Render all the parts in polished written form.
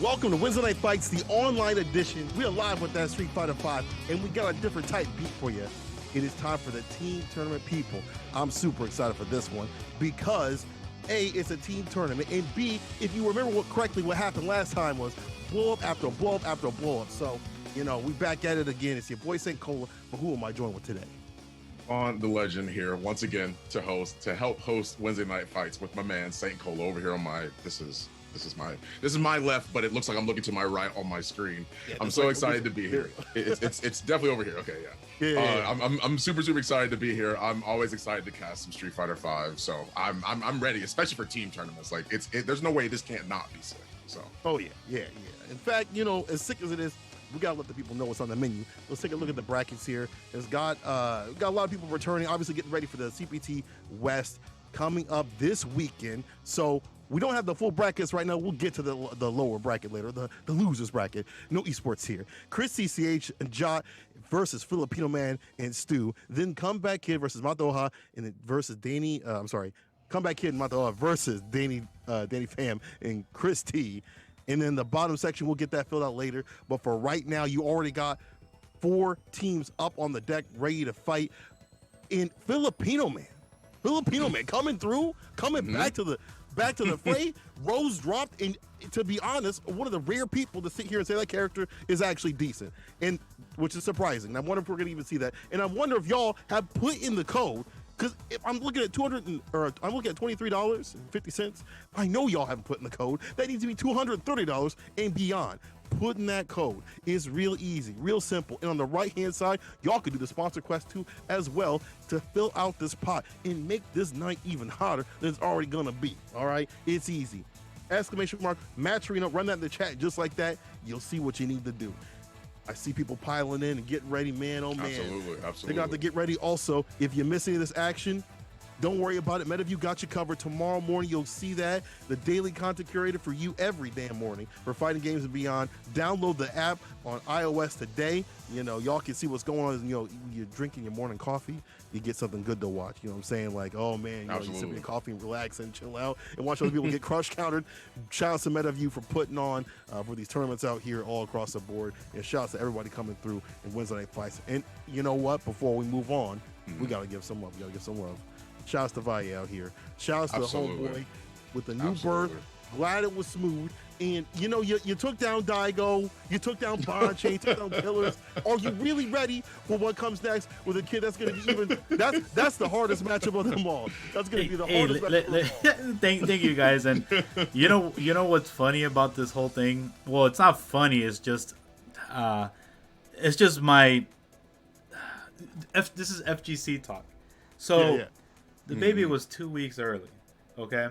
Welcome to Weds Night Fights, the online edition. We are live with that Street Fighter 5, and we got a different type beat for you. It is time for the team tournament, people. I'm super excited for this one because A, it's a team tournament, and B, if you remember what happened last time was blow up after blow up after blow up. So, we back at it again. It's your boy St. Cola, but who am I joined with today? On the legend here once again to help host Wednesday Night Fights with my man St. Cola over here on my this is my left, but it looks like I'm looking to my right on my screen. Yeah, I'm so excited to be here. It's definitely over here. Okay, yeah. I'm super excited to be here. I'm always excited to cast some Street Fighter 5. So I'm ready, especially for team tournaments. Like there's no way this can't not be sick. So yeah. In fact, as sick as it is, we gotta let the people know what's on the menu. Let's take a look at the brackets here. It's got a lot of people returning, obviously getting ready for the CPT West coming up this weekend. So we don't have the full brackets right now. We'll get to the lower bracket later, the losers bracket. No esports here. Chris CCH and Jot versus Filipino Man and Stu. Then Comeback Kid versus Matoha and then versus Danny. Comeback Kid and Matoha versus Danny Pham and Chris T. And then the bottom section, we'll get that filled out later. But for right now, you already got 4 teams up on the deck ready to fight. In Filipino Man coming through, back to the fray. Rose dropped, and to be honest, one of the rare people to sit here and say that character is actually decent, and which is surprising. And I wonder if we're gonna even see that. And I wonder if y'all have put in the code. Because if I'm looking at $23.50, I know y'all haven't put in the code. That needs to be $230 and beyond. Putting that code is real easy, real simple. And on the right-hand side, y'all could do the sponsor quest too as well to fill out this pot and make this night even hotter than it's already gonna be. All right, it's easy. Exclamation mark, match arena, run that in the chat just like that. You'll see what you need to do. I see people piling in and getting ready, man. Oh, man. Absolutely. They're going to have to get ready also. If you miss any of this action, don't worry about it. MetaView got you covered. Tomorrow morning, you'll see that. The daily content curator for you every damn morning for fighting games and beyond. Download the app on iOS today. Y'all can see what's going on. You're drinking your morning coffee. You get something good to watch. You know what I'm saying? Like, oh, man, you sip your coffee and relax and chill out and watch other people get crush countered. Shout out to MetaView for putting on for these tournaments out here all across the board. And shout out to everybody coming through in Wednesday Night Fights. And you know what? Before we move on, we got to give some love. Shouts to Valle out here. Shouts to the homeboy with the new birth. Glad it was smooth. And you took down Daigo, you took down Bonche, you took down Killers. Are you really ready for what comes next with a kid that's going to be even? That's the hardest matchup of them all. That's going to be the hardest matchup of them all. Thank you guys. And you know what's funny about this whole thing? Well, it's not funny. It's just my. This is FGC talk. So the baby was 2 weeks early. Okay.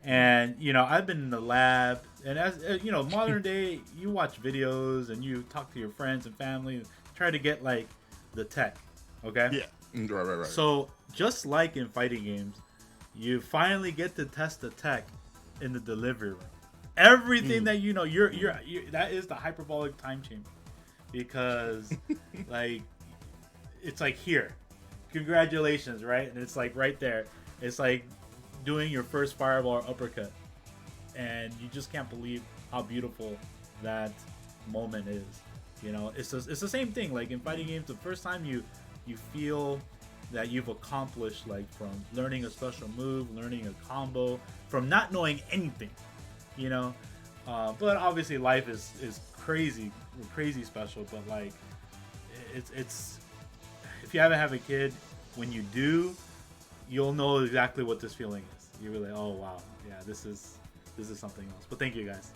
And, I've been in the lab, and as modern day, you watch videos and you talk to your friends and family and try to get, like, the tech, okay? Yeah. Right. So, just like in fighting games, you finally get to test the tech in the delivery room. Everything that you're that is the hyperbolic time chamber. Because, like, it's like, here, congratulations, right? And it's, like, right there. It's, like, doing your first fireball or uppercut, and you just can't believe how beautiful that moment is. It's the same thing. Like in fighting games, the first time you feel that you've accomplished, like from learning a special move, learning a combo, from not knowing anything, but obviously life is crazy special. But like it's if you haven't have a kid, when you do, you'll know exactly what this feeling is. You're really, oh wow, yeah, this is something else. But thank you guys.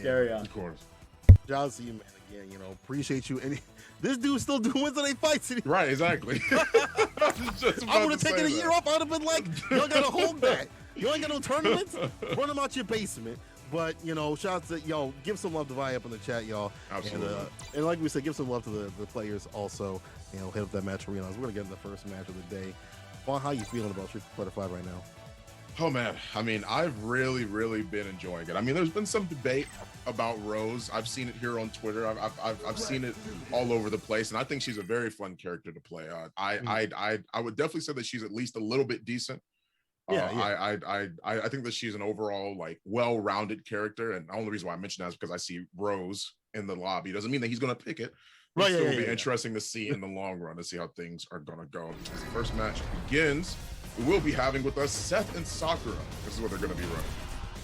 Carry on. Of course. Shout out to you, man. Again, appreciate you. And this dude's still doing Wednesday Night Fights. Right, exactly. I would have taken a year off. I'd have been like, y'all gotta hold that. You ain't got no tournaments. Run them out your basement. But shout out to give some love to Vi up in the chat, y'all. Absolutely. And like we said, give some love to the players also. Hit up that match arena. We're gonna get in the first match of the day. Vaughn, how you feeling about Street Fighter 5 right now? Oh man, I mean, I've really been enjoying it. I mean, there's been some debate about Rose. I've seen it here on Twitter. I've seen it all over the place, and I think she's a very fun character to play. I would definitely say that she's at least a little bit decent. I think that she's an overall like well-rounded character, and the only reason why I mention that is because I see Rose in the lobby. Doesn't mean that he's going to pick it. It'll still be interesting to see in the long run, to see how things are going to go. As the first match begins, we will be having with us Seth and Sakura. This is what they're going to be running.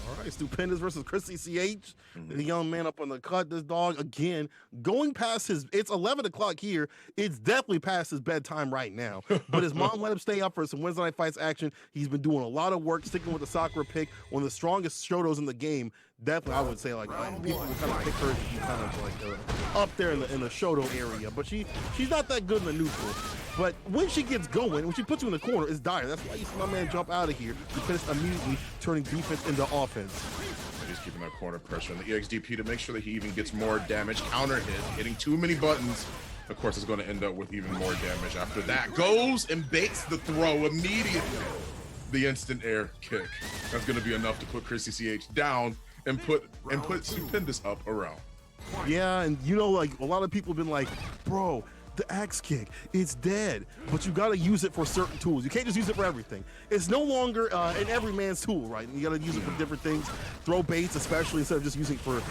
All right, Stupendous versus Chrissy CH. The young man up on the cut. This dog, again, going past his, it's 11 o'clock here. It's definitely past his bedtime right now. But his mom let him stay up for some Wednesday Night Fights action. He's been doing a lot of work, sticking with the Sakura pick, one of the strongest Shodos in the game. Definitely, I would say, like, people would kind of pick her to be kind of like up there in the Shodo area. But she's not that good in the neutral. But when she gets going, when she puts you in the corner, it's dire. That's why you see my man jump out of here to finish immediately turning defense into offense. He's keeping that corner pressure on the EXDP to make sure that he even gets more damage. Counter hit, hitting too many buttons. Of course, it's going to end up with even more damage. After that, goes and baits the throw immediately. The instant air kick. That's going to be enough to put Chrissy CH down and put Stupendous up around. Yeah, and you know, like, a lot of people have been like, bro, the axe kick, it's dead, but you got to use it for certain tools. You can't just use it for everything. It's no longer an every man's tool, right? You got to use it for different things. Throw baits, especially, instead of just using it for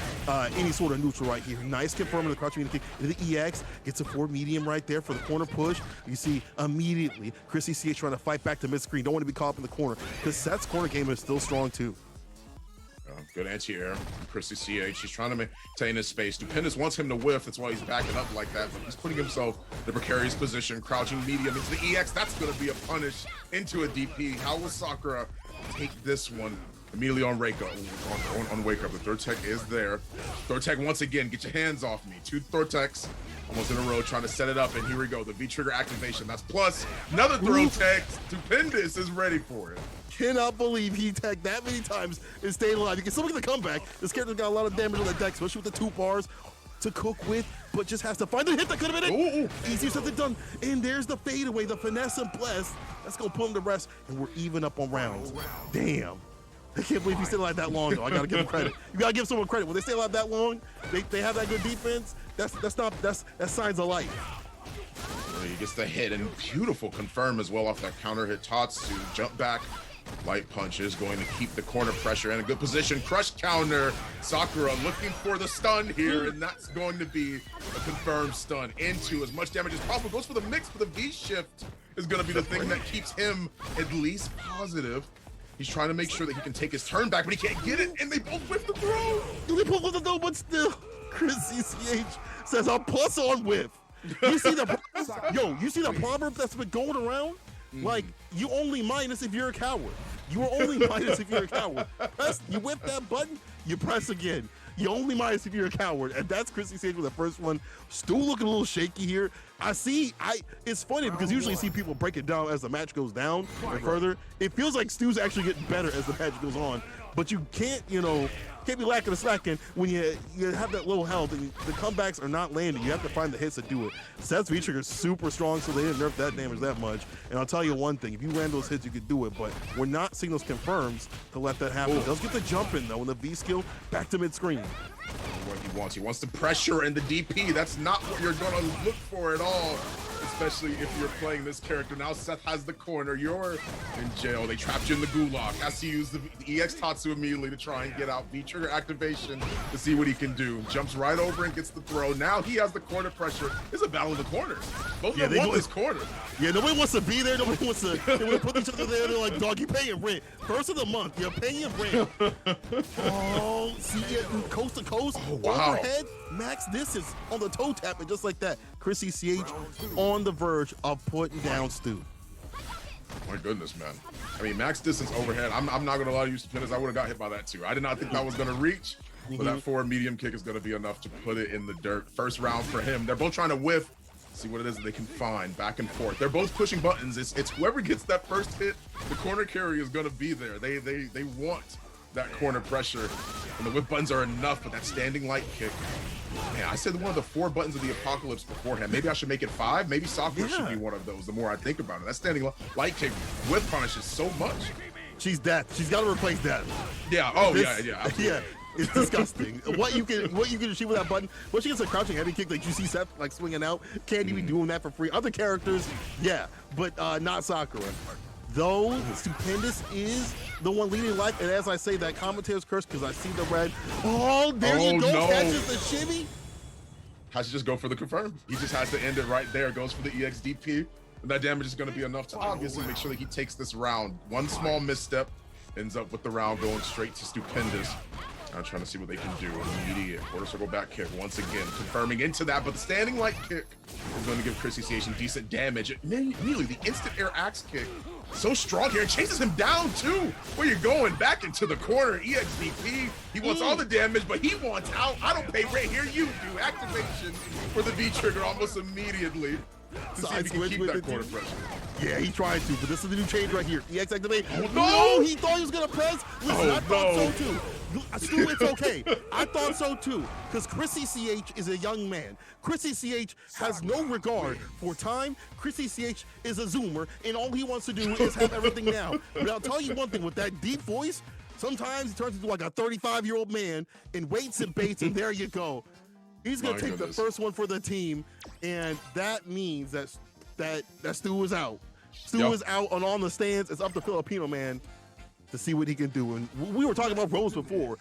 any sort of neutral right here. Nice confirming the crouching kick into the EX, gets a forward medium right there for the corner push. You see immediately Chrissy CH trying to fight back to mid-screen. Don't want to be caught up in the corner because Seth's corner game is still strong too. Good anti-air from Chrissy CH. She's trying to maintain his space. Stupendous wants him to whiff. That's why he's backing up like that. But he's putting himself in a precarious position. Crouching medium into the EX. That's going to be a punish into a DP. How will Sakura take this one? Immediately on Wake Up. On Wake Up. The third tech is there. Third tech once again. Get your hands off me. Two third techs almost in a row trying to set it up. And here we go. The V-trigger activation. That's plus another throw tech. Stupendous is ready for it. Cannot believe he tagged that many times and stayed alive. You can still look at the comeback. This character got a lot of damage on the deck, especially with the 2 bars to cook with, but just has to find the hit that could have been it. Ooh. Easy something done. And there's the fadeaway, the finesse and bless. That's going to put him to rest, and we're even up on rounds. Damn. I can't believe he stayed alive that long, though. I got to give him credit. You got to give someone credit. When they stay alive that long, they have that good defense. That's signs of life. He gets the hit, and beautiful confirm as well off that counter hit. Tatsu jump back. Light punch is going to keep the corner pressure in a good position. Crush counter. Sakura looking for the stun here, and that's going to be a confirmed stun into as much damage as possible. Goes for the mix, but the V-shift is going to be the thing that keeps him at least positive. He's trying to make sure that he can take his turn back, but he can't get it, and they both whiff the throw. They both whiff the throw, but still, Chrissy CH says a plus on whiff. You see the proverb that's been going around? Like, you only minus if you're a coward. You are only minus if you're a coward. You whip that button, you press again. You only minus if you're a coward. And that's Chrissy CH with the first one. Stu looking a little shaky here. It's funny because usually you see people break it down as the match goes down and further. It feels like Stu's actually getting better as the match goes on. But you can't be lacking a slacking when you have that little health and the comebacks are not landing. You have to find the hits to do it. Seth's V-trigger is super strong, so they didn't nerf that damage that much. And I'll tell you one thing, if you land those hits, you could do it, but we're not seeing those confirms to let that happen. Does get the jump in, though, and the V-skill back to mid-screen. What he wants the pressure and the DP. That's not what you're going to look for at all, especially if you're playing this character. Now Seth has the corner. You're in jail. They trapped you in the gulag. Has to use the EX Tatsu immediately to try and get out. V-trigger activation to see what he can do. Jumps right over and gets the throw. Now he has the corner pressure. It's a battle of the corners. Both of them want this corner. Yeah, nobody wants to be there. Nobody wants to. They want to put each other there. They're like, dog, you pay your rent. First of the month, you're paying your rent. Oh, see it coast to coast. Oh, wow. Overhead, max distance on the toe tap, and just like that, Chrissy CH on the verge of putting down Stu. My goodness, man. I mean, max distance overhead. I'm not going to lie to you, Stupendous. I would have got hit by that too. I did not think that was going to reach, but that forward medium kick is going to be enough to put it in the dirt. First round for him. They're both trying to whiff. See what it is that they can find back and forth. They're both pushing buttons. It's whoever gets that first hit, the corner carry is going to be there. They want that corner pressure, and the whip buttons are enough, but that standing light kick. Man, I said one of the 4 buttons of the apocalypse beforehand. Maybe I should make it 5. Maybe Sakura should be one of those. The more I think about it, that standing light kick whip punishes so much. She's death. She's got to replace death. Yeah. Oh, yeah. Absolutely. Yeah. It's disgusting. what you can achieve with that button. Once she gets a crouching heavy kick, like you see Seth like swinging out, can't even doing that for free. Other characters, yeah, but not Sakura. though Stupendous is the one leading life, and as I say, that commentator's curse because I see the red. Oh, there you go, no. catches the shimmy. Has to just go for the confirm. He just has to end it right there. Goes for the EXDP. And that damage is going to be enough to obviously make sure that he takes this round. One small misstep ends up with the round going straight to Stupendous. I'm trying to see what they can do. Immediate quarter circle back kick once again, confirming into that, but the standing light kick is going to give Chris CCH some decent damage. Immediately, the instant air axe kick, so strong here, it chases him down too. Where you going? Back into the corner, EXDP. He wants all the damage, but he wants out. I don't pay rent here, you do. Activation for the V trigger almost immediately. To see if he can keep that corner pressure. Yeah, he tried to, but this is the new change right here. EX activate. Oh, no! He thought he was gonna press. Listen, I thought so too. Stu, it's okay. I thought so too, because Chris CCH is a young man. Chris CCH has no regard for time. Chris CCH is a zoomer, and all he wants to do is have everything now. But I'll tell you one thing, with that deep voice, sometimes he turns into like a 35-year-old man and waits and baits, and there you go. He's gonna take the first one for the team, and that means that Stu is out. Stu is out on the stands. It's up to Filipino Man to see what he can do. And we were talking about Rose before.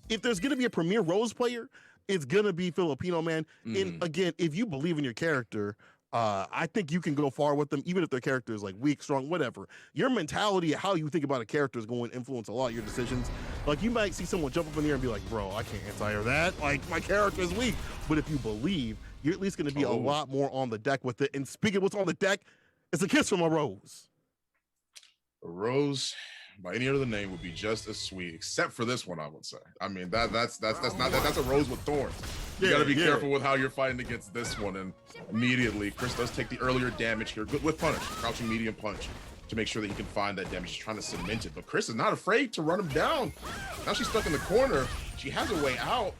If there's gonna be a premier Rose player, it's gonna be Filipino Man. And again, if you believe in your character, I think you can go far with them, even if their character is like weak, strong, whatever. Your mentality, how you think about a character is going to influence a lot of your decisions. Like, you might see someone jump up in the air and be like, bro, I can't anti-air that. Like, my character is weak. But if you believe, you're at least going to be a lot more on the deck with it. And speaking of what's on the deck, it's a kiss from a Rose. A Rose, by any other name, would be just as sweet, except for this one, I would say. I mean, that's a Rose with thorns. You got to be careful with how you're fighting against this one. And immediately, Chris does take the earlier damage here. Good with punish, crouching medium punch to make sure that he can find that damage. He's trying to cement it, but Chris is not afraid to run him down. Now she's stuck in the corner. She has a way out.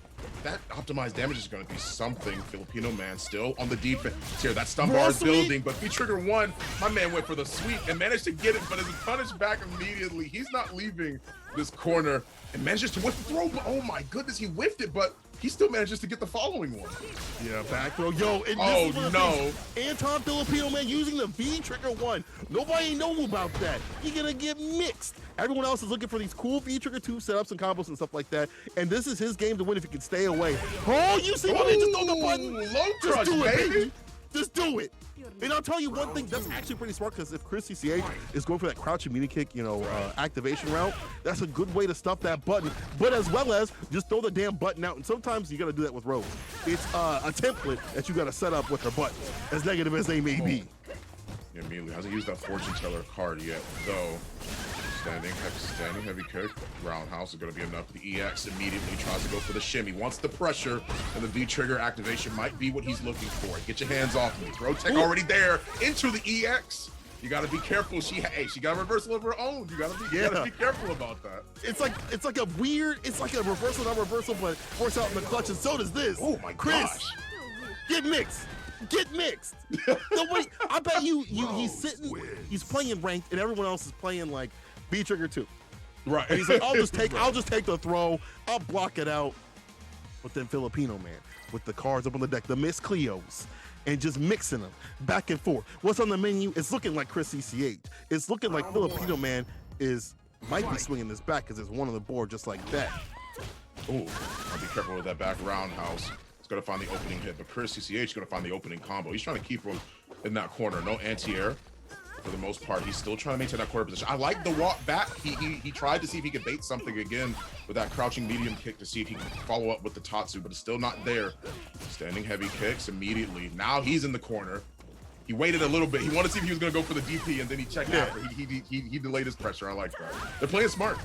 That optimized damage is going to be something. Filipino Man still on the defense here. That stun bar is building, but V-trigger one, my man went for the sweep and managed to get it, but is punished back immediately. He's not leaving this corner and manages to whiff the throw. But oh my goodness, he whiffed it, but he still manages to get the following one. Yeah, back throw. Yo, and oh no. Anton Filipino Man using the V-trigger one. Nobody know about that. You're going to get mixed. Everyone else is looking for these cool V-trigger 2 setups and combos and stuff like that. And this is his game to win if he can stay away. Oh, you see what they just throw the button? Low crush, just do it, baby. Just do it. And I'll tell you one thing, that's actually pretty smart, because if Chris CCH is going for that crouching mini kick, activation route, that's a good way to stuff that button. But as well as just throw the damn button out. And sometimes you got to do that with Rose. It's a template that you got to set up with her button, as negative as they may be. Immediately hasn't used that fortune teller card yet, though. Standing heavy kick. Roundhouse is going to be enough. The EX immediately tries to go for the shimmy. Wants the pressure, and the V-trigger activation might be what he's looking for. Get your hands off me. Throw tech already there into the EX. You got to be careful. She got a reversal of her own. You got to be careful about that. It's like a reversal, not reversal, but works out in the clutch, and so does this. Oh my Chris, gosh. Get mixed. Get mixed. Nobody, I bet he's sitting, he's playing ranked, and everyone else is playing like V-trigger 2. Right. And he's like, I'll just take the throw, I'll block it out. But then Filipino Man with the cards up on the deck, the Miss Cleos, and just mixing them back and forth. What's on the menu? It's looking like Chris CCH. It's looking like Filipino Man might be swinging this back, because there's one on the board just like that. Oh, I'll be careful with that back roundhouse. It's going to find the opening hit, but Chris CCH is going to find the opening combo. He's trying to keep him in that corner. No anti-air for the most part. He's still trying to maintain that corner position. I like the walk back. He tried to see if he could bait something again with that crouching medium kick to see if he can follow up with the Tatsu, but it's still not there. Standing heavy kicks immediately. Now he's in the corner. He waited a little bit. He wanted to see if he was going to go for the DP, and then he checked out. He delayed his pressure. I like that. They're playing smart.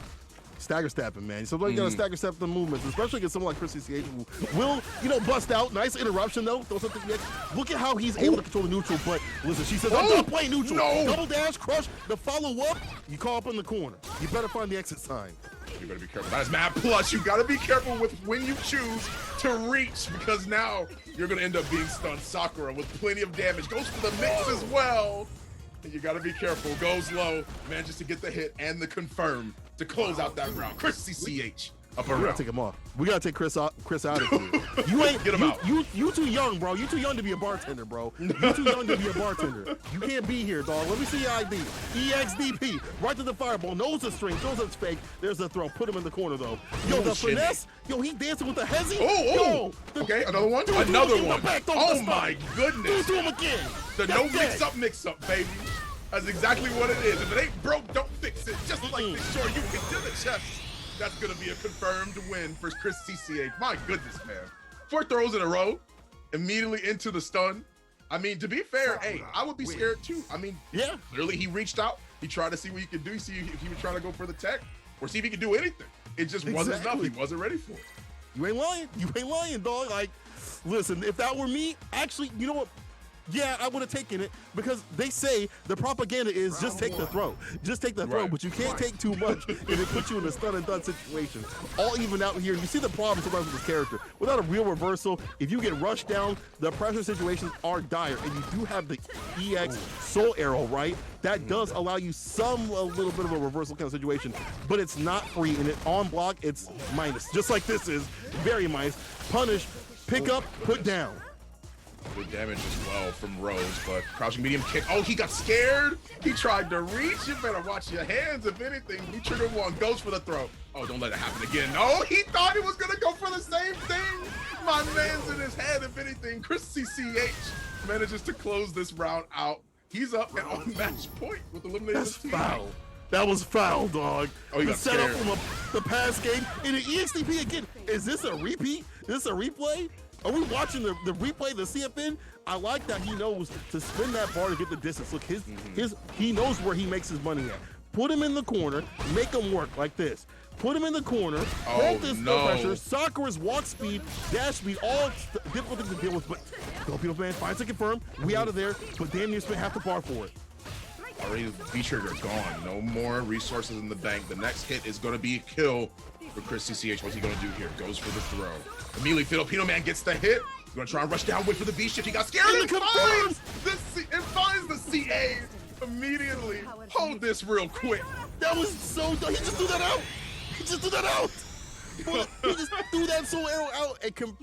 Stagger stepping, man. So you gotta stagger step the movements, especially against someone like Chris CCH, who will, bust out. Nice interruption though. Throw something next. Look at how he's able to control the neutral. But listen, she says, I'm not playing neutral. No. Double dash, crush, the follow up. You call up in the corner. You better find the exit sign. You better be careful. That is mad plus. You gotta be careful with when you choose to reach, because now you're gonna end up being stunned. Sakura with plenty of damage. Goes for the mix as well. And you gotta be careful. Goes low. Manages to get the hit and the confirm to close out that round. Chris CCH Up We around. gotta take him off. We gotta take Chris out of here. You ain't Get him out. You too young, bro. You too young to be a bartender, bro. You too young to be a bartender. You can't be here, dog. Let me see your ID. EXDP. Right to the fireball. Knows the string. Knows it's fake. There's the throw. Put him in the corner though. Yo, the shit. finesse. Yo, he dancing with the hezzy. Oh. Okay, another one. Another one. Oh my Do goodness. it to him again. The That's no it. mix up, baby. That's exactly what it is. If it ain't broke, don't fix it. Just like this short, you kick to the chest. That's gonna be a confirmed win for Chris CCH. My goodness, man. 4 throws in a row, immediately into the stun. I mean, to be fair, hey, I would be scared too. I mean, Yeah. clearly he reached out. He tried to see what he could do, see if he would try to go for the tech, or see if he could do anything. It just wasn't enough. He wasn't ready for it. You ain't lying. You ain't lying, dog. Like, listen, if that were me, actually, you know what? Yeah, I would have taken it because they say the propaganda is just take the throw. Just take the throw, Right. but you can't take too much and it puts you in a stun and done situation. All even out here. You see the problem sometimes with this character. Without a real reversal, if you get rushed down, the pressure situations are dire. And you do have the EX Soul Arrow, right? That does allow you a little bit of a reversal kind of situation, but it's not free. And it on block, it's minus. Just like this is very minus. Punish, pick up, put down. Good damage as well from Rose, but crouching medium kick. Oh, he got scared. He tried to reach. You better watch your hands, if anything. He triggered one, goes for the throw. Oh, don't let it happen again. No, he thought he was going to go for the same thing. My man's in his head, if anything. Chris CCH manages to close this round out. He's up and on match point with eliminating That's his team. foul. That was foul, dog. Oh, he the got setup scared. from the past game in the EXDP again. Is this a repeat? Is this a replay? Are we watching the replay, the CFN? I like that he knows to spin that bar to get the distance. Look, he knows where he makes his money at. Put him in the corner, make him work like this. Put him in the corner, hold this no pressure, Sakura's walk speed, dash speed, all difficult things to deal with, but Filipino fan finds to confirm, we out of there, but damn near spent half the bar for it. Already V-trigger gone. No more resources in the bank. The next hit is going to be a kill for Chris CCH. What's he going to do here? Goes for the throw. Immediately, Filipino man gets the hit. He's going to try and rush down, wait for the V-shift. He got scared and finds the CA immediately. Hold this real quick. That was so dumb. He just threw that out. He just threw that out. He just threw that soul arrow out and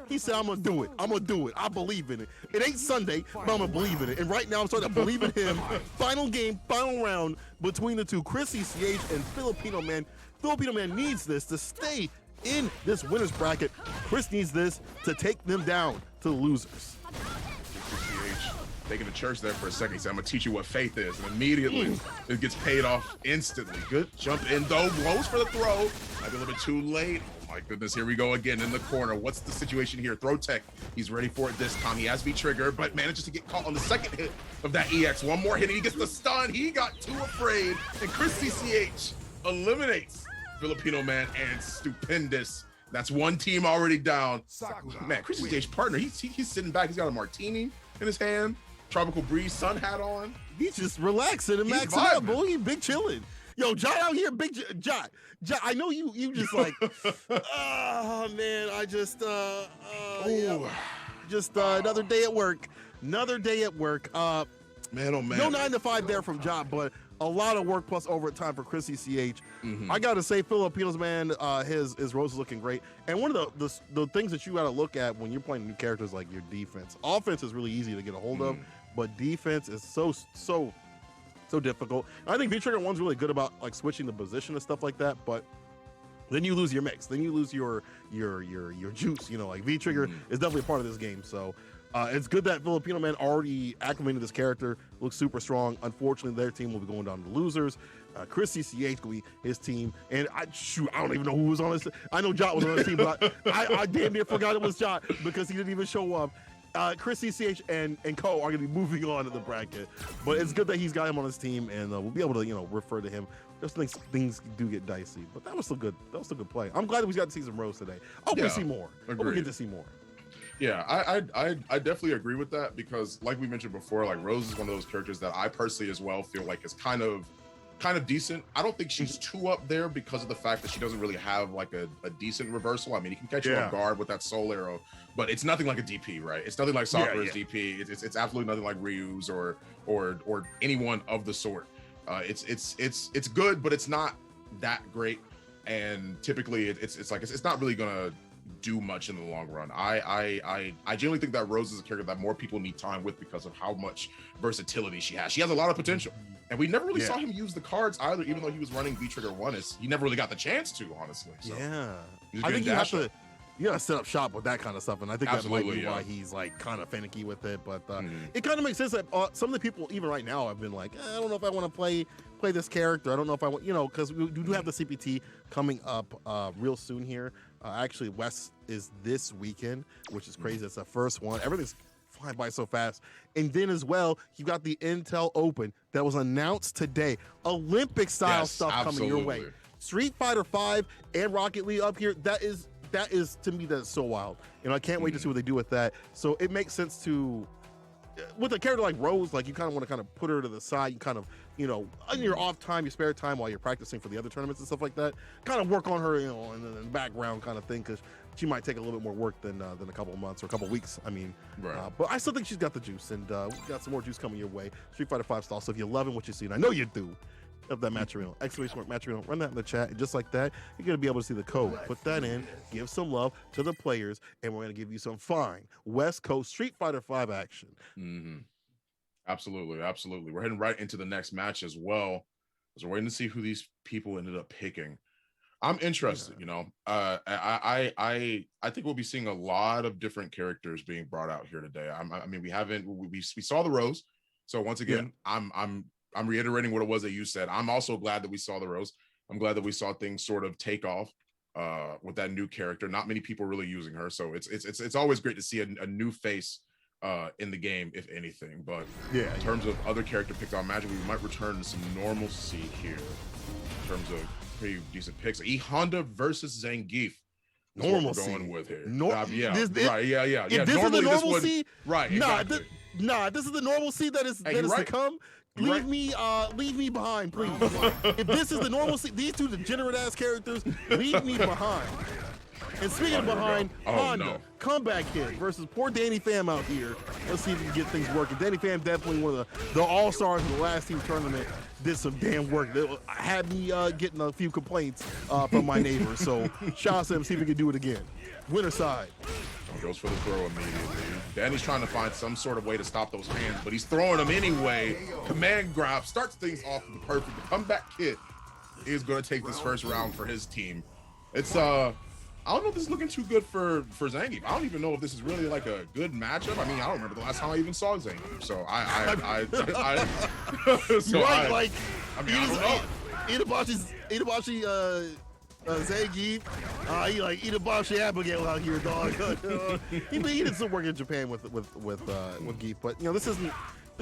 he said, I'm gonna do it. I'm gonna do it. I believe in it. It ain't Sunday, but I'm gonna believe in it. And right now I'm starting to believe in him. Final game, final round between the two, Chris CCH and Filipino man. Filipino man needs this to stay in this winner's bracket. Chris needs this to take them down to the losers. CCH taking the church there for a second. He said, I'm gonna teach you what faith is. And immediately it gets paid off instantly. Good jump in though. Blows for the throw. Might be a little bit too late. Oh my goodness, here we go again in the corner. What's the situation here? Throw tech. He's ready for it this time. He has V-trigger, but manages to get caught on the second hit of that EX. One more hit and he gets the stun. He got too afraid. And Chris CCH eliminates Filipino man and Stupendous. That's one team already down. Man, Chris CCH partner, he's sitting back. He's got a martini in his hand. Tropical breeze, sun hat on. He's just relaxing and maxing out, boy. He big chilling. Yo, Jai out here, big Jai. Jai, I know you just like, oh man, I just, yeah. Just another day at work. Another day at work. Man, oh man. No 9 to 5 there from Jai, but a lot of work plus overtime for Chris CCH. I gotta say, Filipinos, man, his Rose is looking great. And one of the things that you gotta look at when you're playing new characters, like your defense. Offense is really easy to get a hold of, but defense is so difficult. And I think V-Trigger 1's really good about like switching the position and stuff like that, but then you lose your mix. Then you lose your juice. You know, like V-Trigger is definitely a part of this game. So it's good that Filipino man already acclimated this character, looks super strong. Unfortunately, their team will be going down to losers. Chris CCH will be his team, and I don't even know who was on this. I know Jot was on his team, but I damn near forgot it was Jot because he didn't even show up. Chris CCH and Co are going to be moving on to the bracket, but it's good that he's got him on his team, and we'll be able to refer to him. Just things do get dicey, but that was still good. That was still good play. I'm glad that we got to see some Rose today. I hope we see more. Hope we get to see more. Yeah, I definitely agree with that because, like we mentioned before, like Rose is one of those characters that I personally as well feel like is kind of decent. I don't think she's too up there because of the fact that she doesn't really have like a decent reversal. I mean, he can catch you off guard with that soul arrow, but it's nothing like a DP, right? It's nothing like Sakura's DP. It's absolutely nothing like Ryu's or anyone of the sort. It's good, but it's not that great. and typically it's not really gonna do much in the long run. I genuinely think that Rose is a character that more people need time with because of how much versatility she has. She has a lot of potential, and we never really saw him use the cards either. Even though he was running V-Trigger 1, he never really got the chance to, honestly. So, I think you gotta set up shop with that kind of stuff, and I think that might be why he's like kind of finicky with it. But it kind of makes sense that some of the people, even right now, have been like, I don't know if I want to play this character. I don't know if I want, because we do have the CPT coming up real soon here. Actually, West is this weekend, which is crazy. It's the first one. Everything's flying by so fast. And then as well, you got the Intel Open that was announced today. Olympic style stuff coming your way. Street Fighter 5 and Rocket League up here. That is to me, that's so wild. And I can't wait to see what they do with that. So it makes sense to, with a character like Rose, like you kind of want to kind of put her to the side. You kind of, on your off time, your spare time while you're practicing for the other tournaments and stuff like that, kind of work on her, in the background kind of thing, because she might take a little bit more work than a couple of months or a couple of weeks. I mean, but I still think she's got the juice, and we got some more juice coming your way. Street Fighter 5 style. So if you're loving what you see, and I know you do, of that match arena, exclamation mark match arena, run that in the chat, and just like that, you're gonna be able to see the code. Put that in, give some love to the players, and we're gonna give you some fine West Coast Street Fighter 5 action. Absolutely. We're heading right into the next match as well, as we're waiting to see who these people ended up picking. I'm interested. I think we'll be seeing a lot of different characters being brought out here today. I mean, we saw the Rose, so once again, I'm reiterating what it was that you said. I'm also glad that we saw the Rose. I'm glad that we saw things sort of take off with that new character. Not many people really using her, so it's always great to see a new face in the game, if anything. But in terms of other character picks on Magic, we might return to some normalcy here in terms of pretty decent picks. Honda versus Zangief. Normalcy. We're going with here. This is the normalcy. Right. Exactly. This is the normalcy that is to come. Leave me behind, please. If this is the normalcy, these two degenerate ass characters, leave me behind. And speaking of behind, Honda, comeback kid versus poor Danny Pham out here. Let's see if we can get things working. Danny Pham, definitely one of the all-stars in the last team tournament, did some damn work. That had me getting a few complaints from my neighbors. So shout out to him, see if we can do it again. Winner side. Goes for the throw immediately. Danny's trying to find some sort of way to stop those hands, but he's throwing them anyway. Command grab starts things off with the perfect. The comeback kid is going to take this first round for his team. It's I don't know if this is looking too good for Zangief. I don't even know if this is really like a good matchup. I mean, I don't remember the last time I even saw Zangief. So I don't know. Itabashi Zangief, he like Itabashi Abigail out here, dog. He did some work in Japan with Geef, but this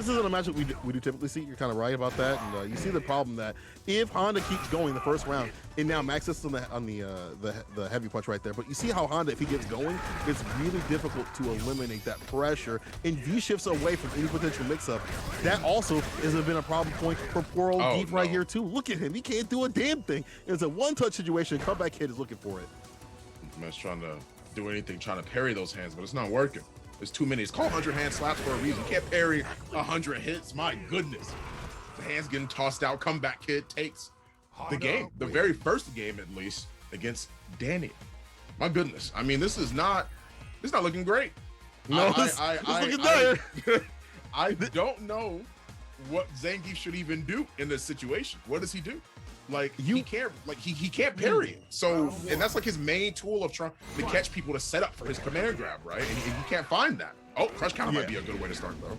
isn't a matchup we do typically see. You're kind of right about that, and you see the problem that if Honda keeps going the first round, and now Max is on the heavy punch right there, but you see how Honda, if he gets going, it's really difficult to eliminate that pressure, and V shifts away from any potential mix-up. That also has been a problem point for poor old Geef right here too. Look at him, he can't do a damn thing. It's a one-touch situation. Comeback kid is looking for it. Man's trying to do anything, trying to parry those hands, but it's not working. There's too many. It's called 100 hand slaps for a reason. You can't parry 100 hits. My goodness. The hand's getting tossed out. Comeback kid takes the game. The very first game, at least, against Danny. My goodness. I mean, this is not looking great. No, it's looking dire. I don't know what Zangief should even do in this situation. What does he do? He can't parry it. So, and that's like his main tool of trying to catch people to set up for his command grab, right? And you can't find that. Oh, crush counter might be a good way to start though.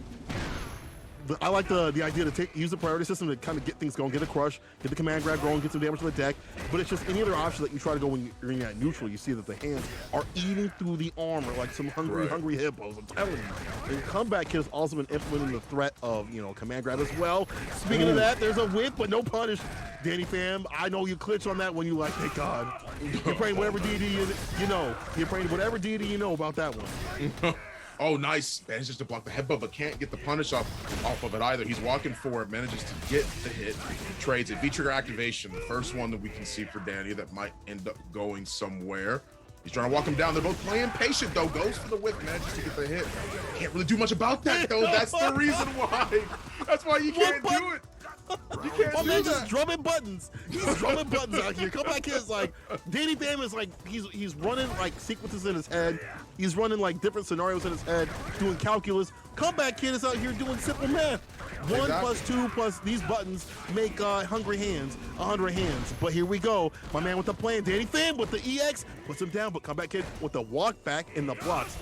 I like the idea to use the priority system to kind of get things going, get a crush, get the command grab going, get some damage on the deck. But it's just any other option that you try to go when you're in that neutral, you see that the hands are eating through the armor like some hungry hippos. I'm telling you. And comeback kid has also been implementing the threat of command grab as well. Speaking of that, there's a whip but no punish. Danny Pham, I know you clinch on that when you thank God. You're praying whatever deity you know. You're praying whatever deity you know about that one. Oh, nice. Manages to block the headbutt, but can't get the punish off of it either. He's walking for it, manages to get the hit, trades it. V-trigger activation, the first one that we can see for Danny that might end up going somewhere. He's trying to walk him down. They're both playing patient, though. Goes for the whip, manages to get the hit. Can't really do much about that, though. That's the reason why. That's why you can't do it. You can't My do man that. just drumming buttons. He's drumming buttons out here. Comeback Kid is like, Danny Bam is like, he's running like sequences in his head. He's running like different scenarios in his head, doing calculus. Comeback Kid is out here doing simple math. 1 plus 2 plus these buttons make hungry hands, 100 hands. But here we go. My man with the plan, Danny Pham with the EX, puts him down, but Comeback Kid with the walk back in the blocks.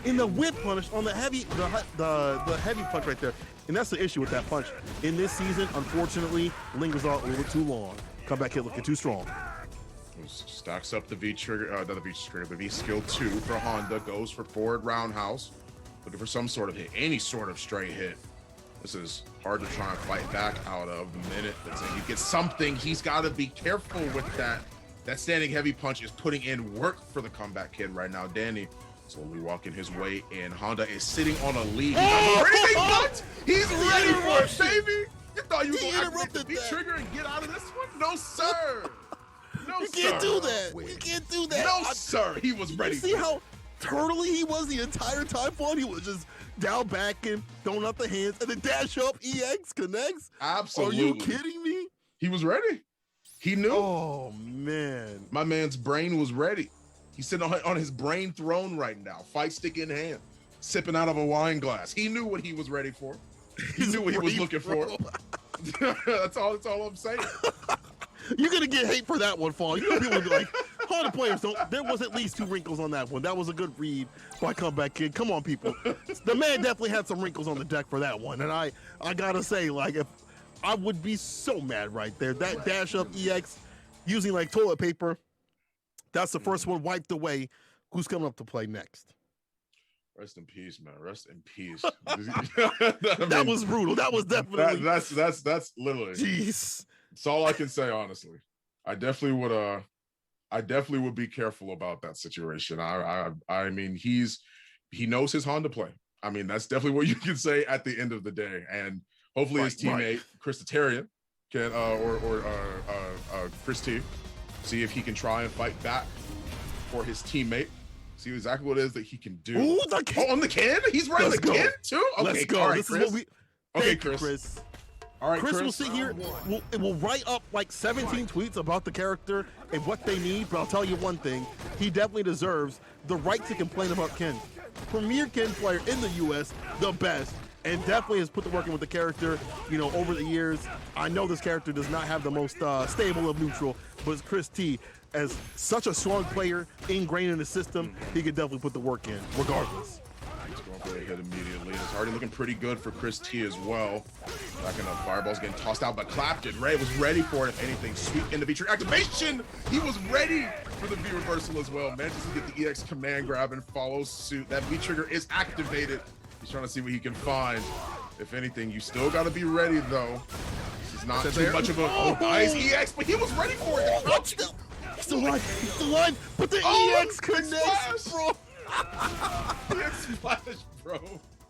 In the whip punish on the heavy punch right there. And that's the issue with that punch. In this season, unfortunately, lingers out a little too long. Comeback Kid looking too strong. Stacks up the V trigger, not the V trigger, the V skill 2 for Honda, goes for forward roundhouse, looking for some sort of hit, any sort of straight hit. This is hard to try and fight back out of the minute that he gets something. He's got to be careful with that. That standing heavy punch is putting in work for the Comeback Kid right now. Danny slowly walking his way in. Honda is sitting on a lead. He's ready for it, baby. You thought you were going to activate the V trigger and get out of this one? No, sir. No, you can't do that. You can't do that. No, sir. He was ready. You see how turtly he was the entire time, Fawn? He was just down back and throwing out the hands and then dash up, EX connects. Absolutely. Are you kidding me? He was ready. He knew. Oh, man. My man's brain was ready. He's sitting on his brain throne right now, fight stick in hand, sipping out of a wine glass. He knew what he was ready for. He knew what he was looking for. That's all I'm saying. You're going to get hate for that one, Fawn. You know people will be like, Honda players don't. There was at least 2 wrinkles on that one. That was a good read by Comeback Kid. Come on, people. The man definitely had some wrinkles on the deck for that one. And I got to say, like, if I would be so mad right there. That dash up EX using like toilet paper. That's the first one wiped away. Who's coming up to play next? Rest in peace, man. Rest in peace. That was brutal. That was definitely. That's literally. Jeez. That's all I can say, honestly. I definitely would be careful about that situation. I mean, he knows his Honda play. I mean, that's definitely what you can say at the end of the day. And hopefully his teammate Chris Tatarian can or Chris T, see if he can try and fight back for his teammate. See exactly what it is that he can do. Ooh, the can. Oh, on the can? He's running the can too? Okay, let's go. Right, this Chris. is what we. Okay, Chris. All right, Chris will sit here. Will write up like 17 tweets about the character and what they need. But I'll tell you one thing: he definitely deserves the right to complain about Ken. Premier Ken player in the U.S., the best, and definitely has put the work in with the character. You know, over the years, I know this character does not have the most stable of neutral, but Chris T, as such a strong player ingrained in the system, he could definitely put the work in, regardless. He's going for a hit immediately. It's already looking pretty good for Chris T as well. Back in the fireball's getting tossed out, but Clapton, Ray was ready for it. If anything, sweep into V trigger activation. He was ready for the V reversal as well. Manages to get the EX command grab and follow suit. That V trigger is activated. He's trying to see what he can find. If anything, you still got to be ready though. This is not too much of a nice EX, but he was ready for it. He's still alive. He's still alive. But the EX connects, bro. EX splash, bro.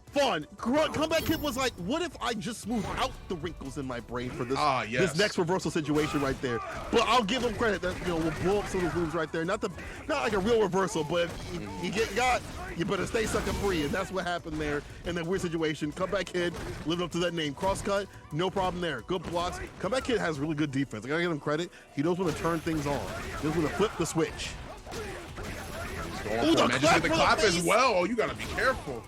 Fun. Comeback Kid was like, what if I just smooth out the wrinkles in my brain for this this next reversal situation right there? But I'll give him credit that, you know, we'll blow up some of those moves right there. Not like a real reversal, but if you get got, you better stay sucker free. And that's what happened there in that weird situation. Comeback Kid lived up to that name. Cross cut, no problem there. Good blocks. Comeback Kid has really good defense. I gotta give him credit. He knows when to turn things on. He knows when to flip the switch. Ooh, the clap as well. Oh, you gotta be careful.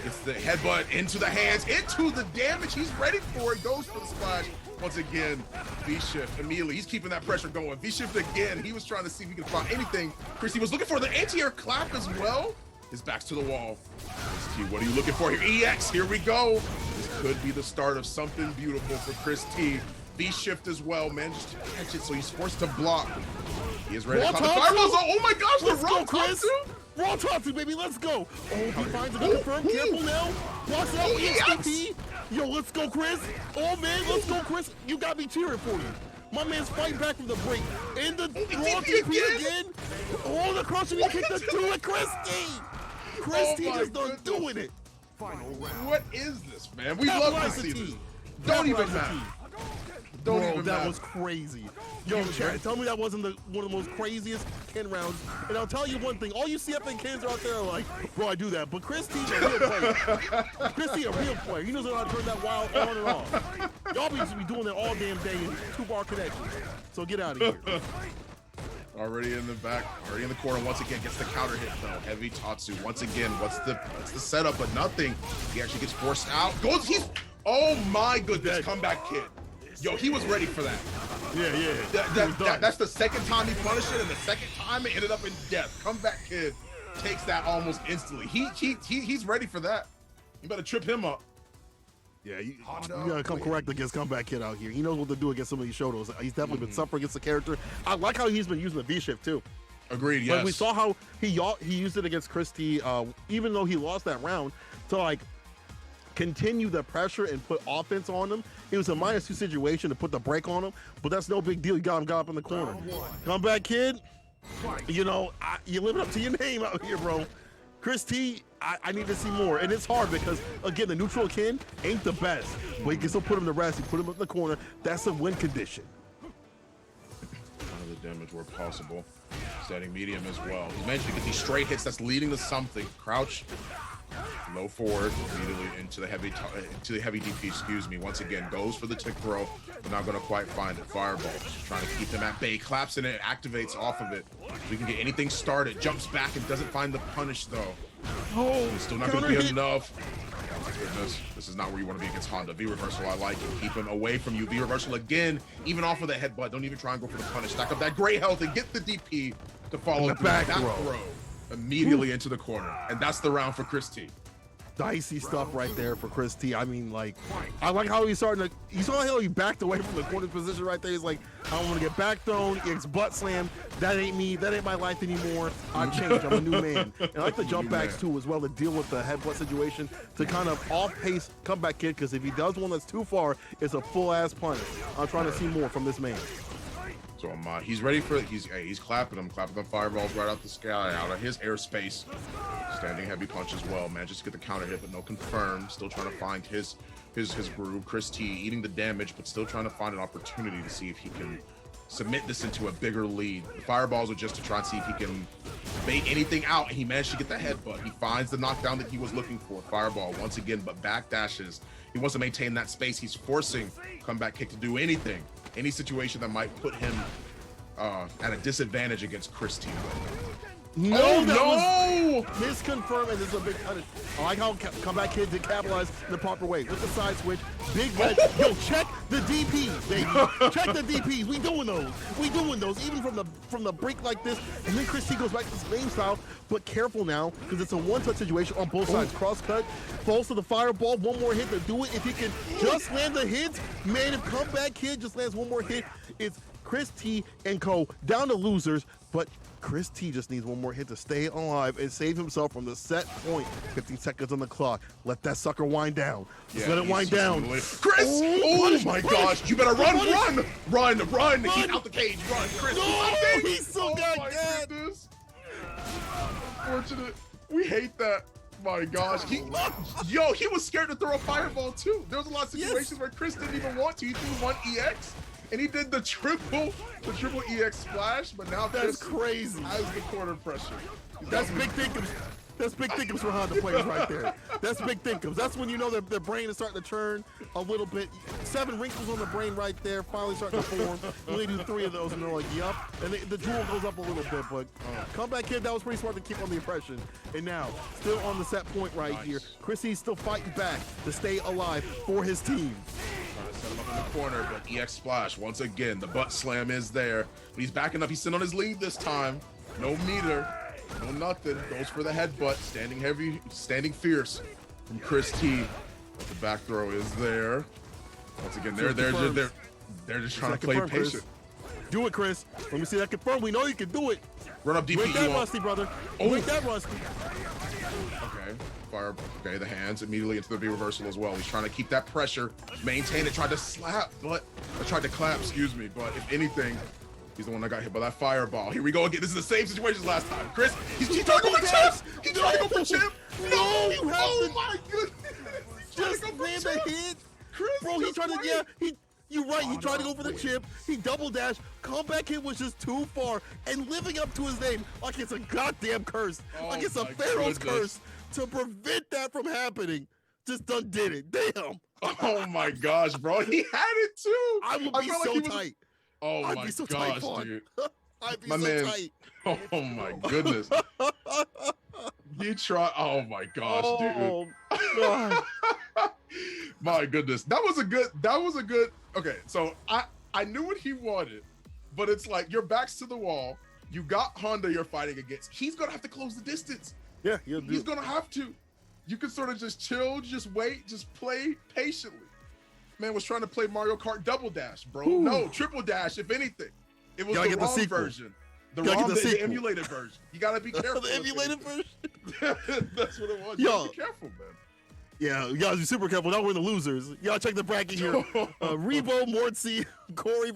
It's the headbutt into the hands, into the damage. He's ready for it. Goes for the splash. Once again, V-shift immediately. He's keeping that pressure going. V-shift again. He was trying to see if he could find anything. Christy was looking for the anti-air clap as well. His back's to the wall. Chris T, what are you looking for here? EX, here we go. This could be the start of something beautiful for Chris T. V-shift as well, managed to catch it, so he's forced to block. He is ready to come. Oh my gosh, let's the go, Chris. Raw Tatsu, baby, let's go. Oh, he finds a good confirm. Careful now. Blocks out EXP. Yo, let's go, Chris. Oh, man, let's go, Chris. You got me cheering for you. My man's fighting back from the break. And the raw TP again. Oh, the cross me kick to do it, Christy. Christy just done doing it. What is this, man? We love to see this. Don't even matter. Don't Bro, even that matter. was crazy. Yo, Chad, tell me that wasn't one of the most craziest Ken rounds. And I'll tell you one thing, all you CFA Kens are out there are like, bro, I do that. But Chris T's a real player. Chris T a real player. He knows how to turn that wild on and off. Y'all be doing that all damn day in 2-bar connections. So get out of here. Already in the back, already in the corner. Once again, gets the counter hit though. Heavy Tatsu. Once again, what's the setup? But nothing. He actually gets forced out. Goes. He's. Oh my goodness! Comeback kid. Yo, he was ready for that. Yeah. That's the second time he punished it, and the second time it ended up in death. Comeback kid takes that almost instantly. He's ready for that. You better trip him up. Yeah, you gotta come correct against Comeback Kid out here. He knows what to do against some of these Shodos. He's definitely been suffering against the character. I like how he's been using the V-shift too. Agreed, yes. But we saw how he used it against Chris T, even though he lost that round, to like continue the pressure and put offense on him. It was a -2 situation to put the break on him, but that's no big deal. You got him up in the corner. Comeback Kid, you know, you're living up to your name out here, bro. Chris T, I need to see more. And it's hard because, again, the neutral Ken ain't the best. But you can still put him to rest. You put him in the corner. That's a win condition. The damage where possible. Setting medium as well. He managed to get these straight hits that's leading to something. Crouch. Low forward. Immediately into the heavy DP, excuse me. Once again, goes for the tick throw. But not going to quite find it. Fireball. Just trying to keep them at bay. Claps in it. Activates off of it. We can get anything started. Jumps back and doesn't find the punish though. Oh, still not going to be enough. Oh my goodness. This is not where you want to be against Honda. V-reversal, I like it. Keep him away from you. V-reversal again. Even off of the headbutt. Don't even try and go for the punish. Stack up that great health and get the DP to follow through that throw immediately into the corner. And that's the round for Chris T. Dicey stuff right there for Chris T. I mean, like, I like how he's starting to, you saw how he backed away from the corner position right there. He's like, I don't want to get back thrown. It's butt slam. That ain't me. That ain't my life anymore. I changed. I'm a new man. And I like the jump backs too as well to deal with the headbutt situation to kind of off-pace Comeback Kid, because if he does one that's too far, it's a full-ass punish. I'm trying to see more from this man. So he's ready for it. He's clapping them fireballs right out the sky, out of his airspace. Standing heavy punch as well. Manages to get the counter hit, but no confirm. Still trying to find his groove. Chris T eating the damage, but still trying to find an opportunity to see if he can submit this into a bigger lead. The fireballs are just to try and see if he can bait anything out, and he managed to get the headbutt. He finds the knockdown that he was looking for. Fireball once again, but back dashes. He wants to maintain that space. He's forcing Comeback Kick to do anything. Any situation that might put him at a disadvantage against Chris T. No, was misconfirmed, and this is a big punish. I like how Comeback Kid did capitalize in the proper way with the side switch. Big red. Yo, check the DPs, baby. Check the DPs. We doing those. We doing those, even from the break like this. And then Chris T goes back to the same style, but careful now, because it's a one-touch situation on both sides. Cross cut, falls to the fireball. One more hit to do it. If he can just land the hits, man, if Comeback Kid just lands one more hit, it's Chris T and co. down to losers, but Chris T just needs one more hit to stay alive and save himself from the set point. 15 seconds on the clock. Let that sucker wind down. Just let it wind down. Chris! Oh my gosh! You better run! Get out the cage! Run, Chris! No! He still got that! Unfortunate. We hate that. My gosh. He was scared to throw a fireball too. There was a lot of situations where Chris didn't even want to. He threw one EX. And he did the triple EX splash, but now that's crazy. Has the corner pressure. That's big thinkums. That's big thinkums for Honda players right there. That's big thinkums. That's when you know their brain is starting to turn a little bit. 7 wrinkles on the brain right there, finally starting to form. You only do 3 of those, and they're like, yup. And the jewel goes up a little bit, but Comeback Kid, that was pretty smart to keep on the impression. And now, still on the set point right here. Chrissy's still fighting back to stay alive for his team. Trying to set him up in the corner, but EX splash once again. The butt slam is there, but he's backing up. He's sitting on his lead this time. No meter, no nothing. Goes for the headbutt. Standing heavy, standing fierce from Chris T. But the back throw is there. Once again, they're just trying to play patient. Chris. Do it, Chris. Let me see that confirm. We know you can do it. Run up DP. Wait that, Rusty, brother. Wait that, Rusty. Okay. Fire. Okay, the hands immediately into the V reversal as well. He's trying to keep that pressure, maintain it. Tried to clap, excuse me. But if anything, he's the one that got hit by that fireball. Here we go again. This is the same situation as last time. Chris, he's trying to go for champ. He's trying to go for champ. No, you have to. My goodness. Just land a hit. Chris, bro, he's trying to. You're right. He tried to go for the chip. He double dashed. Comeback hit was just too far. And living up to his name like it's a goddamn curse. Like it's a Pharaoh's curse to prevent that from happening. Just done did it. Damn. Oh my gosh, bro. He had it too. I would be so tight. Oh I'd my be so gosh, tight, dude. I'd be My so man. tight. Oh my goodness. He tried. Oh my gosh, Oh, God. dude. My goodness. That was a good. Okay, so I knew what he wanted, but it's like your back's to the wall. You got Honda you're fighting against. He's gonna have to close the distance. Yeah, he's gonna have to. You can sort of just chill, just wait, just play patiently. Man was trying to play Mario Kart Double Dash, bro. Ooh. No, Triple Dash, if anything. It was Gotta the get the wrong sequel. version. The Emulated version. You gotta be careful. The emulated version? That's what it was. Yo. You gotta be careful, man. Yeah, you gotta be super careful. Now we're in the losers. Y'all check the bracket here. Rebo, Mortzy, Corey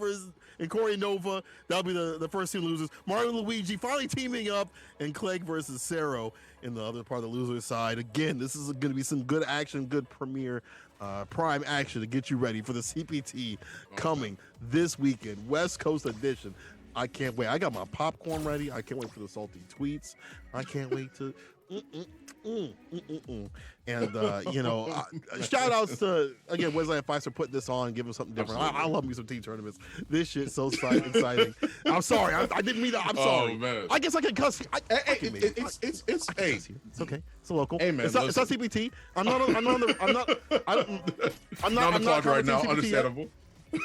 and Corey Nova. That'll be the first two losers. Mario and Luigi finally teaming up, and Clegg versus Cero in the other part of the loser side. Again, this is going to be some good action, good premiere, prime action to get you ready for the CPT coming this weekend, West Coast edition. I can't wait. I got my popcorn ready. I can't wait for the salty tweets. I can't wait to. And shout outs to again Weds Night Fights for putting this on, giving something different. I love me some team tournaments. This shit's so exciting. I'm sorry, I didn't mean that. I'm sorry. Man. I guess I can cuss. It's okay. It's a local. Hey man, it's not CPT. I'm not on the clock right now. CPT Understandable.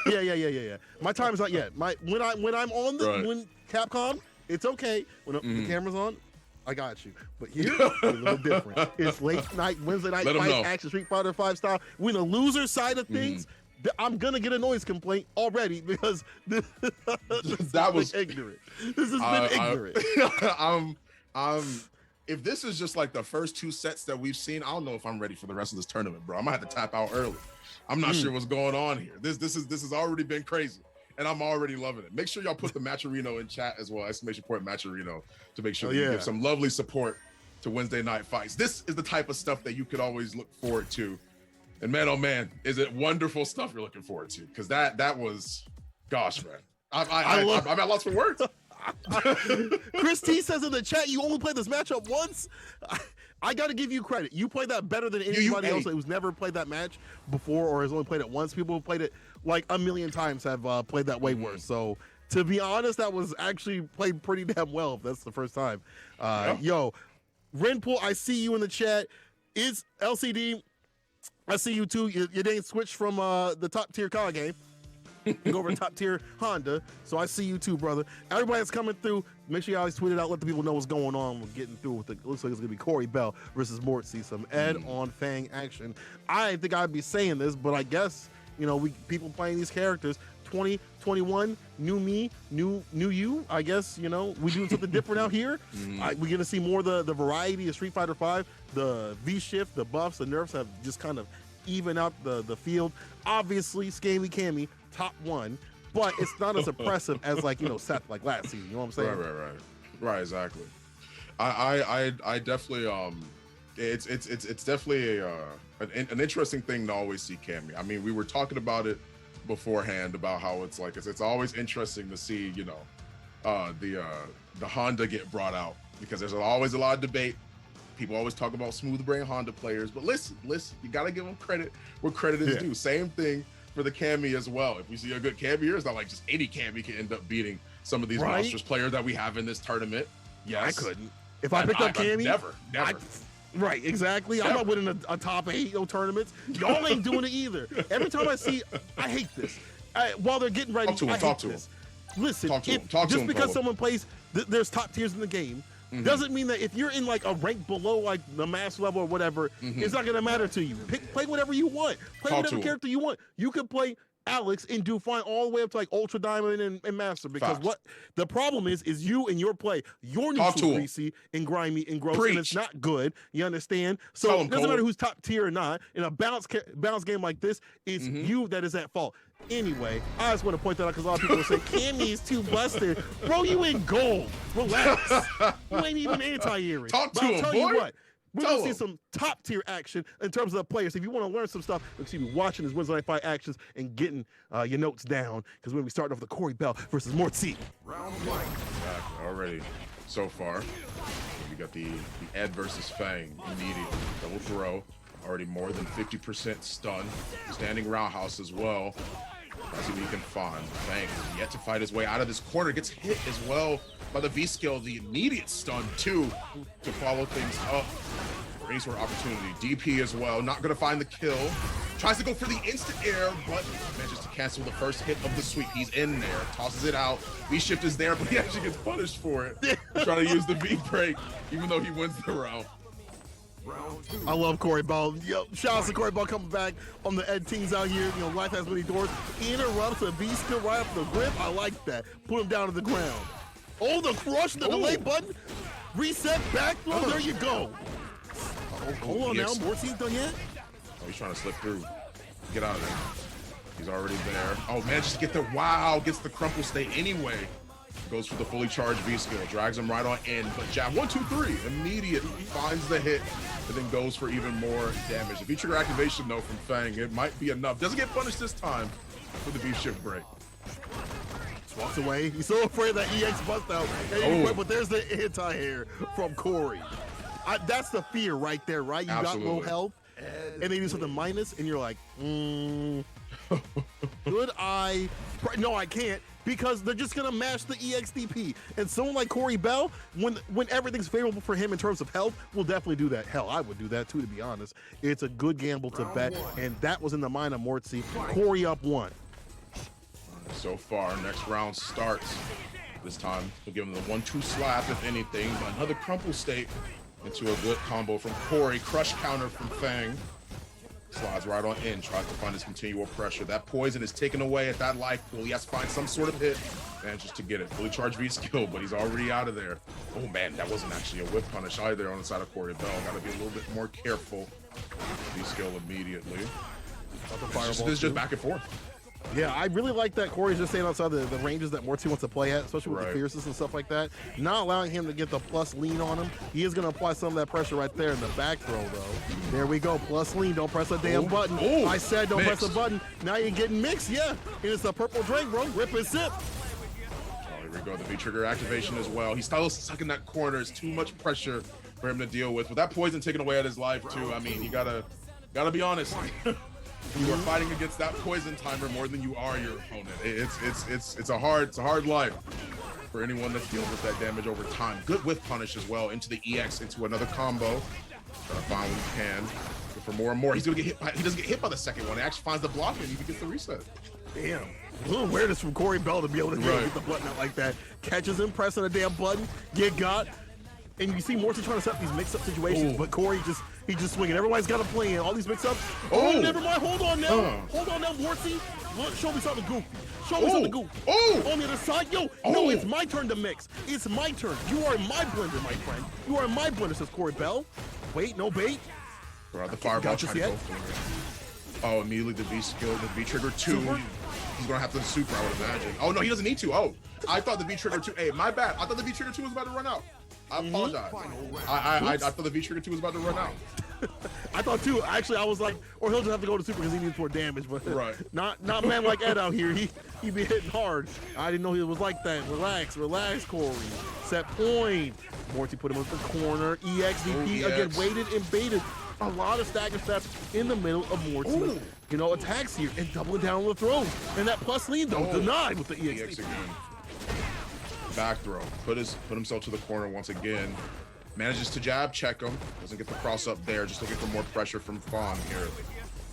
Yet. Yeah. My time's not yet. When I'm on when Capcom, it's okay. When the camera's on, I got you. But here, it's a little different. It's late night, Wednesday night fight action, Street Fighter 5 style. We're in the loser side of things. I'm gonna get a noise complaint already because this was ignorant. This has been ignorant. If this is just like the first two sets that we've seen, I don't know if I'm ready for the rest of this tournament, bro. I'm gonna have to tap out early. I'm not sure what's going on here. This has already been crazy, and I'm already loving it. Make sure y'all put the Matcherino in chat as well. Exclamation point Matcherino to make sure you give some lovely support to Wednesday Night Fights. This is the type of stuff that you could always look forward to. And man, oh man, is it wonderful stuff you're looking forward to? Because that was, gosh, man, I'm at lots for words. Chris T says in the chat, you only played this matchup once. I got to give you credit. You played that better than anybody else who's never played that match before or has only played it once. People who played it like a million times have played that way worse. So to be honest, that was actually played pretty damn well if that's the first time. Yo, Renpool, I see you in the chat. Is LCD, I see you too. You didn't switch from the top tier car game. You go over to top tier Honda. So I see you too, brother. Everybody that's coming through, make sure you always tweet it out. Let the people know what's going on. We're getting through with it. Looks like it's going to be Corey Bell versus Mortzy. Some Ed on Fang action. I didn't think I'd be saying this, but I guess, people playing these characters, 2021, new me, new you. I guess, we doing something different out here. We're going to see more of the variety of Street Fighter 5. The V-shift, the buffs, the nerfs have just kind of even out the field. Obviously, Scammy Cammy, top one, but it's not as oppressive as Seth last season. You know what I'm saying? Right, exactly. I definitely it's definitely an interesting thing to always see Cammy. I mean, we were talking about it beforehand about how it's always interesting to see the Honda get brought out because there's always a lot of debate. People always talk about smooth brain Honda players, but listen, you gotta give them credit where credit is due. Same thing for the Cammy as well. If we see a good Cammy here, it's not like just any Cammy can end up beating some of these monstrous players that we have in this tournament. Yes. I couldn't. If I picked up Cammy, never. Right, exactly. I'm not winning a top 8 tournaments. Y'all ain't doing it either. Every time I hate this. While they're getting ready, talk to him. Listen, just because someone plays, there's top tiers in the game, doesn't mean that if you're in a rank below the mass level or whatever, it's not gonna matter to you. Play whatever you want. Play whatever character you want. You could play Alex and do fine all the way up to Ultra Diamond and Master because what the problem is you and your play. Your neutral greasy and grimy and gross and it's not good. You understand? So it doesn't matter who's top tier or not. In a balanced game like this, it's you that is at fault. Anyway, I just want to point that out because a lot of people will say Cammy's too busted. Bro, you in gold. Relax. You ain't even anti-Erie. Talk to him, boy. We're going to see some top-tier action in terms of the players. If you want to learn some stuff, you should be watching his Wednesday Night Fight actions and getting your notes down, because we're going to be starting off with Corey Bell versus Mortzy. Round one. Exactly. Already so far, we got the Ed versus Fang. Immediate double throw. Already more than 50% stun. Standing roundhouse as well. Let's see what he can find. Fang yet to fight his way out of this corner. Gets hit as well by the V-skill. The immediate stun, too, to follow things up. For any sort of opportunity. DP as well. Not going to find the kill. Tries to go for the instant air, but manages to cancel the first hit of the sweep. He's in there. Tosses it out. V-shift is there, but he actually gets punished for it. Trying to use the V-break, even though he wins the round. I love Corey Bell. Yo, shout out to Corey Bell coming back on the Ed teams out here. You know, life has many doors. Interrupts a V-skill right up the grip. I like that. Put him down to the ground. Oh, the crush, the delay button. Reset, back throw. There you go. Hold on now. Mortzy's done yet? Oh, he's trying to slip through. Get out of there. He's already there. Oh, manages to get the gets the crumple stay anyway. Goes for the fully charged V-skill, drags him right on in, but jab 1, 2, 3, immediate, finds the hit, and then goes for even more damage. The V-trigger activation, though, from Fang, it might be enough. Doesn't get punished this time for the V-shift break. Just walks away. He's so afraid of that EX bust out. But there's the anti-air from Corey. That's the fear right there, right? You got low health, and they do something minus, and you're like, could I? No, I can't. Because they're just gonna mash the EXDP, and someone like Corey Bell, when everything's favorable for him in terms of health, will definitely do that. Hell, I would do that too, to be honest. It's a good gamble to bet, and that was in the mind of Mortzy. Corey up 1. So far, next round starts. This time, we'll give him the 1-2 slap, if anything, but another crumple state into a good combo from Corey. Crush counter from Fang. Slides right on in, tries to find his continual pressure. That poison is taken away at that life pool. He has to find some sort of hit. Manages to get it. Fully charged V-skill, but he's already out of there. Oh man, that wasn't actually a whip punish either on the side of Corey Bell. Gotta be a little bit more careful. V-skill immediately. This is just back and forth. Yeah, I really like that Corey's just staying outside the ranges that Mortzy wants to play at, especially with the fierceness and stuff like that. Not allowing him to get the plus lean on him. He is going to apply some of that pressure right there in the back throw, though. There we go. Plus lean. Don't press a damn button. I said don't press the button. Now you're getting mixed. Yeah. And it's a purple drink, bro. Rip and sip. Oh, here we go. The V-trigger activation as well. He's still stuck in that corner. It's too much pressure for him to deal with. With that poison taken away at his life, too, I mean, you gotta be honest. You are fighting against that poison timer more than you are your opponent. It's a hard life for anyone that's dealing with that damage over time. Good whiff punish as well into the EX, into another combo. Trying to find what he can. But for more and more, he's gonna get hit by. He doesn't get hit by the second one. He actually finds the block and even gets the reset. Damn. A little awareness from Corey Bell to be able to get the button out like that. Catches him pressing a damn button. Get got. And you see Mortzy trying to set up these mix-up situations, but Corey he's just swinging. Everybody's got a plan. All these mix-ups. Oh, never mind. Hold on now. Hold on now, Mortzy. Show me something goofy. Show me something goofy. On the other side. No, it's my turn to mix. It's my turn. You are my blender, my friend. You are my blender, says Corey Bell. Wait, no bait. The fireball trying to go for it. Oh, immediately the V-skill, the V-trigger 2. Super? He's going to have to super, I would imagine. Oh, no, he doesn't need to. Oh, I thought the V-trigger 2. Hey, my bad. I thought the V-trigger 2 was about to run out. I apologize. I thought the V-trigger 2 was about to run out. I thought too. Actually, I was like, or he'll just have to go to super because he needs more damage. But not man like Ed out here. He be hitting hard. I didn't know he was like that. Relax, Corey. Set point. Mortzy put him in the corner. EXDP again, waited and baited. A lot of stagger steps in the middle of Mortzy. Attacks here and doubling down on the throw. And that plus lead though denied with the EX again. Back throw. Put himself to the corner once again. Manages to jab check him. Doesn't get the cross up there. Just looking for more pressure from Fawn here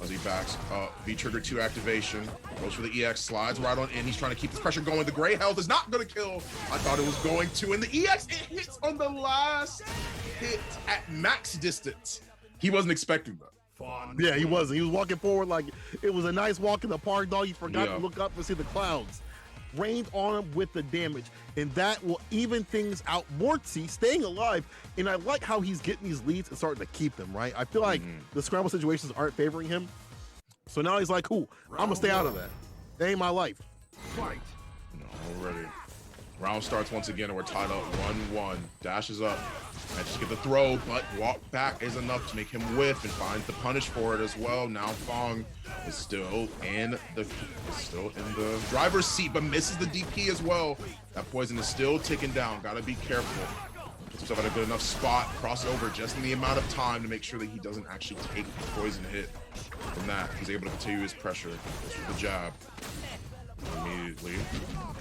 as he backs up. V-trigger 2 activation. Goes for the EX. Slides right on in. He's trying to keep this pressure going. The gray health is not going to kill. I thought it was going to. And the EX, it hits on the last hit at max distance. He wasn't expecting that. Yeah, he wasn't. He was walking forward like it was a nice walk in the park, dog. He forgot to look up and see the clouds. Rained on him with the damage, and that will even things out. Mortzy staying alive, and I like how he's getting these leads and starting to keep them, right? I feel like the scramble situations aren't favoring him, so now he's like, cool, I'm gonna stay out of that. That ain't my life. Already. Round starts once again, and we're tied up 1-1. Dashes up, manages to get the throw, but walk back is enough to make him whiff and finds the punish for it as well. Now Fong is still in the driver's seat, but misses the DP as well. That poison is still ticking down. Gotta be careful. Puts himself at a good enough spot, cross over just in the amount of time to make sure that he doesn't actually take the poison hit. From that, he's able to continue his pressure. Goes for the jab. Immediately,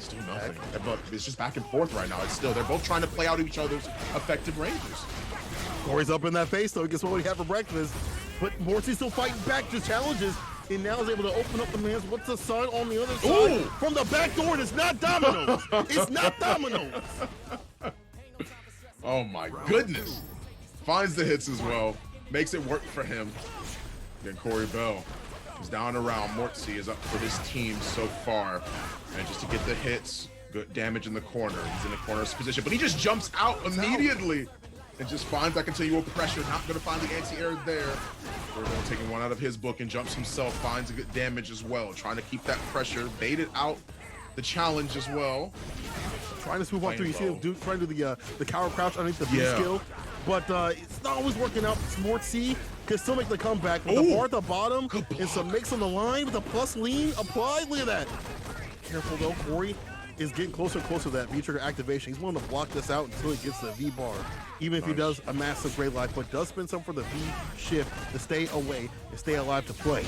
still nothing. But it's just back and forth right now. It's still, they're both trying to play out each other's effective ranges. Corey's up in that face, though. Guess what he had for breakfast? But Morty's still fighting back, just challenges, and now is able to open up the man's. What's the sign on the other side? Ooh. From the back door, and it's not Domino's. It's not Domino's. Oh my goodness. Finds the hits as well. Makes it work for him. Again, Corey Bell is down around. Mortsy is up for this team so far. And just to get the hits, good damage in the corner. He's in the corner's position, but he just jumps out immediately and just finds that continual pressure. Not going to find the anti-air there. We're taking one out of his book and jumps himself, finds a good damage as well. Trying to keep that pressure, baited out the challenge as well. Trying to swoop up through. You see him trying to do the cower crouch underneath the V skill. But it's not always working out. Mortsy can still make the comeback with the bar at the bottom and some mix on the line with a plus lean applied. Look at that. Careful though, Corey is getting closer and closer to that V-trigger activation. He's willing to block this out until he gets the V-bar. Even if he does a massive great life, but does spend some for the V-shift to stay away and stay alive to play.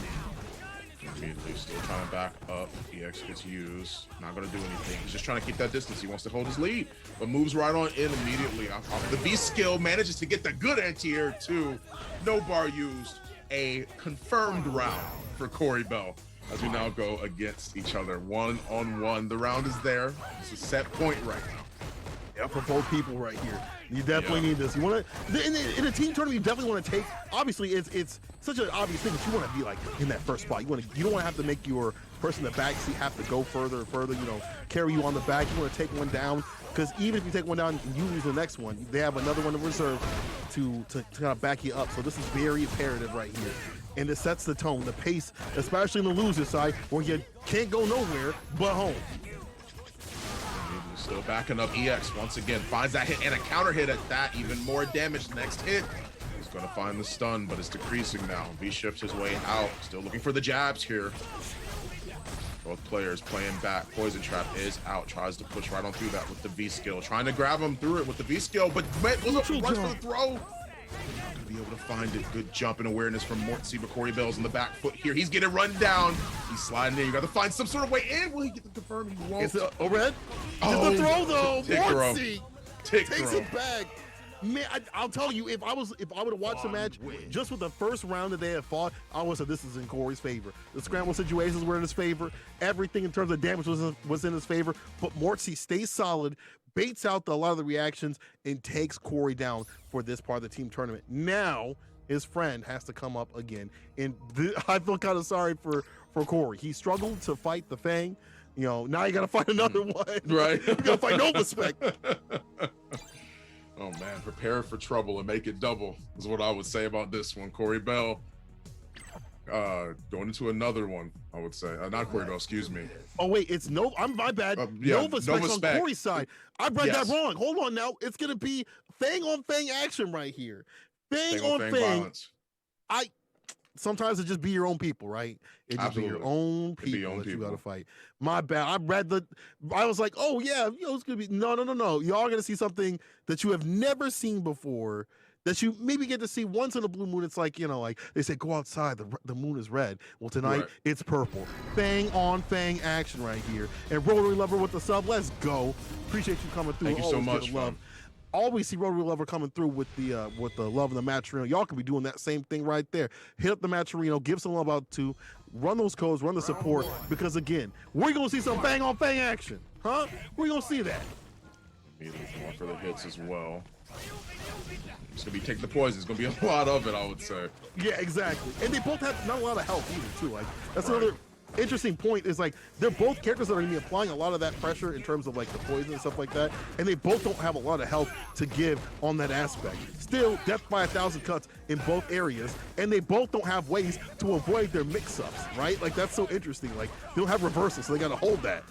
Immediately still trying to back up. EX gets used. Not going to do anything. He's just trying to keep that distance. He wants to hold his lead, but moves right on in immediately. Off the V skill, manages to get the good anti-air too. No bar used. A confirmed round for Corey Bell as we now go against each other. 1-on-1. The round is there. It's a set point right now. Yeah, for both people right here. You definitely need this. You want to in a team tournament. You definitely want to take. Obviously, it's such an obvious thing that you want to be like in that first spot. You don't want to have to make your person in the back seat have to go further and further. You know, carry you on the back. You want to take one down because even if you take one down and you lose the next one, they have another one in reserve to kind of back you up. So this is very imperative right here. And it sets the tone, the pace, especially in the loser side where you can't go nowhere but home. Still backing up. EX once again finds that hit and a counter hit at that. Even more damage. Next hit. He's going to find the stun, but it's decreasing now. V shifts his way out. Still looking for the jabs here. Both players playing back. Poison Trap is out. Tries to push right on through that with the V skill. Trying to grab him through it with the V skill, but runs for the throw. Not going to be able to find it. Good jump and awareness from Mortsy, but Corey Bell's on the back foot here. He's getting run down. He's sliding in. You got to find some sort of way in. Will he get the confirm? He won't. It's overhead. Oh, the throw though. Mortsy takes it back. Man, I'll tell you, if I would have watched the match just with the first round that they had fought, I would have said this is in Corey's favor. The scramble situations were in his favor. Everything in terms of damage was in his favor. But Mortsy stays solid, baits out a lot of the reactions, and takes Corey down for this part of the team tournament. Now his friend has to come up again, and I feel kind of sorry for Corey. He struggled to fight the Fang. You know, now you got to fight another one. Right. You got to fight no respect. Oh man, prepare for trouble and make it double is what I would say about this one. Corey Bell going into another one, I would say. Not Corey Bell, excuse me. Oh wait, it's my bad. Nova Specs on Corey's side. I read that wrong. Hold on now. It's gonna be Fang on Fang action right here. Fang on Fang. Violence. Sometimes it just be your own people, right? It just be your own people that you gotta fight. My bad. I was like, oh yeah, it's gonna be no. Y'all are gonna see something that you have never seen before. That you maybe get to see once in a blue moon. It's like, like they say, go outside, the moon is red. Well, tonight it's purple. Fang on Fang action right here. And Rotary Lover with the sub. Let's go. Appreciate you coming through. Thank you so much, love. Always see Rotary Lover coming through with the love of the Matcherino. Y'all could be doing that same thing right there. Hit up the Matcherino, give some love out to, run those codes, run the support, because again, we're gonna see some Fang on Fang action, huh? We're gonna see that. Immediately going for the hits as well. It's gonna be take the poison. It's gonna be a lot of it, I would say. Yeah, exactly. And they both have not a lot of health either, too. Like that's another interesting point. Is like they're both characters that are gonna be applying a lot of that pressure in terms of like the poison and stuff like that, and they both don't have a lot of health to give on that aspect. Still, death by 1,000 cuts in both areas, and they both don't have ways to avoid their mix-ups, right? Like that's so interesting. Like they don't have reversals, so they gotta hold that.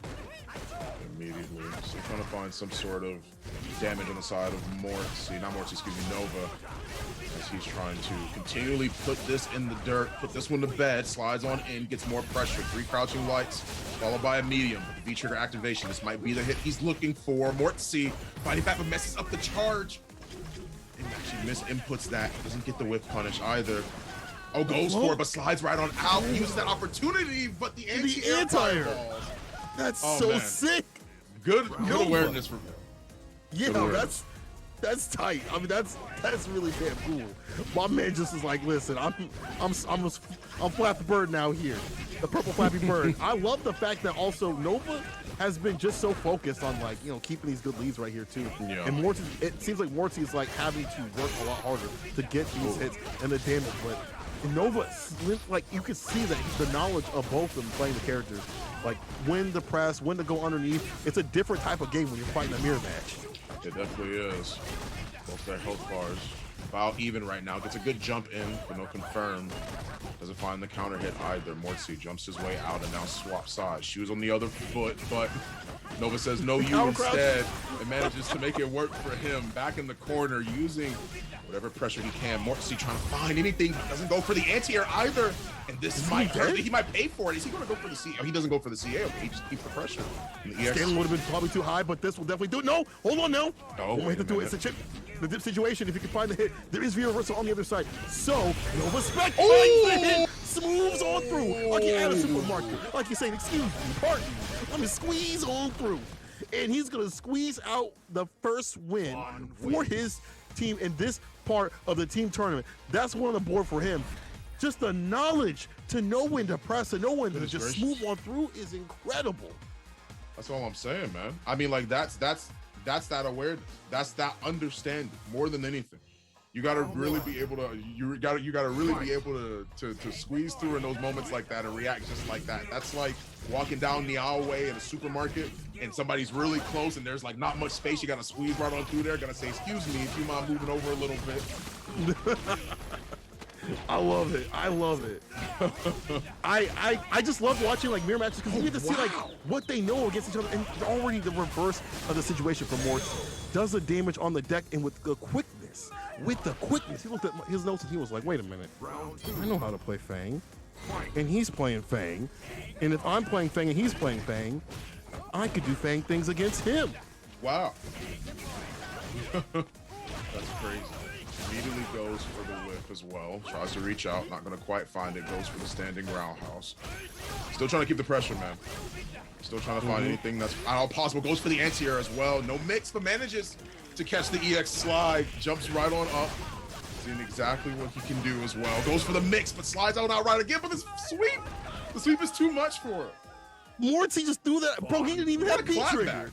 Immediately Trying to find some sort of damage on the side of Nova. As he's trying to continually put this in the dirt, put this one to bed, slides on in, gets more pressure. 3 crouching lights, followed by a medium. The V-trigger activation. This might be the hit he's looking for. Mortzy fighting back, but messes up the charge. And actually misinputs that. Doesn't get the whip punish either. Oh, goes for it, but slides right on out. Uses that opportunity, but the anti-air fireballs. That's man. sick. Good awareness from him. Yeah, that's tight. I mean, that's really damn cool. My man just is like, listen, I'm Flappy Bird now here, the purple Flappy Bird. I love the fact that also Nova has been just so focused on, like, you know, keeping these good leads right here too. Yeah. And Morty, it seems like Morty is like having to work a lot harder to get these hits and the damage. But Nova, like, you can see that the knowledge of both of them playing the characters, like when to press, when to go underneath. It's a different type of game when you're fighting a mirror match. It definitely is. Both their health bars about even right now. Gets a good jump in, but no confirm. Doesn't find the counter hit either. Mortzy jumps his way out and now swaps sides. Shoes on the other foot, but Nova says no you instead and manages to make it work for him. Back in the corner using whatever pressure he can. Mortzy trying to find anything. Doesn't go for the anti-air either. And this might hurt. He might pay for it. Is he going to go for the CA? Oh, he doesn't go for the CA. Okay, he just keeps the pressure. The scaling would have been probably too high, but this will definitely do it. No, hold on, no. Oh, we have to do it. It's a chip. The dip situation, if you can find the hit, there is reversal on the other side. So, Nova Spec finds the hit, moves on through. Like you're at a supermarket. Like you're saying, excuse me, pardon me. Let me squeeze on through. And he's going to squeeze out the first win for his team in this part of the team tournament. That's one on the board for him. Just the knowledge to know when to press and know when to just move on through is incredible. That's all I'm saying, man. I mean, like, that's that awareness. That's that understanding more than anything. You gotta really be able to. You gotta really be able to squeeze through in those moments like that and react just like that. That's like walking down the aisleway in a supermarket and somebody's really close and there's like not much space. You gotta squeeze right on through there. Gotta say, excuse me, if you mind moving over a little bit. I love it. I love it. I just love watching like mirror matches because you get to see like what they know against each other, and already the reverse of the situation for Morty does the damage on the deck and with the quickness. He looked at his notes and he was like, wait a minute, I know how to play Fang, and he's playing Fang, and if I'm playing Fang and he's playing Fang, I could do Fang things against him. Wow. That's crazy. Immediately goes for the whip as well. Tries to reach out, not gonna quite find it. Goes for the standing roundhouse. Still trying to keep the pressure, man. Still trying to find anything that's at all possible. Goes for the anti-air as well. No mix, but manages to catch the EX slide. Jumps right on up. Seeing exactly what he can do as well. Goes for the mix, but slides out outright again. But the sweep is too much for him. Morty just threw that. Bro, he didn't even have V-trigger.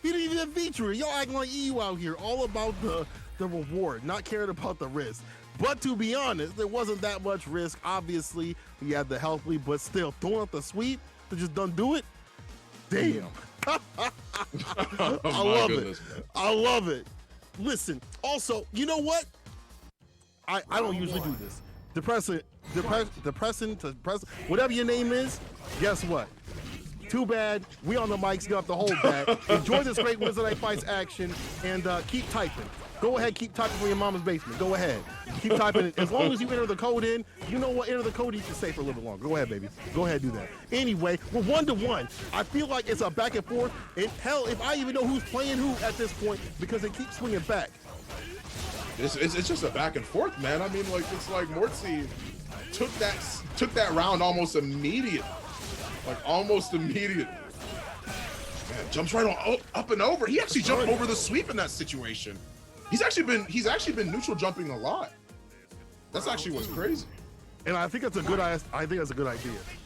He didn't even have V-trigger. Y'all acting like EU out here. All about the reward, not caring about the risk. But to be honest, there wasn't that much risk. Obviously, he had the health lead, but still, throwing out the sweep to just don't do it? Damn. I love it. I love it. Listen, also, you know what? I don't usually do this. Depressant, whatever your name is, guess what? Too bad. We on the mics, got the hold back. Enjoy this great Weds Night Fights action and keep typing. Go ahead, keep typing from your mama's basement. Go ahead. Keep typing it. As long as you enter the code in, you know what? Enter the code, you can stay for a little bit longer. Go ahead, baby. Go ahead, do that. Anyway, we're 1-1. I feel like it's a back and forth. And hell, if I even know who's playing who at this point, because they keep swinging back. It's just a back and forth, man. I mean, like, it's like Mortzy took that round almost immediate. Like, almost immediate. Man, jumps right on up and over. He actually jumped over the sweep in that situation. He's actually been neutral jumping a lot. That's actually what's crazy. And I think that's a good idea.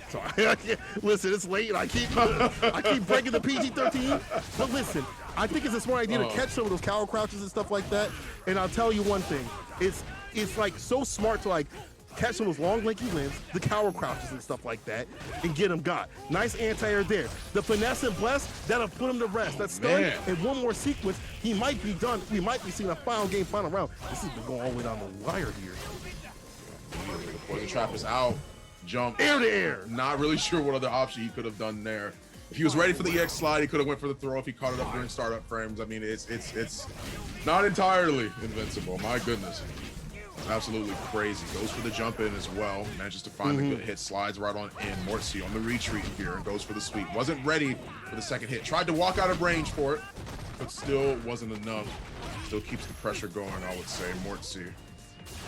So I can't, listen, it's late and I keep breaking the PG-13. But listen, I think it's a smart idea to catch some of those cow crouches and stuff like that. And I'll tell you one thing, it's like so smart to like catch some of those long lanky limbs, the cow crouches and stuff like that, and get him got. Nice anti-air there. The finesse and bless, that'll put him to rest. That's stun, and one more sequence, he might be done. We might be seeing a final game, final round. This has been going all the way down the wire here. The poison trap is out. Jump. Air to air. Not really sure what other option he could have done there. If he was ready for the EX slide, he could have went for the throw if he caught it up during startup frames. I mean, it's not entirely invincible. My goodness. Absolutely crazy. Goes for the jump in as well. Manages to find the good hit. Slides right on in. Mortzy on the retreat here and goes for the sweep. Wasn't ready for the second hit. Tried to walk out of range for it, but still wasn't enough. Still keeps the pressure going, I would say. Mortzy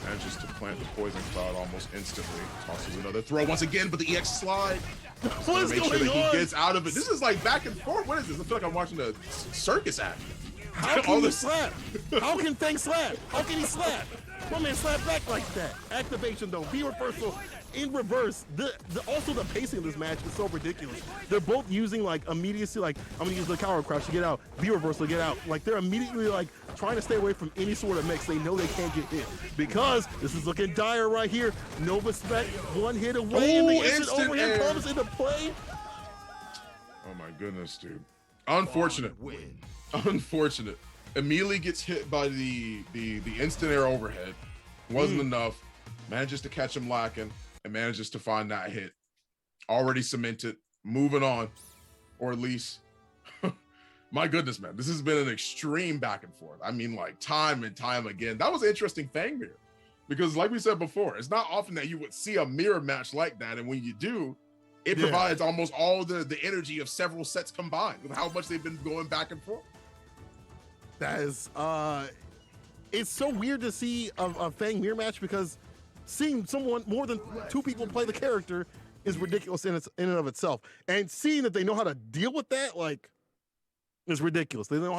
manages to plant the poison cloud almost instantly. Tosses another throw once again, but the EX slide. What is Make sure going that he on? gets out of it. This is like back and forth. What is this? I feel like I'm watching a circus act. How can he slap? How can Fang slap? How can he slap? My man slap back like that. Activation though, B reversal in reverse. Also the pacing of this match is so ridiculous. They're both using like immediacy, like I'm gonna use the counter crash to get out, B reversal to get out. Like they're immediately like trying to stay away from any sort of mix. They know they can't get hit because this is looking dire right here. Nova Spec one hit away and the instant overhand comes into play. Oh my goodness, dude. Unfortunate. Unfortunate. Immediately gets hit by the instant air overhead. Wasn't enough. Manages to catch him lacking and manages to find that hit. Already cemented. Moving on. Or at least, my goodness, man. This has been an extreme back and forth. I mean, like time and time again. That was an interesting Fang mirror. Because like we said before, it's not often that you would see a mirror match like that. And when you do, it provides almost all the energy of several sets combined with how much they've been going back and forth. That is, it's so weird to see a Fang mirror match because seeing someone more than two people play the character is ridiculous in and of itself. And seeing that they know how to deal with that, like, is ridiculous. They know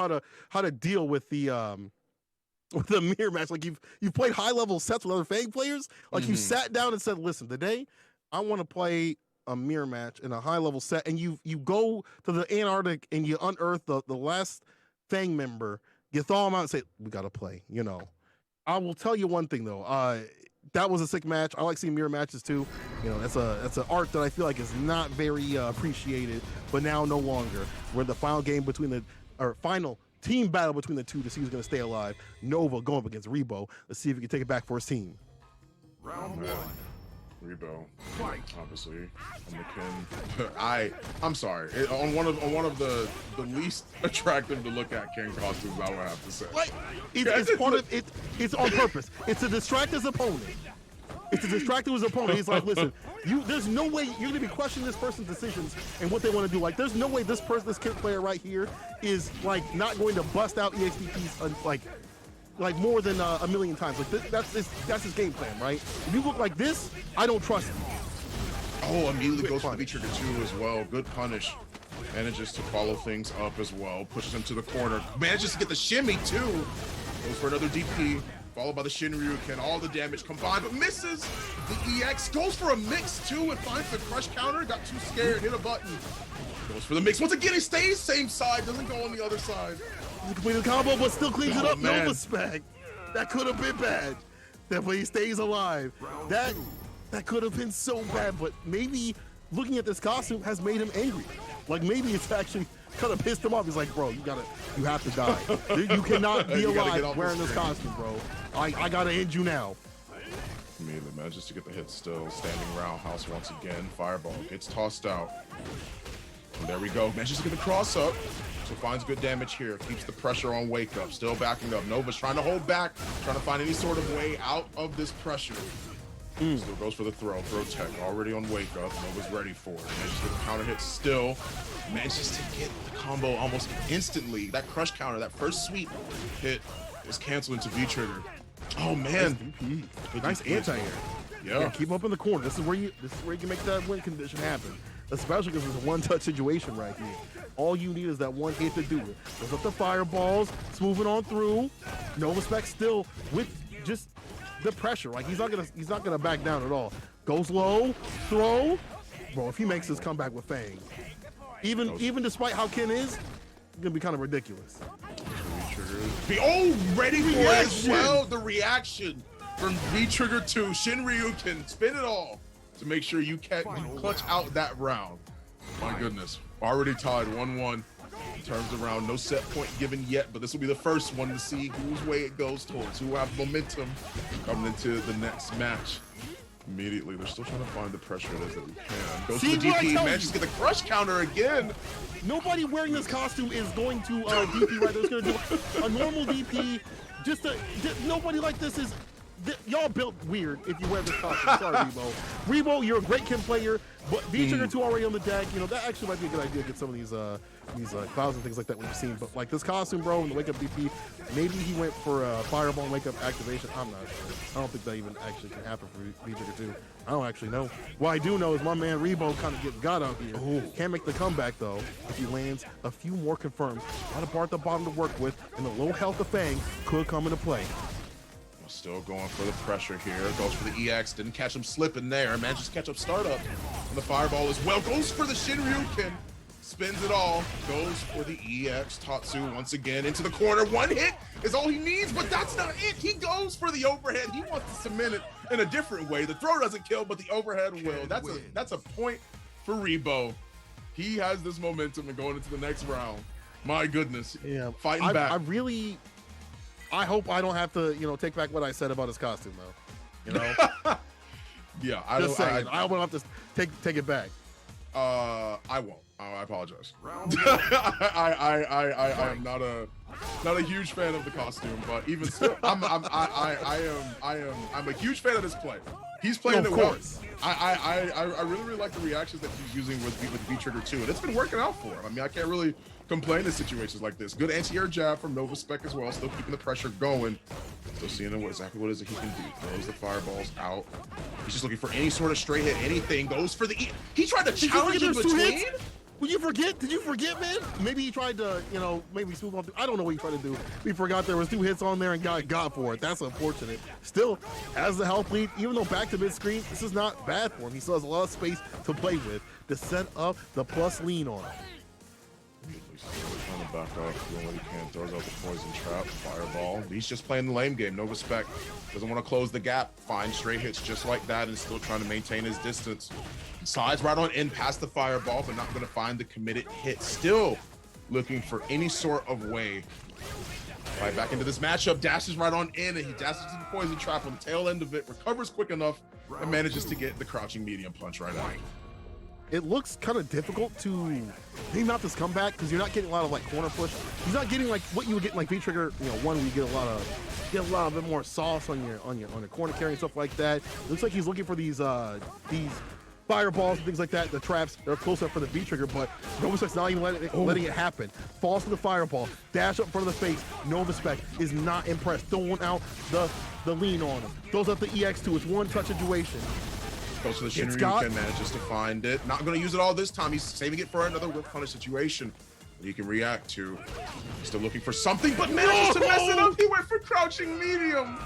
how to deal with the mirror match. Like you've played high level sets with other Fang players. Like you sat down and said, listen, today I want to play a mirror match in a high level set, and you go to the Antarctic and you unearth the last Fang member, you thaw them out and say, we gotta play, you know. I will tell you one thing though, that was a sick match. I like seeing mirror matches too. You know, that's an art that I feel like is not very appreciated, but now no longer. We're in the final game final team battle between the two to see who's gonna stay alive. Nova going up against Rebo. Let's see if he can take it back for his team. Round one. Rebo, obviously, on the Ken. I'm sorry. On one of the least attractive to look at Ken costumes, I would have to say. Like, it's part of it. It's on purpose. It's to distract his opponent. It's to distract his opponent. He's like, listen, there's no way you're gonna be questioning this person's decisions and what they want to do. Like, there's no way this kid player right here is like not going to bust out EXPPs like more than a million times. Like that's his game plan, right? If you look like this, I don't trust him. Oh, immediately goes for the trigger 2 as well. Good punish. Manages to follow things up as well. Pushes him to the corner. Manages to get the shimmy too. Goes for another DP. Followed by the Shinryuken. All the damage combined, but misses. The EX goes for a mix too and finds the crush counter. Got too scared, hit a button. Goes for the mix. Once again, he stays same side, doesn't go on the other side. He completed the combo, but still cleans it up. Man. Nova Spec. That could have been bad. That way he stays alive. That could have been so bad, but maybe looking at this costume has made him angry. Like maybe it's actually kind of pissed him off. He's like, bro, you have to die. You cannot be alive wearing this costume, bro. I gotta end you now. Immediately manages to get the hit still. Standing roundhouse once again. Fireball gets tossed out. And there we go. Manages to get the cross up. So finds good damage here. Keeps the pressure on Wake Up. Still backing up. Nova's trying to hold back. Trying to find any sort of way out of this pressure. Still goes for the throw. Throw tech already on Wake Up. Nova's ready for it. Manages to get the counter hit still. Manages to get the combo almost instantly. That crush counter, that first sweep hit was canceled into V-trigger. Oh man. Nice anti-air. Yeah. Keep up in the corner. This is where you can make that win condition happen. Especially because it's a one-touch situation right here. All you need is that one hit to do it. Goes up the fireballs, moving on through. Nova Spec still with just the pressure. Like he's not gonna back down at all. Goes low, throw. Bro, if he makes his comeback with Fang, even despite how Ken is, it's gonna be kind of ridiculous. Oh, ready for it as well. The reaction from V-Trigger 2. Shinryuken, spin it all to make sure you clutch out that round. My goodness. Already tied 1-1 in terms of round. No set point given yet, but this will be the first one to see whose way it goes towards, who have momentum coming into the next match. Immediately, they're still trying to find the pressure it is that we can. Goes See, to the what I DP, tell manages you? to get the crush counter again. Nobody wearing this costume is going to DP right. There's going to do a normal DP. Nobody like this is. Y'all built weird if you wear this costume. Sorry, Rebo. Rebo, you're a great Kim player, but V-Trigger 2 already on the deck. You know, that actually might be a good idea to get some of these clouds and things like that we've seen. But like this costume, bro, and the wake up DP, maybe he went for a fireball and wake up activation. I'm not sure. I don't think that even actually can happen for V-Trigger 2. I don't actually know. What I do know is my man Rebo kind of gets got out here. Ooh. Can't make the comeback though if he lands a few more confirms. A lot of bar at the bottom to work with, and the low health of Fang could come into play. Still going for the pressure here. Goes for the EX. Didn't catch him slipping there. Manages to catch up startup. And the fireball as well. Goes for the Shinryuken. Spins it all. Goes for the EX. Tatsu once again into the corner. One hit is all he needs, but that's not it. He goes for the overhead. He wants to cement it in a different way. The throw doesn't kill, but the overhead will. That's a point for Rebo. He has this momentum and going into the next round. My goodness. Yeah. Fighting back. I hope I don't have to, take back what I said about his costume, though. Yeah, I won't have to take it back. I won't. I apologize. I am not a huge fan of the costume, but even still, I'm a huge fan of this play. He's playing it well. I really like the reactions that he's using with V-Trigger 2, and it's been working out for him. I mean, I can't really complain in situations like this. Good anti-air jab from Nova Spec as well, still keeping the pressure going. Still seeing exactly what it is that he can do. Throws the fireballs out. He's just looking for any sort of straight hit, anything. Goes for the he tried to challenge in between. Will you forget? Did you forget, man? Maybe he tried to, maybe smooth off. I don't know what he tried to do. We forgot there was 2 hits on there and got for it. That's unfortunate. Still, as the health lead, even though back to mid-screen, this is not bad for him. He still has a lot of space to play with to set up the plus lean on him. Trying to back up, doing what he can, throws out the poison trap, fireball. He's just playing the lame game, no respect. Doesn't want to close the gap, find straight hits just like that, and still trying to maintain his distance. Slides right on in past the fireball, but not going to find the committed hit. Still looking for any sort of way. Right back into this matchup, dashes right on in, and he dashes to the poison trap on the tail end of it, recovers quick enough, and manages to get the crouching medium punch right out. It looks kind of difficult to name out this comeback because you're not getting a lot of corner push. He's not getting what you would get in V-Trigger, one where you get a lot bit more sauce on your corner carry and stuff like that. It looks like he's looking for these fireballs and things like that. The traps they're close up for the V-Trigger, but Nova Spec's not even letting it happen. Falls for the fireball, dash up in front of the face. Nova Spec is not impressed. Throwing out the lean on him. Throws out the EX2. It's one touch situation. Goes to the Shinryuken, manages to find it. Not going to use it all this time. He's saving it for another whip punish situation that he can react to. Still looking for something, but manages to mess it up. He went for crouching medium.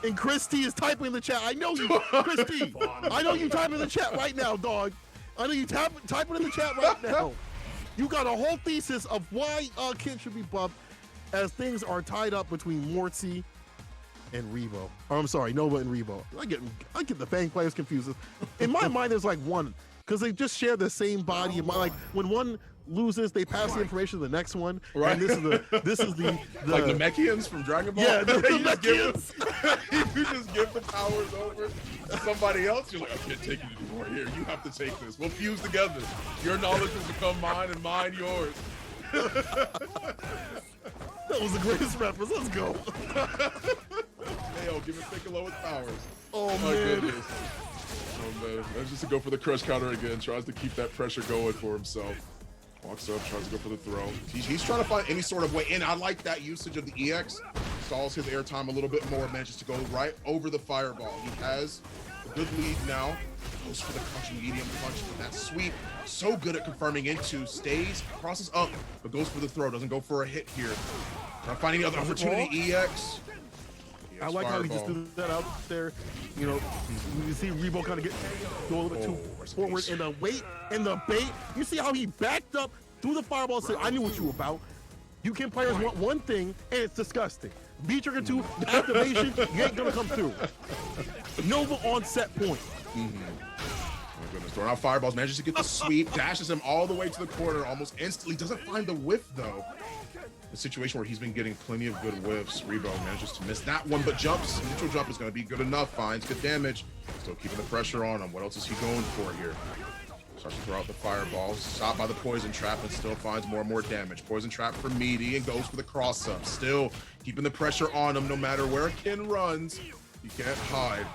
And Christy is typing in the chat. I know you, Christy. I know you typing in the chat right now, dog. I know you typing in the chat right now. You got a whole thesis of why Kid should be buffed as things are tied up between Mortsy and Rebo. Or I'm sorry, Nova and Rebo. I get the Fang players confused. In my mind, there's one because they just share the same body. In my when one loses, they pass the information to the next one. Right. And this is the like the Namekians from Dragon Ball. Yeah, the Namekians. You just give the powers over to somebody else. You're like, I can't take it anymore. Here, you have to take this. We'll fuse together. Your knowledge will become mine, and mine yours. That was the greatest reference. Let's go. Hey, give it Piccolo with powers. Oh, my man. goodness. Oh, man. That's just to go for the crush counter again. Tries to keep that pressure going for himself. Walks up, tries to go for the throw. He's trying to find any sort of way in. I like that usage of the EX. Stalls his airtime a little bit more. Manages to go right over the fireball. He has a good lead now. Goes for the crouching medium punch. That sweep. So good at confirming into. Stays, crosses up, but goes for the throw. Doesn't go for a hit here. Trying to find any other opportunity. EX. I like how he just threw that out there. You see Rebo kind of go a little bit too forward, and the weight and the bait. You see how he backed up through the fireball and said, I knew what you were about. You can players want one thing, and it's disgusting. V-Trigger 2, activation, you ain't gonna come through. Nova on set point. My goodness, throwing out fireballs, manages to get the sweep, dashes him all the way to the corner almost instantly. Doesn't find the whiff though. a situation where he's been getting plenty of good whiffs. Rebo manages to miss that one, but jumps. Neutral jump is going to be good enough. Finds good damage. Still keeping the pressure on him. What else is he going for here? Starts to throw out the fireball. Stopped by the poison trap and still finds more and more damage. Poison trap for Meaty and goes for the cross up. Still keeping the pressure on him no matter where Ken runs. He can't hide.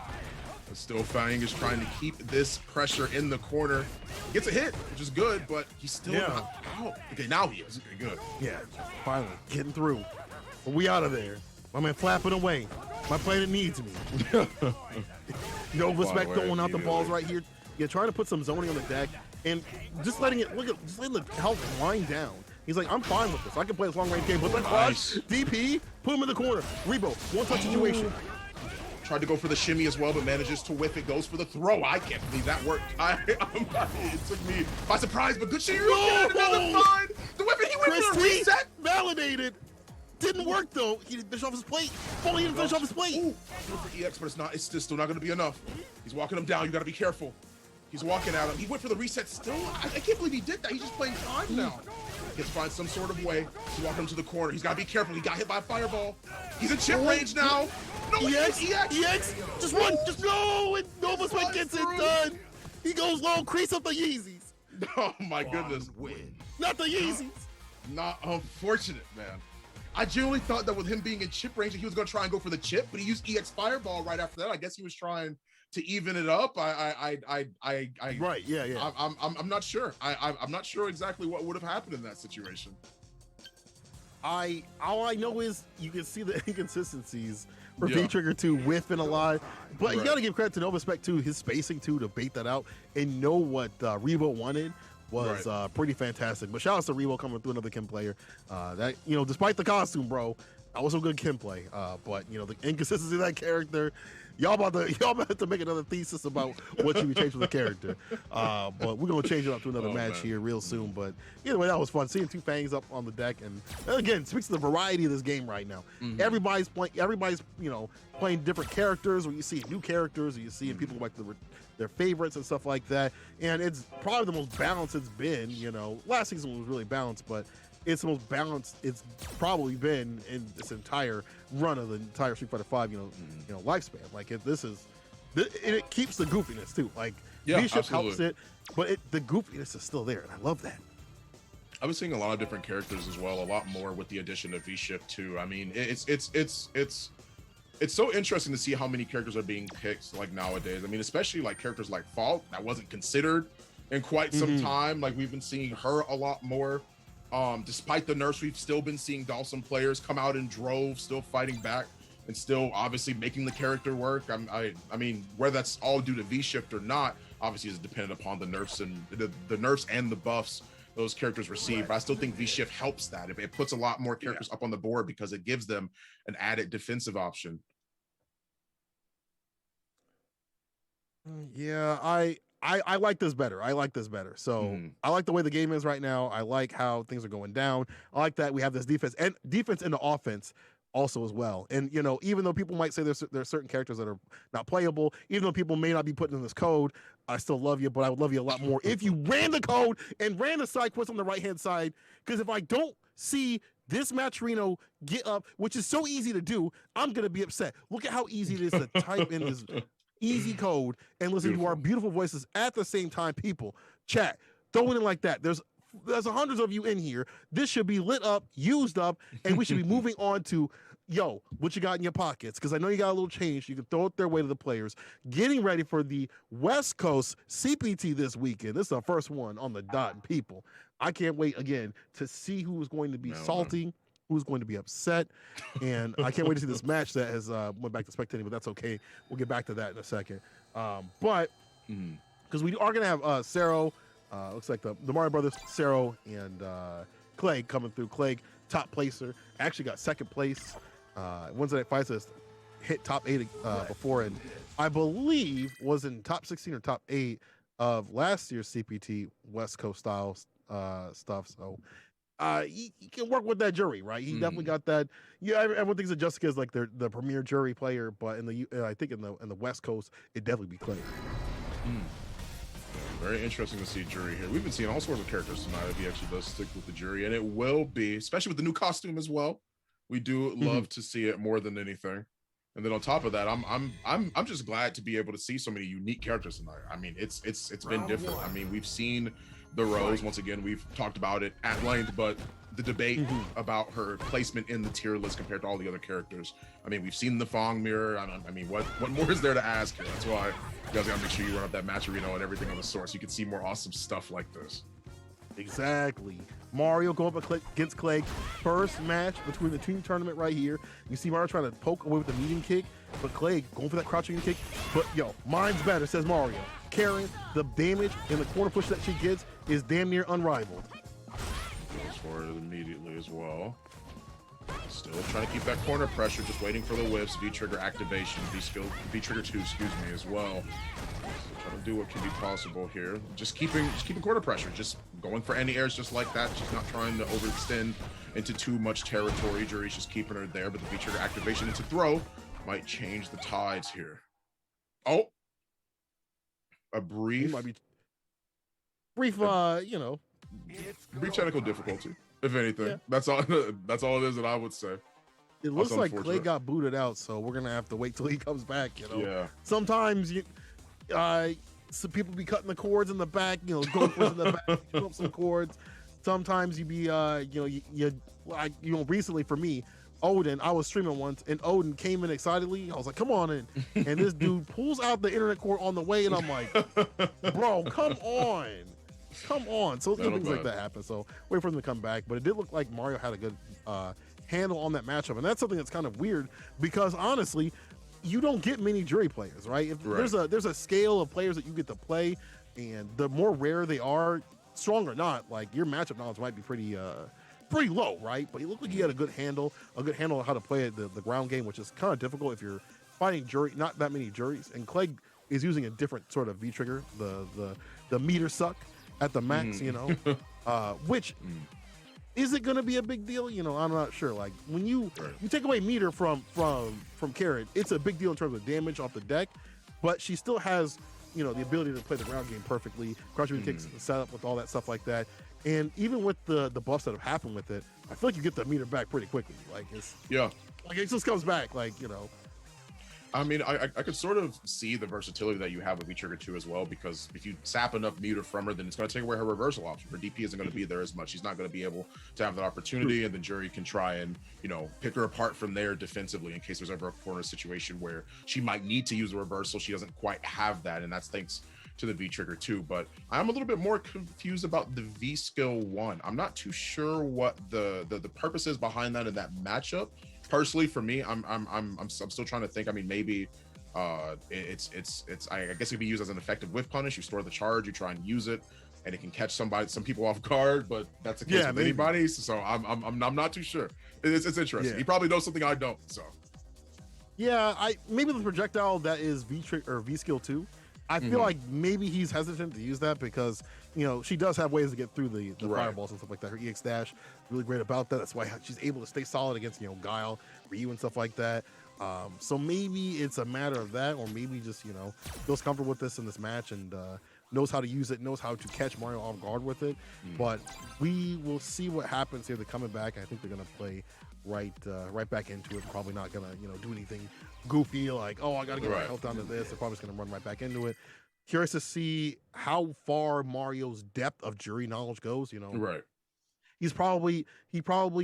But still Fang is trying to keep this pressure in the corner. Gets a hit, which is good, but he's still not out. Okay, now he is. Okay, good. Yeah, finally getting through. But we out of there. My man flapping away. My planet needs me. No respect throwing out the balls right here. Yeah, trying to put some zoning on the deck and just letting it just letting the health wind down. He's like, I'm fine with this. I can play this long range game. But that clutch, DP, put him in the corner. Rebo, one touch situation. Tried to go for the shimmy as well, but manages to whiff it. Goes for the throw. I can't believe that worked. It took me by surprise, but good shit. Another find. The weapon, he went for the reset. Validated. Didn't work though. He didn't finish off his plate. Fully didn't finish off his plate. Ooh, for EX, but it's not. It's still not going to be enough. He's walking him down. You got to be careful. He's walking at him. He went for the reset still. I can't believe he did that. He's just playing time now. He has to find some sort of way to walk him to the corner. He's got to be careful. He got hit by a fireball. He's in chip range now. No, EX. Just run. Just go. And Nova Sweat gets it done. He goes low. Crease up the Yeezys. Oh my goodness. Not the Yeezys. Not unfortunate, man. I genuinely thought that with him being in chip range, he was going to try and go for the chip, but he used EX Fireball right after that. I guess he was trying to even it up. Right, yeah. I'm not sure. I'm not sure exactly what would have happened in that situation. All I know is you can see the inconsistencies for V-Trigger 2 whiffing a lot, but you got to give credit to Novaspec too, his spacing too, to bait that out and know what Rebo wanted was pretty fantastic. But shout out to Rebo coming through, another Kim player. That, you know, despite the costume, bro, that was some good Kim play. But you know, the inconsistency of that character, y'all about to make another thesis about what you would change with the character. But we're gonna change it up to another match here real soon. But either way, that was fun seeing two Fangs up on the deck, and again, speaks to the variety of this game right now. Everybody's you know, playing different characters, or you see new characters, or you see people like their favorites and stuff like that. And it's probably the most balanced it's been. You know, last season was really balanced, but it's the most balanced it's probably been in this entire run of the entire Street Fighter V, you know, lifespan. Like it keeps the goofiness too. Like V-Ship helps it, but the goofiness is still there, and I love that. I was seeing a lot of different characters as well, a lot more with the addition of V-Ship too. I mean, it's so interesting to see how many characters are being picked like nowadays. I mean, especially like characters like Fault that wasn't considered in quite some time. Like we've been seeing her a lot more. Despite the nerfs, we've still been seeing Dawson players come out in droves, still fighting back and still obviously making the character work. I mean, whether that's all due to V-Shift or not, obviously is dependent upon the nerfs and the nerfs and the buffs those characters receive. But I still think V-Shift helps that. It puts a lot more characters up on the board because it gives them an added defensive option. Yeah, I like this better. So I like the way the game is right now. I like how things are going down. I like that we have this defense and the offense also as well. And, you know, even though people might say there's certain characters that are not playable, even though people may not be putting in this code, I still love you, but I would love you a lot more if you ran the code and ran the side quest on the right-hand side. Because if I don't see this Maturino get up, which is so easy to do, I'm going to be upset. Look at how easy it is to type in this easy code and listen to our beautiful voices at the same time. People, chat, throw it in like that. There's hundreds of you in here. This should be lit up, used up, and we should be moving on to, yo, what you got in your pockets? Because I know you got a little change. You can throw it their way to the players. Getting ready for the West Coast CPT this weekend. This is our first one on the dot. People, I can't wait again to see who is going to be salty, who's going to be upset, and I can't wait to see this match that has went back to spectating, but that's okay. We'll get back to that in a second. But because we are going to have Sero, looks like the Mario Brothers, Sero and Clegg coming through. Clegg, top placer, actually got second place. Wednesday Night Fights has hit top 8 before, and I believe was in top 16 or top 8 of last year's CPT West Coast style stuff. So he can work with that jury, right? He definitely got that. Yeah, everyone thinks that Jessica is like the premier jury player, but I think in the West Coast, it'd definitely be Clay. Very interesting to see Jury here. We've been seeing all sorts of characters tonight if he actually does stick with the Jury, and it will be, especially with the new costume as well. We do love to see it more than anything. And then on top of that, I'm just glad to be able to see so many unique characters tonight. I mean, it's been different. I mean, we've seen the Rose once again. We've talked about it at length, but the debate about her placement in the tier list compared to all the other characters. I mean, we've seen the Fong mirror. I mean, what more is there to ask here? That's why you guys gotta make sure you run up that match arena and everything on the source. So you can see more awesome stuff like this. Exactly. Mario go up against Clay. First match between the team tournament right here. You see Mario trying to poke away with the medium kick, but Clay going for that crouching kick. But yo, mine's better, says Mario. Karen, the damage and the corner push that she gets is damn near unrivaled. Goes for it immediately as well. Still trying to keep that corner pressure, just waiting for the whiffs, V-trigger activation, V-trigger 2, excuse me, as well. Still trying to do what can be possible here. Just keeping corner pressure, just going for any airs just like that. She's not trying to overextend into too much territory. Jury's just keeping her there, but the V-trigger activation into throw might change the tides here. Oh! A brief... Brief, you know... Brief technical difficulty. If anything, that's all. That's all it is that I would say. It looks like Clay got booted out, so we're gonna have to wait till he comes back. You know, yeah. Sometimes some people be cutting the cords in the back. You know, go for in the back, shoot up some cords. Sometimes you be, recently for me, Odin. I was streaming once, and Odin came in excitedly. I was like, "Come on in!" And this dude pulls out the internet cord on the way, and I'm like, "Bro, come on." Come on. So things like that happen. So wait for them to come back. But it did look like Mario had a good handle on that matchup. And that's something that's kind of weird because honestly, you don't get many Jury players, right? There's a scale of players that you get to play, and the more rare they are, strong or not, like your matchup knowledge might be pretty low, right? But you look like you had a good handle on how to play the ground game, which is kind of difficult if you're fighting not that many Juries. And Clegg is using a different sort of V trigger, the meter suck at the max, you know, which is it going to be a big deal? You know, I'm not sure. Like when you take away meter from Karen, it's a big deal in terms of damage off the deck, but she still has, you know, the ability to play the ground game perfectly, crouching kicks set up with all that stuff like that. And even with the buffs that have happened with it, I feel like you get the meter back pretty quickly. Like like it just comes back, like, you know. I mean, I could sort of see the versatility that you have with V-Trigger 2 as well, because if you sap enough meter from her, then it's going to take away her reversal option. Her DP isn't going to be there as much. She's not going to be able to have that opportunity, and then Jury can try and, you know, pick her apart from there defensively in case there's ever a corner situation where she might need to use a reversal. She doesn't quite have that, and that's thanks to the V-Trigger 2. But I'm a little bit more confused about the V-Skill 1. I'm not too sure what the purpose is behind that in that matchup. Personally, for me, I'm still trying to think. I mean, maybe it's I guess it could be used as an effective whiff punish. You store the charge, you try and use it, and it can catch some people off guard. But that's the case with anybody. So I'm not too sure. It's interesting. Yeah. He probably knows something I don't. So yeah, maybe the projectile that is V skill 2. I feel like maybe he's hesitant to use that because, you know, she does have ways to get through the fireballs and stuff like that. Her EX dash, really great about that. That's why she's able to stay solid against, you know, Guile, Ryu and stuff like that. So maybe it's a matter of that, or maybe just, you know, feels comfortable with this in this match and knows how to use it, knows how to catch Mario off guard with it. But we will see what happens here. They're coming back. I think they're going to play right back into it. Probably not going to, you know, do anything goofy like, oh, I got to get my health down to this. They're probably just going to run right back into it. Curious to see how far Mario's depth of Jury knowledge goes, you know. He probably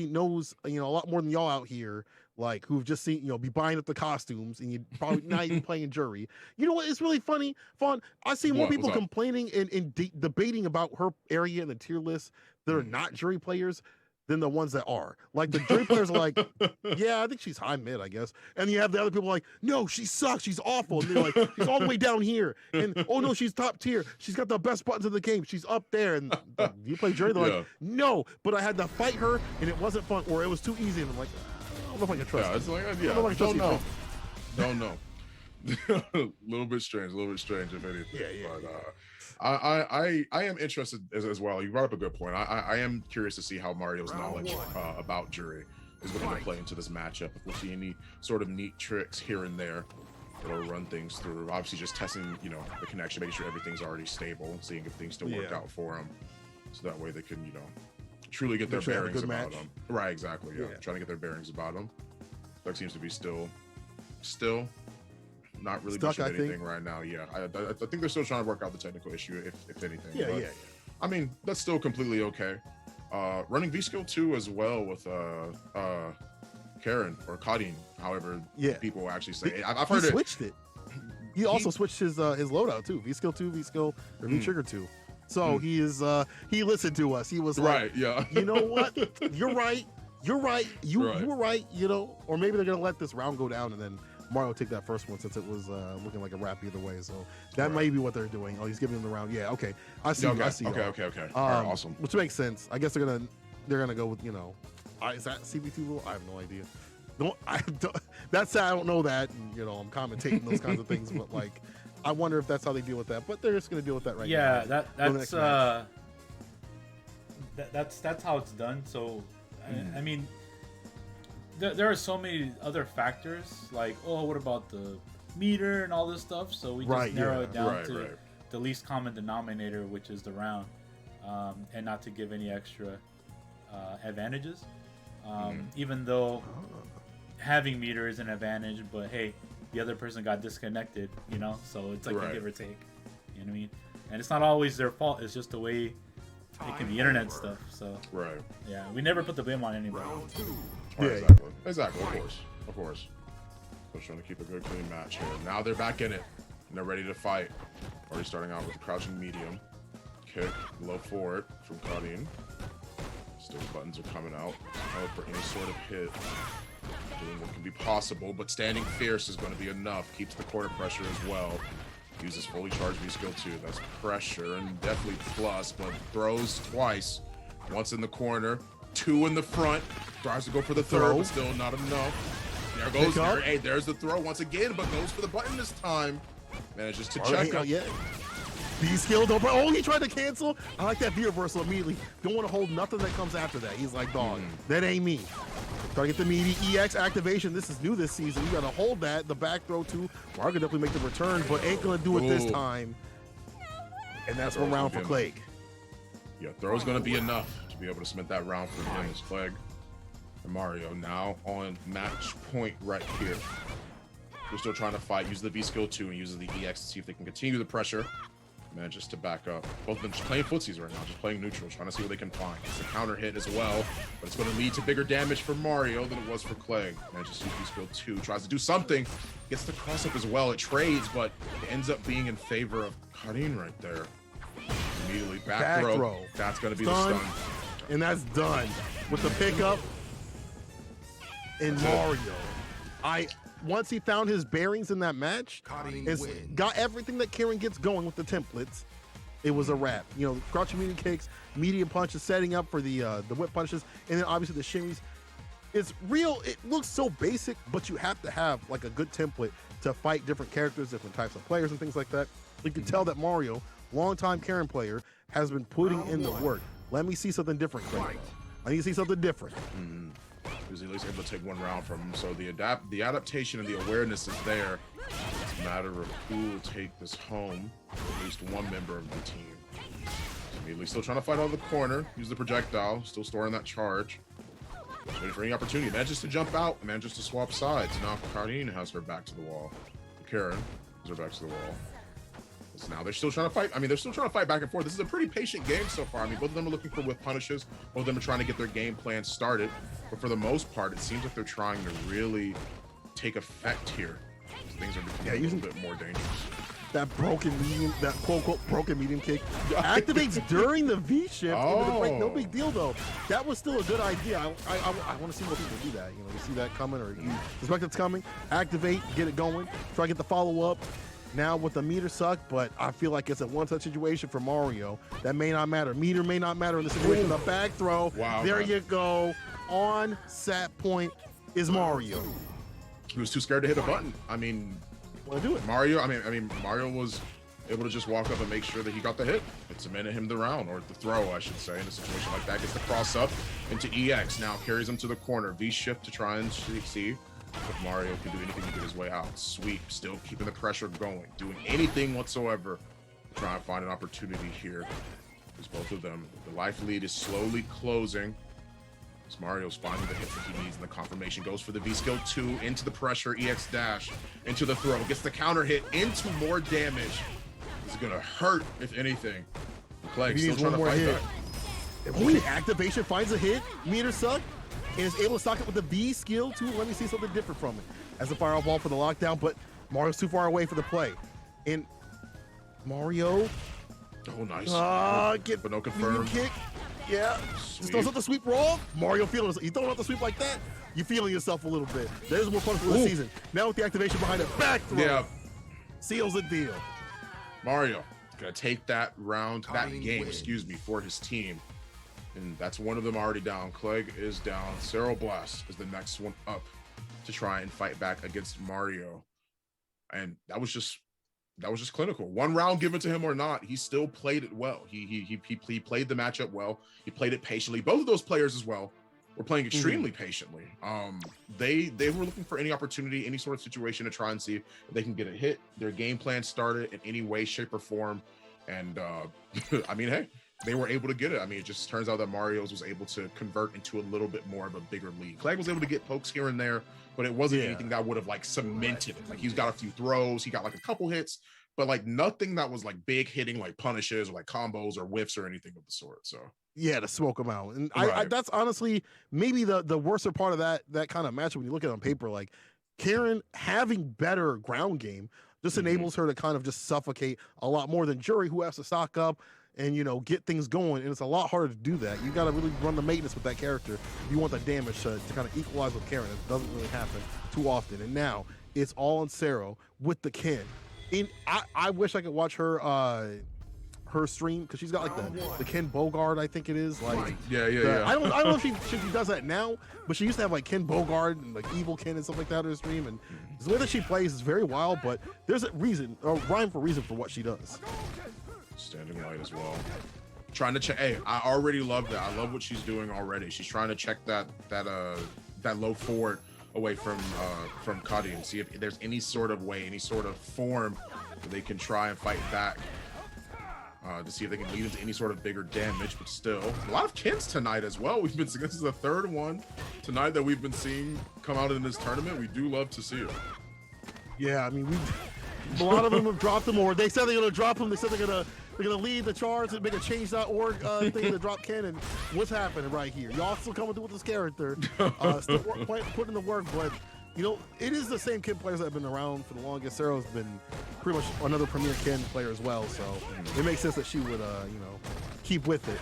knows, you know, a lot more than y'all out here, like, who've just seen, you know, be buying up the costumes and you probably not even playing Jury. You know what? It's really fun. I see more people complaining and debating about her area in the tier list that are not Jury players than the ones that are. Like, the Jury players are like, yeah, I think she's high mid, I guess. And you have the other people like, no, she sucks. She's awful. And they're like, she's all the way down here. And, oh, no, she's top tier. She's got the best buttons in the game. She's up there. And you play Jury, they're like, no, but I had to fight her, and it wasn't fun, or it was too easy. And I'm like, I don't know if I can trust it's like, don't know. A little bit strange, if anything. Yeah. But, I am interested as well. You brought up a good point. I am curious to see how Mario's knowledge about Jury is going to play into this matchup. If we'll see any sort of neat tricks here and there. It'll run things through. Obviously, just testing, you know, the connection, making sure everything's already stable, seeing if things still work out for them, so that way they can, you know, truly get their bearings about them. Right, exactly. Yeah, trying to get their bearings about them. That seems to be still not really much of anything right now. Yeah, I think they're still trying to work out the technical issue, if anything. Yeah. I mean, that's still completely okay. Running V-Skill 2 as well with Karen or Kadin, however people actually say. I've heard he switched it. He also switched his loadout too. V-Skill 2, V-Skill or V-Trigger 2. So he listened to us. He was like, you know what? You're right. You were right. You know, or maybe they're gonna let this round go down and then Mario take that first one since it was looking like a wrap either way. So that might be what they're doing. Oh, he's giving him the round. Yeah. Okay. I see. Okay. I see. Okay. All right, awesome. Which makes sense. I guess they're gonna go with, you know, is that CPT rule? I have no idea. That's I don't know that. And, you know, I'm commentating those kinds of things, but like, I wonder if that's how they deal with that. But they're just gonna deal with that right now. Yeah, that's how it's done. So, I mean, there are so many other factors, like, oh, what about the meter and all this stuff? So we just narrow it down to the least common denominator, which is the round, and not to give any extra advantages. Even though having meter is an advantage, but hey, the other person got disconnected, you know, so it's like a give or take. You know what I mean? And it's not always their fault. It's just the way it can be internet stuff. So yeah, we never put the blame on anybody. Exactly. Of course. So trying to keep a good clean match here. Now they're back in it and they're ready to fight. Already starting out with a crouching medium kick, low forward from Kadin. Still buttons are coming out for any sort of hit. Doing what can be possible, but standing fierce is going to be enough. Keeps the corner pressure as well. Uses fully charged V-Skill 2. That's pressure and definitely plus, but throws twice. Once in the corner, two in the front. Tries to go for the third, but still not enough. There goes. Hey, there's the throw once again, but goes for the button this time. Manages to check up. V-Skill, don't. Oh, he tried to cancel. I like that V-reversal immediately. Don't want to hold nothing that comes after that. He's like, dog, that ain't me. Try to get the meaty EX activation. This is new this season. You got to hold that. The back throw too. Mario can definitely make the return, but ain't gonna do it this time. And that's one round for Clegg. Yeah, throw's gonna be enough to be able to submit that round for him as Clegg. And Mario now on match point right here. They're still trying to fight. Uses the V-Skill 2 and uses the EX to see if they can continue the pressure. Manages to back up. Both of them just playing footsies right now, just playing neutral, trying to see what they can find. It's a counter hit as well, but it's going to lead to bigger damage for Mario than it was for Clegg. Manages to use V-Skill 2, tries to do something, gets the cross up as well. It trades, but it ends up being in favor of Kadin right there. Immediately back throw. That's going to be the stun. And that's done with the pickup. And Mario, once he found his bearings in that match, got everything that Karen gets going with the templates. It was a wrap. You know, crouching medium kicks, medium punches, setting up for the whip punches, and then obviously the shimmies. It's real. It looks so basic, but you have to have like a good template to fight different characters, different types of players, and things like that. You can tell that Mario, longtime Karen player, has been putting in the work. Let me see something different, Clegg. I need to see something different. He was at least able to take one round from him. So the adaptation and the awareness is there. It's a matter of who will take this home. At least one member of the team. Immediately still trying to fight out of the corner. Use the projectile. Still storing that charge. Waiting for any opportunity. Manages to jump out. Manages to swap sides. Now Kadin has her back to the wall. Karen has her back to the wall. Now they're still trying to fight. I mean, they're still trying to fight back and forth. This is a pretty patient game so far. I mean, both of them are looking for whip punishes. Both of them are trying to get their game plan started. But for the most part, it seems like they're trying to really take effect here. Things are becoming a little bit more dangerous. That broken medium, that quote-unquote broken medium kick activates during the V-shift into the break. No big deal, though. That was still a good idea. I want to see more people do that. You know, you see that coming or you suspect it's coming. Activate, get it going. Try to get the follow-up. Now with the meter suck, but I feel like it's a one-touch situation for Mario. That may not matter. Meter may not matter in this situation. The back throw. Wow. There you go. On set point is Mario. He was too scared to hit a button. I mean, do it. Mario. I mean, Mario was able to just walk up and make sure that he got the hit. It cemented him the round, or the throw, I should say, in a situation like that. Gets the cross up into EX. Now carries him to the corner. V shift to try and see If Mario can do anything to get his way out, sweep, still keeping the pressure going, doing anything whatsoever to try and find an opportunity here. Because both of them, the life lead is slowly closing. As Mario's finding the hits that he needs, and the confirmation goes for the V-Skill 2 into the pressure, EX dash, into the throw, gets the counter hit, into more damage. This is gonna hurt, if anything. Clegg still trying to fight back. If only activation finds a hit, meter suck, and is able to stock it with the V skill too. Let me see something different from it. As a fireball for the lockdown, but Mario's too far away for the play. And Mario. Oh, nice. But no confirm. Kick. Yeah. Just throws out the sweep raw. Mario feeling it. You throwing out the sweep like that, you're feeling yourself a little bit. There's more fun for the season. Now with the activation behind it, back throw. Yeah. Seals the deal. Mario gonna take that round, that game, for his team. And that's one of them already down. Clegg is down. Cero Blast is the next one up to try and fight back against Mario. And that was just clinical. One round given to him or not, he still played it well. He played the matchup well. He played it patiently. Both of those players as well were playing extremely patiently. They were looking for any opportunity, any sort of situation to try and see if they can get a hit. Their game plan started in any way, shape, or form. And I mean, hey, they were able to get it. I mean, it just turns out that Mario's was able to convert into a little bit more of a bigger lead. Clegg was able to get pokes here and there, but it wasn't anything that would have like cemented it. Like he's got a few throws, he got like a couple hits, but like nothing that was like big hitting, like punishes or like combos or whiffs or anything of the sort. So yeah, to smoke them out. And I that's honestly maybe the worser part of that kind of matchup when you look at it on paper. Like Karen having better ground game just enables her to kind of just suffocate a lot more than Jury, who has to stock up and, you know, get things going. And it's a lot harder to do that. You got to really run the maintenance with that character if you want the damage to kind of equalize with Karen. It doesn't really happen too often. And now it's all on Cero with the Ken. And I wish I could watch her stream, because she's got like the Ken Bogard, I think it is. Like yeah. I don't know if she does that now, but she used to have like Ken Bogard and like Evil Ken and stuff like that on her stream. And the way that she plays is very wild, but there's a reason, or rhyme for reason for what she does. Standing light as well. Trying to check. Hey, I already love that. I love what she's doing already. She's trying to check that low forward away from Cuddy and see if there's any sort of way, any sort of form that they can try and fight back. To see if they can lead into any sort of bigger damage, but still a lot of Kens tonight as well. We've been seeing, this is the third one tonight that we've been seeing come out in this tournament. We do love to see it. Yeah, I mean, a lot of them have dropped them, or they said they're gonna drop them. They said they're gonna lead the charge and make a change.org thing to drop Ken. And what's happening right here? Y'all still coming through with this character, still putting in the work, but you know, it is the same Ken players that have been around for the longest. Sarah's been pretty much another premier Ken player as well, so it makes sense that she would, you know, keep with it.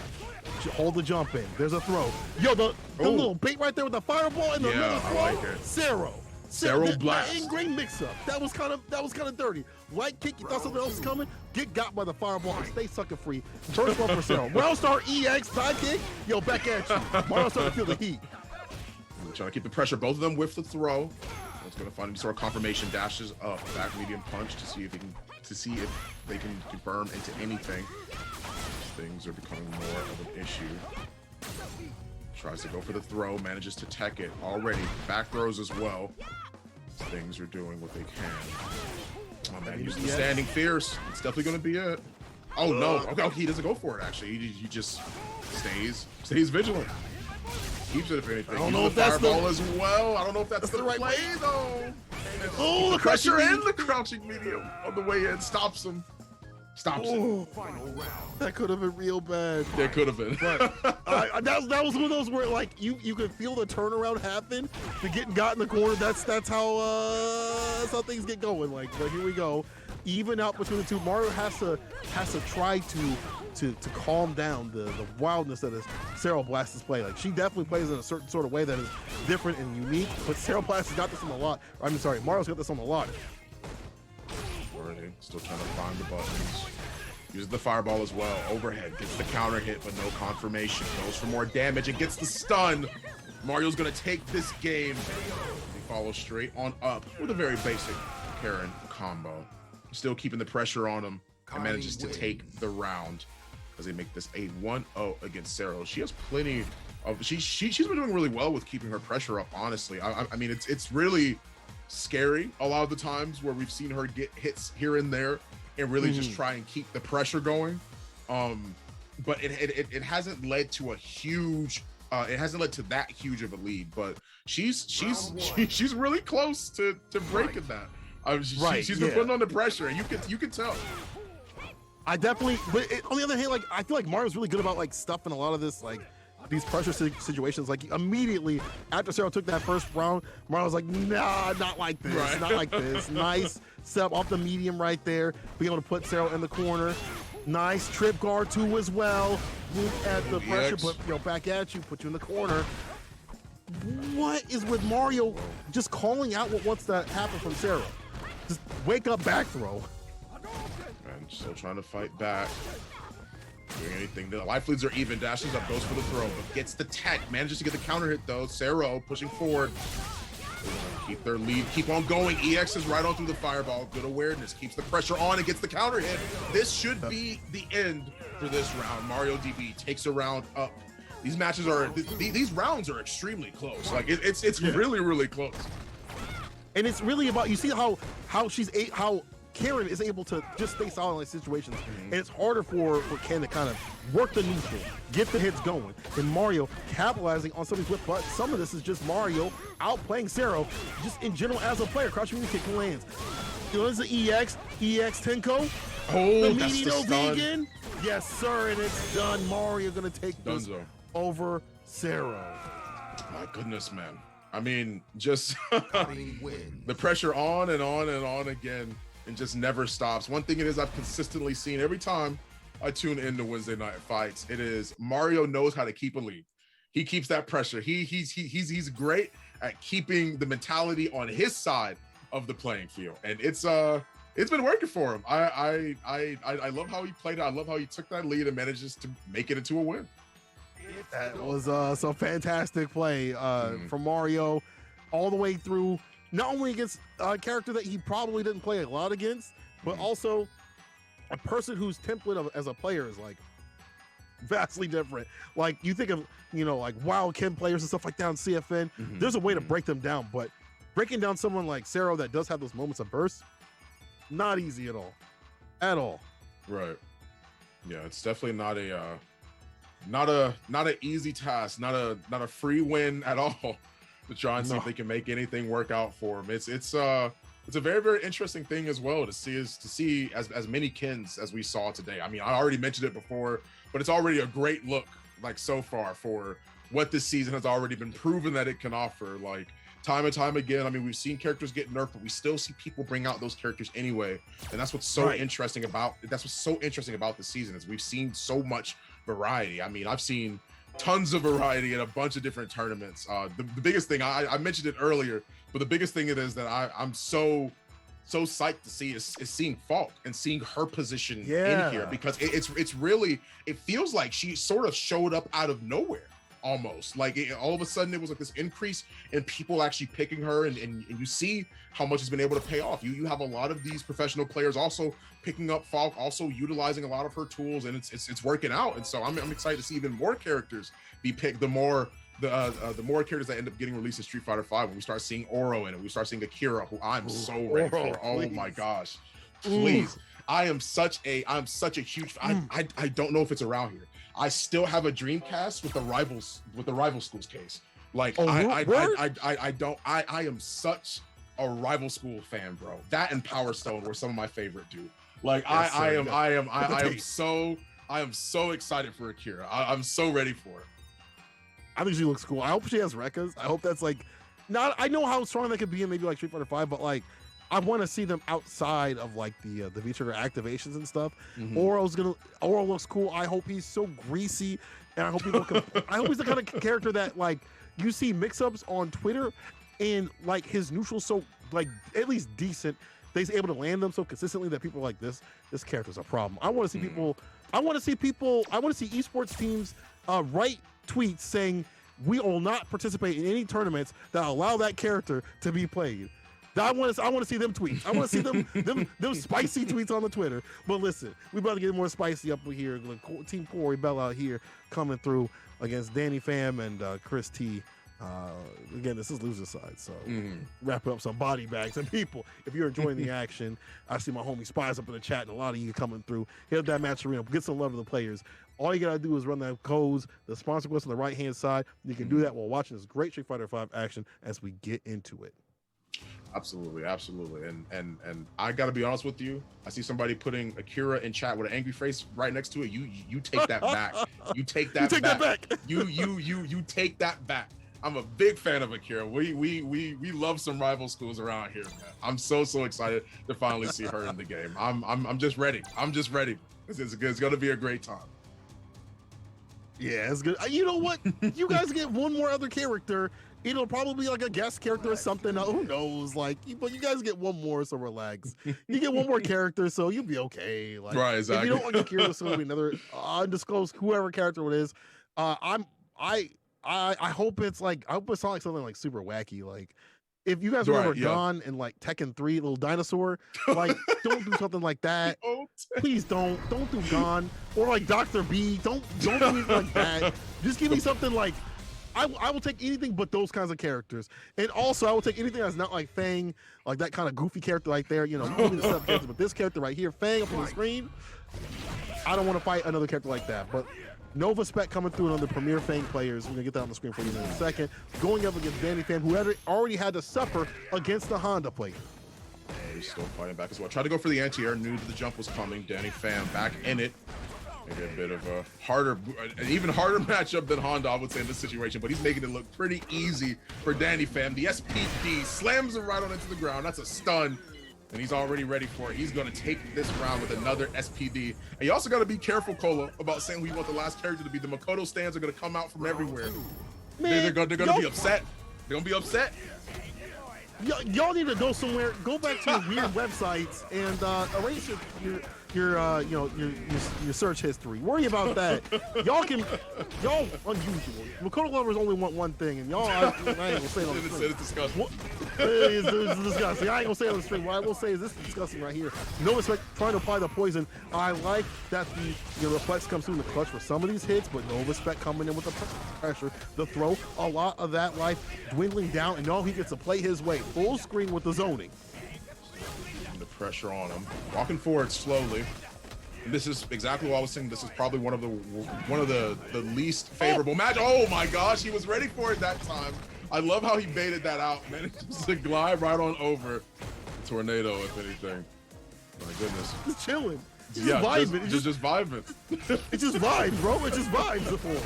She hold the jump in. There's a throw. Yo, the little bait right there with the fireball and the another throw. I like it. Cero Blast. That ingrained mix-up. That was kind of dirty. Light kick. You thought something else was coming. Get got by the fireball and stay sucker free. First one for Cero. Wellstar EX sidekick. Yo, back at you. Mario starting to feel the heat. Trying to keep the pressure. Both of them with the throw. It's going to find any sort of confirmation dashes up, back medium punch to see if they can confirm into anything. Things are becoming more of an issue. Tries to go for the throw, manages to tech it already. Back throws as well. Things are doing what they can. Oh man, using the standing fierce. It's definitely going to be it. Oh no. Okay, he doesn't go for it actually. He just stays vigilant. Keeps it if anything. I don't know if that's fireball as well. I don't know if that's the right play though. Oh, the pressure and the crouching medium on the way in stops him. That could have been real bad. It could have been. But that was one of those where like you could feel the turnaround happen. The getting got in the corner. That's how things get going. Like, but here we go. Even out between the two. Mario has to try to calm down the wildness that is Cero Blast's play. Like, she definitely plays in a certain sort of way that is different and unique, but Cero Blast has got this on a lot. Mario's got this on a lot. Already still trying to find the buttons. Uses the fireball as well. Overhead, gets the counter hit, but no confirmation. Goes for more damage and gets the stun. Mario's gonna take this game. He follows straight on up with a very basic Karen combo. Still keeping the pressure on him and manages to take the round as they make this a 1-0 against Cero. She has plenty She's been doing really well with keeping her pressure up. Honestly, I mean, it's really scary a lot of the times where we've seen her get hits here and there and really just try and keep the pressure going. But it hasn't led to a huge. It hasn't led to that huge of a lead, but she's really close to breaking that. She's been putting on the pressure, and you can tell. I definitely, but on the other hand, like I feel like Mario's really good about like stuffing a lot of this, like these pressure situations. Like immediately after Sarah took that first round, Mario was like, nah, not like this, not like this. Nice setup off the medium right there, be able to put Sarah in the corner. Nice trip guard too as well. Look at the pressure, but back at you, put you in the corner. What is with Mario just calling out what wants to happen from Sarah? Just wake up back throw. And still trying to fight back. Doing anything. The life leads are even. Dashes up, goes for the throw, but gets the tech. Manages to get the counter hit though. Sarah pushing forward. Keep their lead, keep on going. EX is right on through the fireball. Good awareness, keeps the pressure on and gets the counter hit. This should be the end for this round. Mario DB takes a round up. These matches are, these rounds are extremely close. Like it's really, really close. And it's really about, you see how Karen is able to just stay solid in these situations, and it's harder for Ken to kind of work the neutral, get the hits going, and Mario capitalizing on some of these whip butts. Some of this is just Mario outplaying Sarah, just in general as a player, crouching kick lands. There's the EX Tenko. Oh, the that's Medino the stun. vegan. Yes, sir, and it's done. Mario gonna take this over Sarah. My goodness, man. I mean, just the pressure on and on and on again. And just never stops. One thing it is I've consistently seen every time I tune into Wednesday Night Fights, it is Mario knows how to keep a lead. He keeps that pressure. He's great at keeping the mentality on his side of the playing field, and it's been working for him. I love how he played it. I love how he took that lead and manages to make it into a win. That was some fantastic play from Mario, all the way through. Not only against a character that he probably didn't play a lot against, but also a person whose template as a player is like vastly different. Like you think of, like wild Ken players and stuff like that on CFN, there's a way to break them down, but breaking down someone like Sarah that does have those moments of burst, not easy at all. At all. Right. Yeah, it's definitely not an easy task, not a free win at all. To try and see if they can make anything work out for him. It's a very, very interesting thing as well to see as many Kens as we saw today. I mean, I already mentioned it before, but it's already a great look like so far for what this season has already been proven that it can offer. Like time and time again, I mean, we've seen characters get nerfed, but we still see people bring out those characters anyway. And that's what's so interesting about this season is we've seen so much variety. I mean, I've seen tons of variety in a bunch of different tournaments. The biggest thing, I mentioned it earlier, but the biggest thing it is that I'm so psyched to see is seeing Falk and seeing her position in here, because it's really, it feels like she sort of showed up out of nowhere almost. Like all of a sudden it was like this increase in people actually picking her, and you see how much it's been able to pay off. You have a lot of these professional players also picking up Falk, also utilizing a lot of her tools, and it's working out. And so I'm excited to see even more characters be picked. The more characters that end up getting released in Street Fighter V, when we start seeing Oro in it, we start seeing Akira, who I'm so ready for. Oh my gosh, please! I'm such a huge. I don't know if it's around here. I still have a Dreamcast with the rival schools case. Like I am such a rival school fan, bro. That and Power Stone were some of my favorite, dude. Like I am so excited for Akira. I'm so ready for it. I think she looks cool. I hope she has Rekkas. I hope that's like, not. I know how strong they could be in maybe like Street Fighter V, but like, I want to see them outside of like the V-trigger activations and stuff. Oro looks cool. I hope he's so greasy, and I hope I hope he's the kind of character that like you see mix-ups on Twitter, and like his neutral so like at least decent. They's able to land them so consistently that people are like, this character's a problem. I want to see people. I want to see esports teams write tweets saying we will not participate in any tournaments that allow that character to be played. I want to see them tweets. I want to see them spicy tweets on the Twitter. But listen, we about to get more spicy up here. Team Corey Bell out here coming through against Danny Pham and Chris T. Again, this is loser side, so wrapping up some body bags. And people, if you're enjoying the action, I see my homie Spies up in the chat, and a lot of you coming through. Hit up that match arena, get some love to the players. All you gotta do is run that codes, the sponsor quest on the right hand side. You can do that while watching this great Street Fighter V action as we get into it. Absolutely, and I gotta be honest with you. I see somebody putting Akira in chat with an angry face right next to it. You take that back. You take that back. You take that back. I'm a big fan of Akira. We love some rival schools around here, man. I'm so excited to finally see her in the game. I'm just ready. It's gonna be a great time. Yeah, it's good. You know what? You guys get one more other character. It'll probably be like a guest character or something. Who knows? Like, but you guys get one more, so relax. You get one more character, so you'll be okay. Like, right, exactly. If you don't want to get Akira, so it'll be another undisclosed whoever character it is. I hope it's like, I hope it's not like something like super wacky. Like, if you guys remember Gon and like Tekken 3, little dinosaur, like don't do something like that. Please don't do Gon or like Dr. B. Don't do anything like that. Just give me something like, I will take anything but those kinds of characters. And also I will take anything that's not like Fang, like that kind of goofy character right there. You know, give me the sub character, but this character right here, Fang up on the screen, I don't want to fight another character like that. But Nova Spec coming through, one of the premier Fang players. We're going to get that on the screen for you in a second. Going up against Danny Pham, who had already had to suffer against the Honda player. He's still fighting back as well. Tried to go for the anti-air, knew the jump was coming. Danny Pham back in it. Maybe a bit of a an even harder matchup than Honda, I would say, in this situation, but he's making it look pretty easy for Danny Pham. The SPD slams him right on into the ground. That's a stun. And he's already ready for it. He's going to take this round with another SPD. And you also got to be careful, Colo, about saying we want the last character to be. The Makoto stands are going to come out from everywhere. Man, they're going to be upset. They're going to be upset. Y'all need to go somewhere. Go back to your weird websites and erase your search history. Worry about that. Y'all unusual. Makoto lovers only want one thing, and y'all, I ain't gonna say it on the stream. It's disgusting. It's disgusting. I ain't gonna say it on the stream. What I will say is this is disgusting right here. No respect, trying to apply the poison. I like that the reflex comes through in the clutch for some of these hits, but no respect coming in with the pressure. The throw, a lot of that life dwindling down, and now he gets to play his way. Full screen with the zoning. The pressure on him, walking forward slowly. And this is exactly what I was saying. This is probably one of the least favorable match. Oh my gosh, he was ready for it that time. I love how he baited that out, man. It's just a glide right on over. Tornado, if anything. My goodness. Just chilling. Just vibing. Just vibing. It's just vibes, bro. It's just vibes before.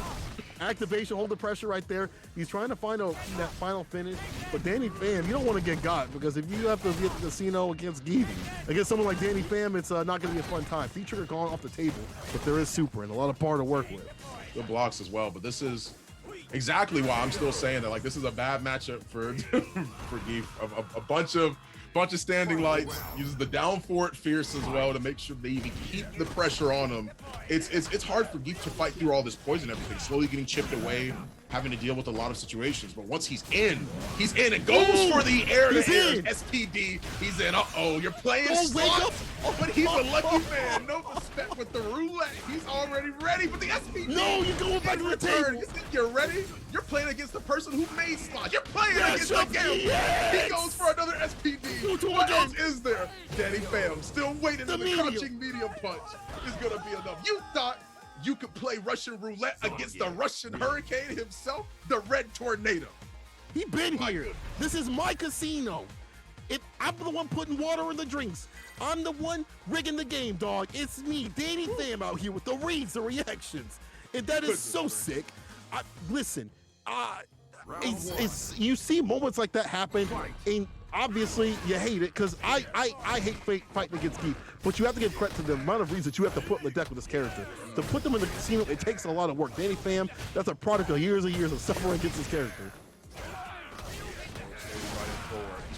Activation, hold the pressure right there. He's trying to find that final finish. But Danny Pham, you don't want to get got, because if you have to be at the casino against Geevy, against someone like Danny Pham, it's not going to be a fun time. Feature gone off the table, but there is super and a lot of bar to work with. Good blocks as well, but this is exactly why I'm still saying that, like, this is a bad matchup for for Geef. A bunch of standing lights, uses the down forward fierce as well to make sure they even keep the pressure on him. It's hard for Geef to fight through all this poison and everything, slowly getting chipped away, having to deal with a lot of situations. But once he's in and goes for the air-to-air SPD. He's in. Uh-oh, you're playing slots. But he's a lucky man. No respect with the roulette. He's already ready for the SPD. No, you're going back to the table. You think you're ready? You're playing against the person who made slots. You're playing against the game. Yes. He goes for another SPD. What else is there? Danny Pham still waiting for the crouching medium punch. Is going to be enough. You thought you could play Russian roulette against the Russian hurricane himself, the Red Tornado. He been here. This is my casino. I'm the one putting water in the drinks. I'm the one rigging the game, dog. It's me, Danny Pham, out here with the reads, the reactions. And that is so sick. Listen, you see moments like that happen, and obviously you hate it, because I hate fighting against Geef, but you have to give credit to the amount of reads that you have to put in the deck with this character. To put them in the casino, it takes a lot of work. Danny Pham, that's a product of years and years of suffering against this character.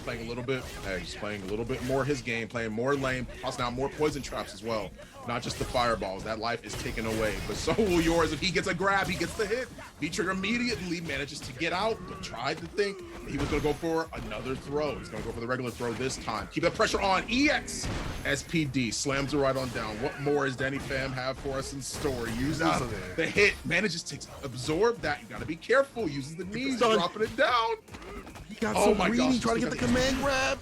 playing a little bit. He's playing a little bit more his game, playing more lane, tossing out more poison traps as well. Not just the fireballs. That life is taken away. But so will yours. If he gets a grab, he gets the hit. V-Trigger immediately manages to get out, but tried to think he was going to go for another throw. He's going to go for the regular throw this time. Keep that pressure on. EX SPD slams it right on down. What more does Danny Pham have for us in store? Uses the hit, manages to absorb that. You got to be careful. Uses the knees, dropping it down. He got so greedy, trying to get the command grab.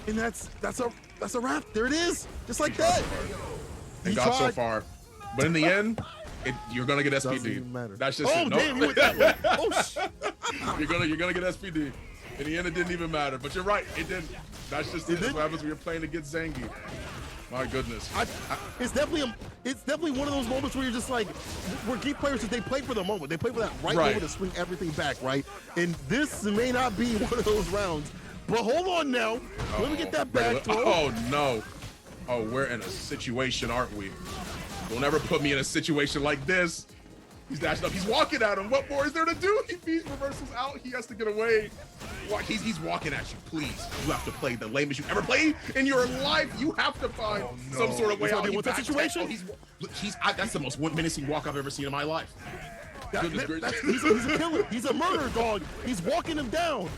And that's a wrap. There it is. Just like that. He got so far, but in the end, you're gonna get SPD. That's just it. Damn, you went that way. Oh shit. You're gonna get SPD. In the end, it didn't even matter. But you're right, it didn't. That's just it. That's what happens when you're playing against Zangy. My goodness. It's definitely one of those moments where you're just like, where Geek players, they play for the moment. They play for that right moment to swing everything back, right? And this may not be one of those rounds. But hold on now. Let me get that back throw. Oh no. Oh, we're in a situation, aren't we? Don't ever put me in a situation like this. He's dashing up. He's walking at him. What more is there to do? He feeds reversals out. He has to get away. He's walking at you. Please, you have to play the lamest you ever played in your life. You have to find some sort of way out. What's that situation? That's the most menacing walk I've ever seen in my life. He's a killer. He's a murder dog. He's walking him down.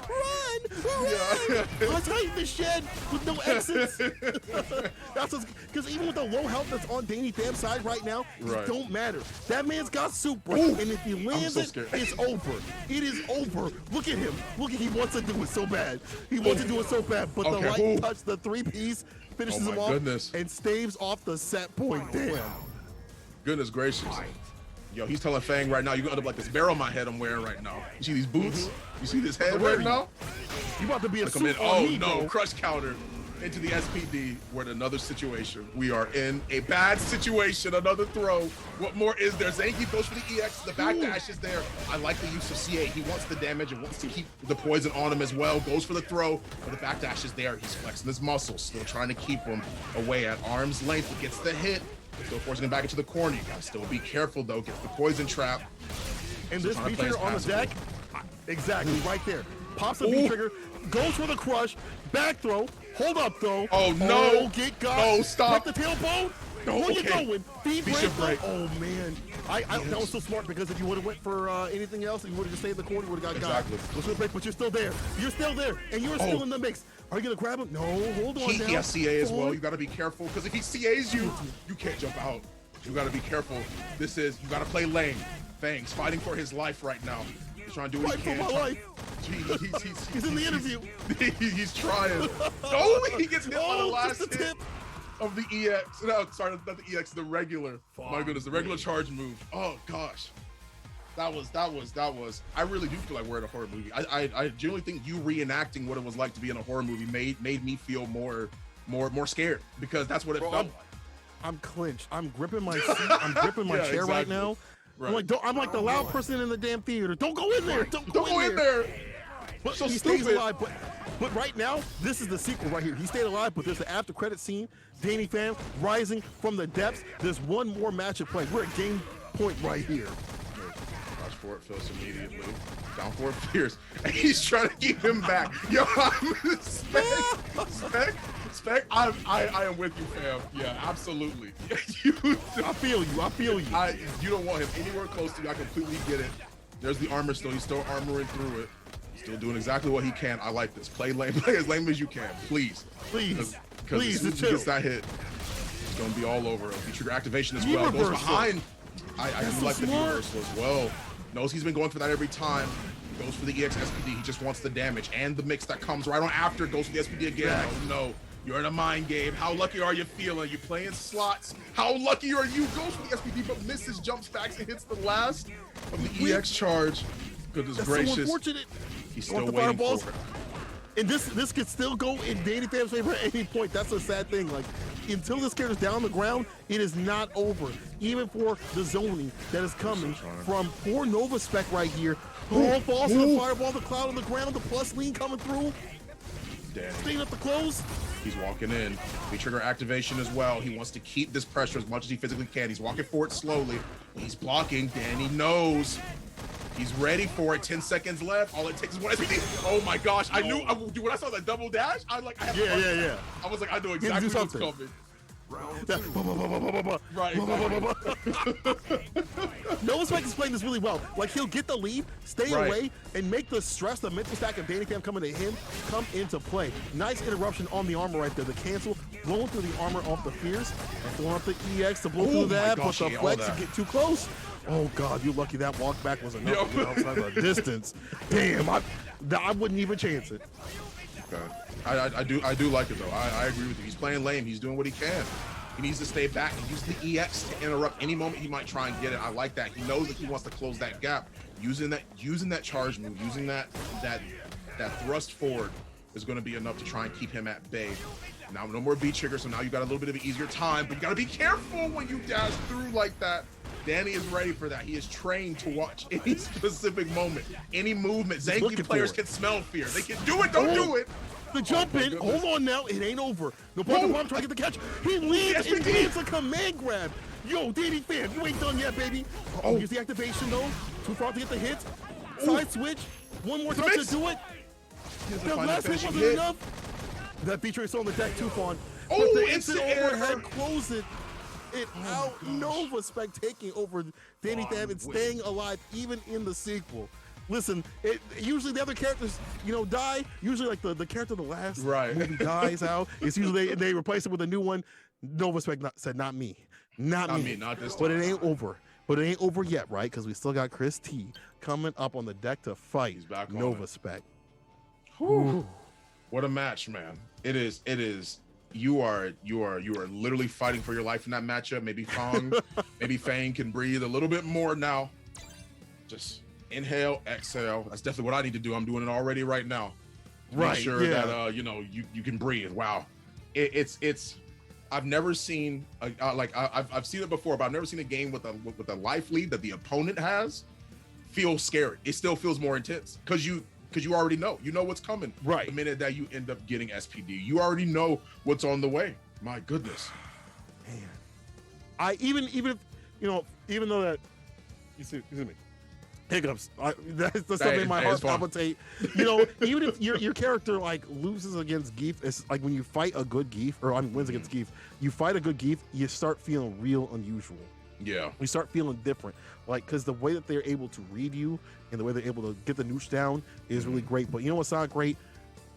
Run! Let's hide the shed with no exits. That's because even with the low health that's on Danny Pham's side right now, it don't matter. That man's got super, and if he lands it's over. It is over. Look at him. He wants to do it so bad. He wants to do it so bad, but the light touch, the 3-piece, finishes him off and staves off the set point. Damn. Goodness gracious. Yo, he's telling Fang right now, you're gonna end up like this barrel on my head I'm wearing right now. You see these boots? You see this head right now? You about to be a super no, crush counter into the SPD. We're in another situation. We are in a bad situation, another throw. What more is there? Zangy goes for the EX, the backdash is there. I like the use of CA. He wants the damage and wants to keep the poison on him as well. Goes for the throw, but the backdash is there. He's flexing his muscles, still trying to keep him away at arm's length. He gets the hit. Still forcing him back into the corner. You gotta still be careful though. Gets the poison trap. And this V-Trigger on the deck, exactly right there. Pops the V-Trigger, goes for the crush, back throw, hold up though. Oh no! Oh, get got. No, stop. Break the tailbone. Where you going? Feed break. Oh man, that was so smart because if you would have went for anything else, if you would have just stayed in the corner, you would have got got. But you're still there. You're still there, and you're still in the mix. Are you gonna grab him? No, hold on. He has CA as well. You gotta be careful because if he CAs you, you can't jump out. You gotta be careful. You gotta play lane. Fang's fighting for his life right now. He's trying to do what he can. For my life. He's in the interview. He's trying. Oh, he gets hit on the last hit of the EX. No, sorry, not the EX, the regular. My goodness, the regular charge move. Oh gosh. That was. I really do feel like we're in a horror movie. I genuinely think you reenacting what it was like to be in a horror movie made me feel more scared because that's what it felt like. I'm clenched. I'm gripping my seat. I'm gripping my chair right now. Right. I'm like the loud person in the damn theater. Don't go in there. Don't go in there. But so he stays alive. But right now, this is the sequel right here. He stayed alive, but there's the after credit scene. Danny Pham rising from the depths. There's one more match at play. We're at game point right here. For it feels immediately down for it fierce, and he's trying to keep him back. Yo, Spec. I am with you, fam. Yeah, absolutely. I feel you. You don't want him anywhere close to you. I completely get it. There's the armor still. He's still armoring through it. Still doing exactly what he can. I like this. Play as lame as you can, please. Please. Because as soon as he gets that hit, it's gonna be all over. The trigger activation as well goes behind. I do like the reversal as well. Knows he's been going for that every time. Goes for the EX SPD. He just wants the damage and the mix that comes right on after. Goes for the SPD again. Oh no, you're in a mind game. How lucky are you feeling? You playing slots. How lucky are you? Goes for the SPD but misses, jumps back and hits the last of the EX charge. Goodness gracious. So unfortunate. He's still waiting for it. And this could still go in Danny Pham's favor at any point. That's a sad thing. Like, until this character's down on the ground, it is not over. Even for the zoning that is coming from poor Nova Spec right here. All falls to the fireball, the cloud on the ground, the plus lean coming through. Staying up the close. He's walking in. V-trigger activation as well. He wants to keep this pressure as much as he physically can. He's walking forward slowly. He's blocking. Danny knows. He's ready for it. 10 seconds left. All it takes is one SPT. Oh my gosh! I knew when I saw that double dash. I had yeah. I was like, I know exactly what's coming. Right. NovaSpec is playing this really well. Like, he'll get the lead, stay away, and make the stress, the mental stack of Danny Pham coming to him come into play. Nice interruption on the armor right there. The cancel, blowing through the armor off the Fierce, and throwing up the EX to blow through that, but the flex to get too close. Oh God, you lucky that walk back was enough to get outside the distance. Damn, I wouldn't even chance it. I do like it though. I agree with you. He's playing lame. He's doing what he can. He needs to stay back and use the EX to interrupt any moment he might try and get it. I like that. He knows that he wants to close that gap. Using that charge move, using that thrust forward is going to be enough to try and keep him at bay. Now no more B trigger, so now you got a little bit of an easier time, but you got to be careful when you dash through like that. Danny is ready for that. He is trained to watch any specific moment, any movement. Zanky players can smell fear. They can do it, don't do it. The jump in, hold on now, it ain't over. No problem, trying to get the catch. He leads and lands a command grab. Yo, Danny Pham, you ain't done yet, baby. Here's the activation though. Too far to get the hit. Side switch. One more touch to do it. The last hit wasn't enough. That feature is on the deck too, Fawn. But the instant overhead close it. Out NovaSpec taking over Danny Pham and staying alive even in the sequel. Listen, usually the other characters, die. Usually, like the character of the last movie dies out. It's usually they replace it with a new one. NovaSpec said, "Not me, not me, not this time." But it ain't over. But it ain't over yet, right? Because we still got Chris T coming up on the deck to fight NovaSpec. What a match, man! It is. You are literally fighting for your life in that matchup. Maybe Fang can breathe a little bit more now. Just inhale, exhale. That's definitely what I need to do. I'm doing it already right now. Make sure that you can breathe. Wow, it's. I've never seen I've seen it before, but I've never seen a game with a life lead that the opponent has feel scary. It still feels more intense because you already know what's coming. Right. The minute that you end up getting SPD, you already know what's on the way. My goodness. Man. Even though that excuse me. Hiccups. That's the stuff in my heart palpitate. Even if your character loses against Geef, it's like when you fight a good Geef, or wins against Geef, you fight a good Geef, you start feeling real unusual. Yeah. We start feeling different. Because the way that they're able to read you and the way they're able to get the nooch down is really great. But you know what's not great?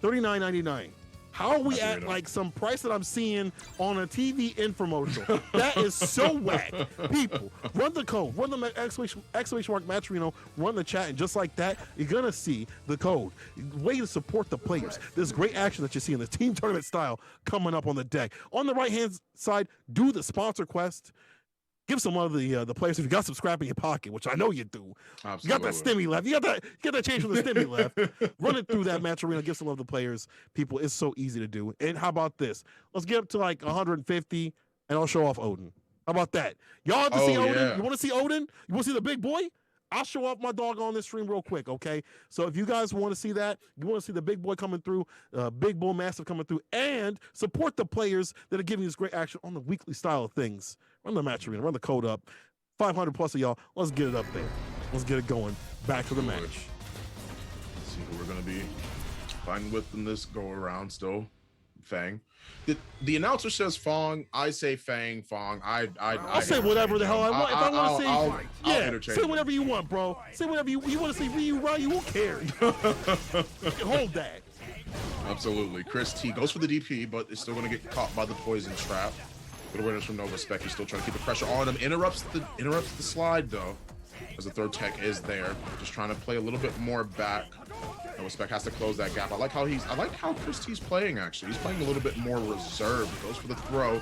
$39.99. How are we at some price that I'm seeing on a TV infomercial? That is so whack. People, run the code, run the exclamation mark Matrino, run the chat, and just like that, you're gonna see the code. Way to support the players. There's great action that you see in the team tournament style coming up on the deck. On the right hand side, do the sponsor quest. Give some of the players, if you got some scrap in your pocket, which I know you do. Absolutely. You got that stimmy left. You got that change from the stimmy left. Run it through that match arena. Give some of the players. People, it's so easy to do. And how about this? Let's get up to 150, and I'll show off Odin. How about that? Y'all have to see Odin? Yeah. You want to see Odin? You want to see the big boy? I'll show off my dog on this stream real quick, okay? So if you guys want to see that, you want to see the big boy coming through, big bull massive coming through, and support the players that are giving you this great action on the weekly style of things. Run the match arena, run the code up. 500 plus of y'all. Let's get it up there. Let's get it going. Back to the match. Let's see who we're going to be fighting with in this go around still. Fang. The announcer says Fong. I say Fang, Fong. I'll say whatever the hell I want. If I want to say, say whatever you want, bro. Say whatever you want to say. Ryu, who cares? Hold that. Absolutely. Chris T goes for the DP, but is still going to get caught by the poison trap. Good awareness from NovaSpec. He's still trying to keep the pressure on him. Interrupts the slide though, as the third tech is there. Just trying to play a little bit more back. NovaSpec has to close that gap. I like how Chris T's playing actually. He's playing a little bit more reserved. Goes for the throw,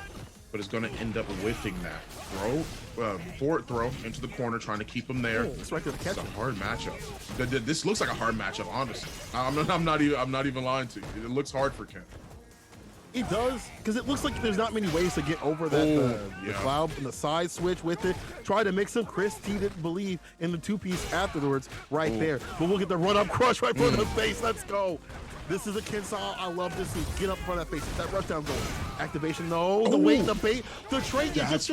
but is going to end up whiffing that forward throw into the corner, trying to keep him there. It's a hard matchup. This looks like a hard matchup, honestly. I'm not even lying to you. It looks hard for Ken. It does, because it looks like there's not many ways to get over that the cloud and the side switch with it. Try to mix him. Chris T didn't believe in the two-piece afterwards there. But we'll get the run-up crush right for the face. Let's go. This is a Ken style. I love this. Get up in front of that face. Get that rush down going. Activation, no. The weight, the bait, the trade. That's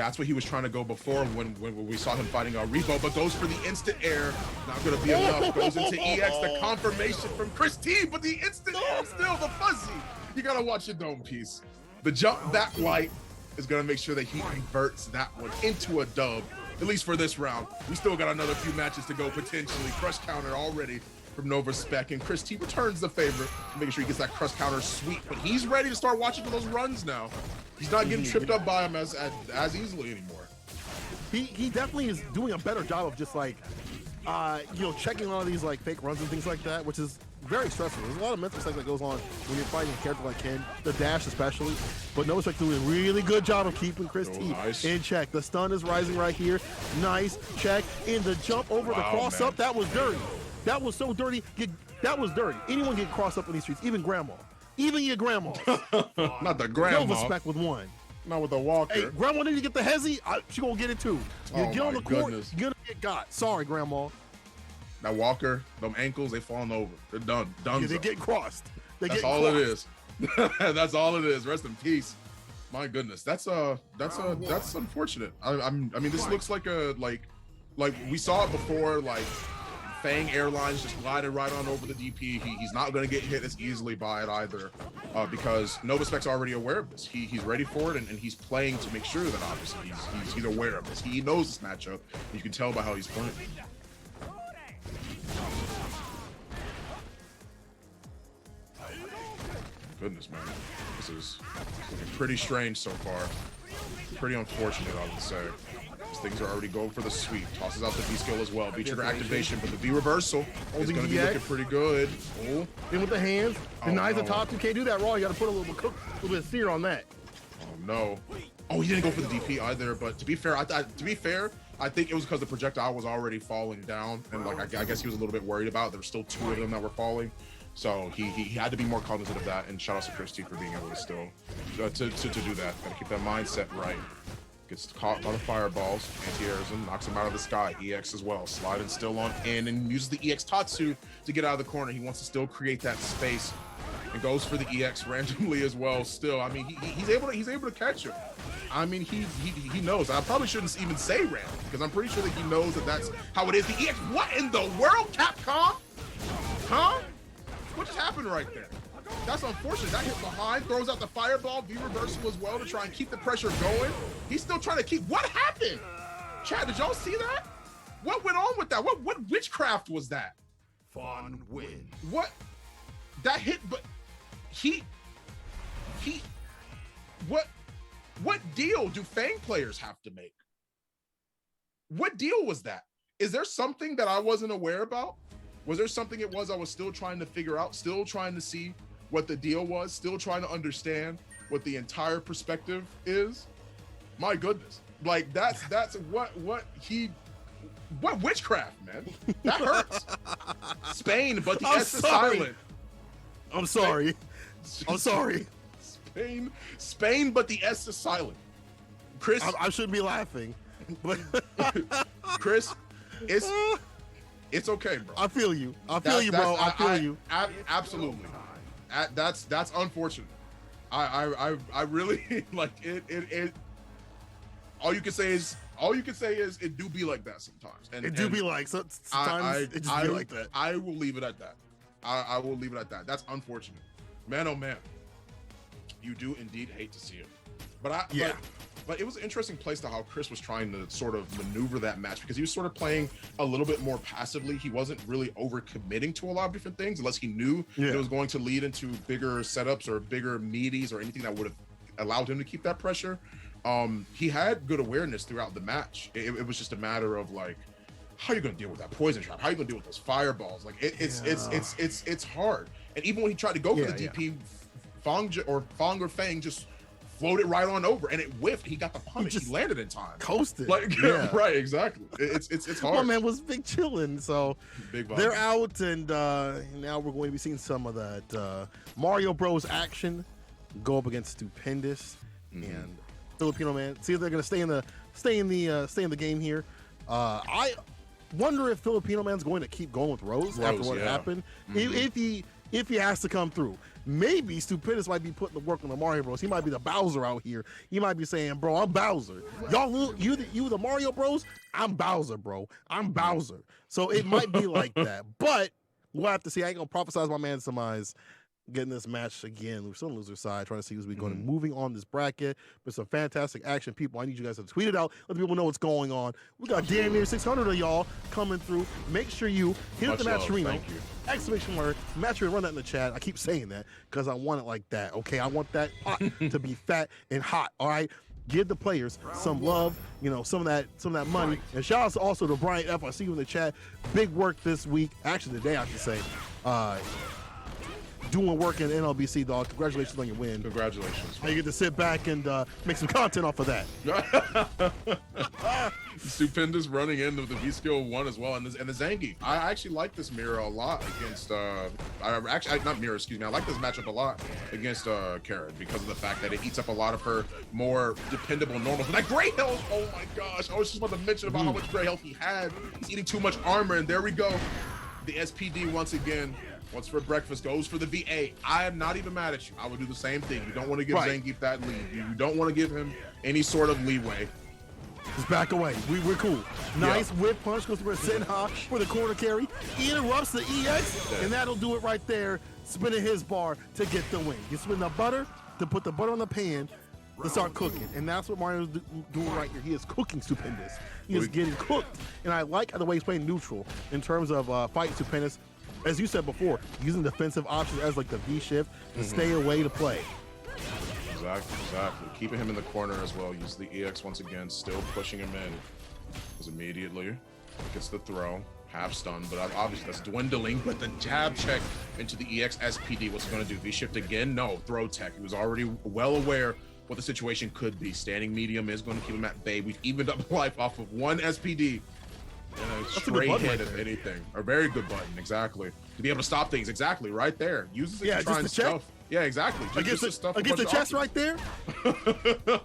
That's what he was trying to go before when we saw him fighting Revo, but goes for the instant air. Not going to be enough. Goes into EX, the confirmation from Chris T, but the instant air still, the fuzzy. You got to watch your dome piece. The jump back light is going to make sure that he converts that one into a dub, at least for this round. We still got another few matches to go potentially. Crush counter already from Nova Spec, and Chris T returns the favor, making sure he gets that crush counter sweet, but he's ready to start watching for those runs now. He's not getting tripped up by him as easily anymore. He definitely is doing a better job of just like, you know, checking a lot of these like fake runs and things like that, which is very stressful. There's a lot of mental stuff that goes on when you're fighting a character like Ken, the dash especially, but Nova Spec doing a really good job of keeping Chris T in check. The stun is rising right here. Nice check in the jump over the cross up. That was dirty. That was so dirty. That was dirty. Anyone get crossed up in these streets, even grandma. Even your grandma. Not the grandma. Nova Spec with one. Not with the walker. Hey, grandma didn't get the hezzy. She gonna get it too. You get on the court, goodness. you're gonna get got. Sorry, grandma. That walker, them ankles, they falling over. They're done. Done. Yeah, they get crossed. That's all it is. That's all it is. Rest in peace. My goodness. That's unfortunate. I mean, this looks like we saw it before, like Fang Airlines just glided right on over the DP. He's not going to get hit as easily by it either, because Nova Spec's already aware of this. He's ready for it, and he's playing to make sure that obviously he's aware of this. He knows this matchup. You can tell by how he's playing. Goodness, man, this is looking pretty strange so far. Pretty unfortunate, I would say. Things are already going for the sweep. Tosses out the V skill as well. V trigger activation, but the V reversal is going to be looking pretty good. Oh, in with the hands. Denies the top two. Can't do that raw. You got to put a little bit of sear on that. Oh no. Oh, he didn't go for the DP either. But to be fair, I think it was because the projectile was already falling down, and like I guess he was a little bit worried about it. There were still two of them that were falling. So he had to be more cognizant of that, and shout out to Chris T for being able to still to do that. Gotta keep that mindset right. Gets caught by the fireballs, anti-airs him, knocks him out of the sky. EX as well, sliding still on in, and uses the EX Tatsu to get out of the corner. He wants to still create that space, and goes for the EX randomly as well. Still, I mean, he's able to catch him. I mean, he knows. I probably shouldn't even say random, because I'm pretty sure that he knows that that's how it is. The EX, what in the world, Capcom? Huh? What just happened right there? That's unfortunate. That hit behind, throws out the fireball, V reversal as well to try and keep the pressure going. He's still trying to keep. What happened? Chad, did y'all see that? What went on with that? What witchcraft was that? Fun win. What? That hit, but what deal do Fang players have to make? What deal was that? Is there something that I wasn't aware about? Was there something I was still trying to figure out, still trying to see what the deal was, still trying to understand what the entire perspective is? My goodness. Like that's what witchcraft, man. That hurts. Spain, but the S is silent. I'm sorry. I'm sorry. Spain, but the S is silent. Chris, I shouldn't be laughing, but Chris, it's okay, bro. I feel you. I feel you, bro. I feel you. Absolutely. That's unfortunate. I really like it. All you can say is it do be like that sometimes. And it do be like sometimes it just be like that. I will leave it at that. I will leave it at that. That's unfortunate. Man, oh man. You do indeed hate to see it. But it was an interesting place to how Chris was trying to sort of maneuver that match, because he was sort of playing a little bit more passively. He wasn't really over committing to a lot of different things unless he knew that it was going to lead into bigger setups or bigger meaties or anything that would have allowed him to keep that pressure. He had good awareness throughout the match. It was just a matter of like, how are you going to deal with that poison trap? How are you going to deal with those fireballs? Like it's hard. And even when he tried to go for the DP, Fang or Fang just floated right on over, and it whiffed. He got the punish. He landed in time. Coasted. Like right, exactly. It's hard. My man was big chilling. So big they're out, and now we're going to be seeing some of that Mario Bros action go up against Stupendous and Filipino Man. See if they're going to stay in the game here. I wonder if Filipino Man's going to keep going with Rose after what happened. If he if he has to come through. Maybe Stupendous might be putting the work on the Mario Bros. He might be the Bowser out here. He might be saying, bro, I'm Bowser. Y'all, you the Mario Bros? I'm Bowser, bro. I'm Bowser. So it might be like that. But we'll have to see. I ain't going to prophesize my man's demise getting this match again. We're still on the loser side, trying to see who's going. Moving on this bracket. But some fantastic action, people. I need you guys to tweet it out. Let the people know what's going on. We got damn near 600 of y'all coming through. Make sure you hit the Matcherino. Exclamation word. Matcherino, run that in the chat. I keep saying that because I want it like that. Okay, I want that pot to be fat and hot. All right. Give the players some love, some of that money. And shout out also to Brian F. I see you in the chat. Big work this week. Actually, today I should say. Doing work in NLBC, dog. Congratulations on your win. Congratulations. You get to sit back and make some content off of that. Stupendous running into the V-Skill 1 as well, and the Zangi. I actually like this mirror a lot against, not mirror, excuse me. I like this matchup a lot against Karen because of the fact that it eats up a lot of her more dependable normals. And that gray health, oh my gosh. I was just about to mention about how much gray health he had. He's eating too much armor, and there we go. The SPD once again. What's for breakfast goes for the VA. I am not even mad at you. I would do the same thing. You don't want to give Zangief that lead. You don't want to give him any sort of leeway. Just back away. We're cool. Nice whip punch goes for Senha for the corner carry. Interrupts the EX, and that'll do it right there. Spinning his bar to get the win. You spin the butter to put the butter on the pan to start cooking. And that's what Mario's doing right here. He is cooking Stupendous. He is getting cooked. And I like the way he's playing neutral in terms of fighting Stupendous. As you said before, using defensive options as like the V shift to stay away to play. Exactly. Keeping him in the corner as well. Use the EX once again, still pushing him in. Because immediately gets the throw, half stun, but obviously that's dwindling. But the jab check into the EX SPD, what's he going to do? V shift again? No, throw tech. He was already well aware what the situation could be. Standing medium is going to keep him at bay. We've evened up life off of one SPD. And a straight hit, if anything. A very good button, exactly. To be able to stop things, exactly, right there. Uses it to try and stuff. Yeah, exactly. Against the chest right there?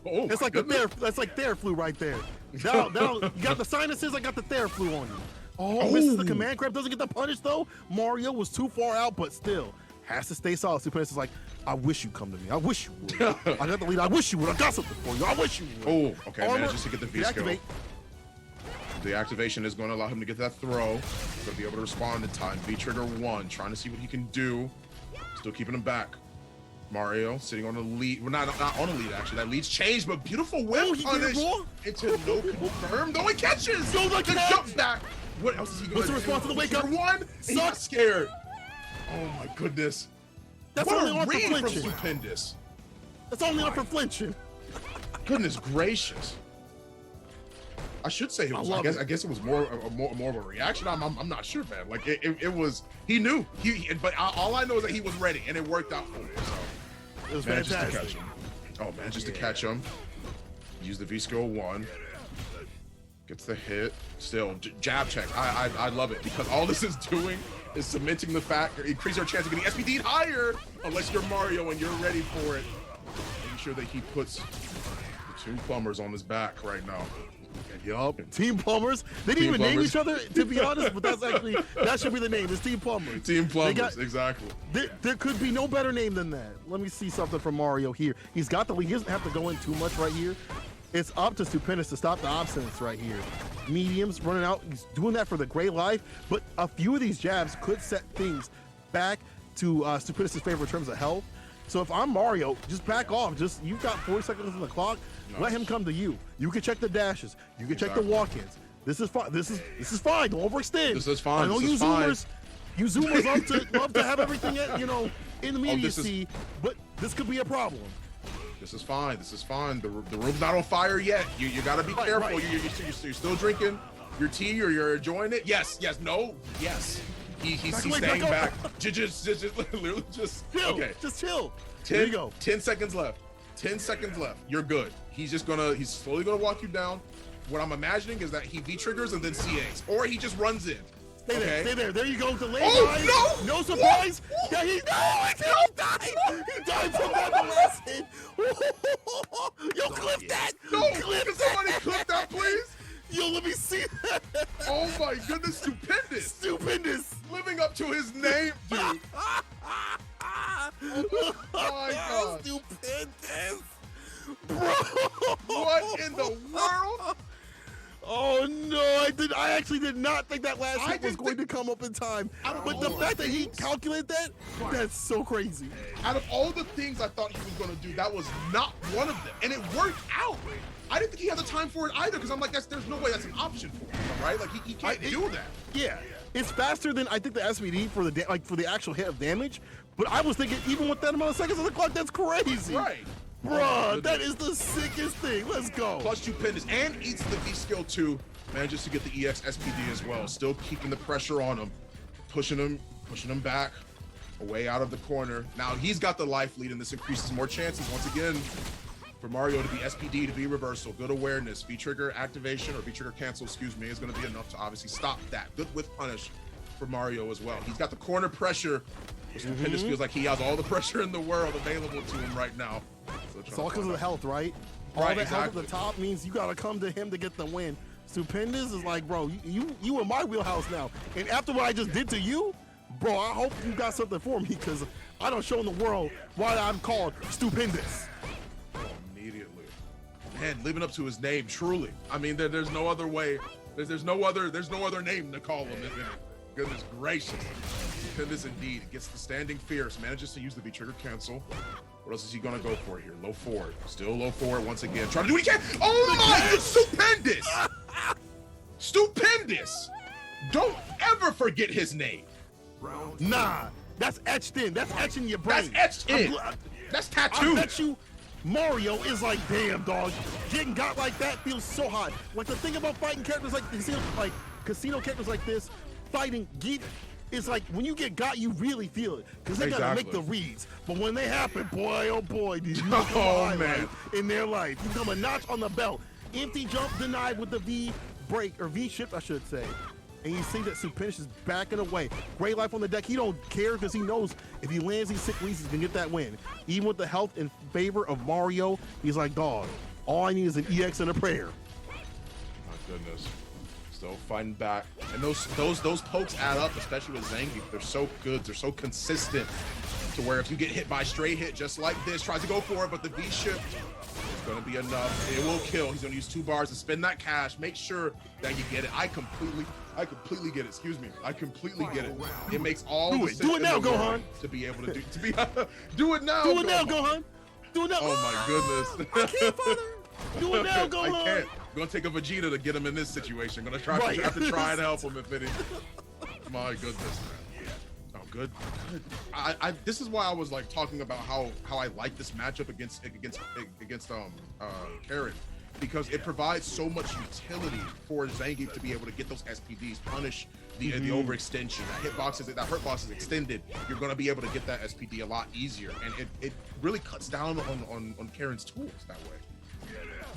Oh, that's like that's like Theraflu right there. Now, you got the sinuses, I got the Theraflu on you. Oh, misses the command grab, doesn't get the punish though. Mario was too far out, but still has to stay solid. Stupendous is like, I wish you'd come to me. I wish you would. I got the lead. I wish you would. I got something for you. I wish you would. Oh, okay, man, just to get the V-skill. The activation is going to allow him to get that throw. Going to be able to respond in time. V-trigger 1, trying to see what he can do. Still keeping him back. Mario sitting on a lead. Well, not on a lead, actually. That lead's changed, but beautiful whip punish into no confirm. Though he catches! So like the jump back. What else is he going to do? What's the response to the wake up? 1, he got scared. Oh my goodness. That's what only a on for read from flinching. Stupendous. That's only on for flinching. Goodness gracious. I should say it was. I guess it was more of a reaction. I'm not sure, man. Like it was. He knew. But all I know is that he was ready, and it worked out for him. So it was fantastic. fantastic. Just to catch him. Oh man, just to catch him. Use the V-skill 1. Gets the hit. Still jab check. I love it because all this is doing is cementing the fact, or increasing our chance of getting SPD'd higher, unless you're Mario and you're ready for it. Making sure that he puts the 2 plumbers on his back right now. Yup, Team Plumbers. They didn't even name each other, to be honest, but that should be the name. It's Team Plumbers. Team Plumbers, exactly. There could be no better name than that. Let me see something from Mario here. He's got the lead. He doesn't have to go in too much right here. It's up to Stupendous to stop the obstinance right here. Mediums running out. He's doing that for the gray life, but a few of these jabs could set things back to Stupendous' favor in terms of health. So if I'm Mario, just back off. You've got 40 seconds on the clock. Nice. Let him come to you. You can check the dashes. You can check the walk-ins. This is fine. This is fine. Don't overextend. This is fine. I know you zoomers love to have everything in the immediacy, but this could be a problem. This is fine. This is fine. The room's not on fire yet. You got to be careful. Right. You're still drinking your tea or you're enjoying it. Yes. No. Yes. He's staying back. Just literally just chill. Okay. Just chill. 10, there you go. 10 seconds left. 10 seconds left. You're good. He's slowly gonna walk you down. What I'm imagining is that he V-triggers and then CAs, or he just runs in. Stay there. There you go. Delay. Oh, no surprise. What? Yeah, he died. He died from that last hit. Yo, clip that. No, can somebody clip that, please? Yo, let me see that. Oh my goodness, Stupendous. Stupendous. Living up to his name, dude. Bro! What in the world? Oh no, I actually did not think that last hit was going to come up in time. But the fact that he calculated that, that's so crazy. Out of all the things I thought he was going to do, that was not one of them. And it worked out. I didn't think he had the time for it either, because I'm like, there's no way that's an option for him, right? Like, he can't do that. Yeah, it's faster than I think the SPD for the actual hit of damage. But I was thinking, even with that amount of seconds on the clock, that's crazy. Right. Bruh, that is the sickest thing. Let's go. Plus stupendous, and eats the V skill too. Manages to get the EX SPD as well. Still keeping the pressure on him, pushing him back, away out of the corner. Now he's got the life lead, and this increases more chances once again for Mario to be SPD, to be reversal. Good awareness, V trigger activation or V trigger cancel, excuse me, is going to be enough to obviously stop that. Good with punish for Mario as well. He's got the corner pressure. Stupendous feels like he has all the pressure in the world available to him right now. So it's all because of the health, right? All that health at the top means you got to come to him to get the win. Stupendous is like, bro, you in my wheelhouse now. And after what I just did to you, bro, I hope you got something for me, because I don't show in the world why I'm called Stupendous. Immediately. Man, living up to his name, truly. I mean, there's no other way. There's no other name to call him. Goodness gracious. Stupendous indeed. Gets the standing fierce. Manages to use the V-trigger cancel. What else is he gonna go for here? Low forward. Still low forward once again. Trying to do what he can. Oh my, it's Stupendous! Stupendous! Don't ever forget his name. Nah, that's etched in. That's etched in your brain. That's etched in. That's tattooed. I bet you Mario is like, damn, dog. Getting got like that feels so hot. Like, the thing about fighting characters like casino characters like this, fighting geek, is like when you get got, you really feel it, because they gotta make the reads. But when they happen, boy, oh boy, did you become a highlight in their life. You become a notch on the belt. Empty jump denied with the V break, or V shift, I should say. And you see that Stupendous is backing away. Great life on the deck. He don't care, because he knows if he lands these 6 leads, he's gonna get that win. Even with the health in favor of Mario, he's like, dog, all I need is an EX and a prayer. My goodness. Still fighting back. And those pokes add up, especially with Zangief. They're so good. They're so consistent to where if you get hit by a straight hit just like this, tries to go for it, but the V shift is going to be enough. It will kill. He's going to use 2 bars to spend that cash. Make sure that you get it. I completely get it. Excuse me. I completely get it. It makes all the sense do it now, Gohan. To be able to do it now. Do it now, Gohan. Do it now. Oh my goodness. I can't, father. Do it now, Gohan. I can't. I'm gonna take a Vegeta to get him in this situation. I'm gonna have to try and help him if it is. My goodness, man. Oh, good. This is why I was like talking about how I like this matchup against Karen, because it provides so much utility for Zangief to be able to get those SPDs, punish the overextension. That hurt box is extended. You're gonna be able to get that SPD a lot easier, and it really cuts down on Karen's tools that way.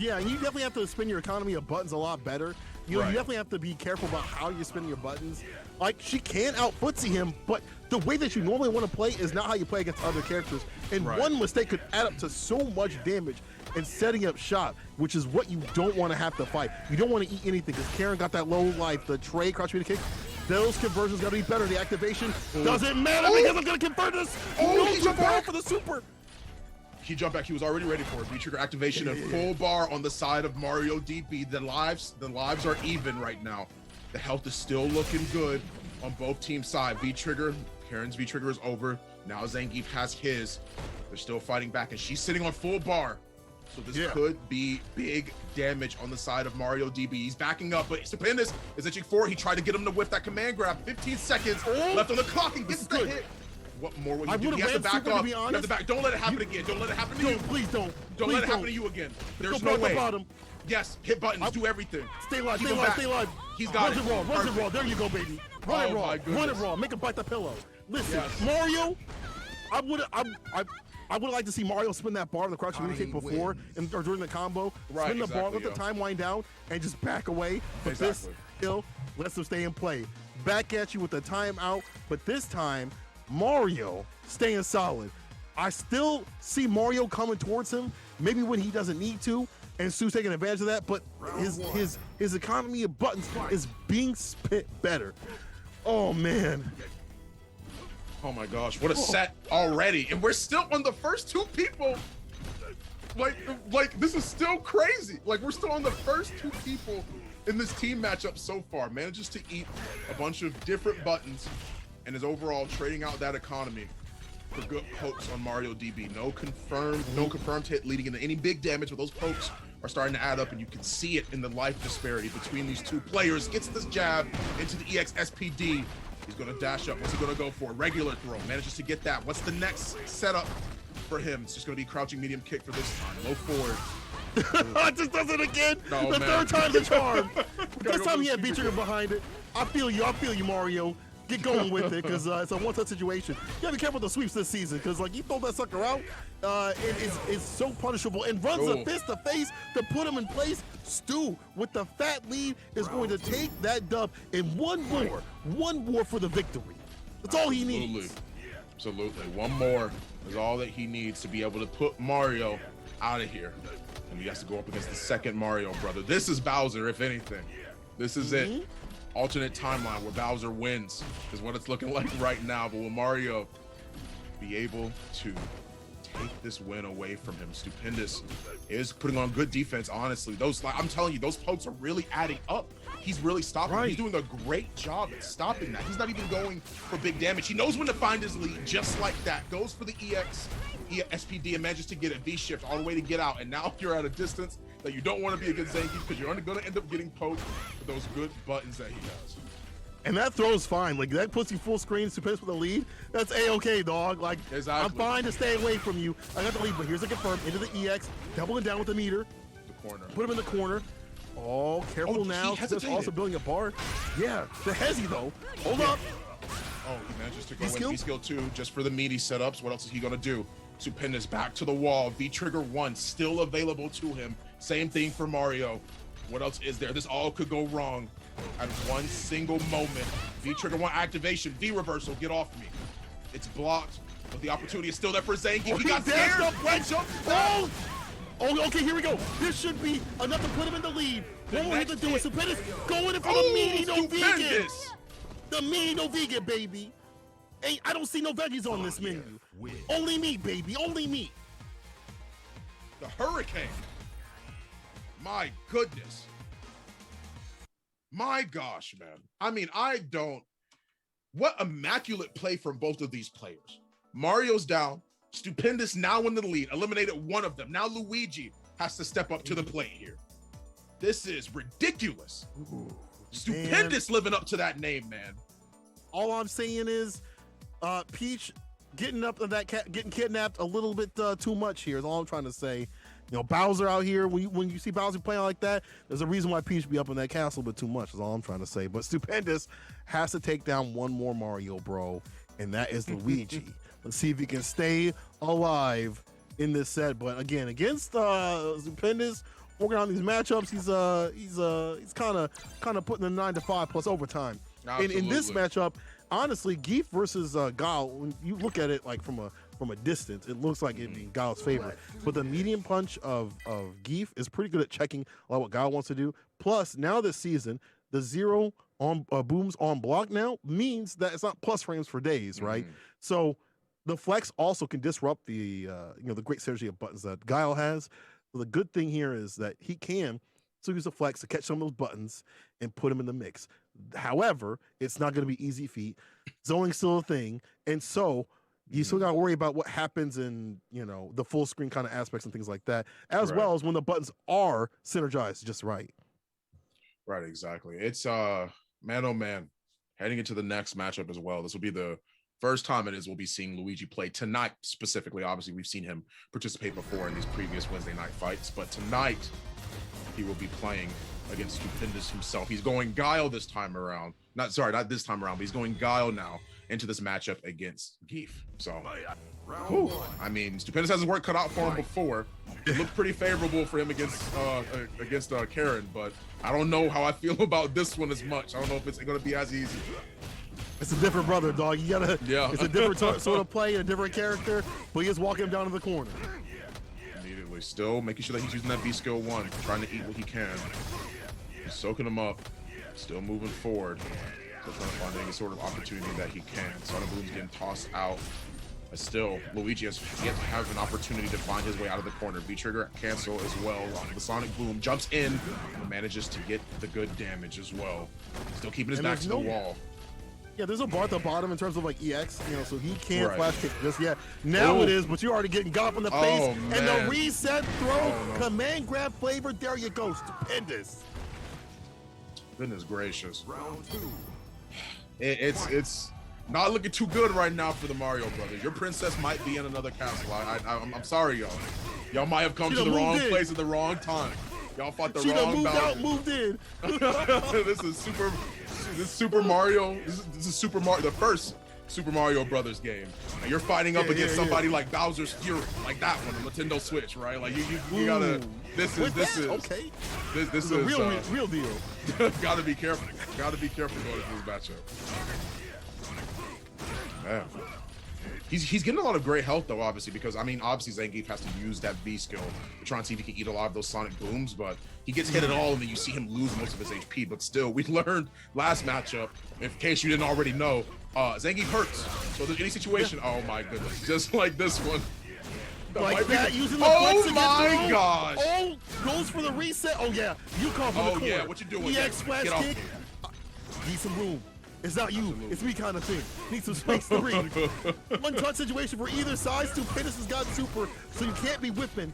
Yeah, and you definitely have to spin your economy of buttons a lot better. You definitely have to be careful about how you're spinning your buttons. Like, she can out-footsie him, but the way that you normally want to play is not how you play against other characters. And one mistake could add up to so much damage in setting up shot, which is what you don't want to have to fight. You don't want to eat anything, because Karen got that low life, the trade, crouch meter kick. Those conversions got to be better. The activation doesn't matter, because I'm going to convert this. He jumped back for the super. He jumped back. He was already ready for it. V-trigger activation and full bar on the side of Mario DP. The lives are even right now. The health is still looking good on both teams' side. V-trigger, Karen's V-trigger is over. Now Zangief has his. They're still fighting back, and she's sitting on full bar. So this could be big damage on the side of Mario DB. He's backing up, but Stupendous is itching forward. He tried to get him to whiff that command grab. 15 seconds left on the clock, and gets the hit. What more will you do? He has to back up. You have to back. Don't let it happen again. Don't let it happen to you. Please don't. Don't let it happen to you again. There's no way. Yes, hit buttons, do everything. Stay alive, stay alive, stay alive. He's got it. Run it raw. There you go, baby. Run it raw. Run it raw. Make him bite the pillow. Listen, Mario, I would like to see Mario spin that bar in the crouch communicate before or during the combo. Spin the bar, let the time wind down, and just back away. But this still lets them stay in play. Back at you with the timeout, but this time Mario staying solid. I still see Mario coming towards him, maybe when he doesn't need to, and Su's taking advantage of that, but his economy of buttons is being spent better. Oh, man. Oh, my gosh. What a set already. And we're still on the first 2 people. Like, like, this is still crazy. Like, we're still on the first 2 people in this team matchup so far. Manages to eat a bunch of different buttons and is overall trading out that economy for good pokes on Mario DB. No confirmed hit leading into any big damage, but those pokes are starting to add up, and you can see it in the life disparity between these 2 players. Gets this jab into the EX SPD. He's gonna dash up. What's he gonna go for? Regular throw. Manages to get that. What's the next setup for him? It's just gonna be crouching medium kick for this time. Low forward. Just does it again. No, the man. 3rd time's the charm. This time he had B-trigger behind it. I feel you, Mario. Get going with it, because it's a one-touch situation. You gotta be careful with the sweeps this season, because like you throw that sucker out, it's so punishable, and runs a fist to face to put him in place. Stu, with the fat lead, is going to take that dub in one more for the victory. That's all he needs. Absolutely. One more is all that he needs to be able to put Mario out of here. And he has to go up against the 2nd Mario brother. This is Bowser, if anything. This is it. Alternate timeline where Bowser wins is what it's looking like right now. But will Mario be able to take this win away from him? Stupendous is putting on good defense, honestly. I'm telling you, those pokes are really adding up. He's really stopping. He's doing a great job at stopping that. He's not even going for big damage. He knows when to find his lead, just like that. Goes for the EX SPD and manages to get a V-shift all the way to get out. And now you're at a distance that you don't want to be against Zangief, because you're only going to end up getting poked with those good buttons that he has. And that throw's fine. Like, that puts you full screen, Stupendous with a lead. That's A-okay, dog. Like, exactly. I'm fine to stay away from you. I got the lead, but here's the confirm into the EX, doubling down with the meter. The corner. Put him in the corner. Oh, careful now. That's also building a bar. Yeah, the hezzy though. Hold up. Oh, he manages to go in V-skill 2 just for the meaty setups. What else is he gonna do? Stupendous back to the wall. V-trigger 1 still available to him. Same thing for Mario. What else is there? This all could go wrong at one single moment. V-trigger 1 activation. V-reversal. Get off me. It's blocked, but the opportunity is still there for Zangief. He got scared. Oh, okay, here we go. This should be enough to put him in the lead. What we have to do is Stupendous going in for the meaty no vegan. The meaty no vegan, baby. Hey, I don't see no veggies on this menu. Only meat, baby. Only meat. The Hurricane. My goodness. My gosh, man. I mean, what immaculate play from both of these players. Mario's down. Stupendous now in the lead. Eliminated one of them. Now Luigi has to step up to the plate here. This is ridiculous. Ooh, Stupendous living up to that name, man. All I'm saying is, Peach getting up to that getting kidnapped a little bit too much here is all I'm trying to say. You know, Bowser out here, when you see Bowser playing like that, there's a reason why Peach be up in that castle a bit too much is all I'm trying to say. But Stupendous has to take down one more Mario, bro, and that is Luigi. Let's see if he can stay alive in this set. But again, against Stupendous, working on these matchups, he's kind of putting the 9 to 5 plus overtime. In this matchup, honestly, Geef versus Guile, when you look at it like from a distance, it looks like it'd be Guile's favor. But the medium punch of Geef is pretty good at checking a lot what Guile wants to do. Plus, now this season, the 0 on booms on block now means that it's not plus frames for days, right? So the flex also can disrupt the the great synergy of buttons that Guile has. So the good thing here is that he can still use the flex to catch some of those buttons and put them in the mix. However, it's not going to be easy feat. Zoning's still a thing, and so you still got to worry about what happens in the full screen kind of aspects and things like that, as well as when the buttons are synergized just right. Right, exactly. It's man oh man, heading into the next matchup as well. This will be the first time we'll be seeing Luigi play tonight specifically. Obviously, we've seen him participate before in these previous Wednesday night fights, but tonight he will be playing against Stupendous himself. He's going Guile this time around. Not this time around, but he's going Guile now into this matchup against Geef. So, I mean, Stupendous has his work cut out for him before. It looked pretty favorable for him against Karen, but I don't know how I feel about this one as much. I don't know if it's going to be as easy. It's a different brother, dog. You gotta. Yeah. It's a different sort of play, a different character, but he is walking him down to the corner. Immediately, still making sure that he's using that V skill 1, trying to eat what he can. He's soaking him up, still moving forward. Still trying to find any sort of opportunity that he can. Soda Bloom's getting tossed out. But still, Luigi has yet to have an opportunity to find his way out of the corner. V-trigger cancel as well. The Sonic Boom jumps in and manages to get the good damage as well. Still keeping his back to the wall. Yeah, there's a bar at the bottom in terms of like EX, you know, so he can't Right. flash kick just yet. Now it is, but you're already getting got up in the face. Oh, And man. the reset throw, Oh, no. command grab flavor, there you go, stupendous. Goodness gracious. Round 2. It's not looking too good right now for the Mario brothers. Your princess might be in another castle. I'm sorry, y'all. Y'all might have come She to the done wrong moved in. place at the wrong time. Y'all fought the She done wrong moved battle. out, moved in. This is Super Mario. This is Super Mario, the first Super Mario Brothers game. And you're fighting up against somebody like Bowser's Fury, like that one, the Nintendo Switch, right? Like you gotta. Ooh. This With is that, okay. this It's is a real deal. gotta be careful. Gotta be careful going into this matchup. Man. He's getting a lot of great health though, obviously, because I mean, obviously Zangief has to use that V skill to try and see if he can eat a lot of those sonic booms, but he gets hit at all and then you see him lose most of his HP. But still, we learned last matchup, in case you didn't already know, Zangief hurts. So there's any situation, oh my goodness, just like this one. Like that, using the oh flex against my him. gosh! Oh, goes for the reset. Oh yeah, you call for the Oh corner. yeah, what you doing? EX flash Get off kick. me. Need some room. It's not you, it's me kind of thing. Need some space to breathe. One touch situation for either side. Stupendous has got super, so you can't be whipping.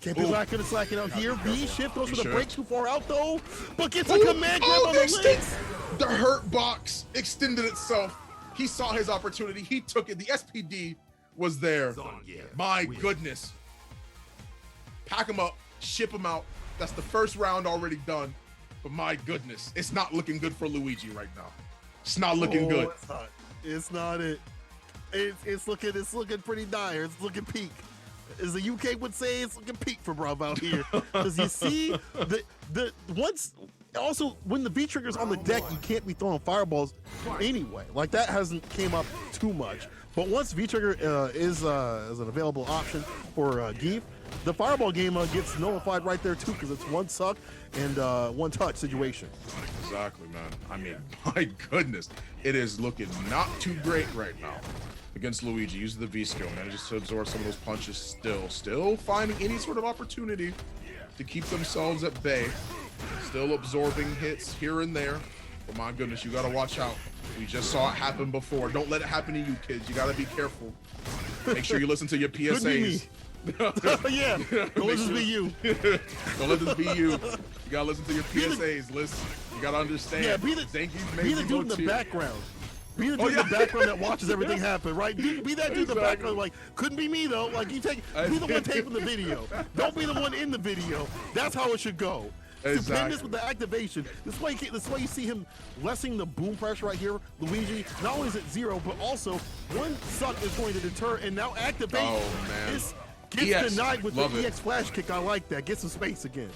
Can't be lacking and slacking out here. B shift goes for the break too far out though, but gets a command grab on the legs. The hurt box extended itself. He saw his opportunity. He took it. The SPD was there. My goodness. Pack him up, ship him out. That's the first round already done. But my goodness, it's not looking good for Luigi right now. It's not looking good. It's not it. It's looking pretty dire. It's looking peak. As the UK would say, it's looking peak for Bruv out here. Because you see, the once also when the V trigger's on the deck, you can't be throwing fireballs anyway. Like that hasn't came up too much. But once V trigger is an available option for Geef, the fireball game gets nullified right there too, because it's one suck and one touch situation. Exactly, man. I mean, my goodness, it is looking not too great right now against Luigi. Uses the V skill, manages to absorb some of those punches. Still finding any sort of opportunity to keep themselves at bay. Still absorbing hits here and there. But my goodness, you gotta watch out. We just saw it happen before. Don't let it happen to you, kids. You gotta be careful. Make sure you listen to your PSAs. Yeah, don't let this be you. Don't let this be you. You gotta listen to your PSAs. Listen, you gotta understand. Yeah, be the dude in the background. Be the dude in the background that watches everything happen, right? Be that dude in the background, like, couldn't be me though. Like, be the one taping the video. Don't be the one in the video. That's how it should go. Stupendous with the activation. This is why you see him lessening the boom pressure right here. Luigi, not only is it zero, but also one suck is going to deter, and now activate. Oh man. This gets denied with Love the it. EX flash kick. I like that. Get some space again.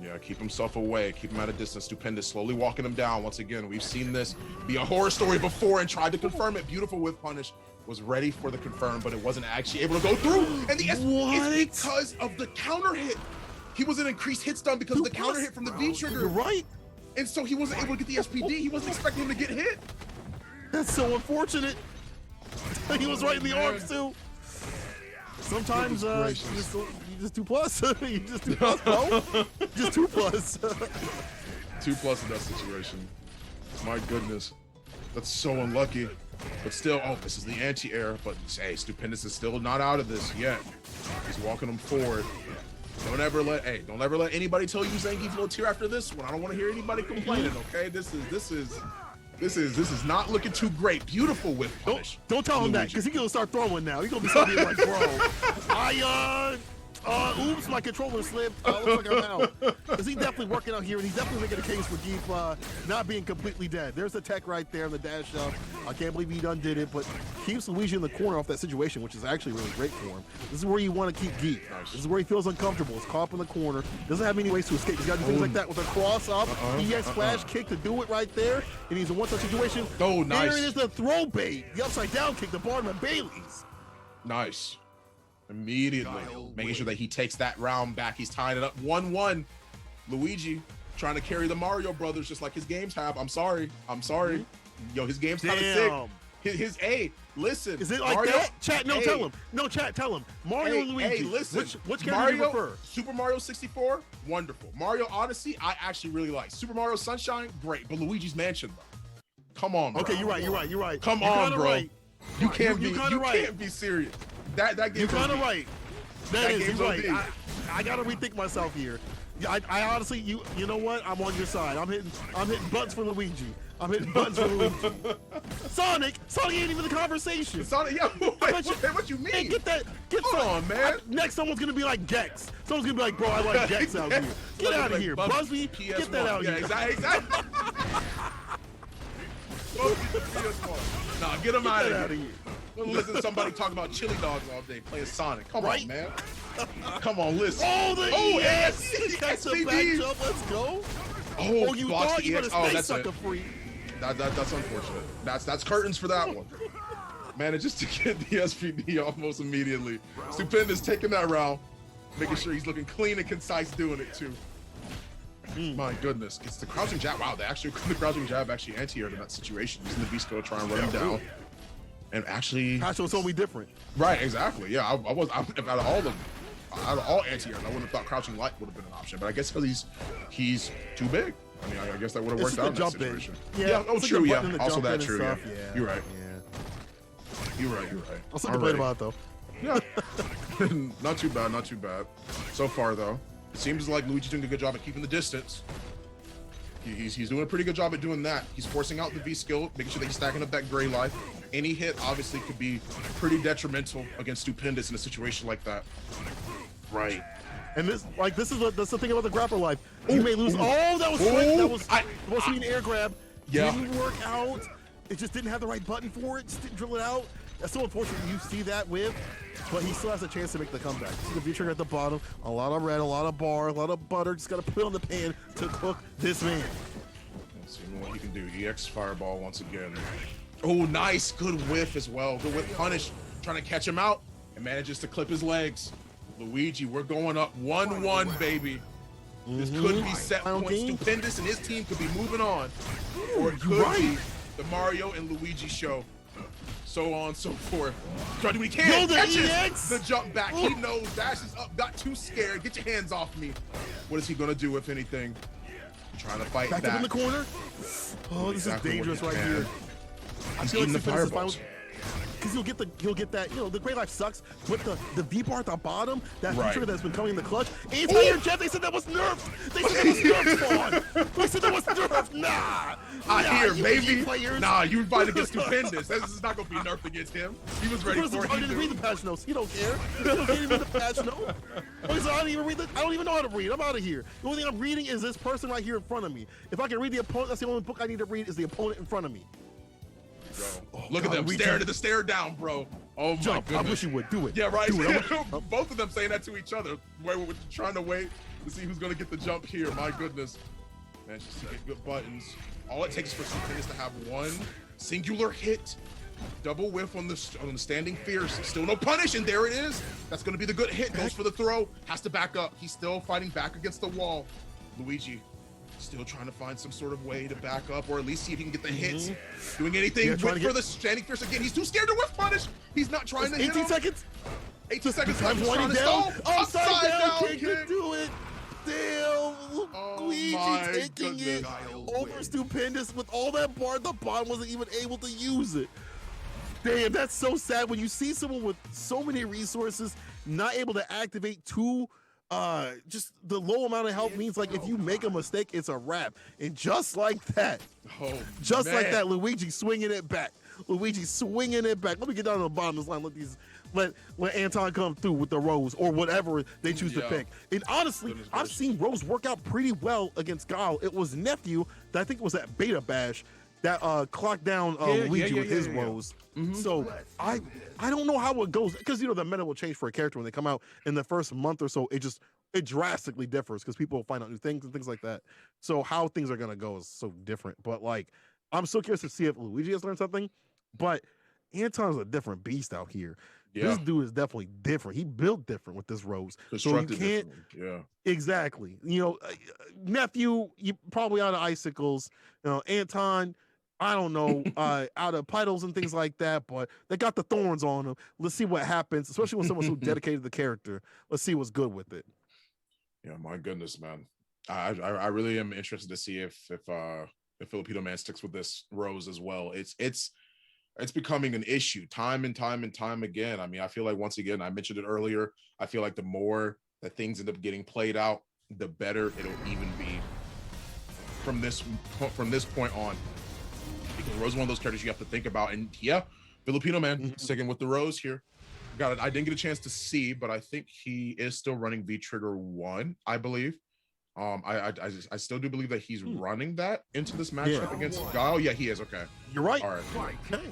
Yeah, keep himself away, keep him at a distance. Stupendous, slowly walking him down. Once again, we've seen this be a horror story before and tried to confirm it. Beautiful with punish. Was ready for the confirm, but it wasn't actually able to go through. And it's because of the counter hit. He was an increased hit stun because of the counter hit from the V trigger. You're right. And so he wasn't able to get the SPD. He wasn't expecting him to get hit. That's so unfortunate. He was right in the arms too. Sometimes you just 2+. You just 2+, bro. Just 2+. 2+ in that situation. My goodness. That's so unlucky. But still, oh, this is the anti-air. But hey, Stupendous is still not out of this yet. He's walking him forward. Don't ever let anybody tell you Zangief low tier after this one. I don't want to hear anybody complaining, okay? This is not looking too great. Beautiful with punish. Don't tell him that, because he's gonna start throwing now. He's gonna be something like, bro, oops, my controller slipped. Looks like I'm out. Because he's definitely working out here, and he's definitely making a case for Geef not being completely dead. There's the tech right there in the dash up. I can't believe he done did it, but keeps Luigi in the corner off that situation, which is actually really great for him. This is where you want to keep Geef. This is where he feels uncomfortable. He's caught up in the corner. Doesn't have many ways to escape. He's got to do things like that with a cross up, EX flash kick to do it right there. And he's in one-touch situation. Oh, nice. There it is, the throw bait. The upside down kick, the bottom of Bailey's. Nice. Immediately making sure that he takes that round back. He's tying it up 1-1. Luigi trying to carry the Mario brothers just like his games have. I'm sorry. Yo, his game's kind of sick. Listen. Is it like Mario, that? Chat, no, tell him. No, chat, tell him. Mario and Luigi. Hey, listen. Which character do you prefer? Super Mario 64, wonderful. Mario Odyssey, I actually really like. Super Mario Sunshine, great. But Luigi's Mansion, though. Come on, bro. Okay, you're right. Come on, bro. Right. You can't right. be serious. That game. You're kind of right. That is, game's you're right. OD. I gotta rethink myself here. I honestly, you know what? I'm on your side. I'm hitting buttons for Luigi. I'm hitting buttons for Luigi. Sonic ain't even the conversation. Sonic, yeah. What you mean? Hey, get Come on, man. Next, someone's gonna be like Gex. Someone's gonna be like, bro, I like Gex out here. Get out of here, Busby. Get that out here. Exactly. Nah, get him out of here. Listen to somebody talk about chili dogs all day playing Sonic. Come on, man. Come on, listen. Oh, yes. That's a back jump. Let's go. Oh, you thought you were that's sucker free. That's unfortunate. That's curtains for that one. Manages to get the SPD almost immediately. Stupendous taking that round, making sure he's looking clean and concise doing it too. My goodness, it's the crouching jab. Wow, the crouching jab actually anti-aired in that situation, using the beast code to try and run him down. And actually, Pacho was totally different. Right, exactly. Yeah, out of all anti-airs, I wouldn't have thought crouching light would have been an option. But I guess because he's too big. I mean, I guess that would have worked out in that situation. Yeah. Oh, true. Yeah. Also that true. Yeah. You're right. Yeah. You're right. I'll still complain about it though. Yeah. Not too bad. So far though, it seems like Luigi's doing a good job at keeping the distance. He's doing a pretty good job at doing that. He's forcing out the V skill, making sure that he's stacking up that gray life. Any hit obviously could be pretty detrimental against Stupendous in a situation like that. Right. And that's the thing about the grapple life. You may lose. Oh, that was quick. That was supposed to be an air grab. Yeah. Didn't work out. It just didn't have the right button for it. Just didn't drill it out. That's so unfortunate. You see that with, but he still has a chance to make the comeback. See the V trigger at the bottom. A lot of red, a lot of bar, a lot of butter. Just got to put it on the pan to cook this man. Let's see what he can do. EX Fireball once again. Oh, nice. Good whiff as well. Good whiff punish. Trying to catch him out and manages to clip his legs. Luigi, we're going up 1-1, baby. This could be set point. Stupendous and his team could be moving on. Or it could be the Mario and Luigi show. So on, so forth. Trying to do what he can. Catches the jump back. He knows. Dashes up. Got too scared. Get your hands off me. What is he going to do, if anything? Trying to fight back. Up in the corner. Oh, this is dangerous right here. I feel like the fireballs. Because he'll get that, the gray life sucks, but the V bar at the bottom, that feature that's been coming in the clutch, anti-air jet, they said that was nerfed. They said that was nerfed, They said that was nerfed. Nah. I hear, maybe. Nah, you were fighting against Stupendous. This is not going to be nerfed against him. He was ready for it. I didn't read the patch notes. He don't care. He don't even read the patch notes. I don't even know how to read. I'm out of here. The only thing I'm reading is this person right here in front of me. If I can read the opponent, that's the only book I need to read is the opponent in front of me. Look at them staring at the stare down, bro. Oh my goodness. I wish you would do it. Yeah, right. Both of them saying that to each other. We're trying to wait to see who's gonna get the jump here. My goodness. Man, just to get good buttons. All it takes for Stupendous to have one singular hit. Double whiff on the standing fierce. Still no punish, and there it is. That's gonna be the good hit. Goes for the throw. Has to back up. He's still fighting back against the wall. Luigi still trying to find some sort of way to back up, or at least see if he can get the hits. Doing anything. Whip for the standing fierce again. He's too scared to whiff punish. He's not trying to hit 18 him. seconds. 18 seconds. I'm winding down. Upside down. Kick kick. Do it. Damn. Luigi taking it over Stupendous with all that bar at the bottom, wasn't even able to use it. Damn, that's so sad when you see someone with so many resources not able to activate two. Just the low amount of health means like if you make a mistake, it's a wrap. And just like that, like that, Luigi swinging it back. Let me get down to the bottom of this line. Let Anton come through with the Rose or whatever they choose to pick. And honestly, I've seen Rose work out pretty well against Guile. It was Nephew that I think it was at Beta Bash that clocked down Luigi with his Rose. So I don't know how it goes because the meta will change for a character when they come out in the first month or so. It drastically differs because people will find out new things and things like that. So how things are gonna go is so different. But like, I'm so curious to see if Luigi has learned something. But Anton's a different beast out here. Yeah. This dude is definitely different. He built different with this Rose. So you can't. Exactly. Nephew, you probably out of icicles. Anton. I don't know, out of titles and things like that, but they got the thorns on them. Let's see what happens, especially when someone's so dedicated to the character. Let's see what's good with it. Yeah, my goodness, man. I really am interested to see if Filipino man sticks with this Rose as well. It's becoming an issue time and time again. I mean, I feel like, once again, I mentioned it earlier, I feel like the more that things end up getting played out, the better it'll even be from this point on. Because Rose is one of those characters you have to think about. And yeah, Filipino man sticking with the Rose here. Got it. I didn't get a chance to see, but I think he is still running V-Trigger 1, I believe. I still do believe that he's running that into this matchup against Guile. Yeah, he is. Okay. You're right. All right. Okay.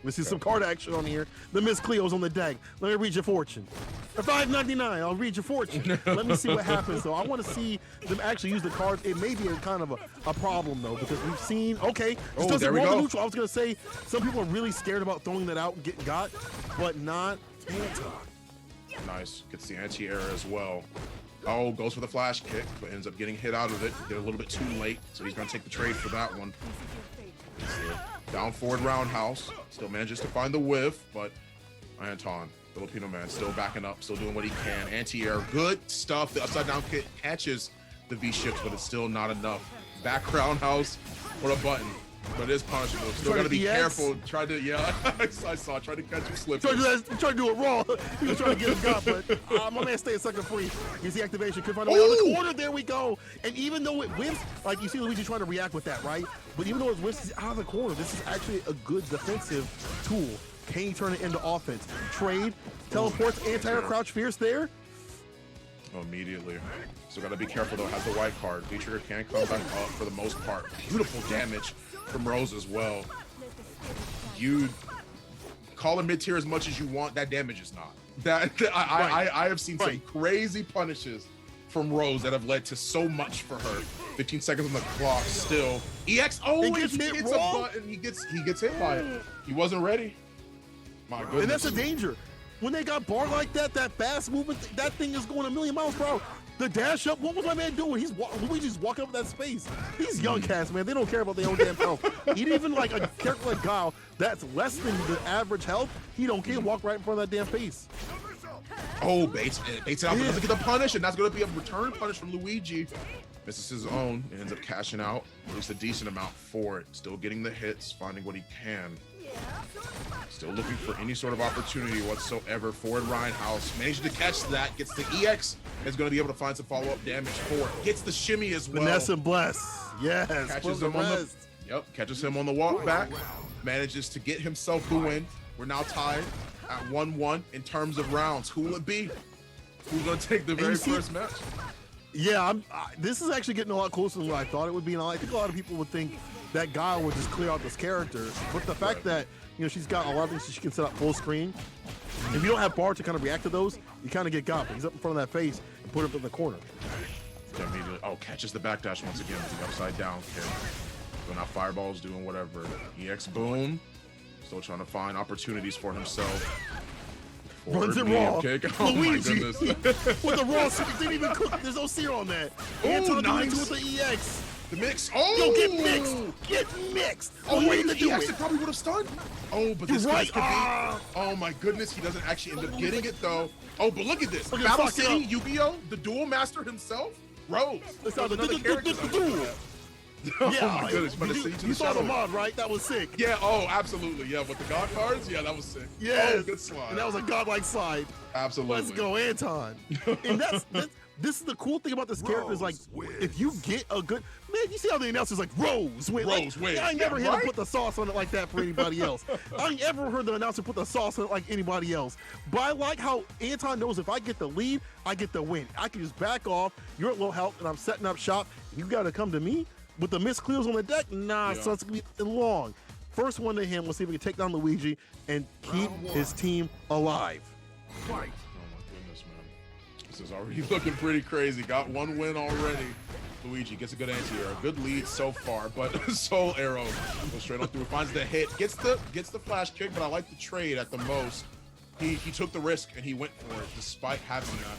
We see some card action on here. The Miss Cleo's on the deck. Let me read your fortune. For $5.99, I'll read your fortune. Let me see what happens, though. I want to see them actually use the cards. It may be a kind of a problem, though, because we've seen, okay, this doesn't roll the neutral. I was going to say, some people are really scared about throwing that out and getting got, but not Anton. Nice. Gets the anti-air as well. Oh, goes for the flash kick, but ends up getting hit out of it. Get a little bit too late, so he's going to take the trade for that one. Down forward roundhouse. Still manages to find the whiff, but Anton, Filipino man, still backing up, still doing what he can. Anti-air, good stuff. The upside down kick catches the V-shift, but it's still not enough. Back roundhouse for a button, but it is punishable. Still got to be careful. Tried to, I saw, tried to catch him slipping. Tried to do it raw. He was trying to get him got, but my man stayed sucker free. You see activation, could find a way on the corner. There we go. And even though it whips, like you see Luigi trying to react with that, right? But even though it whips out of the corner, this is actually a good defensive tool. Can you turn it into offense? Trade, teleports, anti-air, crouch fierce there. Immediately. So got to be careful though. Has the white card. V-Trigger can come back up for the most part. Beautiful damage from Rose as well. You call it mid-tier as much as you want. That damage is not. I have seen some crazy punishes from Rose that have led to so much for her. 15 seconds on the clock still. EX always hits a button. He gets hit by it. He wasn't ready. My goodness. And that's the danger. When they got barred like that, that fast movement, that thing is going a million miles per hour. The dash up, what was my man doing? Luigi's walking up that space. These young cats, man, they don't care about their own damn health. Even like a character like Guile that's less than the average health, he don't care. Walk right in front of that damn face. Oh, baits it out, but doesn't get the punish, and that's going to be a return punish from Luigi. Misses his own and ends up cashing out at least a decent amount for it. Still getting the hits, finding what he can. Still looking for any sort of opportunity whatsoever. Forward Rhinehouse managed to catch that. Gets the EX. Is going to be able to find some follow-up damage for it. Gets the shimmy as well. Finesse and bless. Yes. Catches him on the. Catches him on the walk back. Manages to get himself the win. We're now tied at 1-1 in terms of rounds. Who will it be? Who's going to take the very first match? Yeah, this is actually getting a lot closer than what I thought it would be. And I think a lot of people would think that Guile would just clear out this character. But the fact that, she's got a lot of things she can set up full screen. If you don't have bar to kind of react to those, you kind of get got. He's up in front of that face and put him in the corner. Immediately, catches the backdash once again with the upside down kick. Going out fireballs, doing whatever. EX boom. Still trying to find opportunities for himself. Runs it raw. Oh Luigi my goodness. with the raw, didn't even cook. There's no sear on that. Anton nice. With the EX. The mix. Yo, get mixed. Get mixed. Wait, the EX probably would have stunned. But this guy could be. Oh my goodness, he doesn't actually end up getting it though. But look at this. Battle City Yu-Gi-Oh, the duel master himself, Rose. That's another character. Oh my goodness, but you saw the mod, right? That was sick. Yeah, absolutely. Yeah, with the god cards, that was sick. Yeah, good slide. And that was a godlike slide. Absolutely. Let's go, Anton. And this is the cool thing about this character is like, if you get a good man, you see how the announcers like Rose win. Rose win. I ain't never heard him put the sauce on it like that for anybody else. I ain't ever heard the announcer put the sauce on it like anybody else. But I like how Anton knows if I get the lead, I get the win. I can just back off. You're at low health, and I'm setting up shop. You got to come to me with the Miss Cleos on the deck. Nah, so it's gonna be long. First one to him. Let's see if we can take down Luigi and keep his team alive. Fight. This is already looking pretty crazy. Got one win already. Luigi gets a good anti-air. A good lead so far, but Soul Arrow goes straight on through. Finds the hit. Gets the flash kick, but I like the trade at the most. He took the risk and he went for it despite having that.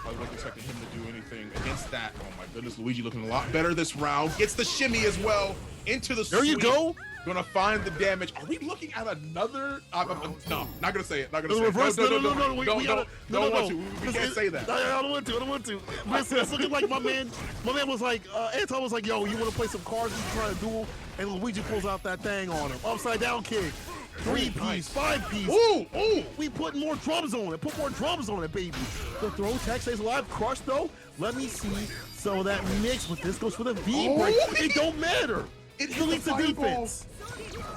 I wasn't expecting him to do anything against that. Oh my goodness, Luigi looking a lot better this round. Gets the shimmy as well into the There you go. Gonna find the damage. Are we looking at another? No, not gonna say it. Not gonna say Reverse, it. no. We don't want to. We can't say that. I don't want to. Listen, it's looking like my man was like, Anton was like, yo, you want to play some cards? You try to duel, and Luigi pulls out that thing on him. Upside down kick. 3-piece, 5-piece. Ooh. We put more drums on it. Put more drums on it, baby. The throw tech stays alive. Crush though. Let me see. So that mix with this goes for the V break. It don't matter. It deletes the defense.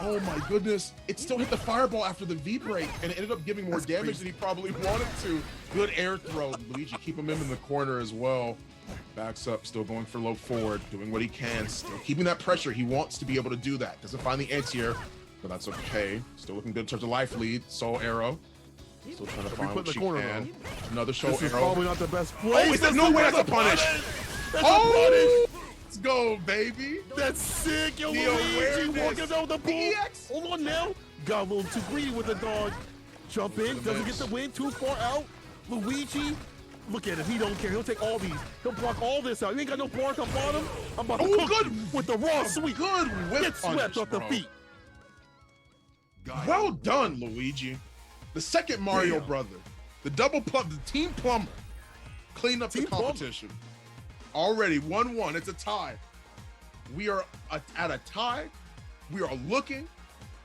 Oh my goodness. It still hit the fireball after the V break and it ended up giving more damage than he probably wanted to. Good air throw. Luigi keep him in the corner as well. Backs up, still going for low forward, doing what he can, still keeping that pressure. He wants to be able to do that. Doesn't find the anti-air, but that's okay. Still looking good in terms of life lead. Soul arrow. Still trying to find what she can. Another soul this arrow. Is probably not the best play. Oh, there's no way that's a punish. That's a punish. Let's go, baby. That's sick. Yo, The Luigi awareness. walking down the pool. EX. Hold on now. Got a little too greedy with the dog. Jump in. Doesn't get the win. Too far out. Luigi. Look at him. He don't care. He'll take all these. He'll block all this out. You ain't got no bark up on him. I'm about to cook good. you with the raw sweep. Good whip Get swept punish, off the bro. feet. Well done, Luigi. The second Mario brother. The double plum, the team plumber. Clean up the Team plumber. competition. Already 1-1. It's a tie. We are at a tie. We are looking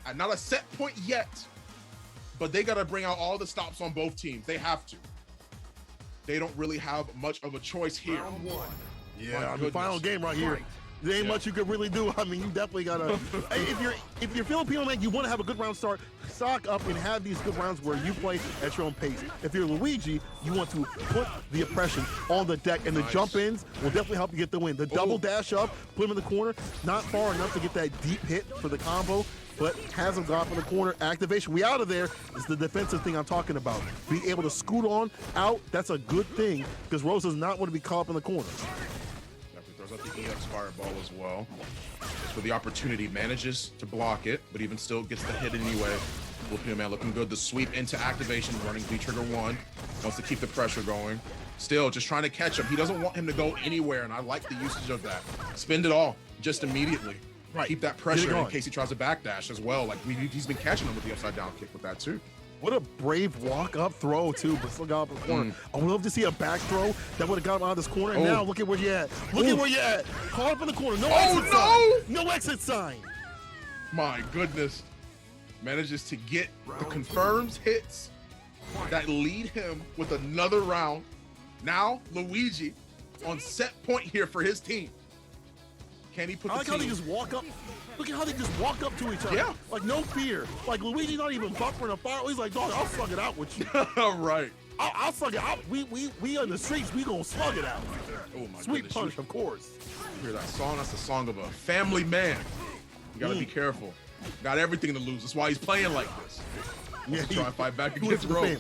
at not a set point yet, but they got to bring out all the stops on both teams. They have to. They don't really have much of a choice here. Yeah, the final game right here. There ain't much you could really do. I mean, you definitely gotta. if you're Filipino man, you want to have a good round start. Stock up and have these good rounds where you play at your own pace. If you're Luigi, you want to put the oppression on the deck, and the jump ins will definitely help you get the win. The double dash up, put him in the corner, not far enough to get that deep hit for the combo, but has him go up in the corner. Activation, we out of there is the defensive thing I'm talking about. Being able to scoot on out, that's a good thing because Rose does not want to be caught up in the corner. Throws out the EX fireball as well. Just for the opportunity, manages to block it, but even still gets the hit anyway. Filipino man looking good. The sweep into activation, running V-trigger 1. Wants to keep the pressure going. Still just trying to catch him. He doesn't want him to go anywhere, and I like the usage of that. Spend it all just immediately. Right. Keep that pressure in case he tries to backdash as well. Like he's been catching him with the upside down kick with that too. What a brave walk-up throw, too, but still got up in the corner. I would love to see a back throw that would have got him out of this corner. And now, look at where you at. Look at where you at. Caught up in the corner. No exit sign. No exit sign. My goodness. Manages to get the confirms hits that lead him with another round. Now, Luigi on set point here for his team. Can he put I the like how they team? just walk up. Look at how they just walk up to each other. Yeah. Like, no fear. Like, Luigi's not even buffering a fire. He's like, dog, I'll slug it out with you. Right. I'll slug it out. We on the streets, we gonna slug it out. Oh my Sweet goodness. punch, of course. You hear that song? That's the song of a family man. You gotta be careful. Got everything to lose. That's why he's playing like this. Yeah, Try and fight back he against lives with the Rose.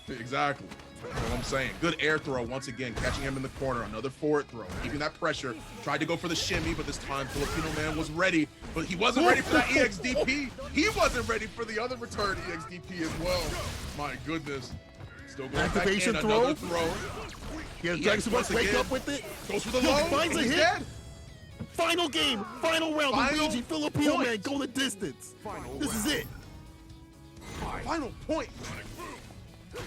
family. Exactly. That's what I'm saying. Good air throw once again, catching him in the corner. Another forward throw, keeping that pressure. Tried to go for the shimmy, but this time Filipino man was ready, but he wasn't ready for that EXDP. He wasn't ready for the other return EXDP as well. My goodness. Still going Activation back in. throw. Another throw. Yeah, EX Dragon once wake again. up with it. Goes for the Yo, low. finds a He's hit. dead. Final game, final round. Final Luigi, Filipino point. man, go the distance. This is it. Final point.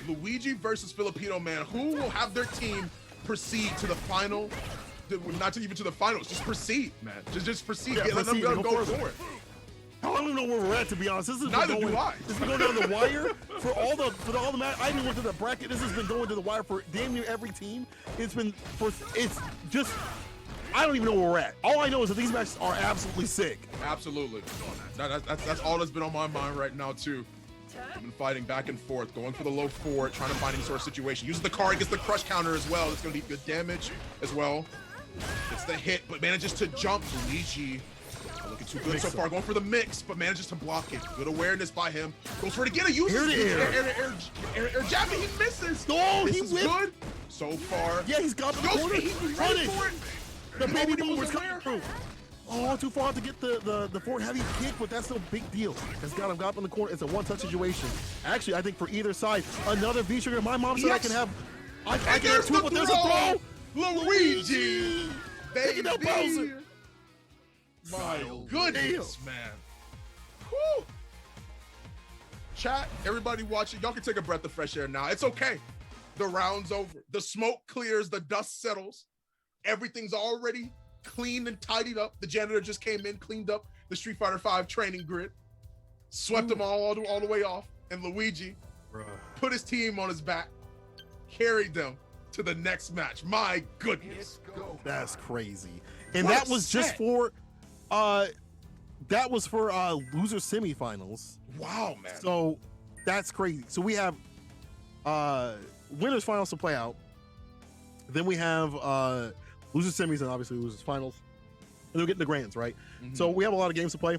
Luigi versus Filipino man. Who will have their team proceed to the final? Not even to the finals. Just proceed, man. Just proceed. Yeah, Let them proceed, go go forward. I don't even know where we're at, to be honest. This has Neither been going, do I. This has been going down the wire for all the match. I even went to the bracket. This has been going to the wire for damn near every team. It's just. I don't even know where we're at. All I know is that these matches are absolutely sick. Absolutely. That's all that's been on my mind right now too. I've been fighting back and forth, going for the low forward, trying to find any sort of situation. Uses the card, gets the crush counter as well. It's going to be good damage as well. Gets the hit, but manages to jump. Luigi not looking too good so far. Going for the mix, but manages to block it. Good awareness by him. Goes for it again. Uses air jab, and he misses. Oh, this he is whipped. good so far. Yeah, he's got the corner. He's ready Punish. for it. The baby Nobody boomer's was coming aware. through. Oh, too far to get the forward heavy kick, but that's no big deal. It's got him up in the corner. It's a one-touch situation. Actually, I think for either side, another V-trigger. My mom said I can have I get it too, but there's a throw. Luigi, Take it out, Bowser. My goodness, man. Whew. Chat, everybody watching, y'all can take a breath of fresh air now. It's okay. The round's over. The smoke clears, the dust settles. Everything's already cleaned and tidied up. The janitor just came in, cleaned up the Street Fighter V training grid, swept them all the way off, and Luigi put his team on his back, carried them to the next match. My goodness. That's crazy. And that was just for loser semifinals. Wow, man. So that's crazy. So we have winners finals to play out. Then we have losers semis and obviously losers finals. And we're getting the grands, right? Mm-hmm. So we have a lot of games to play.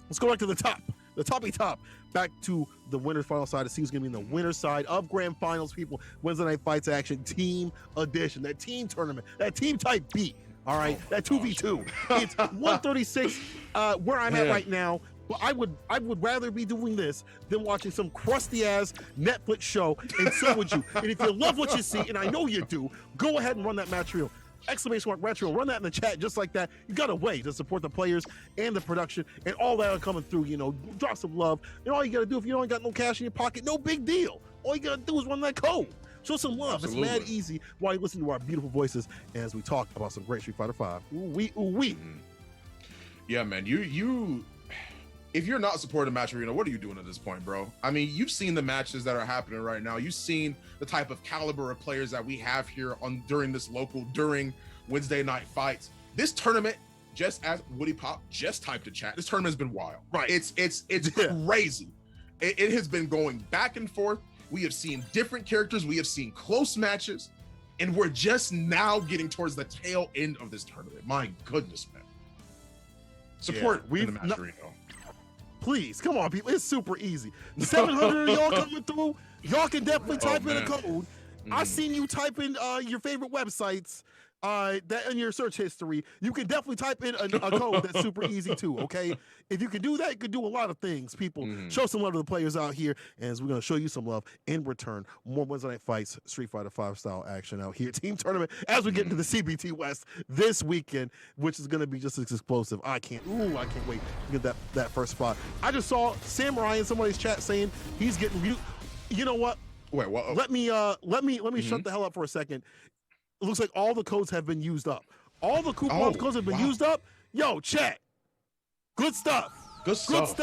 Let's go back to the top. The toppy top. Back to the winners final side to see who's going to be in the winner's side of grand finals, people. Wednesday Night Fights action, team edition, that team tournament, that team type beat. All right, that 2v2. It's 136 where I'm at right now. But I would rather be doing this than watching some crusty ass Netflix show, and so would you. And if you love what you see, and I know you do, go ahead and run that match reel. Exclamation mark retro, run that in the chat just like that. You got a way to support the players and the production and all that are coming through, you know, drop some love. And all you gotta do if you don't got no cash in your pocket, no big deal. All you gotta do is run that code. Show some love. Absolutely. It's mad easy while you listen to our beautiful voices as we talk about some great Street Fighter V. Ooh wee, ooh wee. Yeah, man, you if you're not supporting Match Arena, what are you doing at this point, bro? I mean, you've seen the matches that are happening right now. You've seen the type of caliber of players that we have here during Wednesday Night Fights. This tournament, just as Woody Pop just typed in chat, this tournament has been wild. Right. It's crazy. It has been going back and forth. We have seen different characters. We have seen close matches, and we're just now getting towards the tail end of this tournament. My goodness, man. Support in the Match Arena. Please, come on, people. It's super easy. 700 of y'all coming through. Y'all can definitely type in a code. I've seen you type in your favorite websites that in your search history. You can definitely type in a code that's super easy too, okay? If you can do that, you can do a lot of things, people. Show some love to the players out here, and as we're going to show you some love in return. More Wednesday Night Fights, Street Fighter V style action out here. Team tournament as we get into the CPT West this weekend, which is going to be just as explosive. I can't wait to get that first spot. I just saw Samurai in somebody's chat saying he's getting you know what? Wait, what? Let me shut the hell up for a second. It looks like all the codes have been used up. All the coupon codes have been used up. Yo, chat. Good stuff. Good stuff.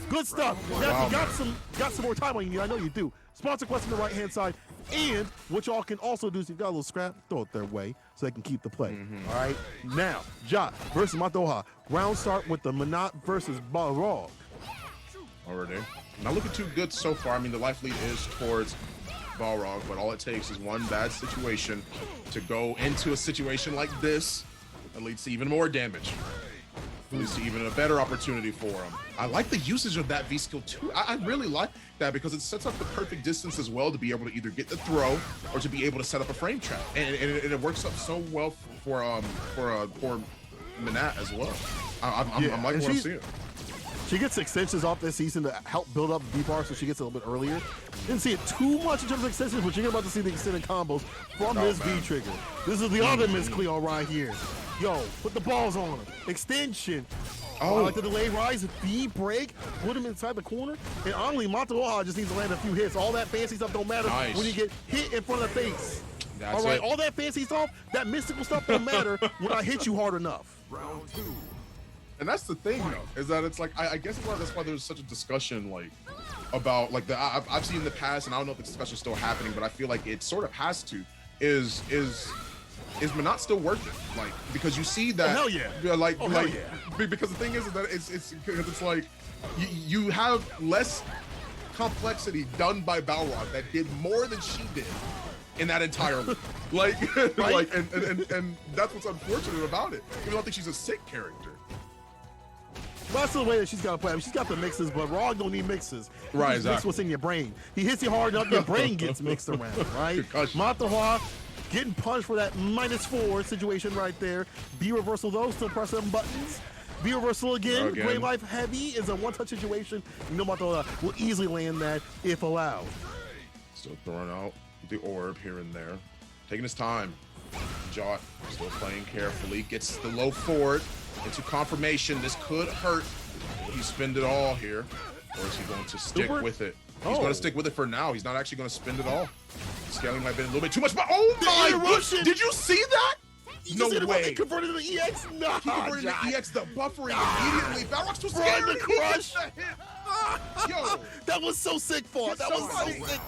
Good stuff. You got some more time on you. I know you do. Sponsor quest on the right-hand side. And what y'all can also do is if you got a little scrap, throw it their way so they can keep the play. All right? Now, Ja versus Matoha. Round start with the Manat versus Balrog. Already. Not looking too good so far. I mean, the life lead is towards Balrog, but all it takes is one bad situation to go into a situation like this that leads to even more damage. Leads to even a better opportunity for him. I like the usage of that V skill too. I really like that because it sets up the perfect distance as well to be able to either get the throw or to be able to set up a frame trap, and it works up so well for Manat as well. I'm liking what I'm seeing. She gets extensions off this season to help build up the bar, so she gets a little bit earlier. Didn't see it too much in terms of extensions, but you're about to see the extended combos from this V-Trigger. This is the other Miss Cleo right here. Yo, put the balls on him. Extension. I like the delay rise, V-break, put him inside the corner. And honestly, Matoha just needs to land a few hits. All that fancy stuff don't matter when you get hit in front of the face. All right, all that fancy stuff, that mystical stuff don't matter when I hit you hard enough. Round 2. And that's the thing, though, is that it's like I guess that's why there's such a discussion like about like I've seen in the past, and I don't know if the discussion's still happening, but I feel like it sort of has to. Is Manat still working? Like, because you see that hell yeah. Because the thing is that it's like you have less complexity done by Balrog that did more than she did in that entire like and that's what's unfortunate about it. I don't think she's a sick character. Well, that's the way that she's got to play. I mean, she's got the mixes, but Rog don't need mixes. Right, exactly. Mix what's in your brain. He hits you hard enough, your brain gets mixed around, right? Matoha getting punched for that -4 situation right there. B reversal though, still pressing buttons. B reversal again. Great life heavy is a one-touch situation. You know Matoha will easily land that if allowed. Still throwing out the orb here and there. Taking his time. Jot still playing carefully. Gets the low forward into confirmation. This could hurt. Will he spend it all here? Or is he going to stick with it? He's going to stick with it for now. He's not actually going to spend it all. Scaling might have been a little bit too much, but oh my god! Did you see that? No way. He converted to the EX? No. He converted to EX, the buffering immediately. Balrog's too scared. The crush. Yo. That was so sick, Paul. That was so sick.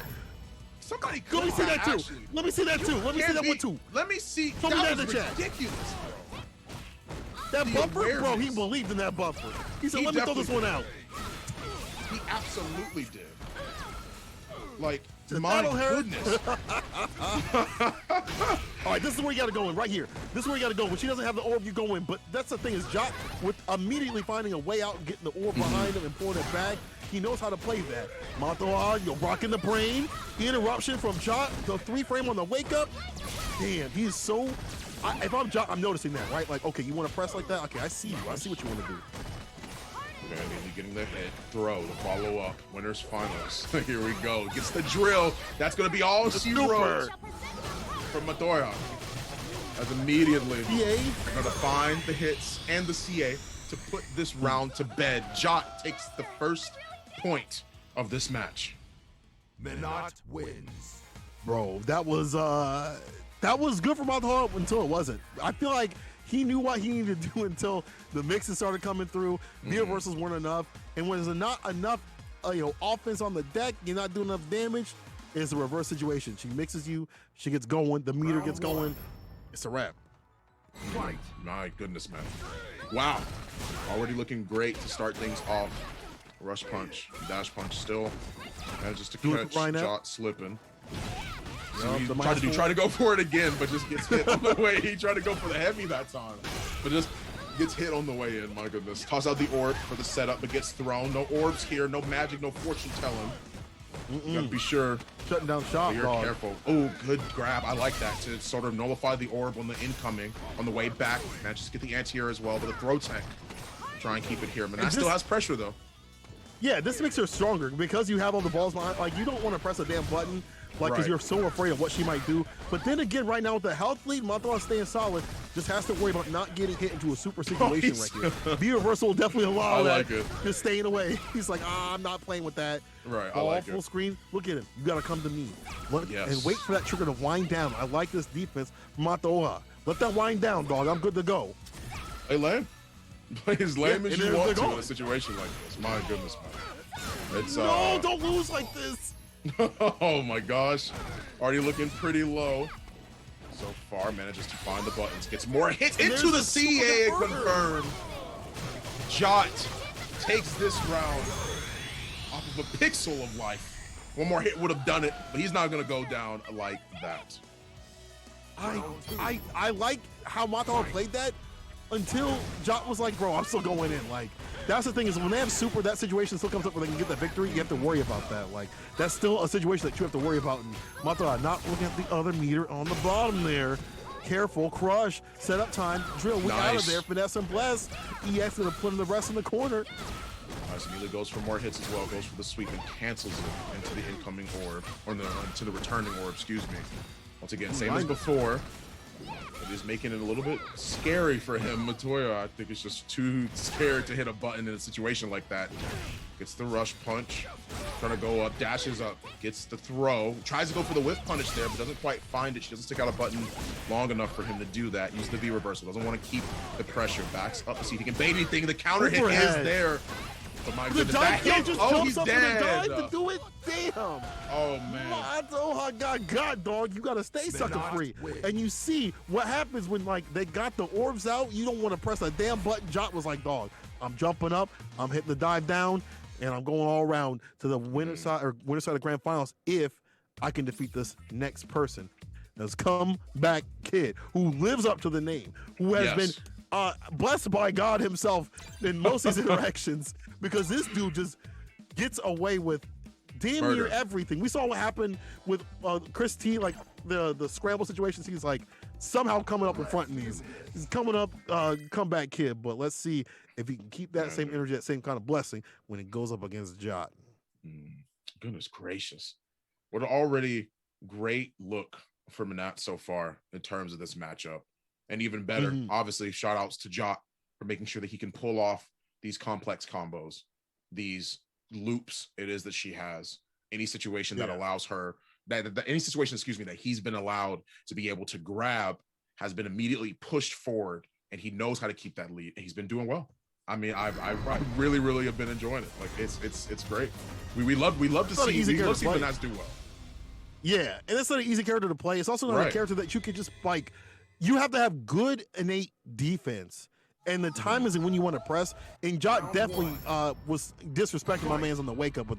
Somebody Let me see that too. Let me see that too. Let me see that one too. Let me see. Show me that in was the chat. ridiculous, bro. That buffer? Bro, he believed in that buffer. He said, let me throw this one out. He absolutely did. Like, my goodness. All right, this is where you got to go in, right here. This is where you got to go. When she doesn't have the orb, you go in. But that's the thing is, Jot, with immediately finding a way out and getting the orb behind him and pulling it back, he knows how to play that. Matoa, you're rocking the brain. Interruption from Jot, the 3-frame on the wake up. Damn, he's so... if I'm Jot, I'm noticing that, right? Like, okay, you want to press like that? Okay, I see you. I see what you want to do. Okay, getting the hit, throw, the follow up, winners finals. Here we go. Gets the drill. That's going to be all she wrote from Matoya. As immediately going to find the hits and the CA to put this round to bed. Jot takes the first point of this match. Minot wins. Bro, that was good for Matoya until it wasn't. I feel like he knew what he needed to do until the mixes started coming through. Universals weren't enough, and when there's not enough, offense on the deck, you're not doing enough damage. It's a reverse situation. She mixes you, she gets going, the meter gets going. It's a wrap. Fight. My goodness, man. Wow. Already looking great to start things off. Rush punch, dash punch still. Manages to catch Jot slipping. So he tried to go for it again, but just gets hit on the way. He tried to go for the heavy that time, but just gets hit on the way in. My goodness. Toss out the orb for the setup, but gets thrown. No orbs here, no magic, no fortune telling. You gotta be sure. Shutting down shot. You're careful. Oh, good grab. I like that to sort of nullify the orb on the incoming. On the way back, manages to get the anti-air as well, but a throw tech. Try and keep it here. But that still has pressure though. Yeah, this makes her stronger because you have all the balls behind. Like, you don't want to press a damn button, like, because you're so afraid of what she might do. But then again, right now with the health lead, Matoa staying solid, just has to worry about not getting hit into a super situation right here. B-Reversal will definitely allow that. Just staying away. He's like, I'm not playing with that. Right, I like full screen. Look at him. You got to come to me. And wait for that trigger to wind down. I like this defense from Matoa. Let that wind down, dog. I'm good to go. Hey, lame. Play as lame as you want to in a situation like this. My goodness, man. It's, no, don't lose like this. Oh my gosh. Already looking pretty low. So far, manages to find the buttons. Gets more hits into the CA confirmed. Jot takes this round off of a pixel of life. One more hit would have done it, but he's not going to go down like that. I like how Matoa played that until Jot was like, bro, I'm still going in. Like, that's the thing is when they have super, that situation still comes up where they can get that victory. You have to worry about that. Like, that's still a situation that you have to worry about. And Matoa not looking at the other meter on the bottom there. Careful, crush, set up time, drill, we out of there, finesse and bless. EX gonna put in the rest in the corner. Nice, Amelia goes for more hits as well, goes for the sweep and cancels it into the incoming orb, or into the returning orb, excuse me. Once again, same as before. It is making it a little bit scary for him. Matoya, I think, is just too scared to hit a button in a situation like that. Gets the rush punch, trying to go up, dashes up, gets the throw, tries to go for the whiff punish there, but doesn't quite find it. She doesn't stick out a button long enough for him to do that. Use the V reversal, doesn't want to keep the pressure. Backs up to see if he can bait anything. The counter hit is there. But my goodness, that hit, he's dead. To do it. Damn. Oh, man. Matoa got dog. You got to stay sucker free. And you see what happens when, like, they got the orbs out. You don't want to press a damn button. Jot was like, dog, I'm jumping up. I'm hitting the dive down. And I'm going all around to the winner side of grand finals if I can defeat this next person. This comeback kid who lives up to the name, who has been blessed by God himself in most of these interactions, because this dude just gets away with damn near everything. We saw what happened with Chris T, like the scramble situations. He's like somehow coming up in front in these. He's coming up, comeback kid, but let's see if he can keep that same energy, that same kind of blessing when it goes up against Jot. Goodness gracious. What already great look from Manat so far in terms of this matchup. And even better, obviously, shout outs to Jot for making sure that he can pull off these complex combos, these loops it is that she has. Any situation that allows her, any situation, that he's been allowed to be able to grab has been immediately pushed forward, and he knows how to keep that lead, and he's been doing well. I mean, I really have been enjoying it. Like it's great. We love to see Manats do well. Yeah, and it's not an easy character to play. It's also not a character that you can just like. You have to have good innate defense, and the time is when you want to press. And Jot definitely was disrespecting my man's on the wake up with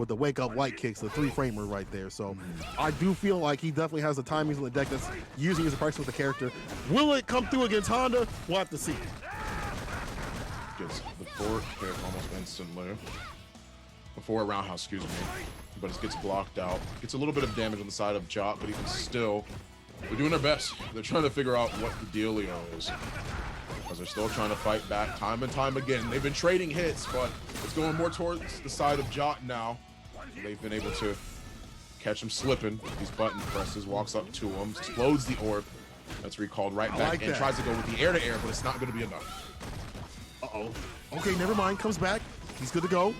the wake up light kicks, the 3-framer right there. So I do feel like he definitely has the timings on the deck that's using his price with the character. Will it come through against Honda? We'll have to see. Gets the forward hit almost instantly. The forward roundhouse, excuse me, but it gets blocked out. Gets a little bit of damage on the side of Jot, but even still, they're doing their best. They're trying to figure out what the dealio is, because they're still trying to fight back time and time again. They've been trading hits, but it's going more towards the side of Jot now. They've been able to catch him slipping. These button presses, walks up to him, explodes the orb. That's recalled right back and tries to go with the air-to-air, but it's not going to be enough. Uh-oh. Okay, never mind. Comes back. He's good to go.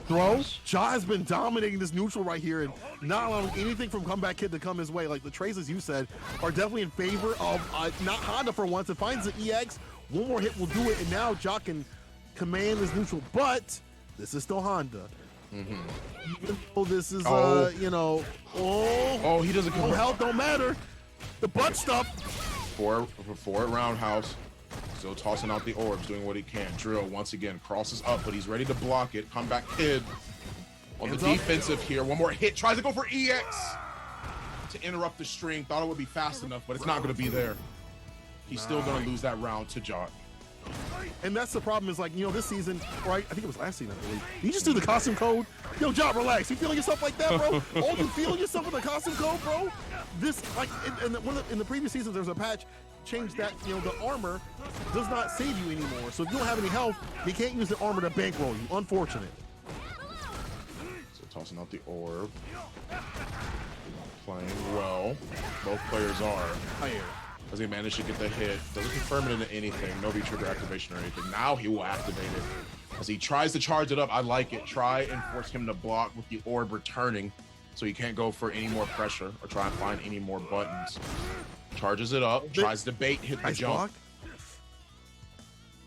Throw. Jot has been dominating this neutral right here and not allowing anything from Comeback Kid to come his way. Like the trades, as you said, are definitely in favor of not Honda for once. It finds the EX. One more hit will do it, and now Jot can command this neutral. But this is still Honda. Even though this is, he doesn't come. Health don't matter. The butt stuff. For roundhouse. Still tossing out the orbs, doing what he can. Drill once again crosses up, but he's ready to block it. Comeback Kid on the defensive here. One more hit, tries to go for EX to interrupt the string. Thought it would be fast enough, but it's not going to be there. He's still going to lose that round to Jot. And that's the problem is, like, this season, or I think it was last season, I believe. You just do the costume code. Yo, Jot, relax. You feeling yourself like that, bro? Oh, you feeling yourself in the costume code, bro? This, like, in the previous seasons, there's a patch change that, the armor does not save you anymore. So if you don't have any health, you can't use the armor to bankroll you. Unfortunate. So tossing out the orb. Playing well. Both players are. As he managed to get the hit. Doesn't confirm it into anything. No V-trigger activation or anything. Now he will activate it. As he tries to charge it up, I like it. Try and force him to block with the orb returning, so he can't go for any more pressure or try and find any more buttons. Charges it up, tries to bait, hit the jump. Block.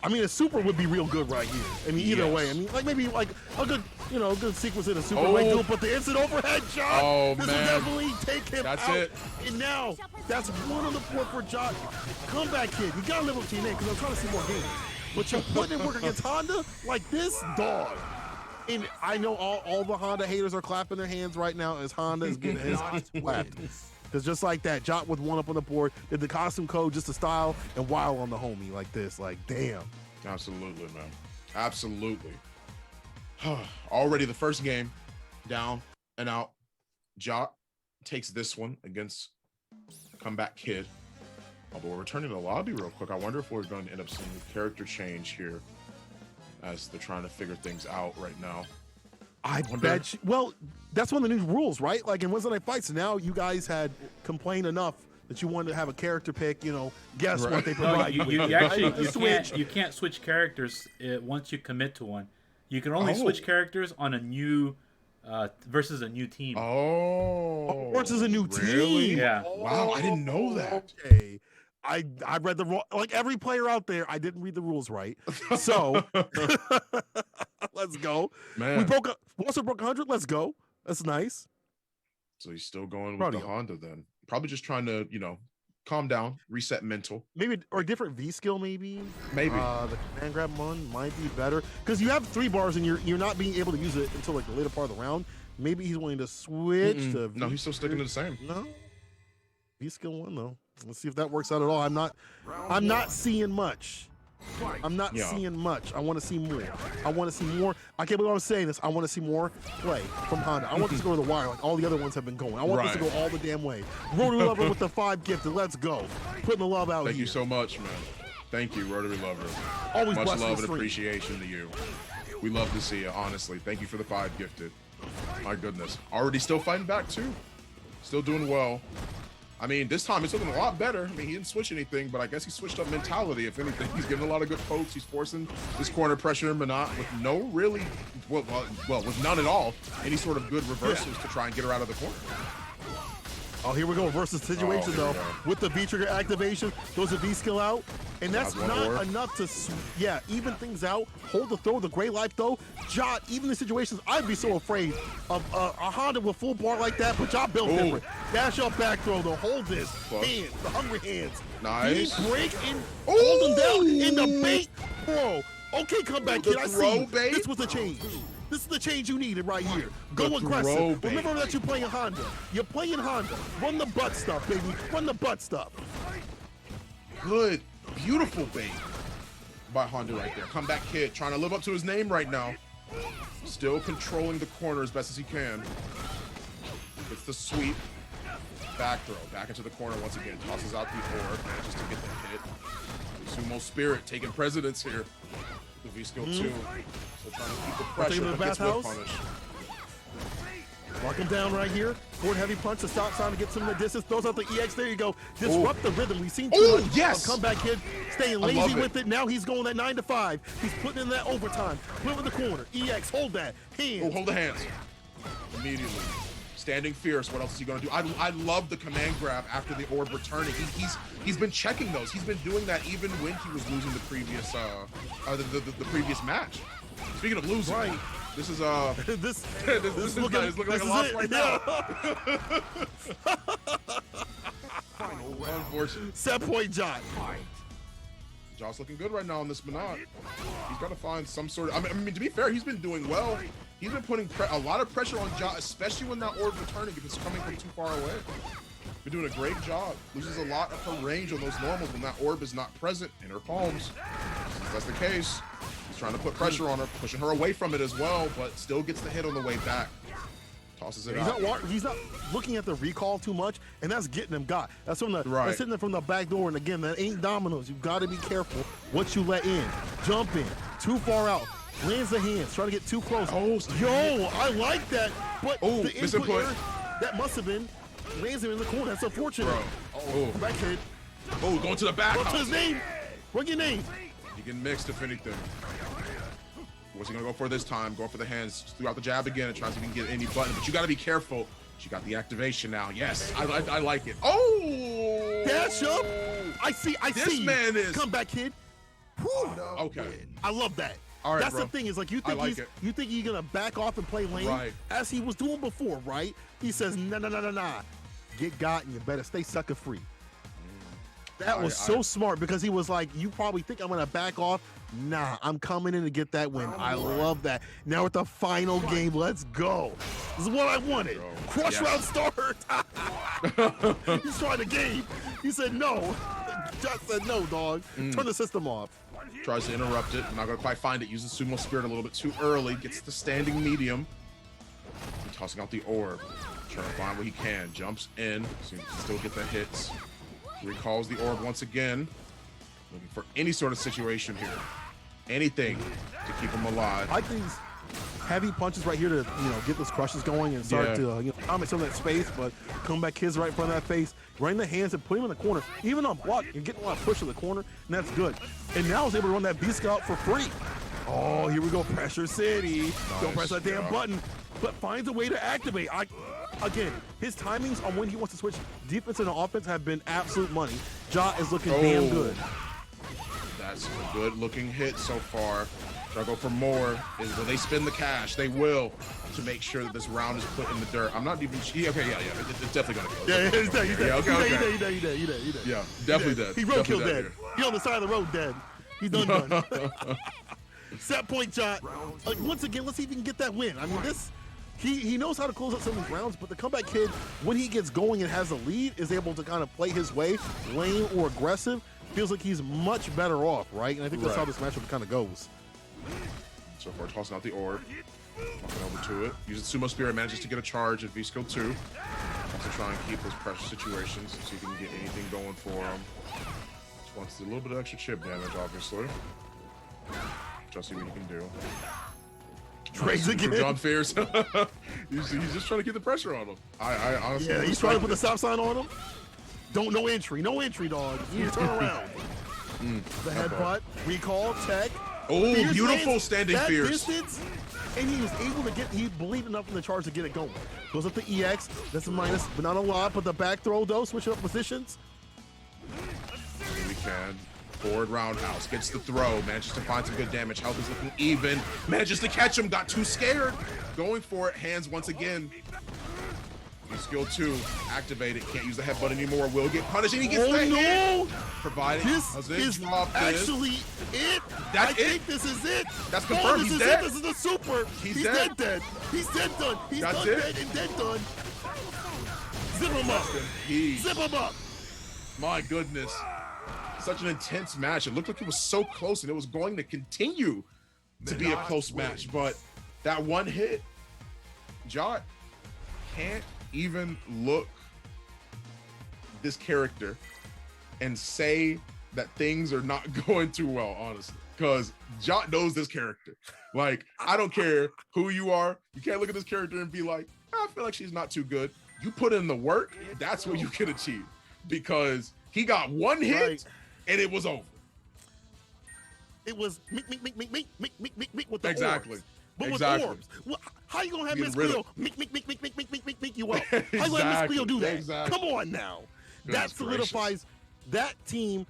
I mean, a super would be real good right here. I mean, either way. I mean, like maybe like a good, good sequence in a super might do, but the instant overhead shot, this will definitely take him out. It. And now, that's one on the board for Jot. Comeback Kid, you gotta live up to your name, because I'm trying to see more games. But you're putting in work against Honda like this, dog. And I know all the Honda haters are clapping their hands right now as Honda is getting his ass clapped. Because just like that, Jot with one up on the board, did the costume code just to style and wow on the homie like this. Like, damn. Absolutely, man. Absolutely. Already the first game down and out. Jot takes this one against Comeback Kid. Although we're returning to the lobby real quick. I wonder if we're going to end up seeing a character change here as they're trying to figure things out right now. I bet you, well, that's one of the new rules, right? Like in Wednesday Night Fights, now you guys had complained enough that you wanted to have a character pick, guess what they provide. No, you can't switch characters once you commit to one. You can only switch characters on a new versus a new team. Versus a new team. Yeah. Wow, I didn't know that. Okay. I read the wrong, like every player out there, I didn't read the rules right. So let's go. Man. We also broke 100. Let's go. That's nice. So he's still going with the Honda then. Probably just trying to, calm down, reset mental. Maybe, or a different V skill maybe. Maybe. The command grab one might be better. Because you have 3 bars and you're not being able to use it until like the later part of the round. Maybe he's willing to switch to No, he's still sticking to the same. No. V skill 1 though. Let's see if that works out at all. I'm not seeing much. I'm not seeing much. I want to see more. I can't believe I'm saying this. I want to see more play from Honda. I want this to go to the wire like all the other ones have been going. I want this to go all the damn way. Rotary Lover with the 5 gifted. Let's go. Putting the love out Thank here. you so much, man. Thank you, Rotary Lover. Always much love and stream. appreciation to you. We love to see you, honestly. Thank you for the 5 gifted. My goodness. Already still fighting back, too. Still doing well. I mean, this time it's looking a lot better. I mean, he didn't switch anything, but I guess he switched up mentality, if anything. He's getting a lot of good pokes. He's forcing this corner pressure in Minot with no really, well, with none at all, any sort of good reversals to try and get her out of the corner. Oh, here we go. Versus situation, though. With the V-trigger activation, throws a V-skill out. And that's not enough to, even things out. Hold the throw, the great life throw. Jot, even in situations, I'd be so afraid of a Honda with full bar like that, but Jot built different. Dash up back throw, though. Hold this. Hands, the hungry hands. Nice. He break and hold him down in the bait. Bro, okay, comeback kid. I see. Bait? This was the change. This is the change you needed right here. Go aggressive. Remember that you're playing Honda. You're playing Honda. Run the butt stuff, baby. Run the butt stuff. Good, beautiful bait by Honda right there. Comeback kid trying to live up to his name right now. Still controlling the corner as best as he can. It's the sweep. Back throw. Back into the corner once again. Tosses out the orb. Manages to get the hit. Sumo Spirit taking precedence here. The V-skill 2. So trying to keep the pressure, but gets whip punish. Lock him down right here. Forward heavy punch to stop sign to get some of the distance. Throws out the EX. There you go. Disrupt the rhythm. We've seen too much of comeback kid staying lazy with it. Now he's going that 9 to 5. He's putting in that overtime. Put him in the corner. EX, hold that. Hands. Oh, hold the hands. Immediately. Standing fierce. What else is he going to do? I love the command grab after the orb returning. He's been checking those. He's been doing that even when he was losing the previous the previous match. Speaking of losing, right. This is this is looking like a loss right now. Unfortunate. Set point, Jot. Jot's looking good right now on this Minot. He's got to find some sort of. I mean, to be fair, he's been doing well. He's been putting a lot of pressure on Jot, especially when that orb returning if it's coming from too far away. Been doing a great job. Loses a lot of her range on those normals when that orb is not present in her palms. If that's the case. He's trying to put pressure on her, pushing her away from it as well, but still gets the hit on the way back. Tosses it out. He's not looking at the recall too much, and that's getting him got. That's from the that's hitting them from the back door, and again, that ain't dominoes. You've got to be careful what you let in. Jump in, too far out. Lands the hands, trying to get too close. Yo, I like that. But the input error, that must have been, lands him in the corner. That's unfortunate. Back kid. Going to the back. Go to his name. Run your name. He can mix if anything. What's he gonna go for this time? Going for the hands throughout the jab again and tries to get any button, but you gotta be careful. She got the activation now. Yes, I like it. Oh! Dash up. I see. This man is. Come back, kid. Okay. I love that. All right, that's the thing is like you think he's gonna back off and play lane as he was doing before, right? He says nah. Get got and you better stay sucker free. That was so smart because he was like, you probably think I'm gonna back off. Nah, I'm coming in to get that win. I love that. Now at the final game, let's go. This is what I wanted. Crush round start. He's trying the game. He said no. Just said no, dog. Turn the system off. Tries to interrupt it. Not gonna quite find it. Uses Sumo Spirit a little bit too early. Gets the standing medium. Tossing out the orb. Trying to find what he can. Jumps in. So he can still get the hits. Recalls the orb once again. Looking for any sort of situation here. Anything to keep him alive. I like these heavy punches right here to get those crushes going and start to dominate some of that space, but comeback kids right in front of that face, right in the hands and put him in the corner. Even on block, you're getting a lot of push in the corner, and that's good. And now he's able to run that V-Scout for free. Oh, here we go, Pressure City. Nice. Don't press that damn button, but finds a way to activate. Again, his timings on when he wants to switch defense and offense have been absolute money. Jot is looking damn good. That's a good looking hit so far. Try to go for more. Will they spend the cash? They will, to make sure that this round is put in the dirt. I'm not even. Okay, yeah. It's definitely gonna go. He's dead. He's dead. Okay. He's dead. Yeah, definitely dead. He roadkill dead. He on the side of the road dead. He's done. Set point, Jot. Once again, let's see if he can get that win. I mean, this. He knows how to close out some of these rounds, but the comeback kid, when he gets going and has a lead, is able to kind of play his way, lane or aggressive. Feels like he's much better off, right? And I think that's how this matchup kind of goes. So far, tossing out the orb. Walking over to it. Uses Sumo Spirit, manages to get a charge at V-Skill 2. Also try and keep those pressure situations, see if he can get anything going for him. Just wants a little bit of extra chip damage, obviously. Just see what he can do. Trades again. John Fierce. he's just trying to get the pressure on him. I honestly. Yeah, he's trying to put the stop sign on him. No entry, dog. You need to turn around. The headbutt, recall, tech. Oh, Fierce beautiful lands standing that Fierce. Distance, and he was able to get. He believed enough in the charge to get it going. Goes up to EX. That's a minus, but not a lot. But the back throw though, switching up positions. We can. Forward roundhouse, gets the throw, manages to find some good damage. Health is looking even, manages to catch him, got too scared. Going for it, hands once again. New skill 2, activated, can't use the headbutt anymore. Will get punished, and he gets the hit. Provided This is actually it. I think this is it. That's confirmed. This He's is dead. it. This is the super. He's dead. dead. He's dead done. He's That's done it. dead and dead done. Zip him up. Zip him up. My goodness. Such an intense match. It looked like it was so close, and it was going to continue to be a close match. But that one hit, Jot can't even look this character and say that things are not going too well, honestly. Because Jot knows this character. Like, I don't care who you are. You can't look at this character and be like, I feel like she's not too good. You put in the work, that's what you can achieve. Because he got one hit, and it was over. It was meek with the Exactly. orbs. But Exactly. with orbs. Well, how you gonna have Get Miss rid Cleo of- meek you out? How you let Miss Cleo do that? Exactly. Come on now. Goodness That solidifies that team.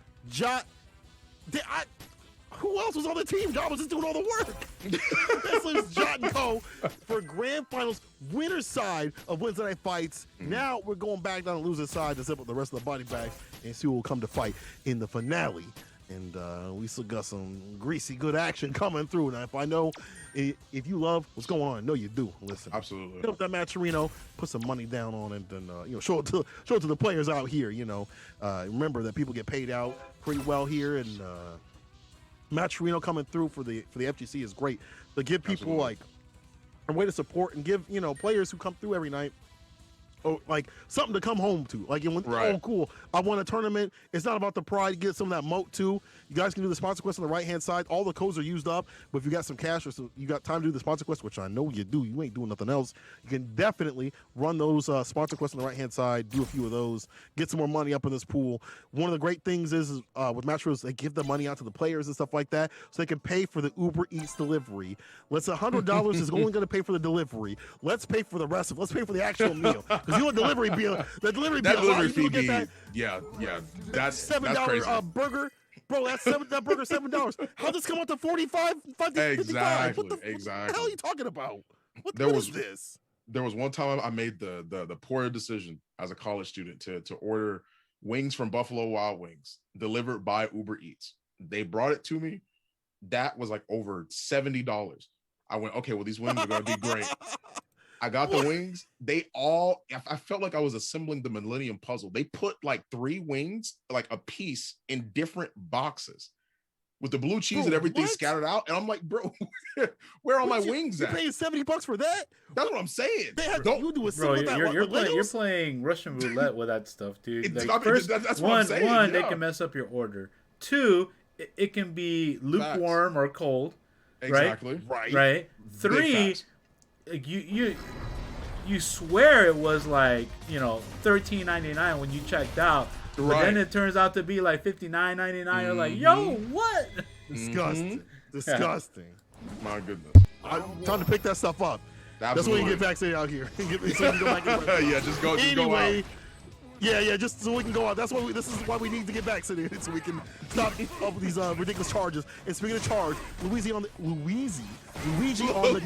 Who else was on the team? Jot was just doing all the work. This was Jot and Co. for grand finals winner's side of Weds Night Fights. Now we're going back down the loser's side to zip up the rest of the body bags and see who will come to fight in the finale. And we still got some greasy, good action coming through. Now, if I know, if you love what's going on, I know you do. Listen, Absolutely. hit up that Matcherino, put some money down on it, and show it to the players out here. Remember that people get paid out pretty well here, and Matcherino coming through for the FGC is great. To give people like a way to support and give players who come through every night. Oh, like something to come home to. Like, oh, cool. I won a tournament. It's not about the pride. You get some of that moat too. You guys can do the sponsor quest on the right-hand side. All the codes are used up, but if you got some cash or so you got time to do the sponsor quest, which I know you do, you ain't doing nothing else. You can definitely run those sponsor quests on the right-hand side, do a few of those, get some more money up in this pool. One of the great things is with Matchros, they give the money out to the players and stuff like that, so they can pay for the Uber Eats delivery. Let's $100 is only going to pay for the delivery. Let's pay for the rest of. Let's pay for the actual meal. Because you know delivery bill. The delivery bill. That delivery fee get be, that that's $7 crazy. burger. Bro, that burger $7. How'd this come out to 45? 55? Exactly. What the hell are you talking about? What is this? There was one time I made the poor decision as a college student to order wings from Buffalo Wild Wings delivered by Uber Eats. They brought it to me. That was like over $70. I went, okay, well, these wings are going to be great. I got the wings. I felt like I was assembling the Millennium Puzzle. They put like 3 wings, like a piece in different boxes with the blue cheese and everything scattered out. And I'm like, bro, where are my wings at? You're paying $70 for that? That's what I'm saying. You're playing Russian roulette with that stuff, dude. Like, first, that's what I'm saying. One, they can mess up your order. 2, it can be lukewarm or cold. Exactly. Right. 3, you swear it was like $13.99 when you checked out, but then it turns out to be like $59.99. You're like, yo, what? Disgusting. Disgusting. My goodness. Time to pick that stuff up. Absolutely. That's when you get vaccinated out here. So you can go back and yeah, just go out. Yeah, just so we can go out. This is why we need to get vaccinated, so we can stop all of these ridiculous charges. And speaking of charge, Luigi on the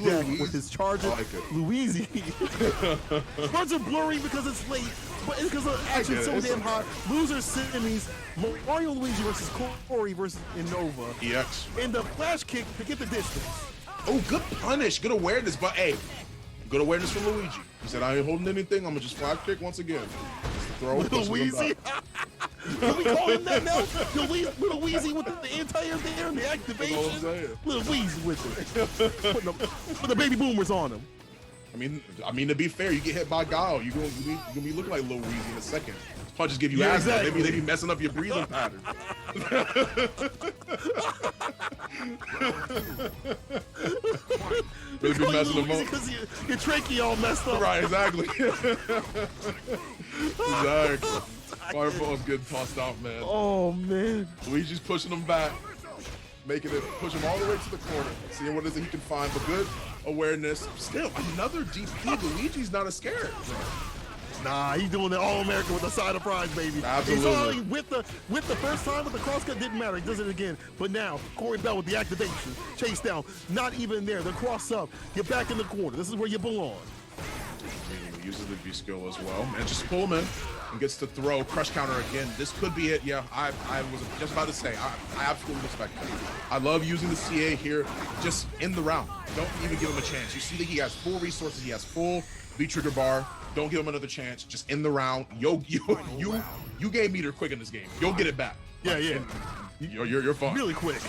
deck with his charges. I like it. Luigi. Words are blurry because it's late, but it's because the action's so damn hot. Losers semis, Mario Luigi versus Corey versus Innova. EX. And the flash kick to get the distance. Oh, good punish, good awareness, but hey, good awareness from Luigi. He said, I ain't holding anything, I'm gonna just flash kick once again. Throw Luigi. Can we call him that now? Little Weezy with the anti-air there and the activation. Little Weezy with it. Put the baby boomers on him. I mean, to be fair, you get hit by Guile, you're gonna be looking like Lil Weezy in a second. Punches give you asthma. Exactly. They be messing up your breathing pattern. Really be messing them up. Because your trachea all messed up. Right, exactly. Exactly. Fireball's getting tossed out, man. Oh, man. Luigi's pushing him back, making it push him all the way to the corner, seeing what it is that he can find. But good awareness. Still, another DP. Luigi's not as scared. Nah, he's doing the All-American with the side of prize, baby. Absolutely. He's already with the first time with the crosscut, didn't matter. He does it again. But now, Corey Bell with the activation. Chase down. Not even there. The cross up. You're back in the corner. This is where you belong. He uses the V skill as well. And just pull him in and gets to throw. Crush counter again. This could be it. Yeah, I was just about to say, I absolutely respect that. I love using the CA here just in the round. Don't even give him a chance. You see that he has full resources. He has full V-trigger bar. Don't give him another chance. Just in the round. You game meter quick in this game. You'll get it back. Yeah, yeah. You're fine. Really quick.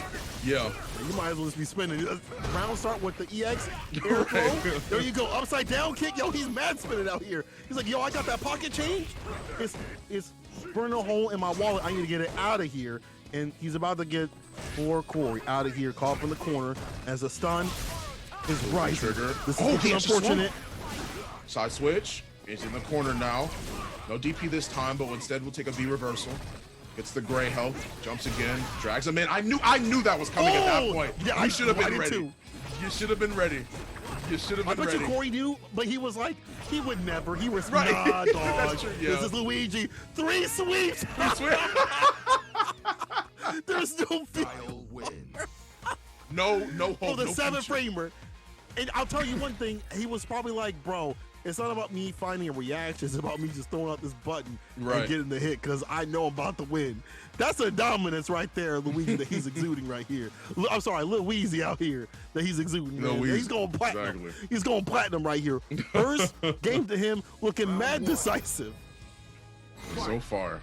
Yeah. You might as well just be spinning. Round start with the EX air throw. There you go. Upside down kick. Yo, he's mad spinning out here. He's like, yo, I got that pocket change. It's burning a hole in my wallet. I need to get it out of here. And he's about to get poor Corey out of here, caught from the corner as a stun is right. Trigger. This is unfortunate. Side switch. Is in the corner now. No DP this time, but instead we'll take a V reversal. Gets the gray health. Jumps again. Drags him in. I knew that was coming at that point. Yeah, you should have been ready. Too. You should have been ready. You should have been ready. I bet you Corey knew, but he was like, he would never. He was right. Nah, dog. That's true, yeah. This is Luigi. 3 sweeps. There's no Kyle wins. No hope. Oh, the no 7 future. framer. And I'll tell you one thing, he was probably like, bro, it's not about me finding a reaction. It's about me just throwing out this button and getting the hit because I know I'm about to win. That's a dominance right there, Luigi, that he's exuding right here. I'm sorry, Lil Weezy out here that he's exuding. Man. He's going platinum. Exactly. He's going platinum right here. First game to him looking mad decisive. So far,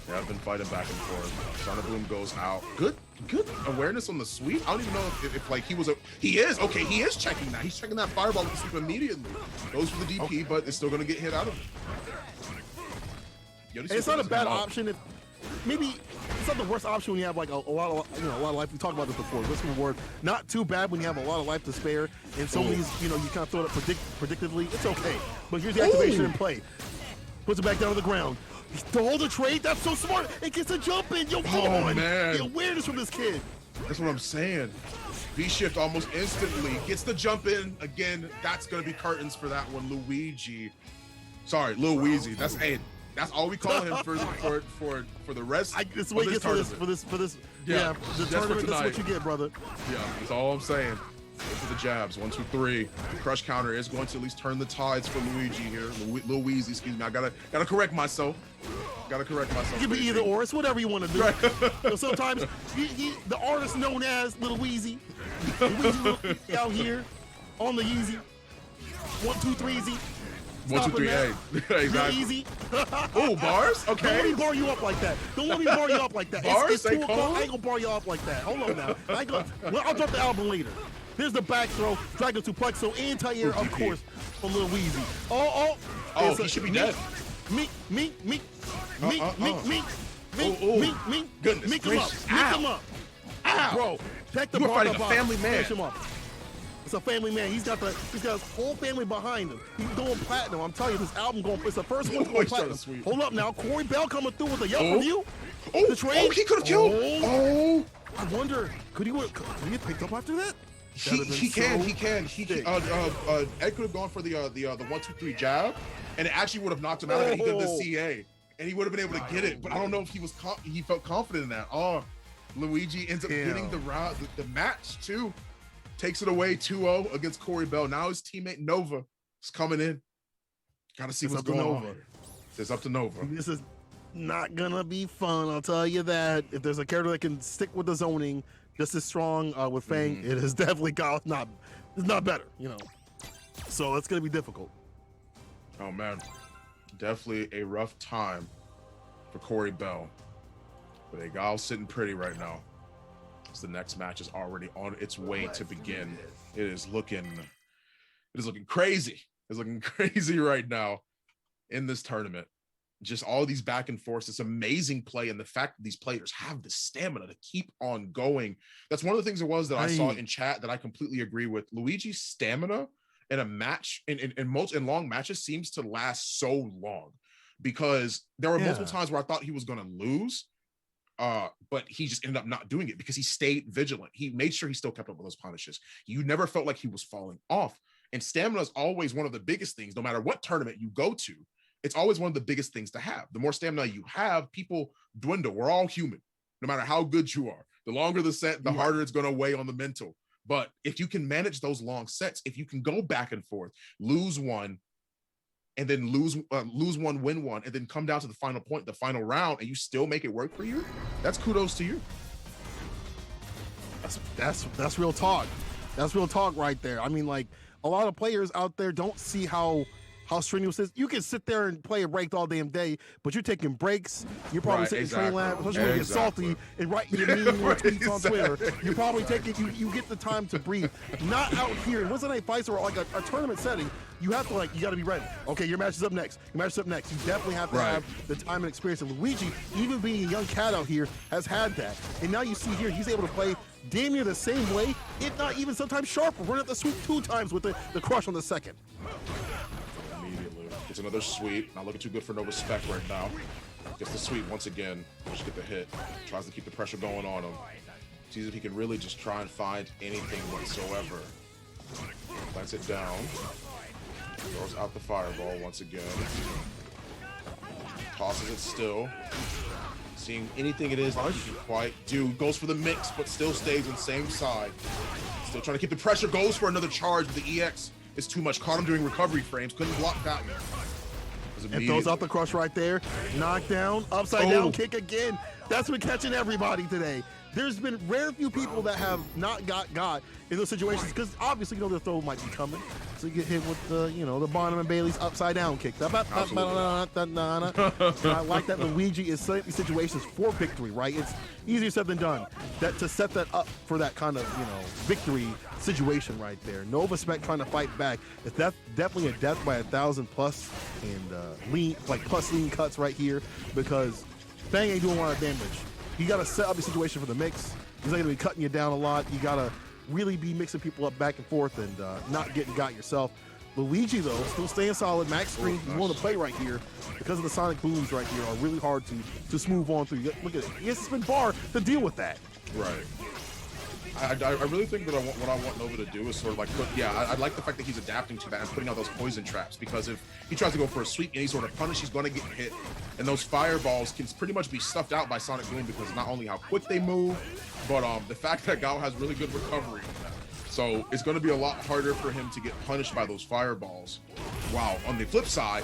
they have been fighting back and forth. Shodown goes out. Good awareness on the sweep. I don't even know if like he is checking that. He's checking that fireball with the sweep immediately. Goes for the DP, but it's still gonna get hit out of him. And it's not a bad option if maybe it's not the worst option when you have like a lot of life. We talked about this before. Risk reward, not too bad when you have a lot of life to spare. And some of these, you kind of throw it predictively. It's okay. But here's the activation in play. Puts it back down to the ground. To hold the trade, that's so smart. It gets a jump in. Yo, come on. Man. The awareness from this kid. That's what I'm saying. V-shift almost instantly. Gets the jump in. Again, that's going to be curtains for that one. Luigi. Sorry, Lil Weezy. That's all we call him for the rest This of way this gets tournament. for this. Yeah, the just tournament, for that's what tonight. you get, brother. Yeah, that's all I'm saying. Into the jabs. 1, 2, 3. Crush counter is going to at least turn the tides for Luigi here. Lil Weezy, excuse me. I gotta correct myself. It could be either or. It's whatever you want to do. Right. Sometimes the artist known as Lil Weezy, out here on the Yeezy. 1, 2, 3 easy. 1, 2, 3, hey. Exactly. Real easy. Oh, bars? Okay. Don't let me bar you up like that. Don't let me bar you up like that. Bars? It's 2 o'clock. I ain't gonna bar you up like that. Hold on now. I'll drop the album later. Here's the back throw. Dragon Suplexo, anti-air, of course, from Lil Weezy. Oh, he should be dead. Me. Goodness Meek him up. gracious. Meek him up. Ow. Bro, check the You're bar. fighting a family man. Finish him up. It's a family man. He's got his whole family behind him. He's going platinum. I'm telling you, this album it's the first one to go platinum. Hold up now. Corey Bell coming through with a yelp review. The trade. He could have killed. Oh. I wonder, could he get picked up after that? He can. Ed could have gone for the 1, 2, 3 jab, and it actually would have knocked him out if he did the CA, and he would have been able to get it. But I don't know if he felt confident in that. Oh, Luigi ends up getting the round, the match too. Takes it away 2-0 against Corey Bell. Now his teammate Nova is coming in. Got to see what's going on. It's up to Nova. This is not gonna be fun. I'll tell you that. If there's a character that can stick with the zoning just as strong with Fang, it is definitely it's not better, So it's gonna be difficult. Oh man, definitely a rough time for Corey Bell. But they got all sitting pretty right now. As the next match is already on its way to begin. It is looking crazy. It's looking crazy right now in this tournament. just all these back and forths, this amazing play, and the fact that these players have the stamina to keep on going. That's one of the things that I saw in chat that I completely agree with. Luigi's stamina in a match, in long matches, seems to last so long, because there were multiple times where I thought he was going to lose, but he just ended up not doing it because he stayed vigilant. He made sure he still kept up with those punishes. You never felt like he was falling off. And stamina is always one of the biggest things, no matter what tournament you go to. It's always one of the biggest things to have. The more stamina you have, people dwindle. We're all human, no matter how good you are. The longer the set, the harder it's going to weigh on the mental. But if you can manage those long sets, if you can go back and forth, lose one, and then lose one, win one, and then come down to the final point, the final round, and you still make it work for you, that's kudos to you. That's real talk. That's real talk right there. I mean, like, a lot of players out there don't see how strenuous it is. You can sit there and play a ranked all damn day, but you're taking breaks. You're probably sitting in training lab, especially when you get salty and writing your mean tweets on Twitter. You're probably taking, you get the time to breathe. Not out here in Wednesday Night Fights or like a tournament setting. You have to, you got to be ready. Okay, your match is up next. Your match is up next. You definitely have to have the time and experience. And Luigi, even being a young cat out here, has had that. And now you see here, he's able to play damn near the same way, if not even sometimes sharper. Running up the sweep 2 times with the crush on the second. Immediately. Gets another sweep. Not looking too good for no respect right now. Gets the sweep once again. Just get the hit. Tries to keep the pressure going on him. Sees if he can really just try and find anything whatsoever. Plants it down. Throws out the fireball once again. Tosses it still. Seeing anything it is that he can quite do. Goes for the mix, but still stays on the same side. Still trying to keep the pressure. Goes for another charge, but the EX is too much. Caught him doing recovery frames. Couldn't block that one. And throws out the crush right there. Knockdown. Upside down kick again. That's been catching everybody today. There's been rare few people that have not got in those situations, because obviously, the throw might be coming. So you get hit with the, the Bonham and Bailey's upside down kick. I like that Luigi is setting these situations for victory, right? It's easier said than done to set that up for that kind of, victory situation right there. Nova Spec trying to fight back. It's definitely a death by 1,000 plus, and plus lean cuts right here, because Fang ain't doing a lot of damage. You got to set up a situation for the mix. He's not going to be cutting you down a lot. You got to really be mixing people up back and forth and not getting got yourself. Luigi, though, still staying solid. Max screen, he's willing to play right here because of the sonic booms right here are really hard to smooth on through. Look at it. He has to spin bar to deal with that. Right. I really think that what I want Nova to do is sort of I like the fact that he's adapting to that and putting out those poison traps, because if he tries to go for a sweep and any sort of punish, he's going to get hit. And those fireballs can pretty much be stuffed out by Sonic Boom, because not only how quick they move, but the fact that Gao has really good recovery. So it's going to be a lot harder for him to get punished by those fireballs. Wow. On the flip side,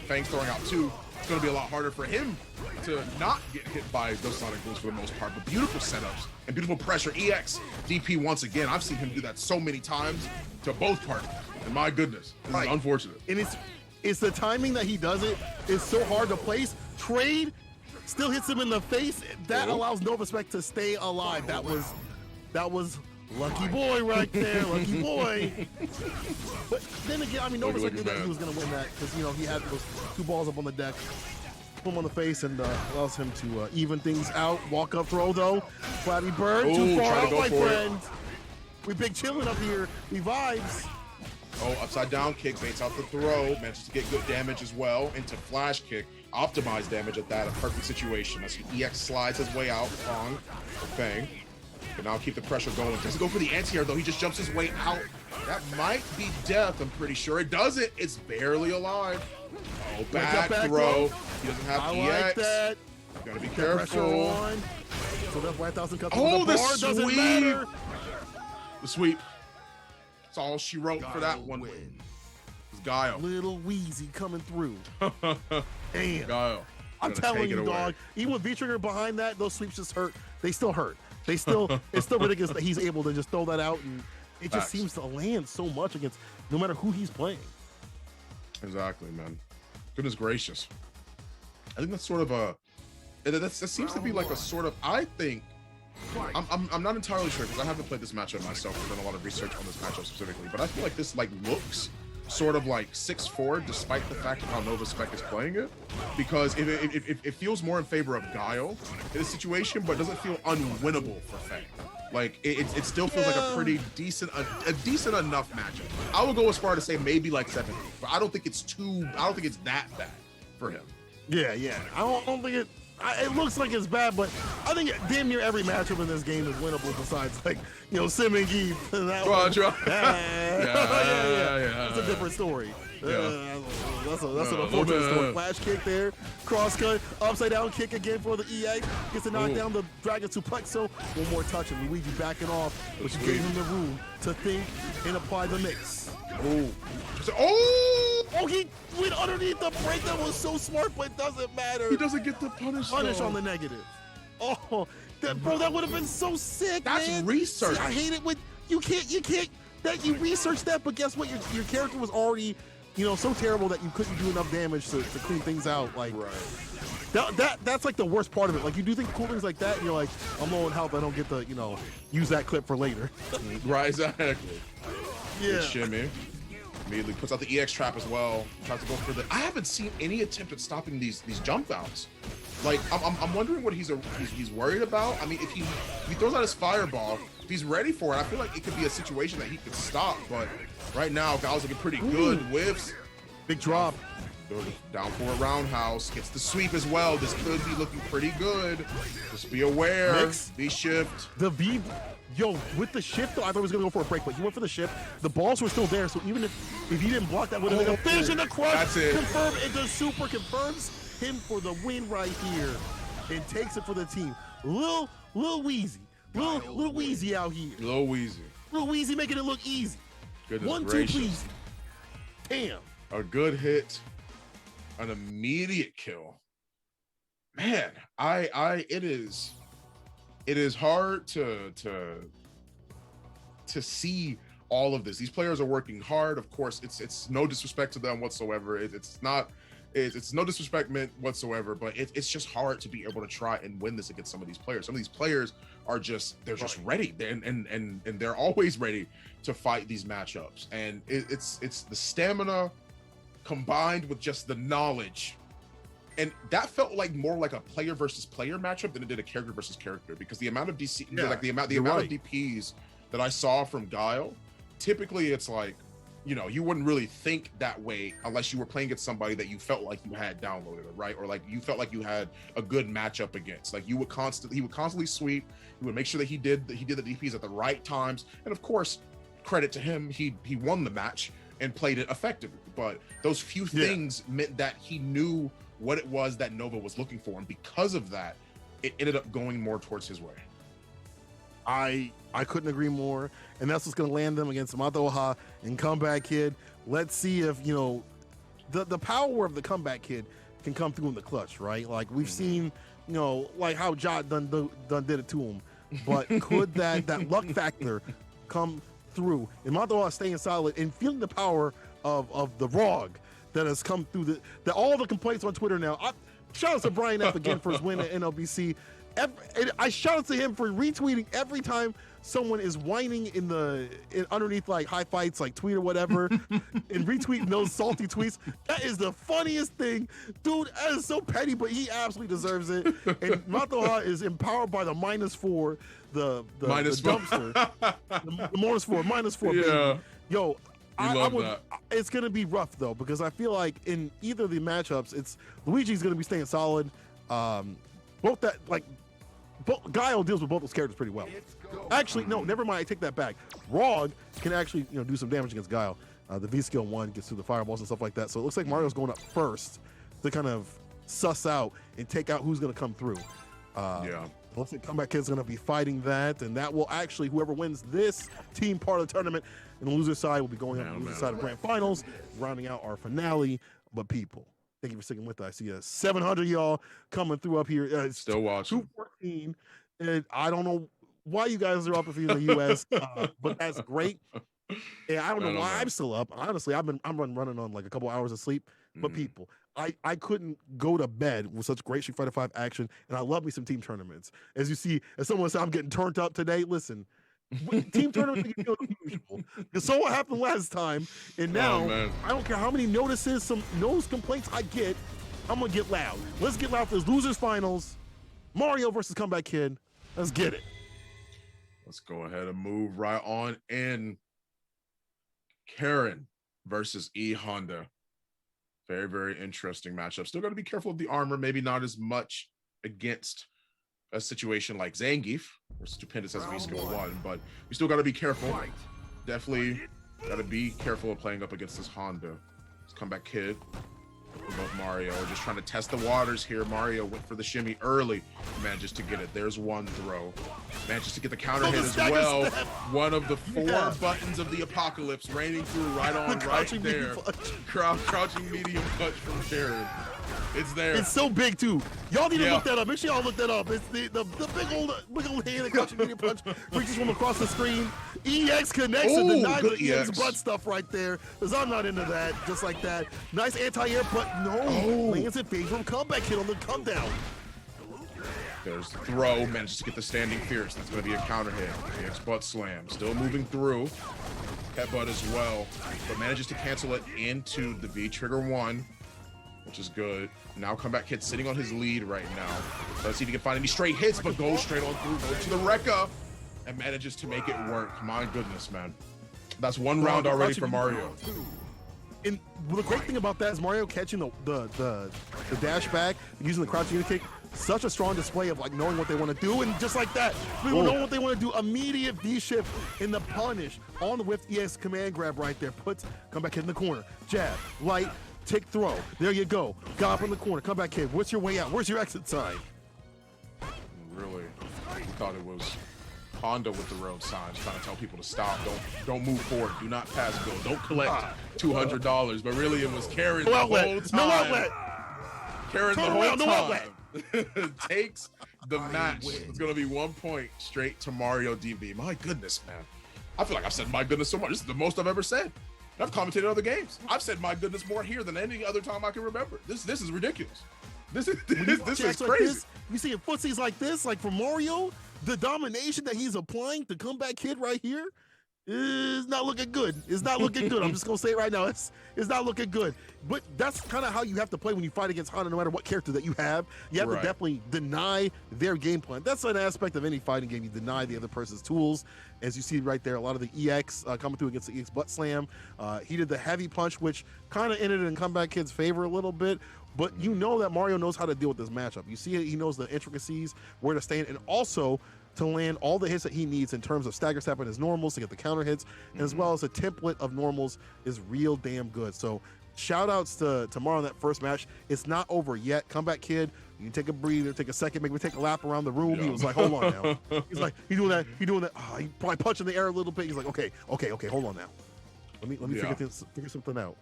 Fang's throwing out 2. It's going to be a lot harder for him to not get hit by those Sonic Booms for the most part. But beautiful setups and beautiful pressure. EX, DP once again. I've seen him do that so many times to both partners. And my goodness, this is unfortunate. And it's the timing that he does it is so hard to place. Trade still hits him in the face. That allows Nova Spec to stay alive. That was lucky boy right there, lucky boy. But then again, Nova Spec knew that he was going to win that, because he had those 2 balls up on the deck. Put him on the face, and allows him to even things out. Walk up throw though. Flappy Bird, too far out, my friend. We big chillin' up here. We vibes. Upside down kick, baits out the throw, manages to get good damage as well. Into flash kick, optimized damage at that, a perfect situation. As EX slides his way out on Fang. But now keep the pressure going. Doesn't go for the anti-air though, he just jumps his way out. That might be death, I'm pretty sure. It doesn't, it's barely alive. Back throw. He doesn't have EX. Like that. Gotta be careful. So that's why 1,000 cuts. The bar sweep. Doesn't matter. The sweep. That's all she wrote for that one. It's Guile. Little Wheezy coming through. Damn. Guile. I'm telling you, dog. Even with V-Trigger behind that, those sweeps just hurt. They still hurt. It's still ridiculous that he's able to just throw that out, and it just seems to land so much against no matter who he's playing. Exactly, man. Goodness gracious. I think that's sort of that seems to be like a sort of, I think, I'm not entirely sure, because I haven't played this matchup myself. I've done a lot of research on this matchup specifically, but I feel like this looks sort of like 6-4, despite the fact of how Nova Spec is playing it, because it feels more in favor of Guile in this situation, but doesn't feel unwinnable for Faye. Like it still feels like a pretty decent enough matchup. I would go as far to say maybe like 7-8, but I don't think it's that bad for him. Yeah. I don't think it. It looks like it's bad, but I think damn near every matchup in this game is winnable. Besides, like Sim and Geef. Yeah. That's a different story. Yeah. That's an unfortunate story. Flash kick there, cross cut, upside down kick again for the EX. Gets to knock down the Dragon Suplexo. One more touch and Luigi backing off, which gave him the room to think and apply the mix. Oh, he went underneath the break. That was so smart, but it doesn't matter. He doesn't get the punish on the negative. Oh, that would have been so sick. That's man. research. See, I hate it when you can't that you research that, but guess what? Your character was already, so terrible that you couldn't do enough damage to clean things out. Like that's like the worst part of it. Like you do think cool things like that, and you're like, I'm low on health. I don't get to use that clip for later. Right, exactly. Yeah. Good shimmy. Immediately puts out the EX trap as well. Tries to go for the. I haven't seen any attempt at stopping these jump outs. Like I'm wondering what he's worried about. I mean, if he throws out his fireball, if he's ready for it, I feel like it could be a situation that he could stop. But right now, Guile's looking pretty good. Whiffs, big drop. Down for a roundhouse. Gets the sweep as well. This could be looking pretty good. Just be aware. Mix. V shift. The V. Yo, with the shift, though, I thought he was going to go for a break, but he went for the shift. The balls were still there, so even if he didn't block, that would have been a finish in the crush. That's it. Confirmed, and the super confirms him for the win right here and takes it for the team. Lil Weezy. Lil Weezy out here. Lil Weezy. Lil Weezy making it look easy. Goodness 1, 2, gracious. please. Damn. A good hit. An immediate kill. Man, it is hard to see all of this. These players are working hard. Of course, it's no disrespect to them whatsoever. It's no disrespect meant whatsoever, but it's just hard to be able to try and win this against some of these players. Some of these players are just ready, and they're always ready to fight these matchups. And it's the stamina combined with just the knowledge. And that felt like more like a player versus player matchup than it did a character versus character, because the amount of DC, like the amount of DPs that I saw from Guile, typically it's like, you wouldn't really think that way unless you were playing against somebody that you felt like you had downloaded, right? Or like you felt like you had a good matchup against. Like he would constantly sweep. He would make sure that he did the DPs at the right times. And of course, credit to him, he won the match and played it effectively. But those few things meant that he knew what it was that Nova was looking for, and because of that, it ended up going more towards his way. I couldn't agree more, and that's what's going to land them against Matoha and Comeback Kid. Let's see if the power of the Comeback Kid can come through in the clutch, right? Like we've seen, like how Jot done did it to him, but could that luck factor come through? And Matoha staying solid and feeling the power of the ROG that has come through all the complaints on Twitter now. Shout out to Brian F again for his win at NLBC. I shout out to him for retweeting every time someone is whining underneath like high fights, like tweet or whatever, and retweeting those salty tweets. That is the funniest thing, dude. That is so petty, but he absolutely deserves it. And Matoha is empowered by the -4, the dumpster, the -4, yeah. baby. Yo. It's gonna be rough though, because I feel like in either of the matchups, Luigi's gonna be staying solid. Guile deals with both those characters pretty well. Actually, no, never mind. I take that back. ROG can actually do some damage against Guile. The V skill 1 gets through the fireballs and stuff like that. So it looks like Mario's going up first to kind of suss out and take out who's gonna come through. Looks like Comeback Kid's gonna be fighting that, and that will actually, whoever wins this team part of the tournament, and the loser side will be going up to the loser side of grand finals, rounding out our finale. But people, thank you for sticking with us. I see 700 y'all coming through up here. Still watching. 214, and I don't know why you guys are up if you're in the U.S., but that's great. And I don't know why I'm still up. Honestly, I'm running on like a couple hours of sleep. But people, I couldn't go to bed with such great Street Fighter V action, and I love me some team tournaments. As you see, as someone said, I'm getting turned up today. Listen, Team tournament you feel unusual. Because so what happened last time, and now I don't care how many notices, some nose complaints I get, I'm gonna get loud. Let's get loud for this losers finals. Mario versus Comeback Kid. Let's get it. Let's go ahead and move right on in. Karen versus E Honda. Very, very interesting matchup. Still got to be careful of the armor. Maybe not as much against a situation like Zangief or Stupendous as V-Skill 1, but we still got to be careful. Definitely got to be careful of playing up against this Honda. Let's Comeback Kid. About Mario, just trying to test the waters here. Mario went for the shimmy early, manages to get it. There's one throw, manages to get the counter hit as well. One of the four buttons of the apocalypse raining through right on, right there. Crouching medium punch from Karen. It's there. It's so big too. Y'all need to look that up. Make sure y'all look that up. It's the big old hand, the crouching medium punch reaches from across the screen. EX connects and denies the EX butt stuff right there. Because I'm not into that. Just like that. Nice anti-air, but no. Lands in favor of Comeback Kid on the come down. There's the throw, manages to get the standing fierce. That's going to be a counter hit. EX butt slam. Still moving through. Headbutt as well. But manages to cancel it into the V trigger 1. Which is good. Now Comeback Kid sitting on his lead right now. Let's see if he can find any straight hits, but goes straight on through, goes to the Rekka, and manages to make it work. My goodness, man. That's one round already for Mario. And the great thing about that is Mario catching the dash back, using the crouch unit kick. Such a strong display of like knowing what they want to do, and just like that, people know what they want to do. Immediate V shift in the punish on the whip EX command grab right there. Puts Comeback Kid in the corner. Jab, light, tick throw. There you go. Got up in the corner. Comeback Kid. What's your way out? Where's your exit sign? Really? We thought it was Honda with the road signs trying to tell people to stop. Don't move forward. Do not pass go. Don't collect $200. But really, it was Karen the whole time. No outlet. Karen the whole time takes the match. It's going to be 1 point straight to Mario DB. My goodness, man. I feel like I've said my goodness so much. This is the most I've ever said. I've commentated other games. I've said my goodness more here than any other time I can remember. This is ridiculous. This is crazy. Like this, you see footsies like this, like for Mario, the domination that he's applying to Comeback Kid right here is not looking good. It's not looking good. I'm just gonna say it right now. It's not looking good. But that's kind of how you have to play when you fight against Honda, no matter what character that you have. You have to definitely deny their game plan. That's an aspect of any fighting game. You deny the other person's tools. As you see right there, a lot of the EX coming through against the EX butt slam. He did the heavy punch, which kind of ended in Comeback Kid's favor a little bit. But you know that Mario knows how to deal with this matchup. You see it, he knows the intricacies, where to stand, and also to land all the hits that he needs in terms of stagger step and his normals to get the counter hits, and as well as a template of normals is real damn good. So shout outs to Mario in that first match. It's not over yet. Comeback Kid, you can take a breather, take a second, maybe take a lap around the room. He was like, hold on now. He's like, he doing that. Oh, he probably punched in the air a little bit. He's like, okay, hold on now. Let me figure something out.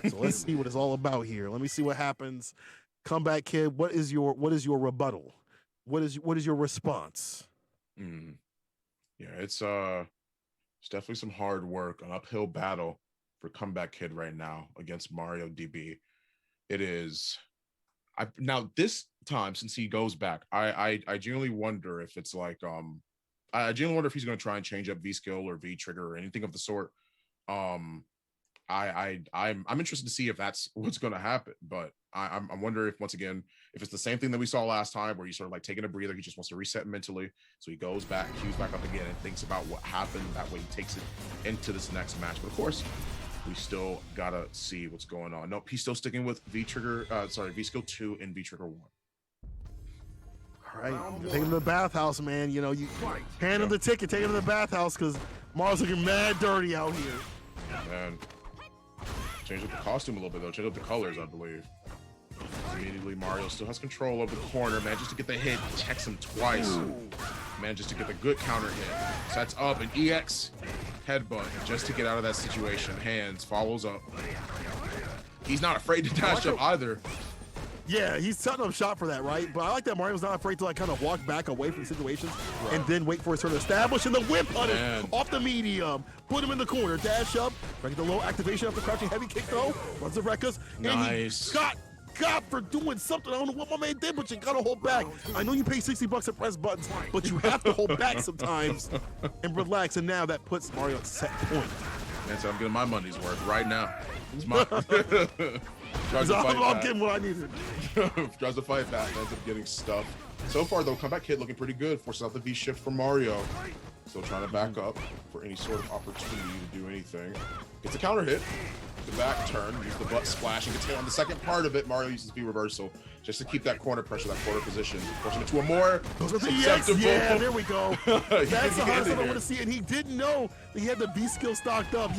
So let's see what it's all about here. Let me see what happens. Comeback Kid, what is your rebuttal? What is your response? Yeah, it's definitely some hard work, an uphill battle for Comeback Kid right now against Mario DB. It is. Now this time, since he goes back, I genuinely wonder if it's like I genuinely wonder if he's going to try and change up V skill or V trigger or anything of the sort. I'm interested to see if that's what's going to happen, but I'm wondering if, once again, if it's the same thing that we saw last time where he's sort of like taking a breather. He just wants to reset mentally. So he goes back, cues back up again, and thinks about what happened. That way he takes it into this next match. But of course, we still got to see what's going on. Nope, he's still sticking with V skill 2 and V trigger 1. All right, take him to the bathhouse, man. You know, you hand him the ticket, take him to the bathhouse, because Mario's looking mad dirty out here. Man, change up the costume a little bit though. Change up the colors, I believe. Immediately, Mario still has control of the corner. Manages to get the hit. Checks him twice. Manages to get the good counter hit. Sets up an EX headbutt just to get out of that situation. Hands follows up. He's not afraid to dash up either. Yeah, he's setting up shot for that, right? But I like that Mario's not afraid to like kind of walk back away from situations and then wait for his turn to establish, and the whip punish off the medium. Put him in the corner, dash up, bring the low activation after crouching heavy kick throw, runs the Rekkas, and he got for doing something. I don't know what my man did, but you gotta hold back. I know you pay $60 to press buttons, but you have to hold back sometimes and relax. And now that puts Mario at set point. Man, so I'm getting my money's worth right now. It's my I'm getting what I needed. Tries to fight back, ends up getting stuffed. So far though, comeback kid looking pretty good. Forces out the V shift for Mario. Still trying to back up for any sort of opportunity to do anything. Gets a counter hit. The back turn, use the butt splash, and gets hit on the second part of it. Mario uses V reversal just to keep that corner pressure, that corner position. Forcing it to a more susceptible. Yeah, there we go. That's the hardest thing I want to see. And he didn't know that he had the V skill stocked up.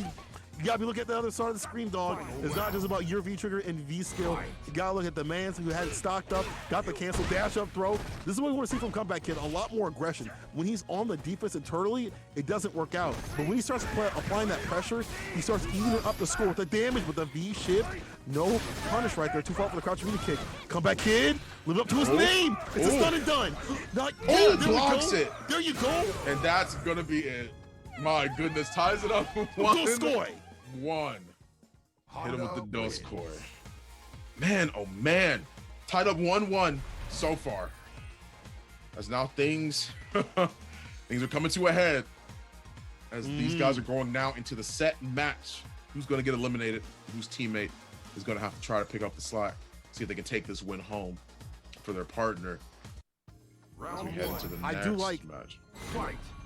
You gotta be looking at the other side of the screen, dog. It's not just about your V trigger and V skill. You gotta look at the man who had it stocked up, got the cancel dash up throw. This is what we want to see from Comeback Kid, a lot more aggression. When he's on the defense internally, it doesn't work out. But when he starts applying that pressure, he starts evening up the score with the damage with the V shift. No punish right there, too far for the crouch V kick. Comeback Kid, live up to his name. It's a stun and done. There blocks it. There you go. And that's gonna be it. My goodness, ties it up. One. Hit him with the dos core. Man, oh man. Tied up 1-1 so far. As now things are coming to a head. As these guys are going now into the set match. Who's going to get eliminated? Whose teammate is going to have to try to pick up the slack? See if they can take this win home for their partner. As we head into the next match.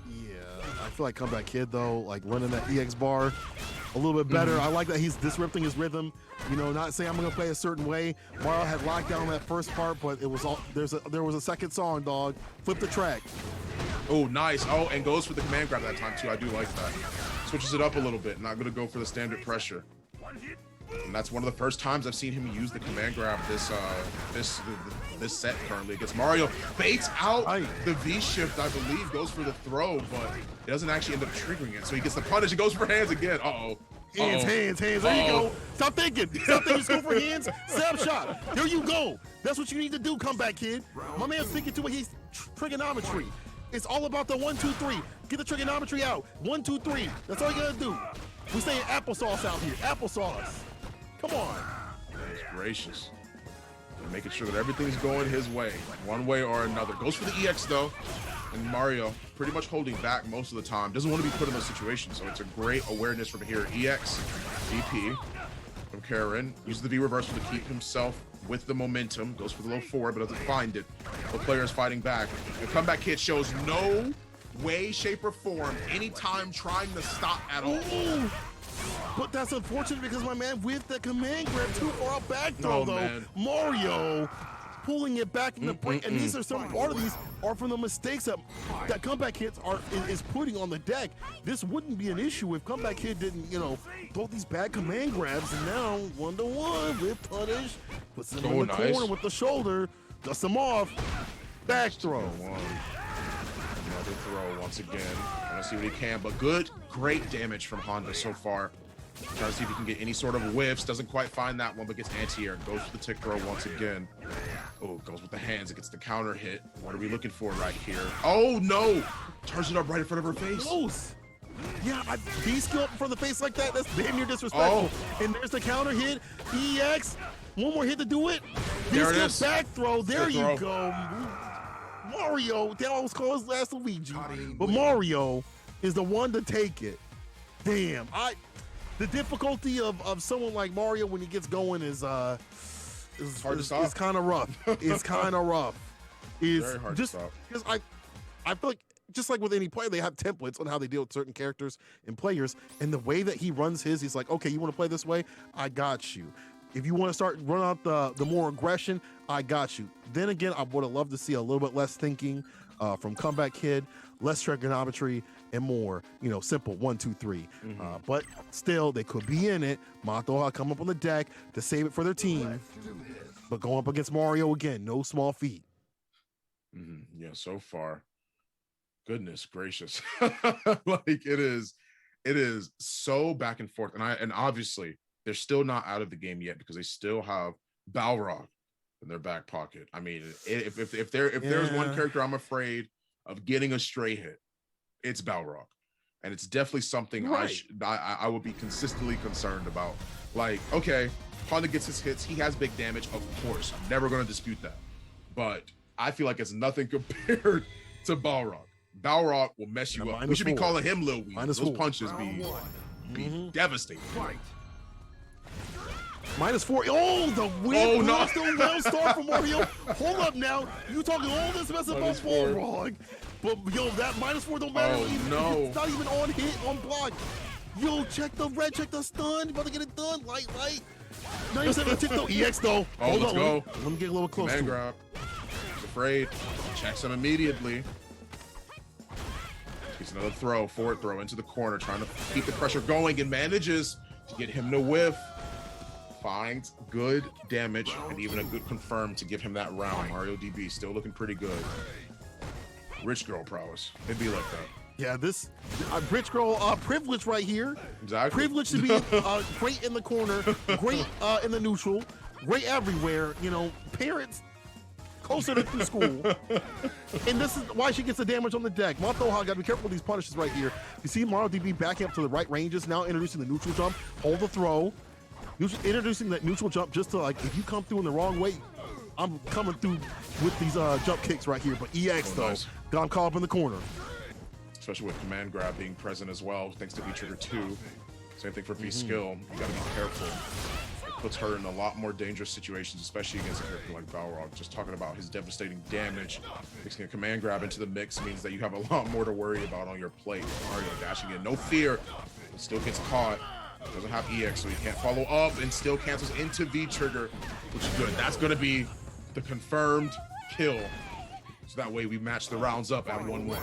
Yeah, I feel like Comeback Kid though, like running that EX bar a little bit better. I like that he's disrupting his rhythm. You know, not saying I'm gonna play a certain way. Mario had locked down that first part, but it was all there was a second song, dog. Flip the track. Oh, nice. Oh, and goes for the command grab that time too. I do like that. Switches it up a little bit. Not gonna go for the standard pressure. And that's one of the first times I've seen him use the command grab this set currently against Mario. Baits out the V shift, I believe, goes for the throw, but it doesn't actually end up triggering it. So he gets the punish. It goes for hands again. Hands. There you go. Stop thinking. Just go for hands. Stab shot. There you go. That's what you need to do, Comeback Kid. My man's thinking too much. He's trigonometry. It's all about the 1, 2, 3. Get the trigonometry out. 1, 2, 3. That's all you gotta do. We're saying applesauce out here. Applesauce. Come on. Goodness gracious. And making sure that everything's going his way, one way or another. Goes for the EX though, and Mario pretty much holding back most of the time. Doesn't want to be put in those situations, so it's a great awareness from here. EX, DP from Karen. Uses the V reversal to keep himself with the momentum. Goes for the low forward, but doesn't find it. The player is fighting back. The Comeback Kid shows no way, shape, or form anytime trying to stop at all. Ooh. But that's unfortunate because my man with the command grab too far out back throw though. Man. Mario pulling it back in the point, and these are some part of these are from the mistakes that Comeback Kids is putting on the deck. This wouldn't be an issue if Comeback Kid didn't, you know, throw these bad command grabs, and now 1-to-1 with punish, puts him in the corner with the shoulder, dusts him off, back throw. Another throw once again. Trying to see what he can, but great damage from Honda so far. Trying to see if he can get any sort of whiffs. Doesn't quite find that one, but gets anti-air. Goes for the tick throw once again. Oh, goes with the hands. It gets the counter hit. What are we looking for right here? Oh, no! Turns it up right in front of her face. Close. Yeah, V skill up in front of the face like that, that's damn near disrespectful. And there's the counter hit. EX. One more hit to do it. V skill back throw. There you go. Mario, they always call his last Luigi, but Mario is the one to take it. Damn, the difficulty of someone like Mario when he gets going is hard to stop. It's kind of rough. It's kind of rough. It's very hard to stop. Because I feel like just like with any player, they have templates on how they deal with certain characters and players, and the way that he runs he's like, okay, you want to play this way? I got you. If you want to start running out the more aggression, I got you. Then again, I would have loved to see a little bit less thinking from Comeback Kid, less trigonometry, and more, you know, simple 1, 2, 3. But still, they could be in it. Matoha come up on the deck to save it for their team. But going up against Mario again, no small feat. Yeah, so far. Goodness gracious. Like it is so back and forth. And obviously, they're still not out of the game yet because they still have Balrog in their back pocket. I mean, if there's one character I'm afraid of getting a stray hit, it's Balrog. and it's definitely something Right. I would be consistently concerned about. Like, okay, Honda gets his hits, he has big damage, of course. I'm never going to dispute that. But I feel like it's nothing compared to Balrog. Balrog will mess you up. We should be calling him Lil Weed. Those punches be devastating. -4. Oh, the weird still well start from Mario. Hold up now. You talking all this mess about Balrog. But yo, that -4 don't matter. It's not even on hit, on block. Yo, check the red, check the stun. You about to get it done. Light. Now you're setting the tick though. EX though. Oh, let's go. Let me get a little closer. Man grab. He's afraid. Checks him immediately. He's another throw, forward throw into the corner, trying to keep the pressure going, and manages to get him to whiff. Finds good damage and even a good confirm to give him that round. Mario DB still looking pretty good. Rich girl prowess. It'd be like that. Yeah, this rich girl privilege right here. Exactly. Privilege to be great in the corner, great in the neutral, great everywhere. You know, parents closer to school. And this is why she gets the damage on the deck. Matoha got to be careful with these punishes right here. You see Mario DB backing up to the right ranges, now introducing the neutral jump, hold the throw. Introducing that neutral jump just to, like, if you come through in the wrong way, I'm coming through with these jump kicks right here. But EX, though, got him caught up in the corner. Especially with command grab being present as well, thanks to V-Trigger 2. Same thing for V-Skill. You gotta be careful. It puts her in a lot more dangerous situations, especially against a character like Balrog. Just talking about his devastating damage. Mixing a command grab into the mix means that you have a lot more to worry about on your plate. Mario dashing in, no fear, but still gets caught. Doesn't have EX, so he can't follow up, and still cancels into V-Trigger, which is good. That's going to be the confirmed kill. So that way we match the rounds up at 1-1.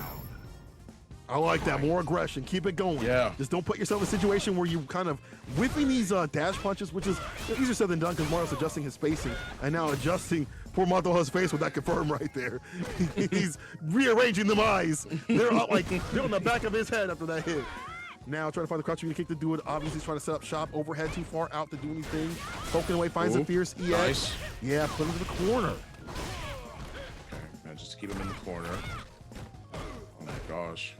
I like that. More aggression. Keep it going. Yeah. Just don't put yourself in a situation where you kind of whipping these dash punches, which is easier said than done because Mario's adjusting his spacing and now adjusting poor Matoha's face with that confirm right there. He's rearranging them eyes. They're on the back of his head after that hit. Now trying to find the crouch kick to do it. Obviously he's trying to set up shop overhead too far out to do anything. Poking away, finds a fierce EX. Nice. Yeah, put him to the corner. Okay, man, just to keep him in the corner. Oh my gosh.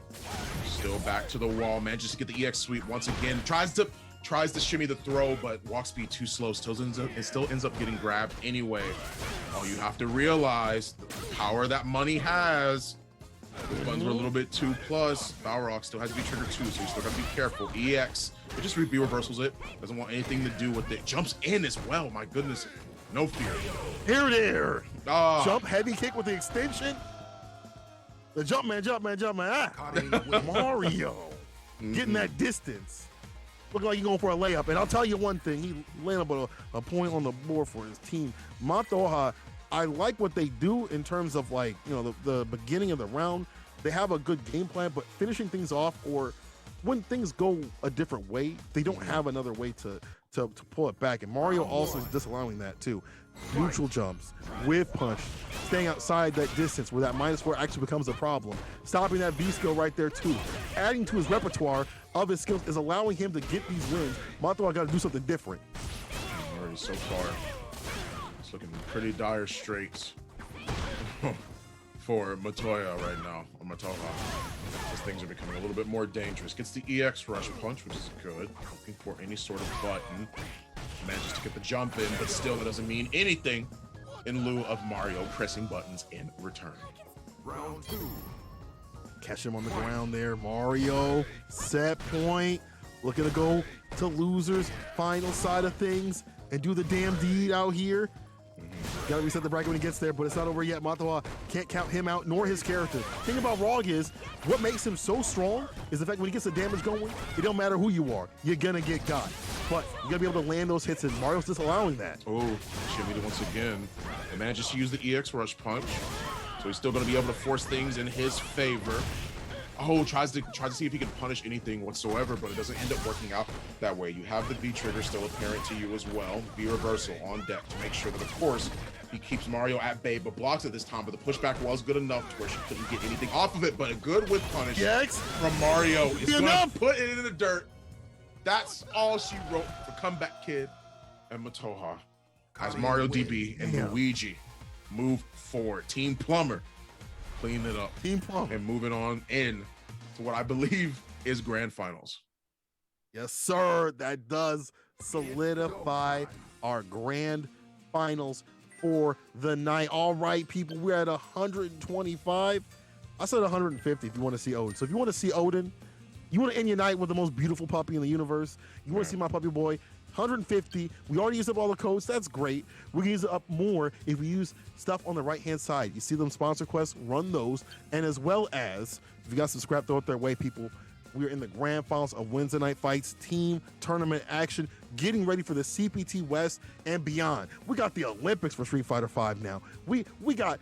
Still back to the wall, man. Just to get the EX sweep once again. Tries to shimmy the throw, but walk speed too slow. Still ends up getting grabbed anyway. Oh, you have to realize the power that money has. The buttons were a little bit 2+. Balrog still has to be trigger 2, so you still gotta be careful. EX, it just B reversals it. Doesn't want anything to do with it. Jumps in as well, my goodness. No fear. Here. Jump heavy kick with the extension. The jump man. Mario getting that distance. Looking like he's going for a layup. And I'll tell you one thing, he landed up a point on the board for his team. Matoha, I like what they do in terms of, like, you know, the beginning of the round. They have a good game plan, but finishing things off, or when things go a different way, they don't have another way to pull it back. And Mario also is disallowing that too. Neutral jumps, with punch, staying outside that distance where that -4 actually becomes a problem. Stopping that V skill right there too. Adding to his repertoire of his skills is allowing him to get these wins. Matoha got to do something different. Already so far. Looking pretty dire straits for Matoya right now, or Matoha. As things are becoming a little bit more dangerous. Gets the EX rush punch, which is good. Looking for any sort of button. Manages to get the jump in, but still that doesn't mean anything in lieu of Mario pressing buttons in return. Round 2. Catch him on the ground there. Mario, set point. Looking to go to losers, final side of things, and do the damn deed out here. Gotta reset the bracket when he gets there, but it's not over yet. Matoha can't count him out, nor his character. The thing about Rog is, what makes him so strong is the fact when he gets the damage going, it don't matter who you are, you're gonna get got. But you gotta be able to land those hits, and Mario's disallowing that. Oh, shimmied once again. And manages to use the EX rush punch, so he's still gonna be able to force things in his favor. Oh, tries to see if he can punish anything whatsoever, but it doesn't end up working out that way. You have the V trigger still apparent to you as well. V reversal on deck to make sure that, of course, he keeps Mario at bay, but blocks it this time. But the pushback was good enough to where she couldn't get anything off of it. But a good whip punish from Mario is going to put it in the dirt. That's all she wrote for Comeback Kid and Matoha. As Mario DB and Luigi move forward. Team Plumber clean it up. Team Plumber. And moving on in to what I believe is grand finals. Yes, sir. That does solidify our grand finals for the night. All right, people, we're at 125. I said 150 if you want to see Odin. So if you want to see Odin, you want to end your night with the most beautiful puppy in the universe, you want to see my puppy boy, 150. We already used up all the codes. That's great. We can use it up more if we use stuff on the right-hand side. You see them sponsor quests, run those. And as well as, if you got some scrap, throw it their way, people. We're in the grand finals of Wednesday Night Fights team tournament action, getting ready for the CPT West and beyond. We got the Olympics for Street Fighter V now. We got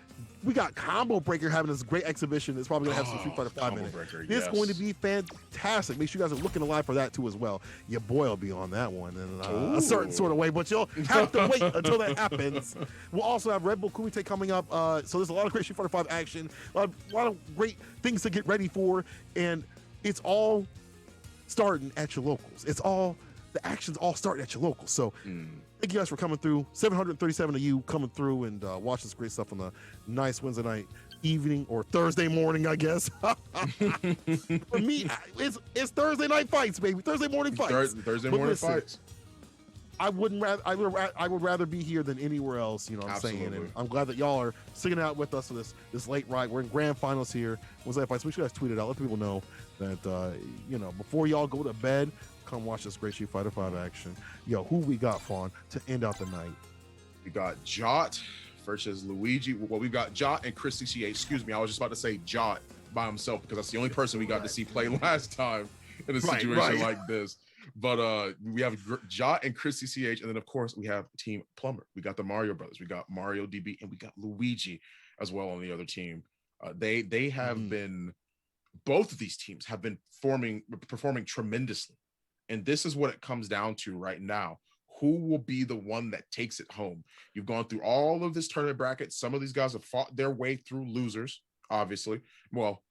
Combo Breaker having this great exhibition. It's probably gonna have some Street Fighter V in it. It's going to be fantastic. Make sure you guys are looking alive for that too as well. Your boy will be on that one in a certain sort of way, but you'll have to wait until that happens. We'll also have Red Bull Kumite coming up. So there's a lot of great Street Fighter V action, a lot of great things to get ready for, and it's all starting at your locals. The action's all starting at your locals. So thank you guys for coming through. 737 of you coming through and watching this great stuff on a nice Wednesday night evening or Thursday morning, I guess. For me, it's Thursday night fights, baby. Thursday morning fights. Thursday morning fights. I would rather be here than anywhere else, you know what I'm saying? And I'm glad that y'all are sticking out with us for this late ride. We're in grand finals here. Wednesday Night Fights. Make sure you guys tweet it out. Let people know that, before y'all go to bed, come watch this great Street Fighter V action. Yo, who we got, Fawn, to end out the night? We got Jot versus Luigi. Well, we got Jot and Chris 68. Excuse me, I was just about to say Jot by himself because that's the only person we got to see play last time in a situation like this. But we have Jot and Chris CCH, and then of course we have Team Plumber. We got the Mario Brothers, we got Mario DB, and we got Luigi as well on the other team. They have been, both of these teams have been performing tremendously, and this is what it comes down to right now. Who will be the one that takes it home? You've gone through all of this tournament bracket. Some of these guys have fought their way through losers, obviously. Well,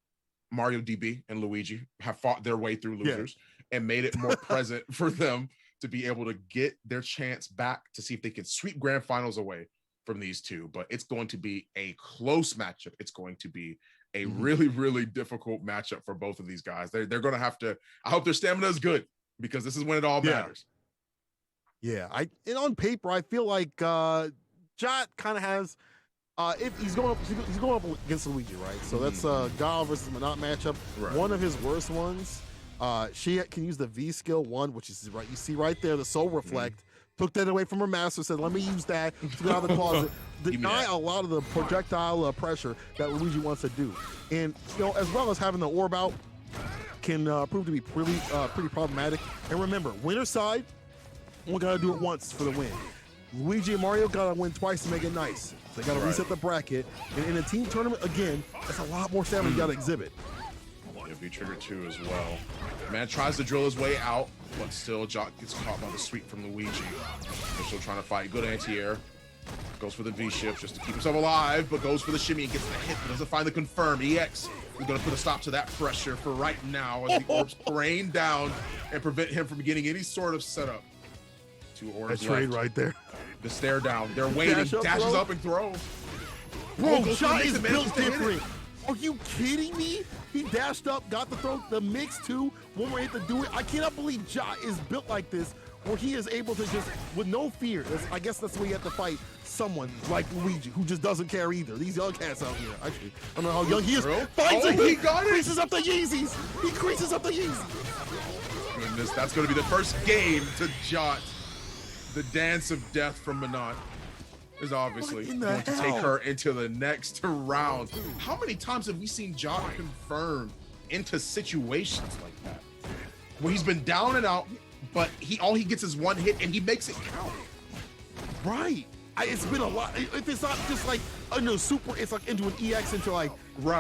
Mario DB and Luigi have fought their way through losers. And made it more present for them to be able to get their chance back to see if they can sweep grand finals away from these two. But it's going to be a close matchup. It's going to be a really, really difficult matchup for both of these guys. They're going to have to, I hope their stamina is good because this is when it all matters. Yeah, and on paper, I feel like Jot kind of has, if he's going up against Luigi, right? So that's Gal versus Monot matchup. Right. One of his worst ones. She can use the V skill 1, which is right. You see right there, the Soul Reflect. Took that away from her master, said, let me use that to get out of the closet. Deny a lot of the projectile pressure that Luigi wants to do. And, as well as having the orb out can prove to be pretty problematic. And remember, winner side, we got to do it once for the win. Luigi and Mario got to win twice to make it nice. They got to reset the bracket. And in a team tournament, again, that's a lot more stamina you got to exhibit. Be trigger 2 as well. Man tries to drill his way out, but still Jot gets caught by the sweep from Luigi. They're still trying to fight. Good anti-air. Goes for the V-shift just to keep himself alive, but goes for the shimmy and gets the hit, but doesn't find the confirm. EX is going to put a stop to that pressure for right now as the orbs rain down and prevent him from getting any sort of setup. 2 orbs left. Trade right there. The stare down. They're waiting. Dashes up and throw. Bro, Jot is built different. Are you kidding me? He dashed up, got the throw, the mix too. One more hit to do it. I cannot believe Jot is built like this, where he is able to just, with no fear, I guess that's the way you have to fight someone like Luigi, who just doesn't care either. These young cats out here, actually, I don't know how young he is. Finds it, he creases up the Yeezys. He creases up the Yeezys. Goodness, that's going to be the first game to Jot. The dance of death from Monot is obviously going to take her into the next round. How many times have we seen Jot confirmed into situations like that? Where he's been down and out, but all he gets is one hit and he makes it count. Right. It's been a lot. If it's not just like super, it's like into an EX into like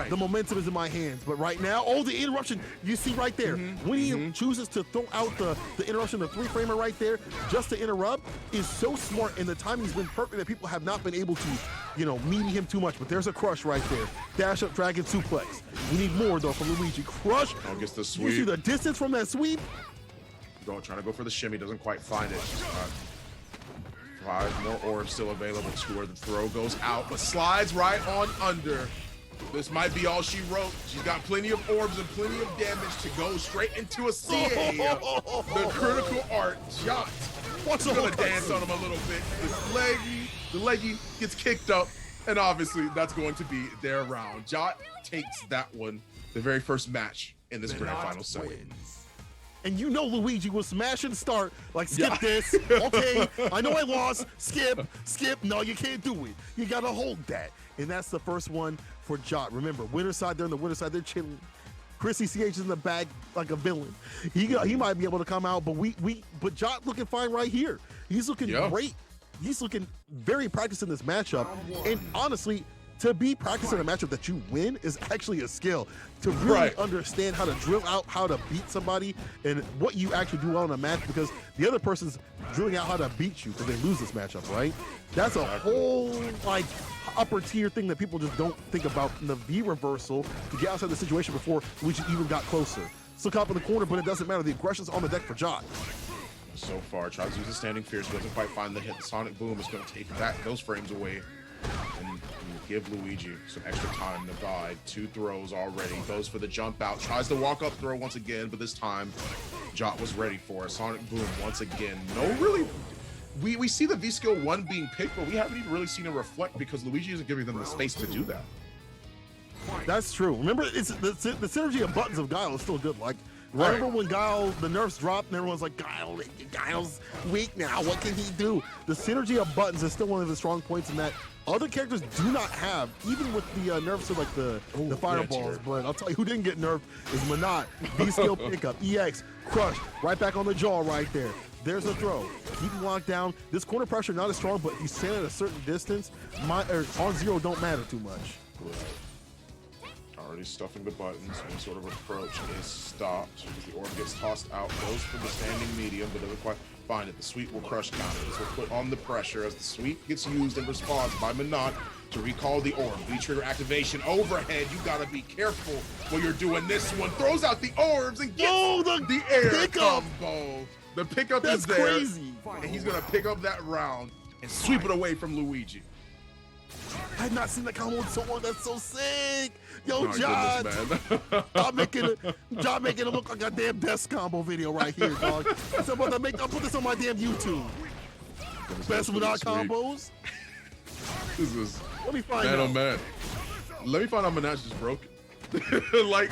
the momentum is in my hands. But right now, the interruption you see right there. When he chooses to throw out the interruption, the 3-framer right there, just to interrupt, is so smart. And the timing's been perfect that people have not been able to, meet him too much. But there's a crush right there. Dash up, dragon suplex. We need more though from Luigi. Crush. Gets the sweep. You see the distance from that sweep? Trying to go for the shimmy, doesn't quite find it. 5 more orbs still available to where the throw goes out, but slides right on under. This might be all she wrote. She's got plenty of orbs and plenty of damage to go straight into a CA. The critical art, Jot. What's gonna dance on him a little bit. The leggy gets kicked up, and obviously that's going to be their round. Jot takes that one, the very first match in this grand final set. And you know Luigi will smash and start, like, skip this. Okay, I know I lost. Skip. No, you can't do it. You got to hold that. And that's the first one for Jot. Remember, winner side, they're on the winner side. They're chilling. Chrissy CH is in the back like a villain. He might be able to come out, but Jot looking fine right here. He's looking great. He's looking very practiced in this matchup. And honestly, to be practicing a matchup that you win is actually a skill. To really understand how to drill out how to beat somebody and what you actually do well in a match, because the other person's drilling out how to beat you because they lose this matchup, right? That's a whole like upper tier thing that people just don't think about in the V reversal to get outside the situation before Luigi even got closer. Still caught up in the corner, but it doesn't matter. The aggression's on the deck for Jot. So far, tries to use the standing fierce, doesn't quite find the hit. The sonic boom is going to take those frames away and give Luigi some extra time to guide. 2 throws already. Goes for the jump out. Tries the walk up throw once again, but this time Jot was ready for a sonic boom once again. No, really. We see the V skill 1 being picked, but we haven't even really seen it reflect because Luigi isn't giving them the space to do that. That's true. Remember, it's the synergy of buttons of Guile is still good. Like, remember when Guile, the nerfs dropped and everyone's like, Guile's weak now, what can he do? The synergy of buttons is still one of the strong points in that other characters do not have, even with the nerfs of like the fireballs. But I'll tell you who didn't get nerfed is Manat. V-skill pickup, EX, crush, right back on the jaw right there. There's a throw. Keep him locked down. This corner pressure not as strong, but if you stand at a certain distance, on zero don't matter too much. Already stuffing the buttons. Any sort of approach is stopped because the orb gets tossed out. Goes for the standing medium, but doesn't quite find it. The sweep will crush counter. This will put on the pressure as the sweep gets used in response by Manat to recall the orb. V-trigger activation overhead. You gotta be careful when you're doing this one. Throws out the orbs and gets the air pickup combo. The pickup That's is there, crazy. And he's gonna pick up that round and sweep it away from Luigi. I have not seen that combo in so long. That's so sick. Yo, My John. goodness, man. John making it look like a damn death combo video right here, dog. So I'm about to I'll put this on my damn YouTube. Best without combos. This is Let me find man, out. oh man. Let me find out Manat's just broken. like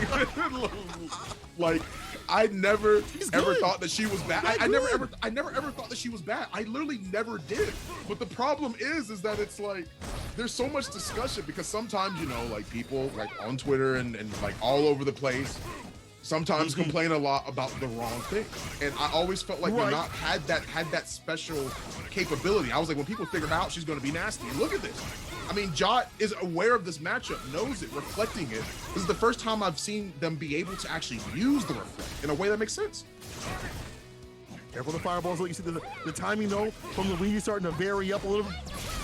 I never ever thought that she was bad. I never ever thought that she was bad. I literally never did. But the problem is that it's like there's so much discussion because sometimes, you know, like people like on Twitter and like all over the place sometimes complain a lot about the wrong thing. And I always felt like Manat had that special capability. I was like, when people figure out she's gonna be nasty, and look at this. I mean, Jot is aware of this matchup, knows it, reflecting it. This is the first time I've seen them be able to actually use the reflect in a way that makes sense. Careful the fireballs. You see the timing though from Luigi starting to vary up a little.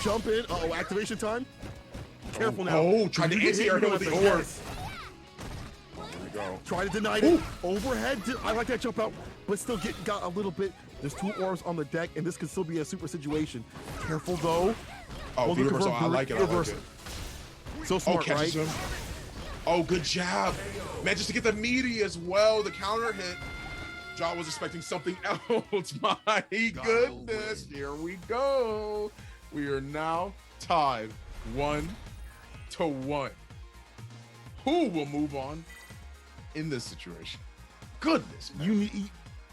Jump in. Uh-oh, activation time. Careful now. Oh, tried to anti-air him with the orb. There we go. Try to deny it. Overhead. I like that jump out, but still got a little bit. There's 2 orbs on the deck, and this could still be a super situation. Careful though. Oh, the reversal. I like it. So smart, right? Him. Oh, good job. Man, just to get the meaty as well. The counter hit. Jot was expecting something else. My goodness. Here we go. We are now tied 1-1. Who will move on in this situation? Goodness, man.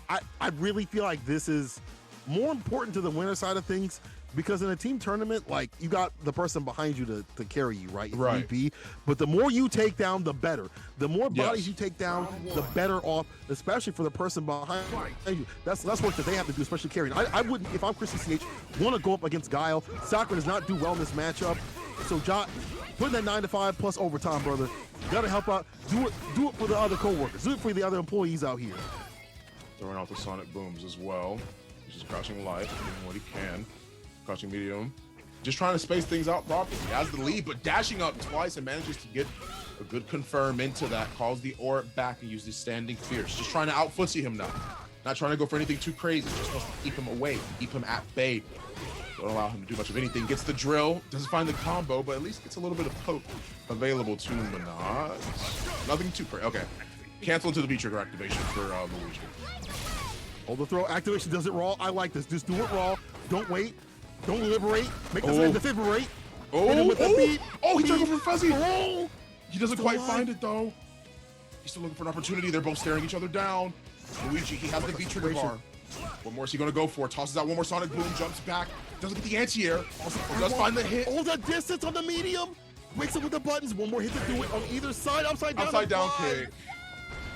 I really feel like this is more important to the winner side of things. Because in a team tournament, like, you got the person behind you to carry you, right? If need be. But the more you take down, the better. The more bodies you take down, the better off, especially for the person behind you. That's work that they have to do, especially carrying. I wouldn't, if I'm Chrissy CH, want to go up against Guile. Sakura does not do well in this matchup. So, Jot, put in that 9 to 5 plus overtime, brother. You got to help out. Do it for the other coworkers. Do it for the other employees out here. Throwing out the sonic booms as well. He's just crouching life, doing what he can. Crouching medium, just trying to space things out properly. He has the lead, but dashing up twice and manages to get a good confirm into that. Calls the orb back and uses standing fierce. Just trying to out-footsie him now. Not trying to go for anything too crazy. Just wants to keep him away, keep him at bay. Don't allow him to do much of anything. Gets the drill, doesn't find the combo, but at least gets a little bit of poke available to Minaj. Nothing too crazy. Okay. Cancel into the V-trigger activation for Luigi. Hold the throw. Activation does it raw. I like this. Just do it raw. Don't wait. Don't liberate. Make this man defibrillate. Hit him with the beat. He took him from Fuzzy. Oh. He doesn't quite find it, though. He's still looking for an opportunity. They're both staring each other down. Luigi, he has the V-trigger bar. What more is he going to go for? Tosses out one more Sonic Boom, jumps back, doesn't get the anti-air. Also does find the hit. Hold the distance on the medium. Wakes up with the buttons. One more hit to do it on either side. Upside down. Upside down kick.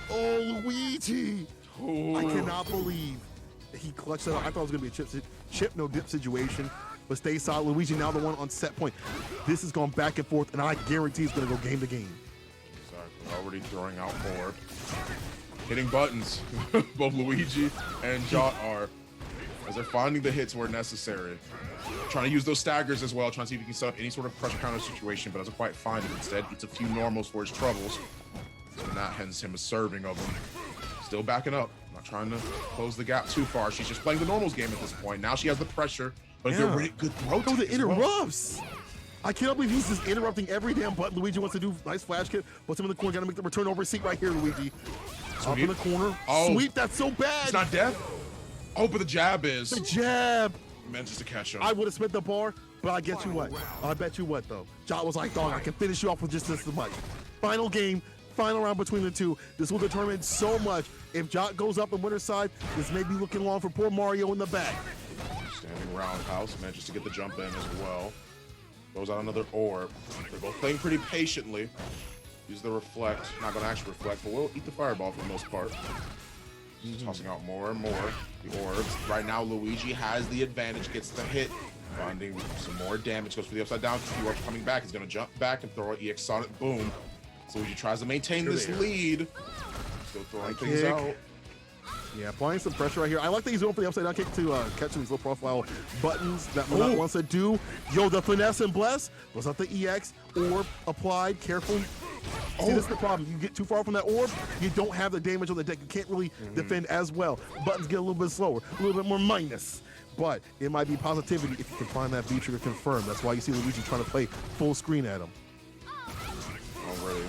Oh, Luigi. Ooh. I cannot believe he clutched that. I thought it was going to be a chip no dip situation, but stay solid. Luigi now the one on set point. This has gone back and forth, and I guarantee it's going to go game to game. Exactly. Already throwing out more. Hitting buttons. Both Luigi and Jot are, as they're finding the hits where necessary. Trying to use those staggers as well, trying to see if he can set up any sort of pressure counter situation, but doesn't quite find it. Instead, eats a few normals for his troubles. And that hence him a serving of them. Still backing up. Not trying to close the gap too far. She's just playing the normals game at this point. Now she has the pressure, but good throw. Oh, the interrupts. I cannot believe he's just interrupting every damn button. Luigi wants to do nice flash kick. Puts him in the corner. Got to make the return over seat right here, Luigi. Up in the corner. Oh. Sweep. That's so bad. It's not death. Oh, but the jab is. The jab. Manages to catch him. I would have spent the bar, but I get you what. I bet you what, though. Jot was like, dog, I can finish you off with just this much. Final game. Final round between the two. This will determine so much. If Jot goes up the winner's side, this may be looking long for poor Mario in the back. Standing roundhouse, manages to get the jump in as well. Throws out another orb. They're both playing pretty patiently. Use the reflect. Not going to actually reflect, but we'll eat the fireball for the most part. Tossing out more and more the orbs. Right now, Luigi has the advantage, gets the hit. Finding some more damage, goes for the upside down. The orb coming back. He's going to jump back and throw an EX Sonic Boom. So Luigi tries to maintain this lead. Still throwing things out. Yeah, applying some pressure right here. I like that he's going for the upside down kick to catch some of these low profile buttons that Monat wants to do. Yo, the finesse and bless. Was out the EX orb applied. Careful. See, this is the problem. You get too far from that orb, you don't have the damage on the deck. You can't really defend as well. Buttons get a little bit slower, a little bit more minus. But it might be positivity if you can find that V-trigger confirmed. That's why you see Luigi trying to play full screen at him. Already.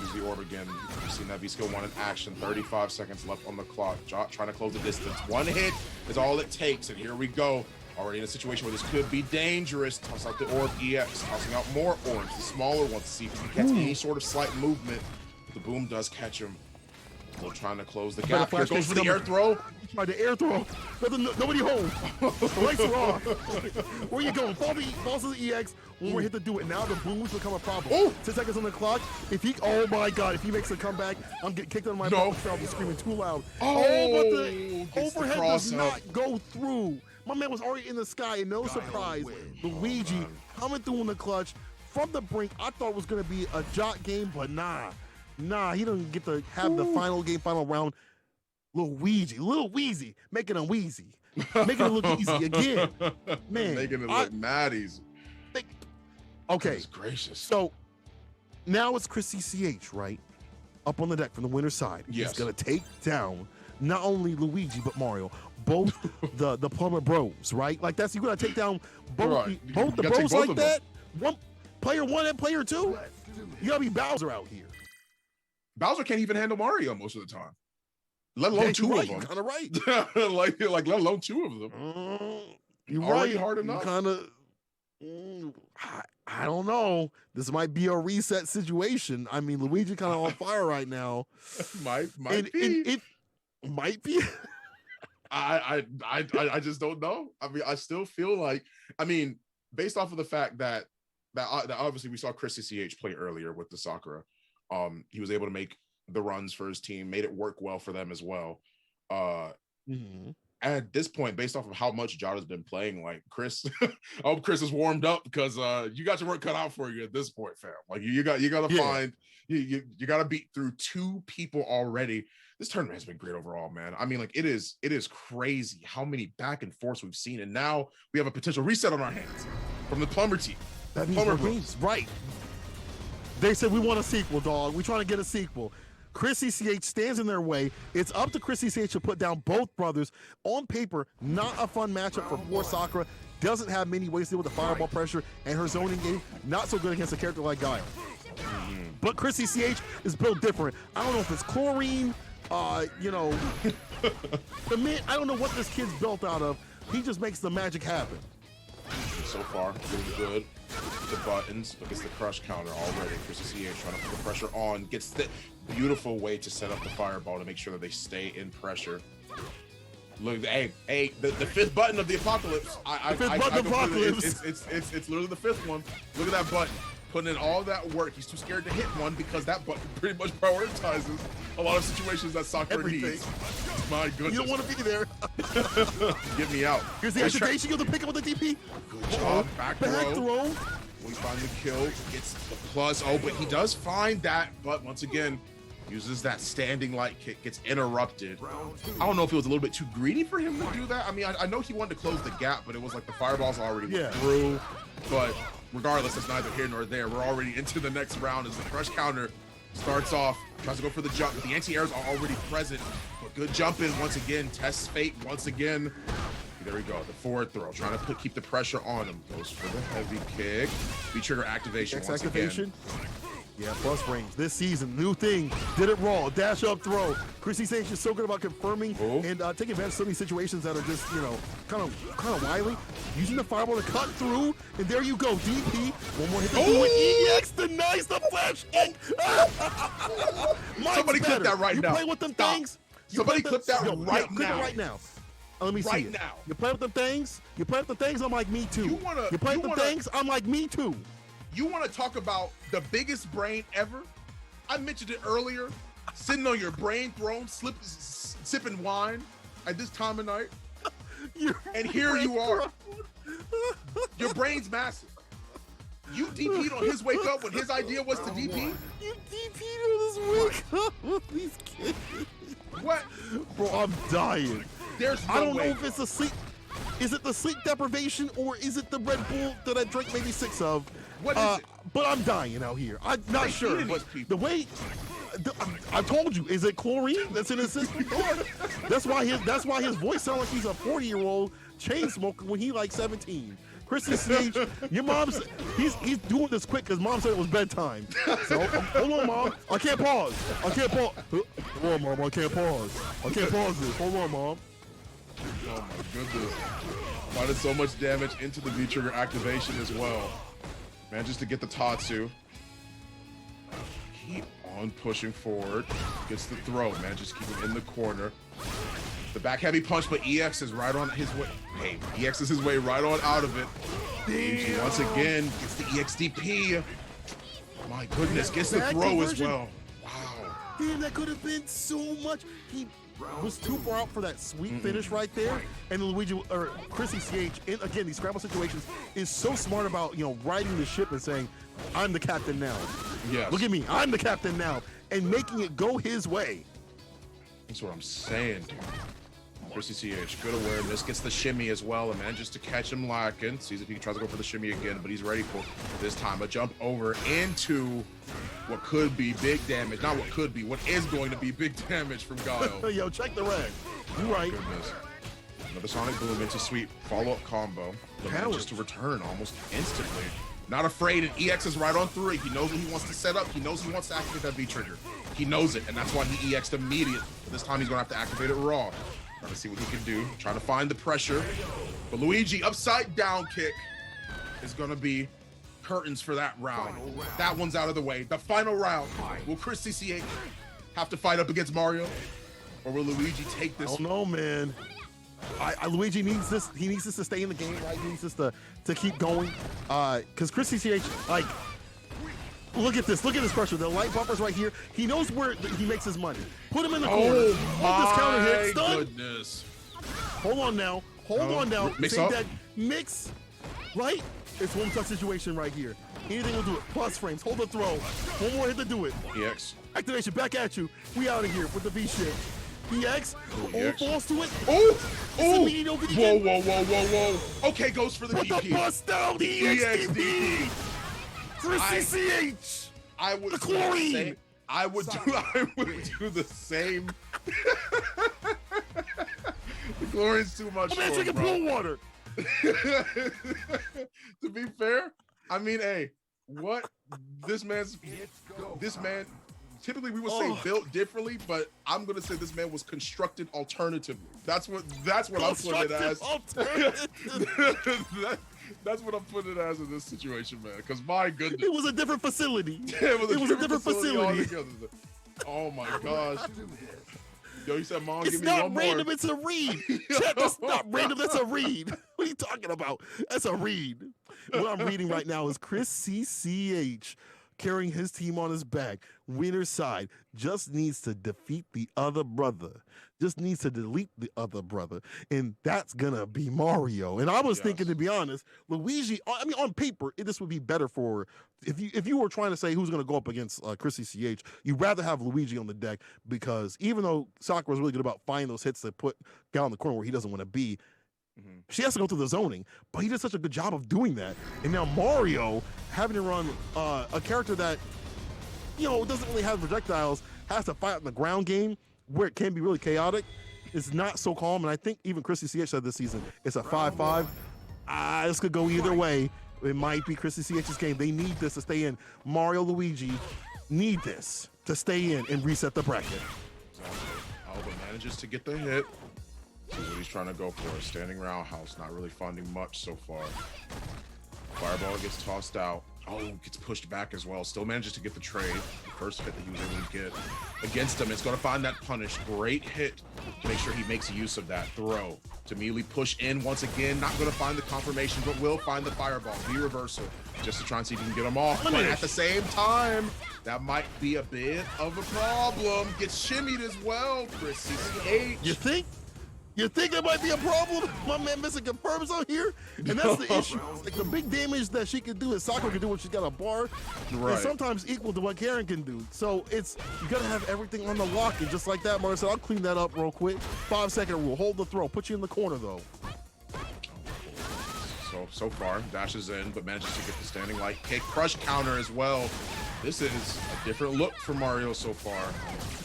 Use the orb again. You've seen that V-skill 1 in action. 35 seconds left on the clock. Jot trying to close the distance. One hit is all it takes, and here we go. Already in a situation where this could be dangerous. Toss out the orb EX, tossing out more orbs, the smaller ones, to see if he gets any sort of slight movement. But the boom does catch him. Still trying to close the gap. Here goes for the air throw. Tried the air throw. Nobody home. The lights are off. Where you going? Falls to the EX. One more hit to do it. Now the boom's become a problem. 10 seconds on the clock. If he, oh my God, if he makes a comeback, I'm getting kicked out of my mouth. I'll be screaming too loud. But the overhead does not go through. My man was already in the sky, and no surprise, Luigi coming through in the clutch from the brink. I thought it was going to be a Jot game, but nah, he doesn't get to have the final game, final round. Little Wheezy, making him wheezy, making it look easy again. Man, making it look mad easy. Okay, goodness gracious. So now it's Chris CCH, right? Up on the deck from the winner's side. Yes. He's going to take down not only Luigi, but Mario. Both the Plumber Bros, right? Like that's, you're gonna take down both the bros like that. One player one and player two. You gotta be Bowser out here. Bowser can't even handle Mario most of the time, let alone two of them. Kind of right. like let alone two of them. You're already right. hard enough. Kind of. I don't know. This might be a reset situation. I mean, Luigi kind of on fire right now. might be. It might be. I just don't know. I mean, I still feel like, I mean, based off of the fact that obviously we saw Chris CCH play earlier with the Sakura. He was able to make the runs for his team, made it work well for them as well. At this point, based off of how much Jot has been playing, like Chris, I hope Chris is warmed up because you got your work cut out for you at this point, fam. Like you got to find you got to beat through two people already. This tournament has been great overall, man. I mean, like it is crazy how many back and forths we've seen, and now we have a potential reset on our hands from the Plumber team. That means right. They said we want a sequel, dog. We're trying to get a sequel. Chris CCH stands in their way. It's up to Chris CCH to put down both brothers. On paper, not a fun matchup for poor Sakura. doesn't have many ways to deal with the fireball pressure, and her zoning game not so good against a character like Guile. But Chrissy CH is built different. I don't know if it's chlorine, you know, the man, I don't know what this kid's built out of. He just makes the magic happen. So far, doing good. The buttons, but gets the crush counter already. Chrissy CH trying to put the pressure on. Gets the beautiful way to set up the fireball to make sure that they stay in pressure. Look, hey, the fifth button of the apocalypse. It's literally the fifth one. Look at that button. Putting in all that work. He's too scared to hit one because that button pretty much prioritizes a lot of situations that Sakura needs. My goodness. You don't want to be there. Get me out. Here's the agitation. You'll pick up with the DP. Good job. Back throw. We find the kill. Gets the plus. Oh, but he does find that. But once again, uses that standing light kick. Gets interrupted. I don't know if it was a little bit too greedy for him to do that. I mean, I know he wanted to close the gap, but it was like the fireball's already through. But regardless, it's neither here nor there. We're already into the next round as the crush counter starts off, tries to go for the jump, but the anti-airs are already present. But good jumping once again, tests fate once again. There we go, the forward throw, trying to keep the pressure on him. Goes for the heavy kick. V-trigger activation once again. Yeah, plus range. This season, new thing. Did it raw. Dash up throw. Chrissy Sage is so good about confirming and taking advantage of so many situations that are just, you know, kind of wily. Using the fireball to cut through, and there you go. DP. One more hit to do it. EX denies the flash kick. Somebody clip that right now. You play with them things. Somebody clip that right now. Clip it right now. Let me see it. Now. You play with them things. You play with the things. I'm like me too. You play with the things. I'm like me too. You want to talk about the biggest brain ever? I mentioned it earlier. Sitting on your brain throne, sipping wine at this time of night. And here you are. Your brain's massive. You DP'd on his wake up when his idea was to DP? You DP'd on his wake up with these kids. What? Bro, I'm dying. There's no I don't way. know if it's a sleep. Is it the sleep deprivation or is it the Red Bull that I drank maybe 6 of? What is it? But I'm dying out here. I'm not sure. But the way I told you, is it chlorine that's in his system? That's why his voice sounds like he's a 40-year-old chain smoker when he like 17. Chrissy Sage, your mom's he's doing this quick because mom said it was bedtime. So hold on, mom. I can't pause. Hold on, mom. I can't pause this. Hold on, mom. Oh my goodness. Why did so much damage into the V-trigger activation as well? Manages to get the Tatsu. Keep on pushing forward. Gets the throw. Manages to keep him in the corner. The back heavy punch, but EX is right on his way. Hey, EX is his way right on out of it. Damn. Once again, gets the EXDP. My goodness, gets the throw as well. Wow. Damn, that could have been so much. He was too far out for that sweet finish right there. And Luigi or Chrissy CH, in again these scramble situations, is so smart about, you know, riding the ship and saying, "I'm the captain now." Yes. Look at me, I'm the captain now, and making it go his way. That's what I'm saying, dude. Chrissy CH, good awareness, gets the shimmy as well, and manages to catch him lacking. Sees if he tries to go for the shimmy again, but he's ready for this time a jump over into what could be big damage. Not what could be, what is going to be big damage from Guile. Yo, check the red. You right. Goodness. Another Sonic Boom into sweet follow-up combo. But manages to return almost instantly. Not afraid, and EX is right on through it. He knows what he wants to set up. He knows he wants to activate that V-trigger. He knows it, and that's why he EX'd immediately. But this time he's gonna have to activate it raw. Trying to see what he can do. Trying to find the pressure. But Luigi, upside down kick is gonna be curtains for that round. That one's out of the way. The final round. Will Chrissy CH have to fight up against Mario? Or will Luigi take this? I don't know, man. Luigi needs this. He needs this to stay in the game, right? He needs this to keep going. Because Chrissy CH, like, look at this. Look at this pressure. The light buffer's right here. He knows where he makes his money. Put him in the corner. Hold this counter hit. Stun. Goodness. Hold on now. Hold on now. Mix up. That mix, right? It's one tough situation right here. Anything will do it. Plus frames. Hold the throw. One more hit to do it. EX. Activation. Back at you. We out of here with the V shit. EX. Falls to it. Oh! Whoa. Okay, goes for the Put DP. the bust down. The EXDP. Chrissy CH. I would the chlorine. Say, I would do the same. The chlorine's too much. Oh, man, drinking pool water. To be fair, I mean, hey, what this man typically we would say built differently, but I'm gonna say this man was constructed alternatively. That's what I'm putting it as. That's what I'm putting it as in this situation, man. Because my goodness, it was a different facility. it was a different facility. facility. Oh my gosh. Yo, you said, Mom, It's give me not one random, more. it's a read. Chat, that's not random, that's a read. What are you talking about? That's a read. What I'm reading right now is Chris CCH carrying his team on his back. Winner's side just needs to defeat the other brother. Just needs to delete the other brother. And that's gonna be Mario. And I was thinking, to be honest, Luigi, I mean, on paper, this would be better for, if you were trying to say who's gonna go up against Chris CCH, you'd rather have Luigi on the deck, because even though Sakura's really good about finding those hits to put down the corner where he doesn't want to be, she has to go through the zoning, but he did such a good job of doing that. And now Mario, having to run a character that, you know, doesn't really have projectiles, has to fight in the ground game where it can be really chaotic. It's not so calm, and I think even Chris CCH said this season, it's a 5-5. This could go either way. It might be Chris CCH's game. They need this to stay in. Mario, Luigi need this to stay in and reset the bracket. Alba manages to get the hit. See what he's trying to go for. Standing roundhouse, not really finding much so far. Fireball gets tossed out. Oh, gets pushed back as well. Still manages to get the trade. The first hit that he was able to get against him. It's going to find that punish. Great hit to make sure he makes use of that throw. To immediately push in once again. Not going to find the confirmation, but will find the fireball. V-reversal. Just to try and see if he can get him off. But at the same time, that might be a bit of a problem. Gets shimmied as well. Chris CCH. You think? You think there might be a problem? My man Missing confirms on here, and that's the issue. Like, the big damage that she can do, is Sakura can do when she's got a bar, Right. and sometimes equal to what Karen can do. So it's, you gotta have everything on the lock, and just like that, Mario said, I'll clean that up real quick. 5-second rule, hold the throw, put you in the corner though. So far, dashes in, but manages to get the standing light kick. Crush counter as well. This is a different look for Mario so far.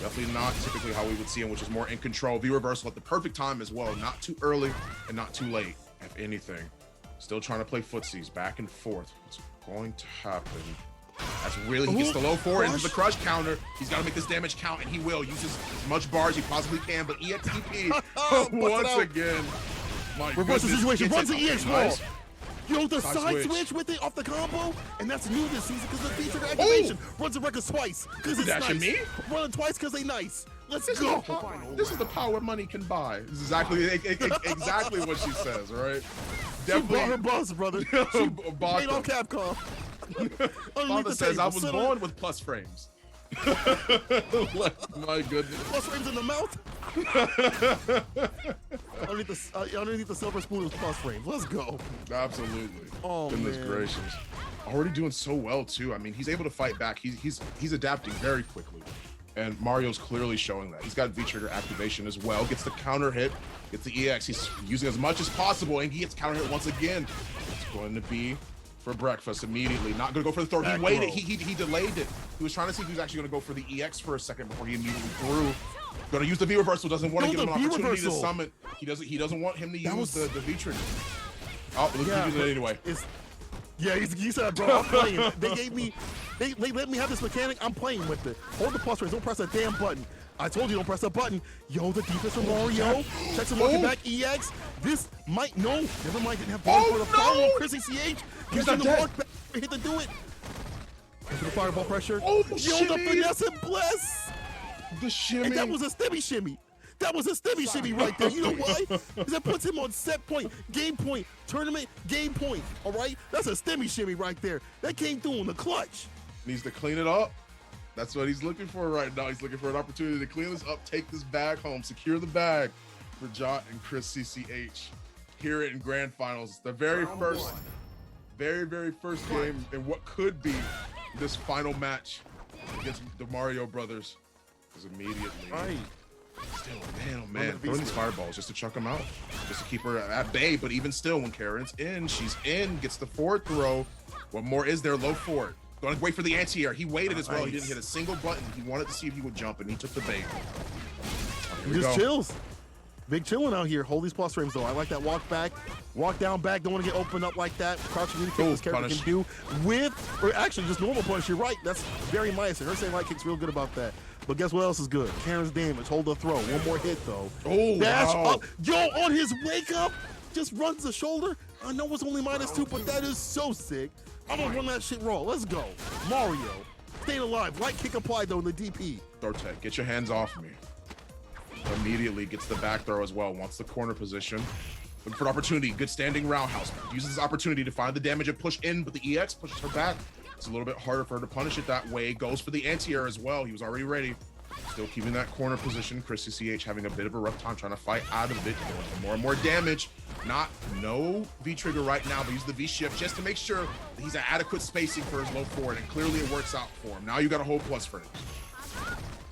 Definitely not typically how we would see him, which is more in control. V-reversal at the perfect time as well. Not too early and not too late, if anything. Still trying to play footsies back and forth. What's going to happen? That's really, he gets the low forward into the crush counter. He's got to make this damage count, and he will. Uses as much bars he possibly can, but EXTP once again. My Reverse the goodness, situation, gets runs it. the EX wall. Nice. Yo, the side switch with it off the combo, and that's new this season because of the feature activation. Runs the records twice because it's Dashing nice. me? Running twice because they nice. Let's This go. is the power money can buy. This is exactly what she says, right? She bought her buzz, brother. She Bought made on Capcom. Father says I was born with plus frames. My goodness. Plus frames in the mouth. underneath the silver spoon is plus frames. Let's go. Absolutely. Oh, Goodness man. gracious. Already doing so well too. I mean, he's able to fight back. He's adapting very quickly. And Mario's clearly showing that. He's got V-trigger activation as well. Gets the counter hit, gets the EX. He's using as much as possible, and he gets counter hit once again. It's going to be for breakfast immediately. Not going to go for the throw. He waited. He delayed it. He was trying to see if he was actually going to go for the EX for a second before he immediately threw. Going to use the V-reversal. Doesn't want to give him an opportunity to summon. He doesn't want him to use the V-trigger. Oh, he's using it anyway. You said, bro, I'm playing. They let me have this mechanic. I'm playing with it. Hold the plus raise. Don't press that damn button. I told you don't press that button. Yo, the defense from Mario. Checks him looking back. EX. This might never mind. Didn't have balls for the follow. Chrissy CH. He's in the walk back. Hit to do it. Into the fireball pressure. Oh, yo, shimmy. the finesse and bless. The shimmy. And that was a stimmy shimmy. That was a stimmy shimmy right there. You know why? Because that puts him on set point, game point, tournament, game point. All right? That's a stimmy shimmy right there. That came through in the clutch. Needs to clean it up. That's what he's looking for right now. He's looking for an opportunity to clean this up, take this bag home, secure the bag for Jot and Chris CCH here in Grand Finals. The very first game in what could be this final match against the Mario brothers is immediately. Still, man, oh man, throwing these fireballs just to chuck them out, just to keep her at bay. But even still, when Karen's in, she's in, gets the forward throw. What more is there? Low forward. Going to wait for the anti-air. He waited as well. He didn't hit a single button. He wanted to see if he would jump, and he took the bait. He just chills. Big chilling out here. Hold these plus frames, though. I like that walk back. Walk down back, don't want to get opened up like that. Crouching knee kick this character punish. can do with, or actually just normal punish. You're right, that's very nice. And her saying light kick's real good about that. But guess what else is good? Karen's damage, hold the throw. One more hit though. Oh, Dash wow. up. Yo, on his wake up, just runs the shoulder. I know it's only -2, but that is so sick. I'm gonna run that shit raw. Let's go. Mario, staying alive. Light kick applied though in the DP. Dortek, get your hands off me. Immediately gets the back throw as well. Wants the corner position. Looking for an opportunity. Good standing roundhouse. Uses this opportunity to find the damage and push in, but the EX pushes her back. It's a little bit harder for her to punish it that way. Goes for the anti-air as well. He was already ready. Still keeping that corner position. Chris CCH having a bit of a rough time trying to fight out of it. Going for more and more damage. No V-trigger right now, but use the V-shift just to make sure that he's at adequate spacing for his low forward, and clearly it works out for him. Now you got a whole plus for him.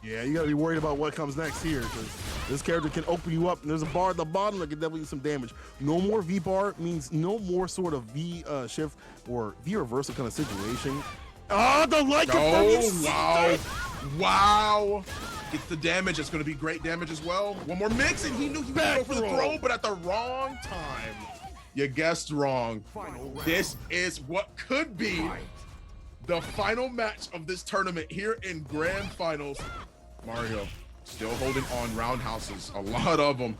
Yeah, you gotta be worried about what comes next here, because this character can open you up, and there's a bar at the bottom that can definitely do some damage. No more V-bar means no more sort of V-shift or V-reversal kind of situation. Ah, the light Oh, wow. Wow. Gets the damage. It's going to be great damage as well. One more mix, and he knew he was going to go for the throw, but at the wrong time. You guessed wrong. This is what could be the final match of this tournament here in Grand Finals. Mario still holding on roundhouses. A lot of them.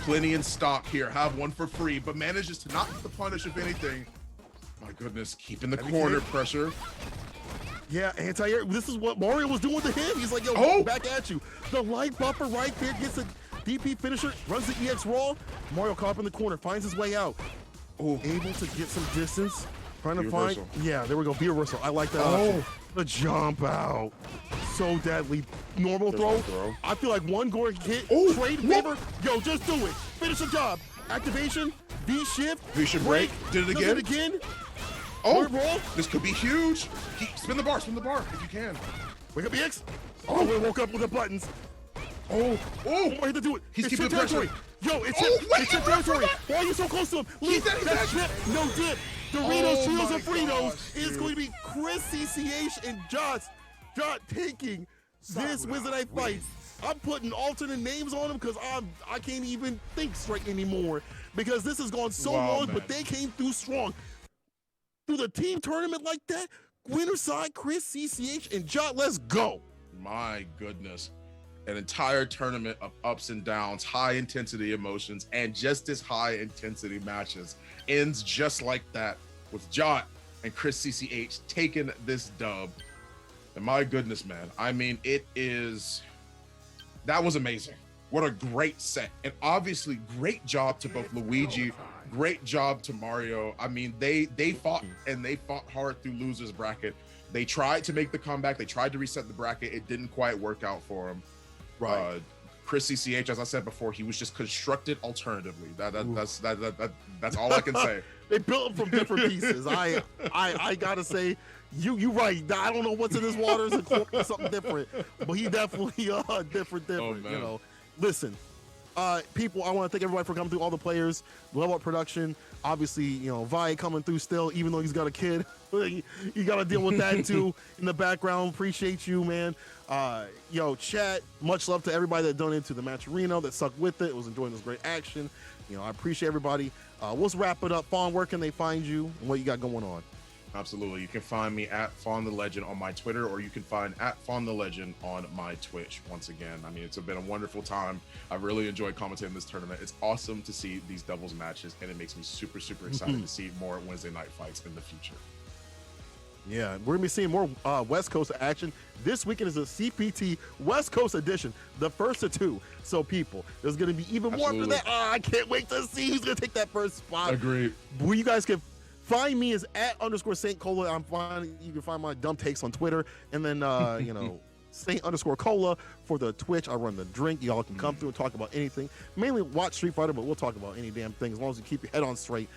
Plenty in stock here. Have one for free, but manages to not get the punish, if anything. My goodness, keeping the corner pressure. Yeah, anti-air. This is what Mario was doing to him. He's like, yo, back at you. The light buffer right there gets a DP finisher, runs the EX raw. Mario caught up in the corner, finds his way out. Oh, able to get some distance. Trying to find, yeah, there we go, V-reversal. I like that option. The jump out. So deadly. Normal throw. I feel like one Gordon hit, trade favor. Yo, just do it. Finish the job. Activation, V-shift. V-shift break. Did it again. Does it again. Oh, this could be huge. Spin the bar if you can. Wake up, EX. Oh, we woke up with the buttons. Oh, I to do it. He's it's keeping the your pressure. territory. Yo, it's your territory. Why are you so close to him? Leave that chip. No dip. Doritos, Cheetos, and Fritos is going to be Chris CCH and Josh taking this Wednesday Night Fights. I'm putting alternate names on them because I can't even think straight anymore because this has gone so long, but they came through strong. Through the team tournament like that, winner side, Chris CCH and Jot, let's go. My goodness. An entire tournament of ups and downs, high intensity emotions, and just as high intensity matches ends just like that with Jot and Chris CCH taking this dub. And my goodness, man, I mean, that was amazing. What a great set. And obviously great job to both Luigi, great job to Mario. I mean, they fought and they fought hard through losers bracket. They tried to make the comeback. They tried to reset the bracket. It didn't quite work out for them. Right. Chris CCH, as I said before, he was just constructed alternatively. That's all I can say. They built him from different pieces. I gotta say, you right. I don't know what's in his water. It's something different, but he definitely different. Oh, you know. Listen, people, I want to thank everybody for coming through. All the players, Level Up Production. Obviously, you know, Vi coming through still, even though he's got a kid. You got to deal with that too in the background. Appreciate you, man. Yo, chat. Much love to everybody that donated to the match arena, that stuck with it. Was enjoying this great action. You know, I appreciate everybody. Let's wrap it up. Fawn, where can they find you and what you got going on? Absolutely. You can find me at Fawn the Legend on my Twitter, or you can find at Fawn the Legend on my Twitch. Once again, I mean, it's been a wonderful time. I really enjoyed commentating this tournament. It's awesome to see these doubles matches, and it makes me super, super excited to see more Wednesday Night Fights in the future. Yeah, we're gonna be seeing more West Coast action. This weekend is a CPT West Coast edition, the first of two. So people, there's gonna be even more after that. I can't wait to see who's gonna take that first spot. Agreed. Well, you guys can find me as @_Saint Cola. You can find my dumb takes on Twitter, and then you know, Saint_Cola for the Twitch. I run the drink. Y'all can come through and talk about anything. Mainly watch Street Fighter, but we'll talk about any damn thing as long as you keep your head on straight.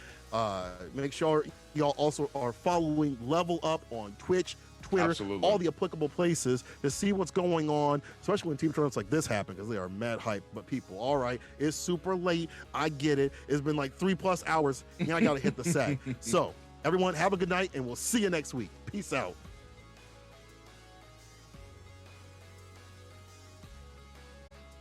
Make sure y'all also are following Level Up on Twitch, Twitter, all the applicable places to see what's going on, especially when team tournaments like this happen, because they are mad hype. But people, all right, it's super late. I get it. It's been like 3+ hours. Now I got to hit the sack. So everyone, have a good night, and we'll see you next week. Peace out.